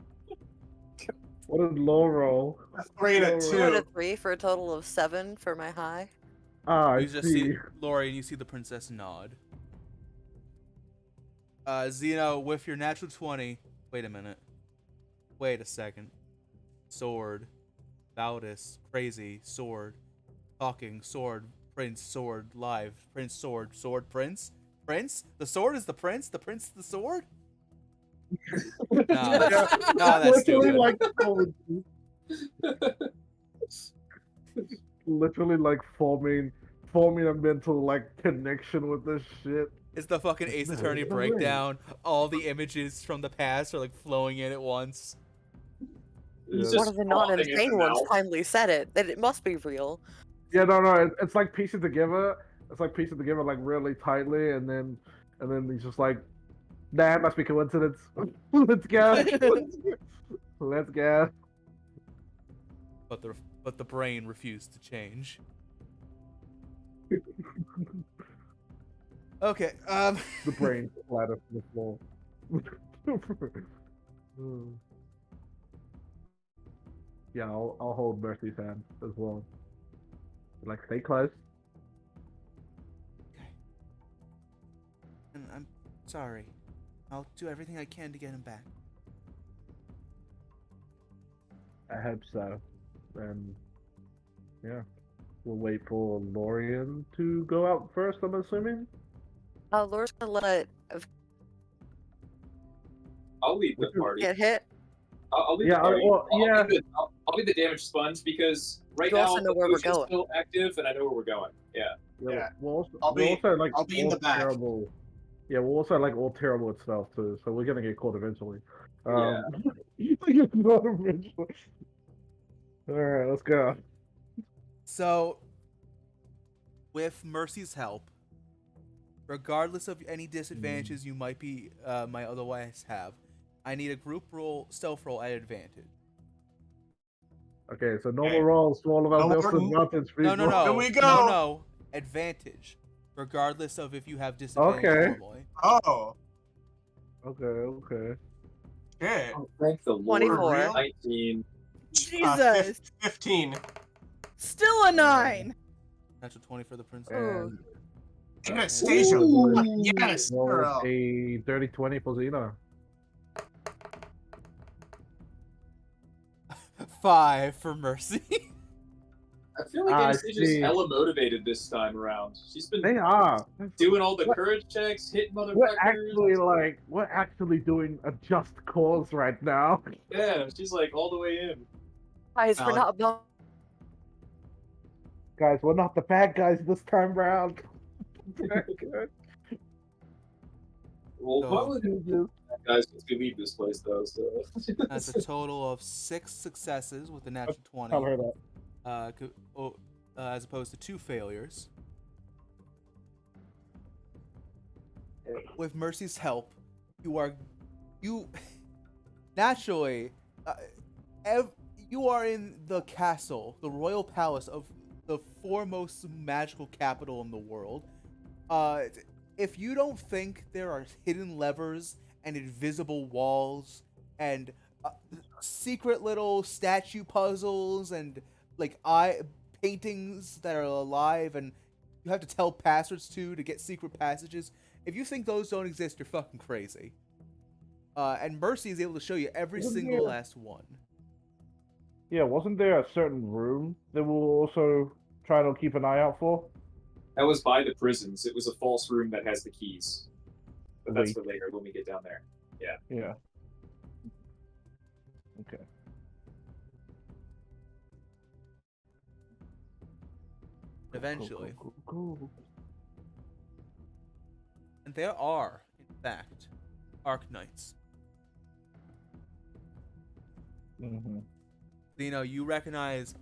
Speaker 4: What did low roll?
Speaker 2: 3 and a
Speaker 4: Two.
Speaker 3: 2 out
Speaker 2: 2.
Speaker 3: of 3 for a total of 7 for my high.
Speaker 4: Ah, I
Speaker 1: You just
Speaker 4: see.
Speaker 1: see Lori, and you see the princess nod. Zeno, with your natural 20. Wait a minute. Wait a second. Sword. Valdis. Crazy. Sword. Talking. Sword. Prince. Sword. Live. Prince. Sword. Sword. Prince. Prince? The sword is the prince? The prince is the sword? No, that's
Speaker 4: Literally
Speaker 1: stupid.
Speaker 4: like literally like forming a mental like connection with this shit.
Speaker 1: It's the fucking Ace
Speaker 4: No,
Speaker 1: Attorney
Speaker 4: it's a ring.
Speaker 1: breakdown. All the images from the past are like flowing in at once.
Speaker 6: He's
Speaker 4: Yeah.
Speaker 3: One
Speaker 6: just
Speaker 3: of the
Speaker 6: frothing at
Speaker 3: non-insane
Speaker 6: the
Speaker 3: ones
Speaker 6: mouth.
Speaker 3: kindly said it, that it must be real.
Speaker 4: Yeah, no, it's like piecing together. It's like piecing together like really tightly, and then he's just like, nah, it must be coincidence. Let's go. Let's go.
Speaker 1: But the brain refused to change. Okay.
Speaker 4: The brain splatters to the floor. Yeah, I'll hold Mercy's hand as well. Like, stay close.
Speaker 1: And I'm sorry. I'll do everything I can to get him back.
Speaker 4: I hope so. And yeah, we'll wait for Lorian to go out first, I'm assuming.
Speaker 3: Laura's gonna let
Speaker 6: I'll lead the
Speaker 4: Which is-
Speaker 6: party.
Speaker 3: get hit.
Speaker 6: I'll lead
Speaker 4: Yeah,
Speaker 6: the party.
Speaker 4: well, yeah.
Speaker 6: I'll be the damage sponge because right
Speaker 3: You
Speaker 6: now
Speaker 3: also know
Speaker 6: the
Speaker 3: where we're
Speaker 6: potion's
Speaker 3: going.
Speaker 6: still active and I know where we're going. Yeah.
Speaker 2: Yeah.
Speaker 4: We'll also,
Speaker 2: I'll
Speaker 4: we're
Speaker 2: be-
Speaker 4: also like
Speaker 2: I'll be in
Speaker 4: all
Speaker 2: the back.
Speaker 4: terrible. Yeah, we're also like all terrible at stealth too, so we're gonna get caught eventually.
Speaker 6: Yeah.
Speaker 4: Get caught eventually. All right, let's go.
Speaker 1: So, with Mercy's help, regardless of any disadvantages you might otherwise have, I need a group roll, stealth roll at advantage.
Speaker 4: Okay, so normal
Speaker 2: Okay.
Speaker 4: rolls for all of our
Speaker 2: No
Speaker 4: death
Speaker 2: more-
Speaker 4: advantage people.
Speaker 1: No.
Speaker 2: Here we go.
Speaker 1: No. Advantage, regardless of if you have disadvantage
Speaker 4: Okay.
Speaker 1: normally.
Speaker 2: Oh,
Speaker 4: Okay.
Speaker 2: shit.
Speaker 6: Oh, thank the Lord.
Speaker 3: 24.
Speaker 6: 19.
Speaker 5: Jesus.
Speaker 2: 15.
Speaker 5: Still a 9.
Speaker 1: Natural 20 for the princess.
Speaker 4: And
Speaker 2: Anastasia.
Speaker 4: Ooh.
Speaker 2: Yes,
Speaker 4: roll
Speaker 2: girl.
Speaker 4: a dirty 20 for Xena.
Speaker 1: 5 for Mercy.
Speaker 6: I feel like
Speaker 4: I
Speaker 6: Anastasia's
Speaker 4: see.
Speaker 6: hella motivated this time around. She's been
Speaker 4: They are.
Speaker 6: doing all the
Speaker 4: What-
Speaker 6: courage checks, hitting motherfuckers.
Speaker 4: We're actually doing a just cause right now.
Speaker 6: Yeah, she's like all the way in.
Speaker 3: Guys, we're
Speaker 2: Valid.
Speaker 3: not about.
Speaker 4: Guys, we're not the bad guys this time round.
Speaker 6: Well,
Speaker 1: So-
Speaker 6: what would guys once we leave this place though? So
Speaker 1: That's a total of 6 successes with a natural 20.
Speaker 4: Tell her that.
Speaker 1: As opposed to 2 failures. With Mercy's help, you naturally, you are in the castle, the royal palace of the foremost magical capital in the world. If you don't think there are hidden levers and invisible walls and secret little statue puzzles and like eye paintings that are alive and you have to tell passwords to get secret passages, if you think those don't exist, you're fucking crazy. And Mercy is able to show you every single last one.
Speaker 4: Yeah, wasn't there a certain room that we'll also try to keep an eye out for?
Speaker 6: that was by the prisons. It was a false room that has the keys. But that's
Speaker 4: Wait.
Speaker 6: for later when we get down there.
Speaker 4: Yeah. Okay.
Speaker 1: Eventually.
Speaker 4: Cool.
Speaker 1: And there are, in fact, Arknights.
Speaker 4: Mm-hmm.
Speaker 1: You recognize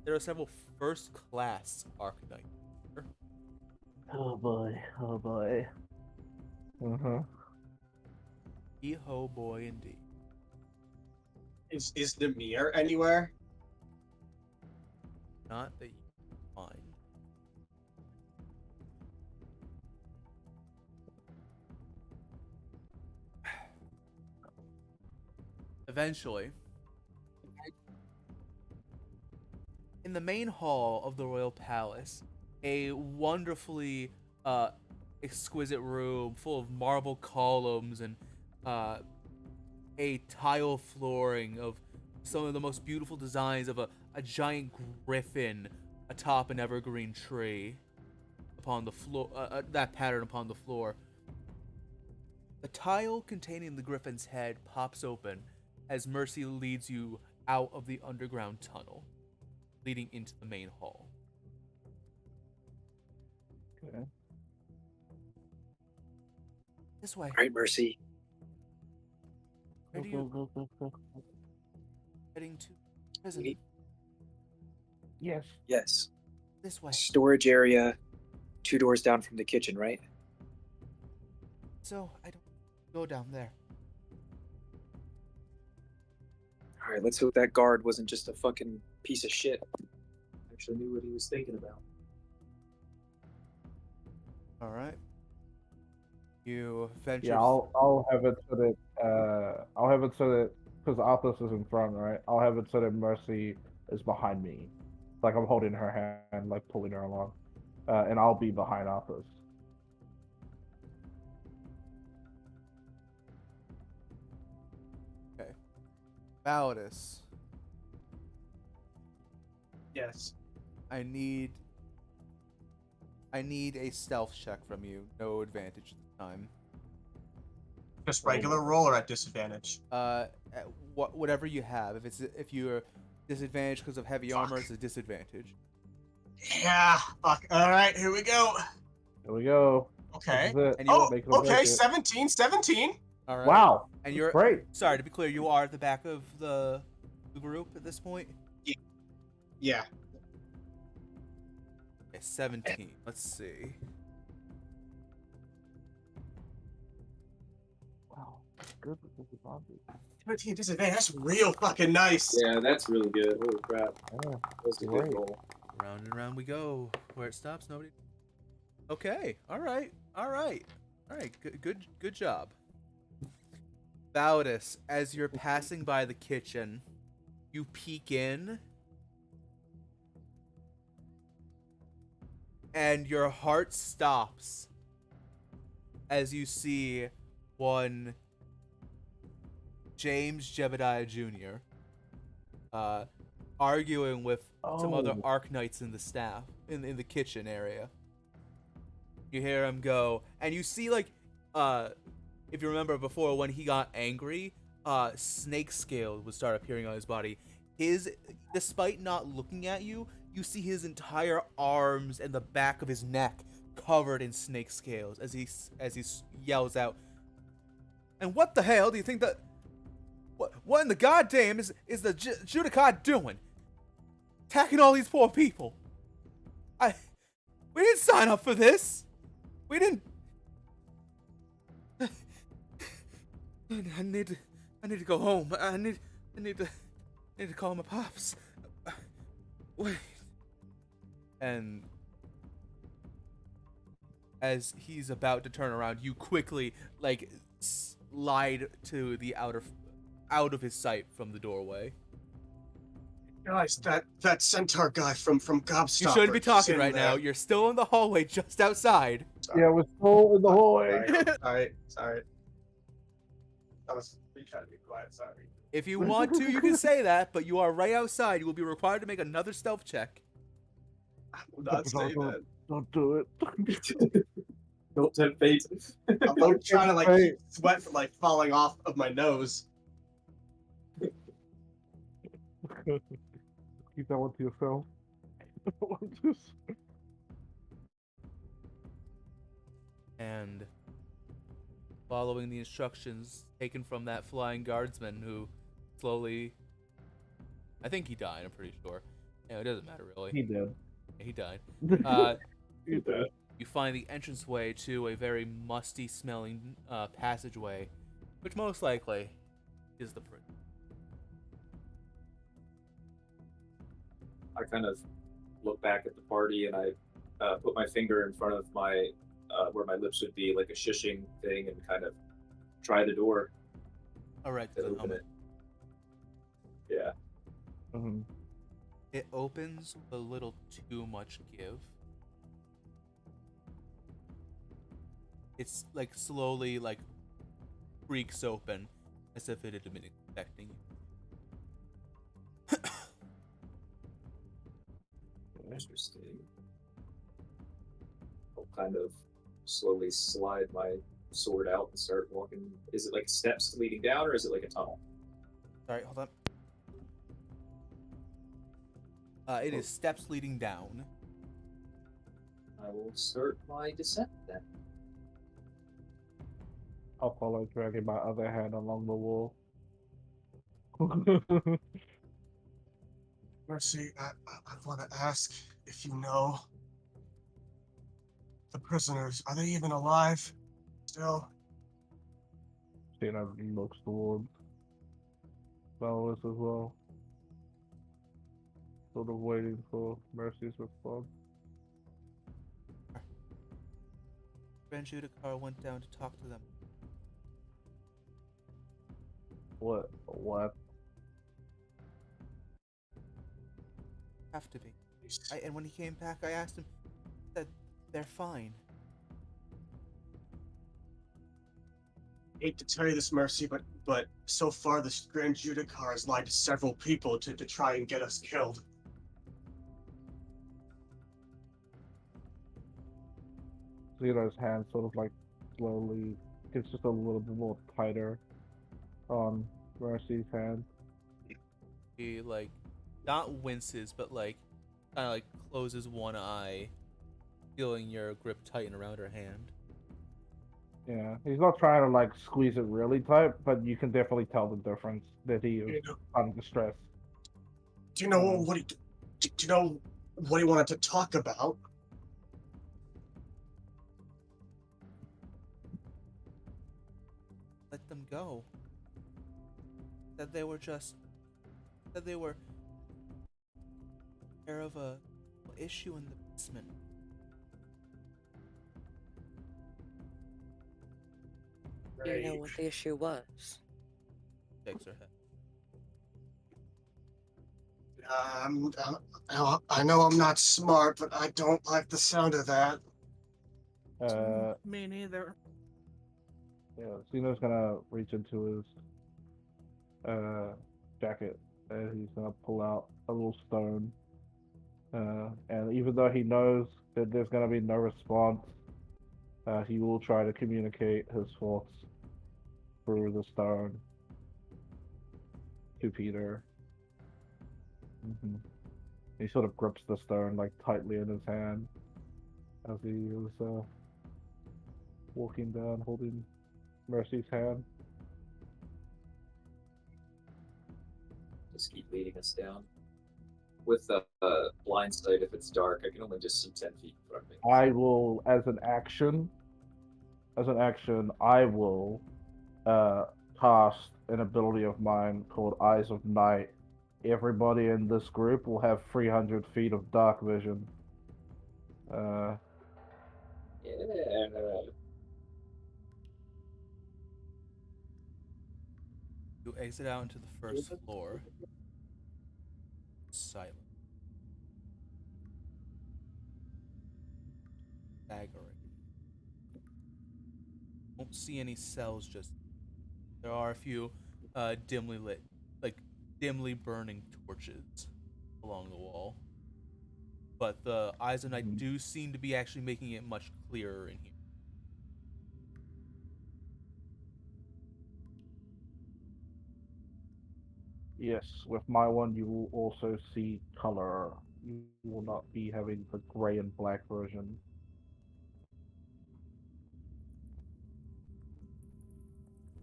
Speaker 1: there are several first-class Arknights.
Speaker 4: Oh boy. Uh-huh.
Speaker 1: Ho boy indeed.
Speaker 2: Is Demir anywhere?
Speaker 1: Not that you can find. Eventually, in the main hall of the royal palace, a wonderfully exquisite room full of marble columns and a tile flooring of some of the most beautiful designs of a giant griffin atop an evergreen tree upon the floor, that pattern upon the floor. The tile containing the griffin's head pops open as Mercy leads you out of the underground tunnel leading into the main hall.
Speaker 4: Okay.
Speaker 1: This way.
Speaker 7: Right, Mercy.
Speaker 1: Where do getting to prison?
Speaker 7: We-
Speaker 4: Yes.
Speaker 7: Yes.
Speaker 1: This way.
Speaker 7: Storage area, 2 doors down from the kitchen, right?
Speaker 1: So I don't go down there.
Speaker 7: All right, let's hope that guard wasn't just a fucking piece of shit. Actually knew what he was thinking about.
Speaker 1: All right. You venture.
Speaker 4: Yeah, I'll have it so that I'll have it so that because Athos is in front, right? I'll have it so that Mercy is behind me, like I'm holding her hand, like pulling her along, and I'll be behind Athos.
Speaker 1: Okay. Baldus,
Speaker 2: Yes.
Speaker 1: I need a stealth check from you. No advantage this time.
Speaker 2: Just regular roll or at disadvantage?
Speaker 1: Whatever you have. If you're disadvantaged because of heavy armor, it's a disadvantage.
Speaker 2: Yeah. Fuck. All right. Here we go.
Speaker 4: Here we go.
Speaker 2: Okay.
Speaker 4: This is it.
Speaker 1: And you
Speaker 2: Oh,
Speaker 4: Make it or
Speaker 2: okay.
Speaker 4: break it.
Speaker 2: 17.
Speaker 1: All right.
Speaker 4: Wow.
Speaker 1: And you're
Speaker 4: Great.
Speaker 1: sorry to be clear. You are at the back of the group at this point.
Speaker 2: Yeah.
Speaker 1: Okay, 17. Let's see.
Speaker 4: Wow. Good with disadvantage.
Speaker 2: 17 disadvantage. That's real fucking nice.
Speaker 6: Yeah, that's really good. Holy crap.
Speaker 4: Yeah.
Speaker 6: That was a
Speaker 4: Great.
Speaker 6: good roll.
Speaker 1: Round and round we go. Where it stops, nobody. Okay. All right. Good job. Baldus, as you're passing by the kitchen, you peek in, and your heart stops as you see one James Jebediah Jr. Arguing with some other
Speaker 4: Oh.
Speaker 1: Arc Knights in the staff in the kitchen area. You hear him go, and you see like if you remember before when he got angry, snake scales would start appearing on his body. Despite not looking at you, you see his entire arms and the back of his neck covered in snake scales as he yells out. And what the hell do you think that? What in the goddamn is the Judicat doing? Attacking all these poor people. We didn't sign up for this. We didn't. I need to go home. I need to call my pops. Wait. And as he's about to turn around, you quickly like slide to the out of his sight from the doorway.
Speaker 2: Guys, that centaur guy from Gobstopper.
Speaker 1: You shouldn't be
Speaker 2: he's
Speaker 1: talking
Speaker 2: in
Speaker 1: right
Speaker 2: there.
Speaker 1: now. You're still in the hallway just outside.
Speaker 4: Yeah, we're still in the hallway.
Speaker 2: Sorry. I was trying to be quiet. Sorry.
Speaker 1: If you want to, you can say that, but you are right outside. You will be required to make another stealth check.
Speaker 2: I will not say that.
Speaker 4: Don't do it.
Speaker 6: Don't tempt fate.
Speaker 2: I'm trying to like keep sweat from like falling off of my nose.
Speaker 4: Keep that one to yourself.
Speaker 1: And following the instructions taken from that flying guardsman who slowly, I think he died, I'm pretty sure. Yeah, it doesn't matter really.
Speaker 4: He did.
Speaker 1: He died.
Speaker 4: He did.
Speaker 1: You find the entranceway to a very musty smelling passageway, which most likely is the prison.
Speaker 6: I kind of look back at the party and I put my finger in front of my where my lips would be, like a shushing thing, and kind of try the door
Speaker 1: Alright,
Speaker 6: to
Speaker 1: then
Speaker 6: open it. Yeah.
Speaker 4: Mm-hmm.
Speaker 1: it opens with a little too much give. It's like slowly like creaks open as if it had been expecting you.
Speaker 6: Interesting. I'll kind of slowly slide my sword out and start walking. Is it like steps leading down, or is it like a tunnel?
Speaker 1: Sorry, hold on. It is steps leading down.
Speaker 6: I will start my descent then.
Speaker 4: I'll follow, dragging my other hand along the wall.
Speaker 2: Mercy, I want to ask if you know the prisoners. Are they even alive still?
Speaker 4: Cena looks towards Valis as well, sort of waiting for Mercy's response.
Speaker 1: Grand Judikar went down to talk to them.
Speaker 4: What? What?
Speaker 1: Have to be. And when he came back, I asked him that they're fine.
Speaker 2: Hate to tell you this, Mercy, but so far this Grand Judicar has lied to several people to try and get us killed.
Speaker 4: Zero's hand sort of like slowly gets just a little bit more tighter on Mercy's hand.
Speaker 1: He like not winces, but like kind of like closes one eye, feeling your grip tighten around her hand.
Speaker 4: Yeah, he's not trying to like squeeze it really tight, but you can definitely tell the difference that he is under stress.
Speaker 2: Do you know what he? Do you know what he wanted to talk about?
Speaker 1: Let them go. That they were just. That they were. Aware of a issue in the basement.
Speaker 3: Do you know what the issue was?
Speaker 1: Shakes her head.
Speaker 2: I know I'm not smart, but I don't like the sound of that.
Speaker 5: Me neither.
Speaker 4: Yeah, Zeno's gonna reach into his jacket and he's gonna pull out a little stone. And even though he knows that there's gonna be no response, he will try to communicate his thoughts through the stone to Peter. He sort of grips the stone like tightly in his hand as he is walking down, holding Mercy's hand.
Speaker 7: Just keep leading us down. With blind sight, if it's dark, I can only just see 10 feet in front of me.
Speaker 4: I will, as an action, I will cast an ability of mine called Eyes of Night. Everybody in this group will have 300 feet of dark vision.
Speaker 7: Yeah.
Speaker 1: You exit out into the first floor. Silent. Staggering. Don't see any cells just. There are a few dimly lit, like dimly burning torches along the wall. But the Eyes of Night do seem to be actually making it much clearer in here.
Speaker 4: Yes, with my one, you will also see color. You will not be having the gray and black version.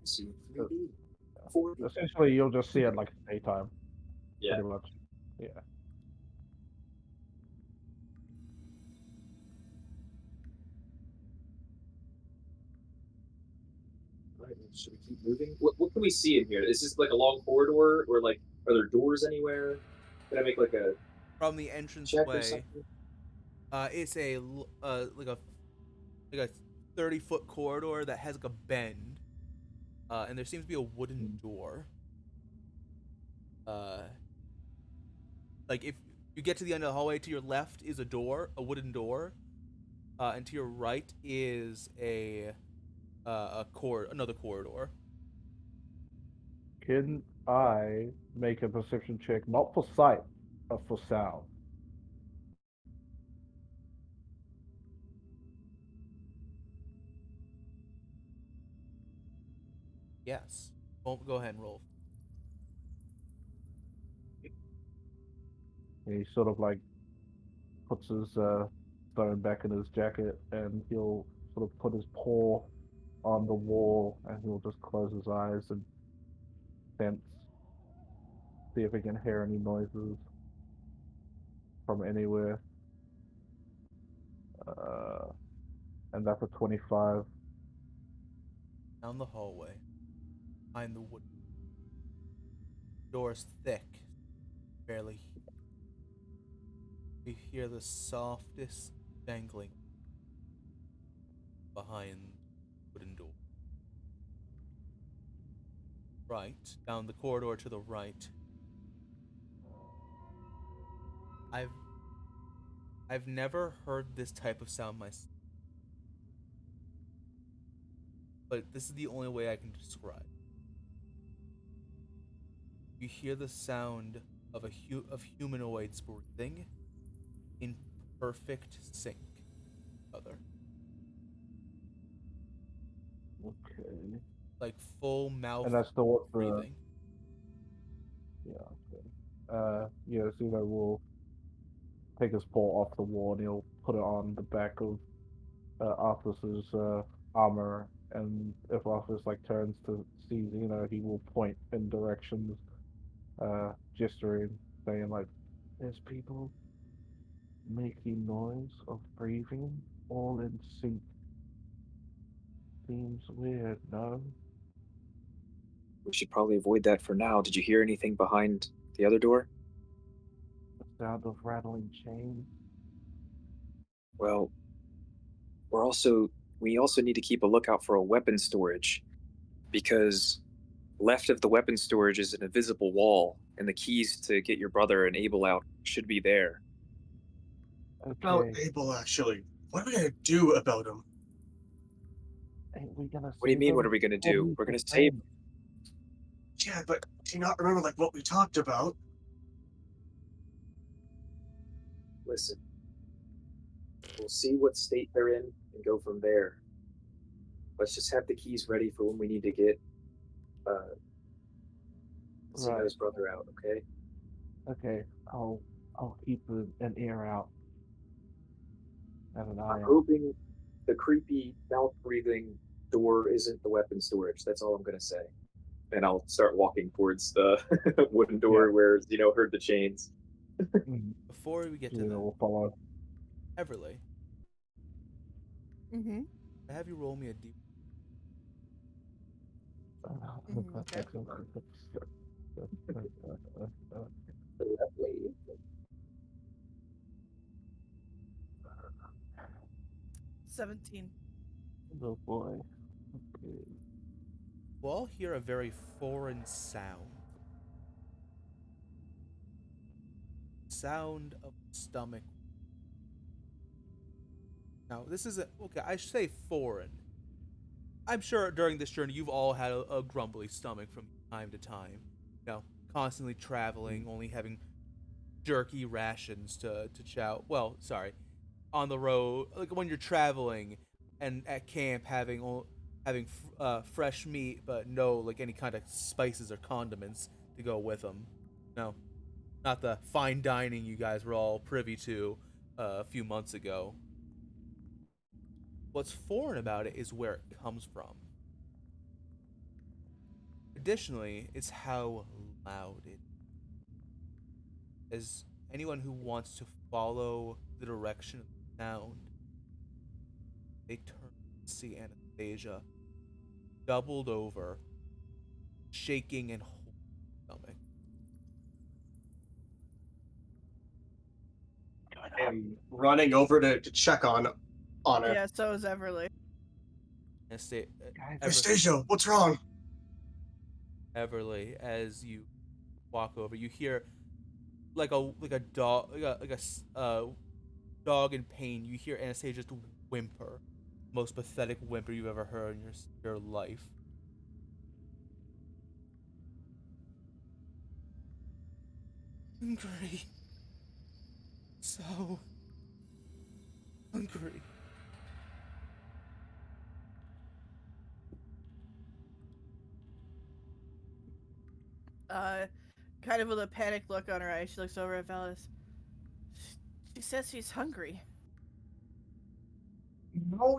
Speaker 7: See 3D. 4D.
Speaker 4: Essentially, you'll just see it like daytime,
Speaker 7: Yeah.
Speaker 4: pretty much. Yeah.
Speaker 7: Alright, should we keep moving? What can we see in here? Is this like a long corridor, or like are there doors anywhere? Can I make like a
Speaker 1: From the
Speaker 7: check or
Speaker 1: entranceway,
Speaker 7: something?
Speaker 1: it's like a 30-foot corridor that has like a bend, and there seems to be a wooden door. Uh, like if you get to the end of the hallway, to your left is a wooden door, and to your right is another corridor.
Speaker 4: Can I make a perception check, not for sight, but for sound?
Speaker 1: Yes. Well, go ahead and roll.
Speaker 4: And he sort of like puts his phone back in his jacket and he'll sort of put his paw on the wall and he'll just close his eyes and sense, see if he can hear any noises. from anywhere. And that's a 25.
Speaker 1: Down the hallway, behind the wood. Door's thick, barely. You hear the softest jangling behind the wooden door. Right, down the corridor to the right. I've never heard this type of sound myself, but this is the only way I can describe. You hear the sound of of humanoids breathing in perfect sync with each other,
Speaker 4: Okay.
Speaker 1: like full mouth
Speaker 4: And that's the
Speaker 1: breathing.
Speaker 4: yeah. Okay. Yeah. Zeno will take his paw off the wall and he'll put it on the back of Arthur's armor, and if Arthur like turns to see Zeno, he will point in directions, gesturing, saying like, "There's people making noise of breathing, all in sync. Seems weird, no?"
Speaker 7: We should probably avoid that for now. Did you hear anything behind the other door?
Speaker 4: The sound of rattling chains.
Speaker 7: Well, we also need to keep a lookout for a weapon storage, because left of the weapon storage is an invisible wall, and the keys to get your brother and Abel out should be there.
Speaker 2: About
Speaker 4: Okay,
Speaker 2: Abel, actually. What are we gonna do about him?
Speaker 4: ain't we gonna
Speaker 7: What do you
Speaker 4: save
Speaker 7: mean? What are
Speaker 4: him?
Speaker 7: we gonna
Speaker 4: Oh,
Speaker 7: do?
Speaker 4: he's
Speaker 7: We're
Speaker 4: the
Speaker 7: gonna save.
Speaker 4: same.
Speaker 2: Yeah, but do you not remember like what we talked about?
Speaker 7: Listen, we'll see what state they're in and go from there. Let's just have the keys ready for when we need to get uh,
Speaker 4: Right.
Speaker 7: Zeno's brother out. Okay.
Speaker 4: Okay. I'll keep an ear out and an eye
Speaker 7: I'm
Speaker 4: out.
Speaker 7: hoping the creepy mouth breathing door isn't the weapon storage. That's all I'm gonna say. And I'll start walking towards the wooden
Speaker 4: Yeah.
Speaker 7: door where Zeno heard the chains.
Speaker 4: Mm,
Speaker 1: Before we get to
Speaker 4: Zeno
Speaker 1: that,
Speaker 4: will follow.
Speaker 1: Everly,
Speaker 5: Mm-hmm.
Speaker 1: I have you roll me a d.
Speaker 5: Okay. 17.
Speaker 4: Oh boy. Okay.
Speaker 1: We'll all hear a very foreign sound. Sound of stomach. Now, this isn't okay. I should say foreign. I'm sure during this journey you've all had a grumbly stomach from time to time. You know, constantly traveling, only having jerky rations to chow. Well, sorry, on the road, like when you're traveling, and at camp having fresh meat, but no like any kind of spices or condiments to go with them. No, not the fine dining you guys were all privy to a few months ago. What's foreign about it is where it comes from. Additionally, it's how loud it is. As anyone who wants to follow the direction of the sound, they turn to see Anastasia doubled over, shaking and holding her stomach.
Speaker 2: I am running over to check on her.
Speaker 5: Yeah, so is Everly.
Speaker 1: Anasta-
Speaker 4: Guys,
Speaker 2: Anastasia, what's wrong?
Speaker 1: Everly, as you walk over, you hear like a dog dog in pain. You hear Anastasia just whimper, most pathetic whimper you've ever heard in your life. Hungry, so hungry.
Speaker 5: Uh, kind of with a panicked look on her eyes, she looks over at Velas. She says she's hungry.
Speaker 2: No,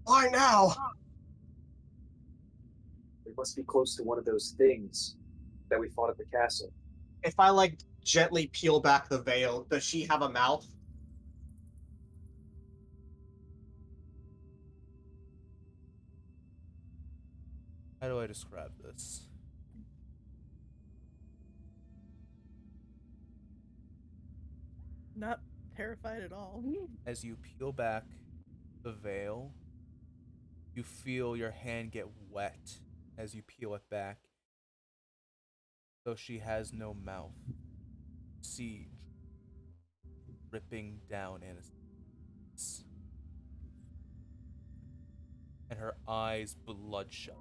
Speaker 2: why now?
Speaker 7: We must be close to one of those things that we fought at the castle.
Speaker 2: if I like gently peel back the veil, does she have a mouth?
Speaker 1: How do I describe this?
Speaker 5: Not terrified at all.
Speaker 1: As you peel back the veil, you feel your hand get wet as you peel it back. Though she has no mouth. See dripping down Anastasia. And her eyes bloodshot,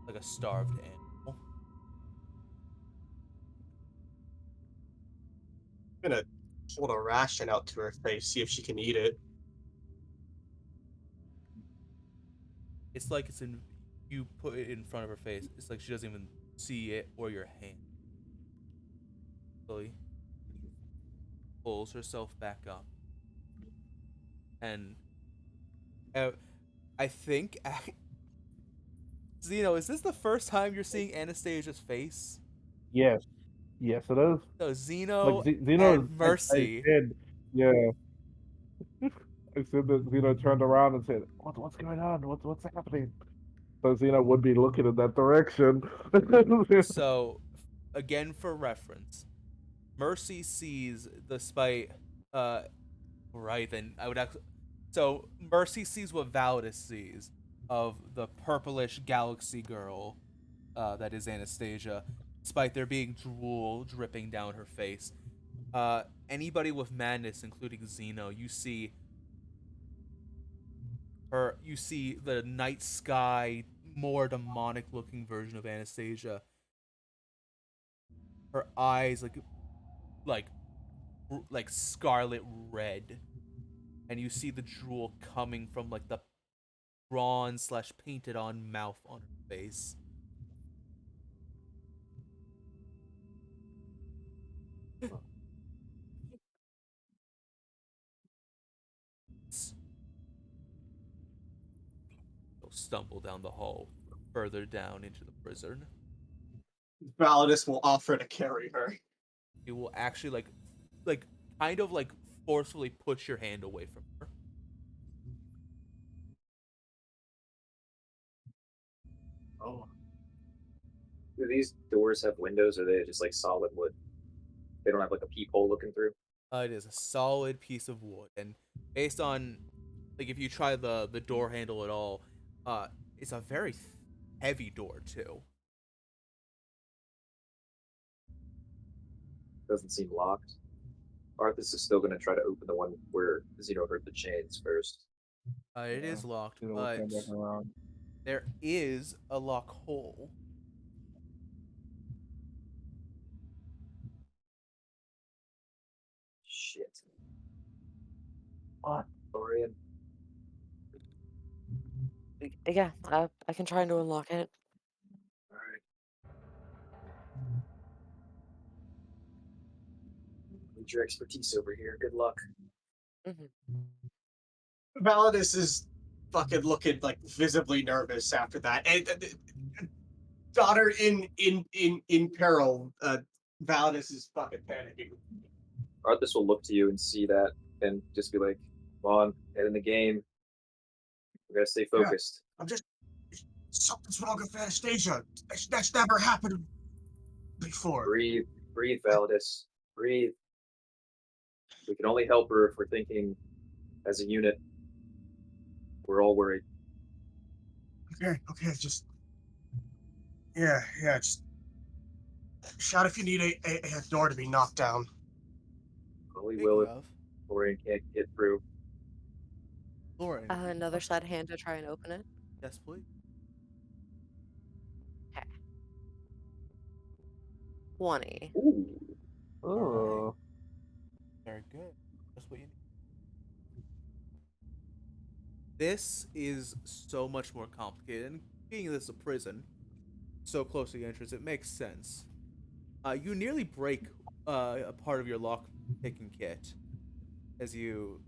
Speaker 1: like a starved animal.
Speaker 2: I'm gonna hold a ration out to her face, see if she can eat it.
Speaker 1: It's like it's in you put it in front of her face. It's like she doesn't even see it or your hand. Slowly pulls herself back up. And I think Zeno, is this the first time you're seeing Anastasia's face?
Speaker 4: Yes, yes, it is.
Speaker 1: So
Speaker 4: Like
Speaker 1: Zeno
Speaker 4: Zeno,
Speaker 1: and Mercy.
Speaker 4: I said, yeah. I said that Zeno turned around and said, "What's going on? What's happening?" So Zeno would be looking in that direction.
Speaker 1: So, again for reference, Mercy sees, despite right then I would actually. So Mercy sees what Validus sees of the purplish galaxy girl, that is Anastasia, despite there being drool dripping down her face. Anybody with madness, including Zeno, you see her. You see the night sky, more demonic looking version of Anastasia. Her eyes like like scarlet red, and you see the drool coming from like the drawn slash painted on mouth on her face. You'll stumble down the hall, further down into the prison.
Speaker 2: Validus will offer to carry her.
Speaker 1: You will actually like kind of like forcefully push your hand away from her.
Speaker 2: Oh.
Speaker 7: Do these doors have windows, or are they just like solid wood? They don't have like a peephole looking through.
Speaker 1: It is a solid piece of wood, and based on like if you try the door handle at all, it's a very heavy door too.
Speaker 7: Doesn't seem locked. Arthas is still going to try to open the one where Zeno heard the chains first.
Speaker 1: It
Speaker 4: Yeah,
Speaker 1: is locked,
Speaker 4: Zeno will
Speaker 1: but
Speaker 4: turn back around.
Speaker 1: there is a lock hole.
Speaker 7: Shit.
Speaker 4: What?
Speaker 7: Orion,
Speaker 3: Yeah, I can try to unlock it.
Speaker 7: all right. Need your expertise over here. Good luck.
Speaker 3: Hmm.
Speaker 2: Validus is fucking looking like visibly nervous after that. And daughter in peril. Validus is fucking panicking.
Speaker 7: Arthas will look to you and see that and just be like, come on, head in the game. We gotta stay focused.
Speaker 2: I'm just something's wrong with Anastasia. That's never happened before.
Speaker 7: Breathe, breathe, Validus. Breathe. We can only help her if we're thinking as a unit. We're all worried.
Speaker 2: Okay, just just shout if you need a door to be knocked down.
Speaker 7: Well, we
Speaker 1: Speaking
Speaker 7: will if
Speaker 1: of,
Speaker 7: Orion can't get through.
Speaker 1: Lauren,
Speaker 3: Another side hand to try and open it.
Speaker 1: yes, please.
Speaker 3: Okay. 20.
Speaker 7: Ooh.
Speaker 4: Oh,
Speaker 1: Very good. That's what you need. This is so much more complicated, and being this a prison, so close to the entrance, it makes sense. You nearly break a part of your lock picking kit as you,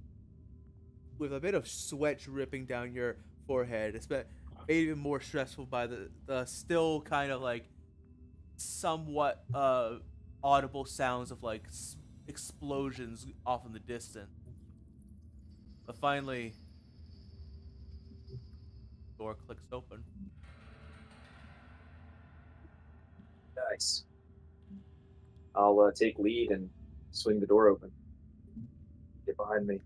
Speaker 1: with a bit of sweat dripping down your forehead, it's made even more stressful by the still kind of like somewhat audible sounds of like explosions off in the distance. But finally, the door clicks open.
Speaker 7: Nice. I'll take lead and swing the door open. Get behind me.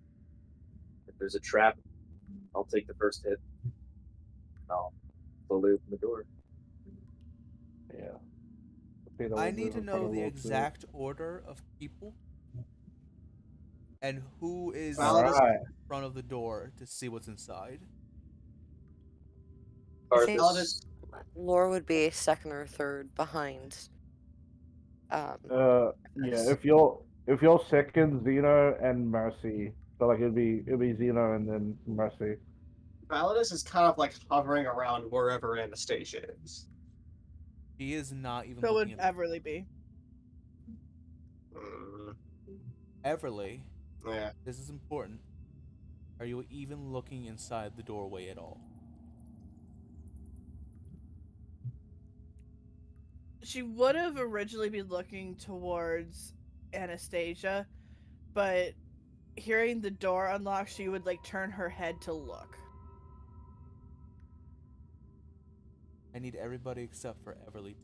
Speaker 7: If there's a trap, I'll take the first hit. I'll slowly open the door.
Speaker 4: Yeah. Peter
Speaker 1: I
Speaker 4: will
Speaker 1: need
Speaker 4: move
Speaker 1: to
Speaker 4: in front
Speaker 1: know
Speaker 4: of
Speaker 1: the
Speaker 4: those two.
Speaker 1: exact order of people and who is
Speaker 2: Valid
Speaker 1: in
Speaker 2: is-
Speaker 4: Alright.
Speaker 1: front of the door to see what's inside.
Speaker 3: I think
Speaker 7: Arthas,
Speaker 3: Laura would be second or third behind.
Speaker 4: Yeah,
Speaker 3: Arthas.
Speaker 4: if you're second, Zeno and Mercy. So like it'd be Zeno and then Mercy.
Speaker 2: Validus is kind of like hovering around wherever Anastasia is.
Speaker 1: She is not even
Speaker 5: So
Speaker 1: looking
Speaker 5: would
Speaker 1: at
Speaker 5: Everly be.
Speaker 2: Mm,
Speaker 1: Everly.
Speaker 2: yeah.
Speaker 1: This is important. Are you even looking inside the doorway at all?
Speaker 5: She would have originally been looking towards Anastasia, but hearing the door unlock, she would like turn her head to look.
Speaker 1: I need everybody except for Everly.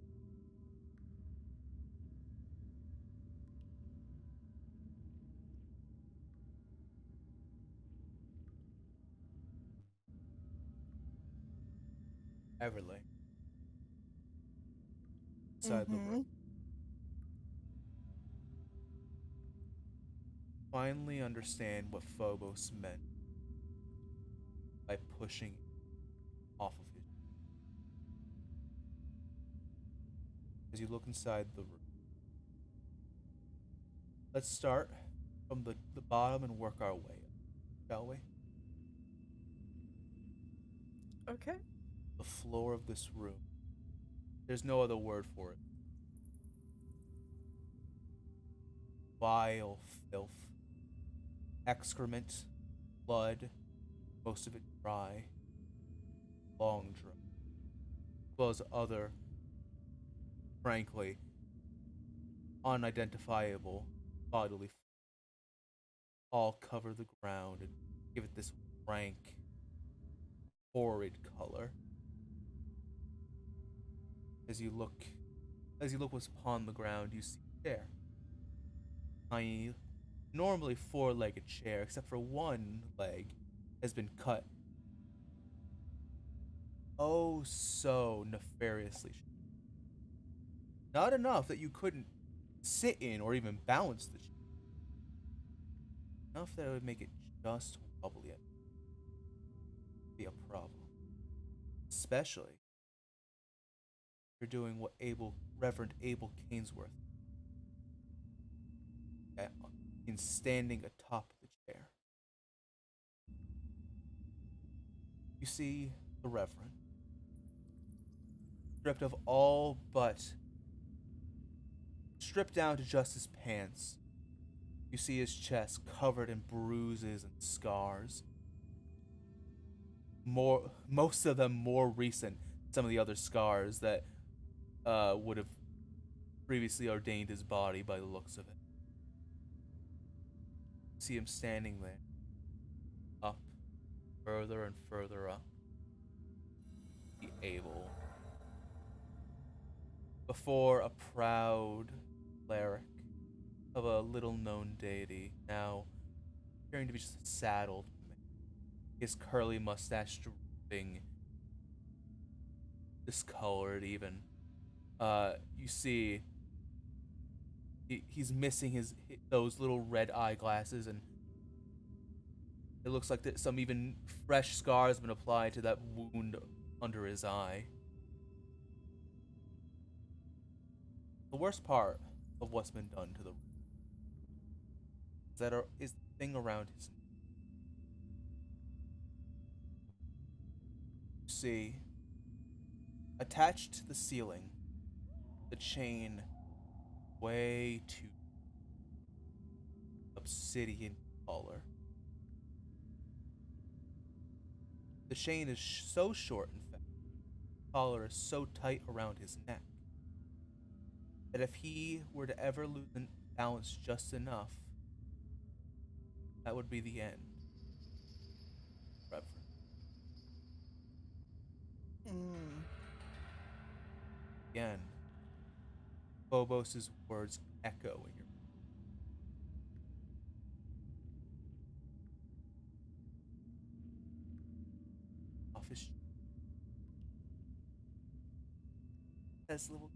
Speaker 1: Everly. Inside the room. Finally understand what Phobos meant by pushing off of his. As you look inside the room. Let's start from the bottom and work our way up, shall we?
Speaker 5: Okay.
Speaker 1: The floor of this room. There's no other word for it. Vile filth. Excrement. Blood. Most of it dry. Long dry. As well as other, frankly, unidentifiable bodily all cover the ground and give it this rank, horrid color. As you look what's upon the ground, you see a chair. Tiny, normally four-legged chair, except for one leg has been cut. Oh, so nefariously. Not enough that you couldn't sit in or even balance the chair. Enough that it would make it just wobbly. Be a problem. Especially if you're doing what Reverend Abel Kainsworth in standing atop the chair. You see the Reverend, stripped down to just his pants. You see his chest covered in bruises and scars. Most of them more recent than some of the other scars that would have previously ordained his body by the looks of it. See him standing there, up, further and further up. The Abel. Before a proud cleric of a little-known deity, now appearing to be just a saddled man. His curly mustache drooping, discolored even. You see he's missing those little red eyeglasses, and it looks like that some even fresh scars have been applied to that wound under his eye. The worst part of what's been done to the is the thing around his neck. You see, attached to the ceiling, the chain way too obsidian color. The chain is so short, in fact, the collar is so tight around his neck that if he were to ever lose the balance just enough, that would be the end. Reverend.
Speaker 5: Mm.
Speaker 1: Again, Phobos' words echo in your office. Says little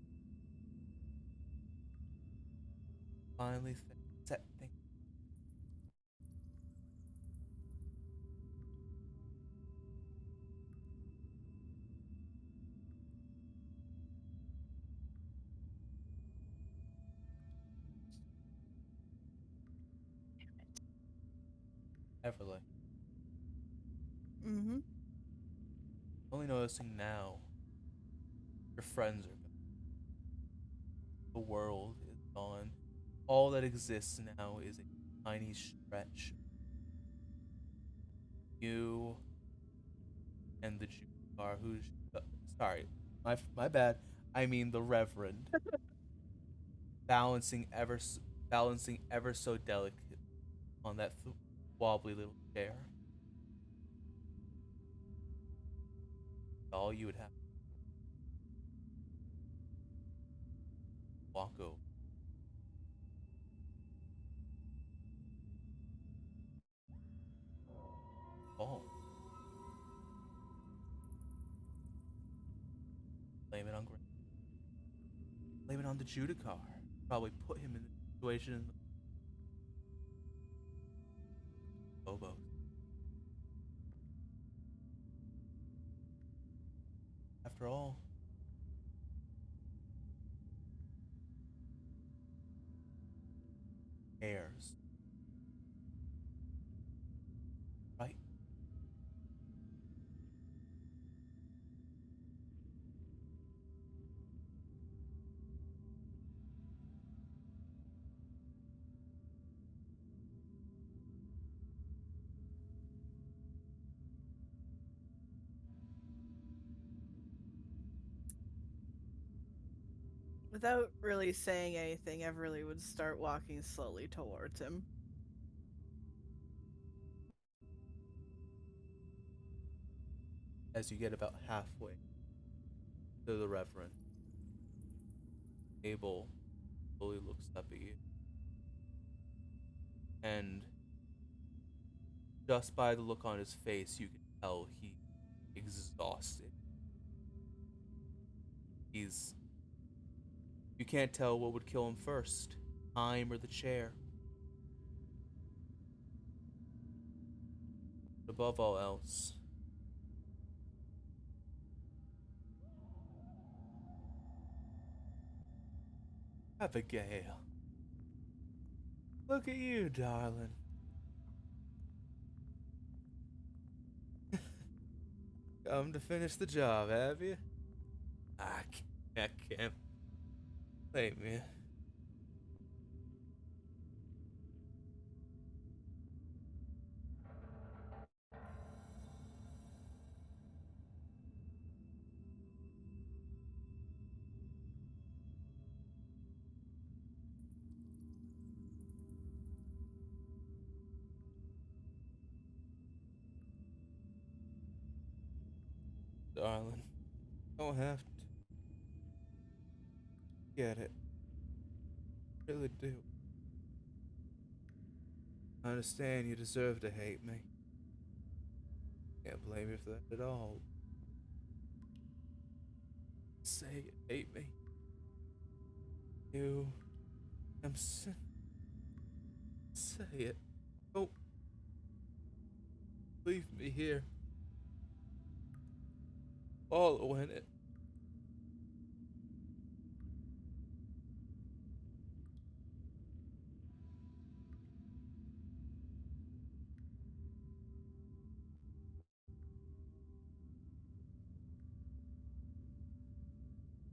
Speaker 1: finally set things. Everly.
Speaker 5: Mm-hmm.
Speaker 1: Only noticing now your friends are gone. The world is gone. All that exists now is a tiny stretch. You and the Jew are who's sorry, my bad. I mean the Reverend balancing balancing ever so delicate on that wobbly little chair. All you would have to walk over. Oh, blame it on blame it on the Judicar. Probably put him in the situation in the Phobos. After all, heirs, right?
Speaker 5: Without really saying anything, Everly would start walking slowly towards him.
Speaker 1: As you get about halfway to the Reverend, Abel slowly looks up at you, and just by the look on his face, you can tell he's exhausted. He's. You can't tell what would kill him first, time or the chair. But above all else, Abigail. Look at you, darling. Come to finish the job, have you? I can't blame you. Darling. Don't have to get it. Really do. I understand you deserve to hate me. Can't blame you for that at all. Say it, hate me. You am sin. Say it. Don't leave me here. Follow in it.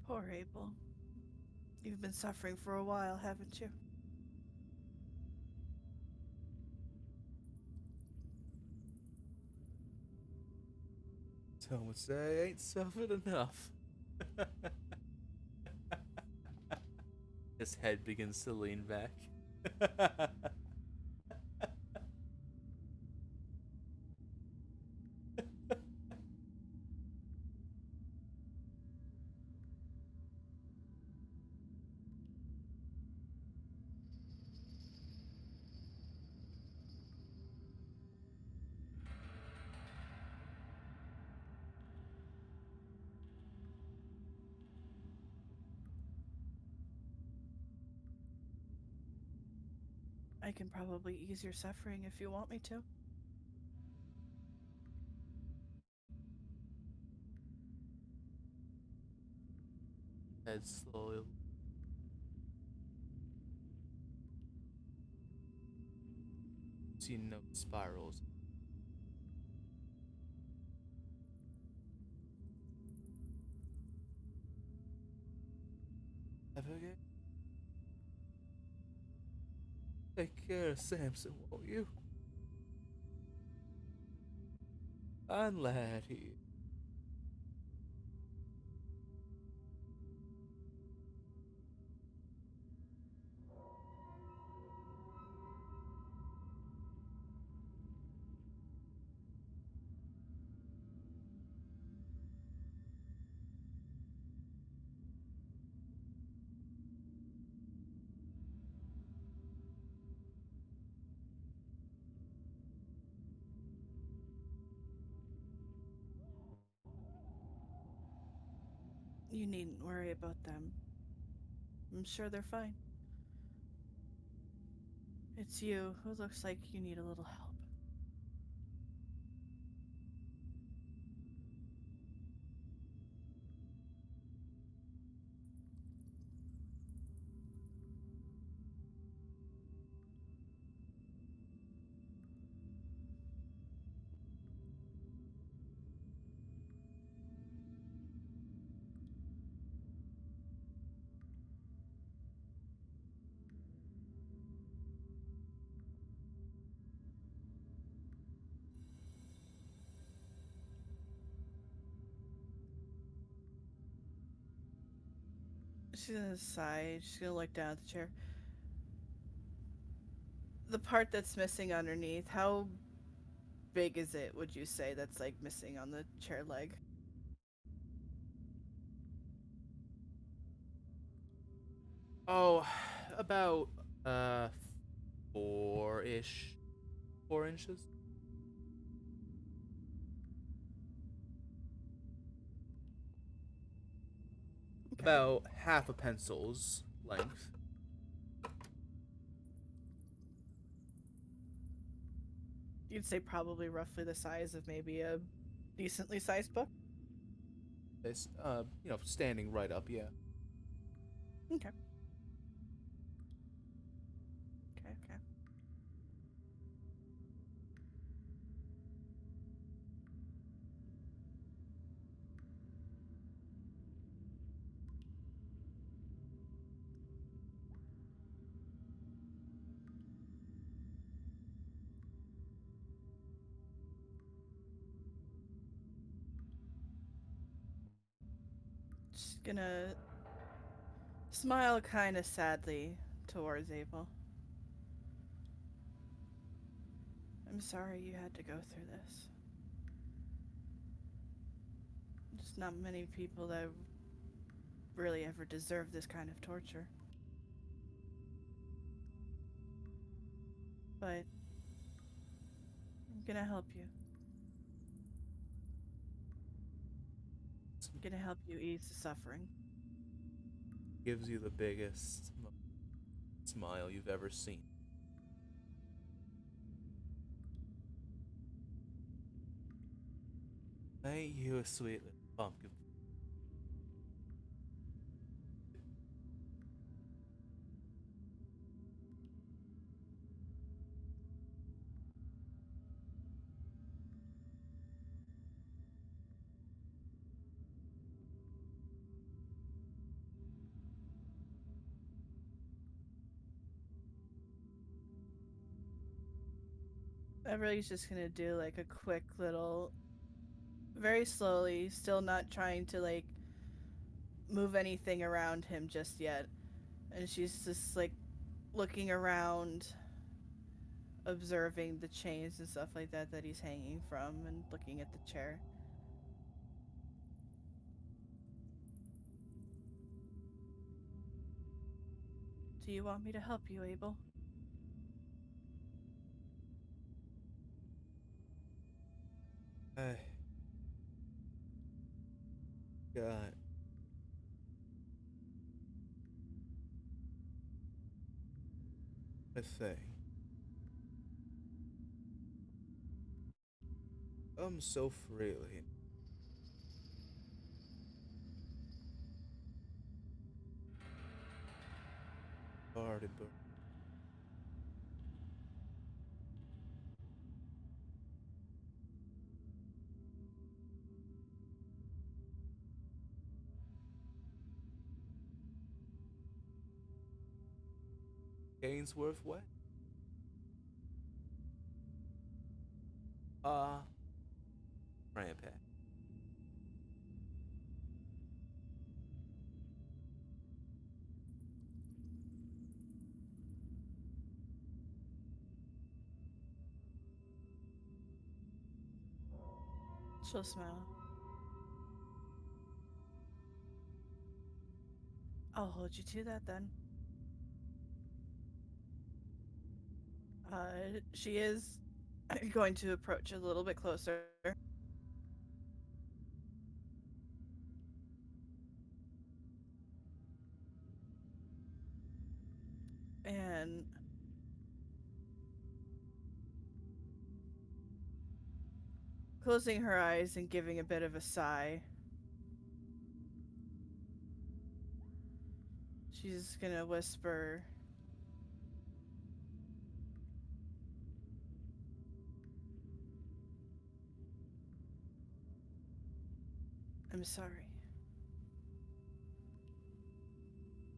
Speaker 5: Poor Abel. You've been suffering for a while, haven't you?
Speaker 1: Some would say I ain't suffered enough. His head begins to lean back.
Speaker 5: I can probably ease your suffering if you want me to.
Speaker 1: Head slowly. See no spirals. Abigail? Take care of Samson, won't you? And laddie.
Speaker 5: You needn't worry about them. I'm sure they're fine. It's you who looks like you need a little help. She's gonna sigh. She's gonna look down at the chair. The part that's missing underneath, how big is it, would you say, that's like missing on the chair leg?
Speaker 1: Oh, about 4-ish, 4 inches.
Speaker 5: Okay.
Speaker 1: About half a pencil's length.
Speaker 5: You'd say probably roughly the size of maybe a decently sized book?
Speaker 1: It's standing right up, yeah.
Speaker 5: Okay. Okay, okay. Just gonna smile kind of sadly towards Abel. I'm sorry you had to go through this. Just not many people that really ever deserve this kind of torture. But I'm gonna help you. I'm gonna help you ease the suffering.
Speaker 1: Gives you the biggest smile you've ever seen. Ain't you a sweet little pumpkin?
Speaker 5: Everybody's just gonna do like a quick little, very slowly, still not trying to like move anything around him just yet. And she's just like looking around, observing the chains and stuff like that he's hanging from, and looking at the chair. Do you want me to help you, Abel?
Speaker 1: God. Let's say. So freely. Guarded, but Gainsworth what? Rampant.
Speaker 5: She'll smile. I'll hold you to that then. She is going to approach a little bit closer. And closing her eyes and giving a bit of a sigh. She's gonna whisper, I'm sorry.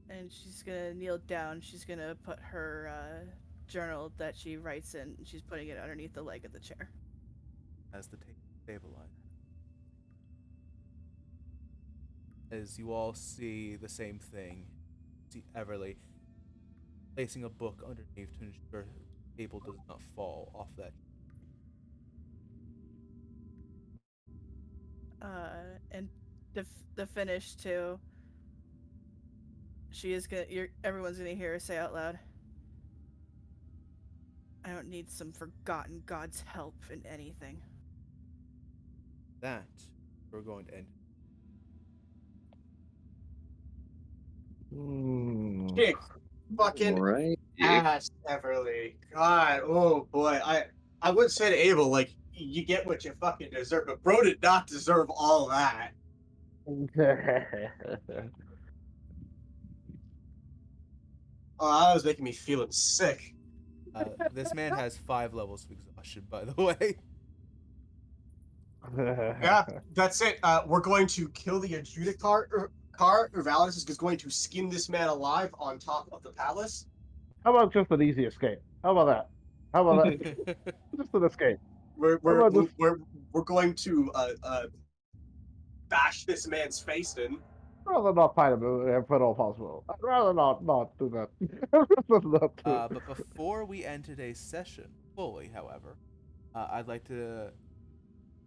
Speaker 5: And she's gonna kneel down. She's gonna put her journal that she writes in, and she's putting it underneath the leg of the chair.
Speaker 1: As the stabilizer. As you all see the same thing, see Everly placing a book underneath to ensure the table does not fall off that.
Speaker 5: And the finish too. She is gonna. Everyone's gonna hear her say out loud, I don't need some forgotten god's help in anything.
Speaker 1: That we're going to end.
Speaker 2: Kick fucking
Speaker 6: Right.
Speaker 2: ass, Everly. God, oh boy. I would say to Abel, like, you get what you fucking deserve, but bro did not deserve all that. Oh, that was making me feeling sick.
Speaker 1: This man has 5 levels of exhaustion, by the way.
Speaker 2: Yeah, that's it. We're going to kill the adjudicator. Validus is going to skin this man alive on top of the palace.
Speaker 4: How about just an easy escape? How about that? How about that? Just an escape.
Speaker 2: We're
Speaker 4: How
Speaker 2: we're
Speaker 4: about just
Speaker 2: we're going to bash this man's face in.
Speaker 4: rather not fight him if at all possible? I'd rather not do that. I'd rather not do
Speaker 1: But before we end today's session fully, however, I'd like to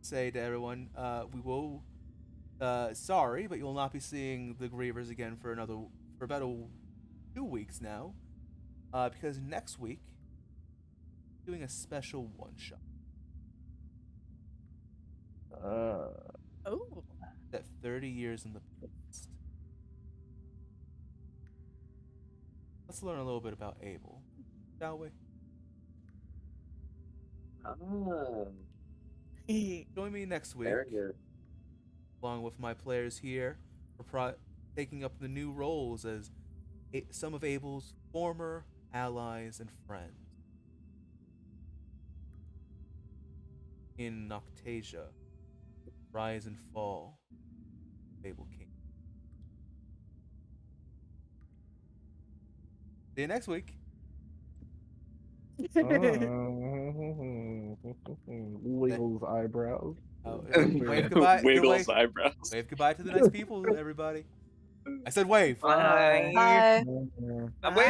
Speaker 1: say to everyone, we will. Sorry, but you will not be seeing the Grievers again for about 2 weeks now, because next week we're doing a special one shot.
Speaker 5: Oh.
Speaker 1: That 30 years in the past. Let's learn a little bit about Abel, shall we? Join me next week,
Speaker 7: Very good.
Speaker 1: along with my players here, for taking up the new roles as some of Abel's former allies and friends in Noctasia, Rise and Fall, Abel King. See you next week.
Speaker 4: Wiggles eyebrows.
Speaker 1: Wave goodbye.
Speaker 6: Wiggles eyebrows.
Speaker 1: Wave goodbye to the nice people, everybody. I said wave.
Speaker 6: Bye.
Speaker 3: Bye.
Speaker 6: I'm waiting.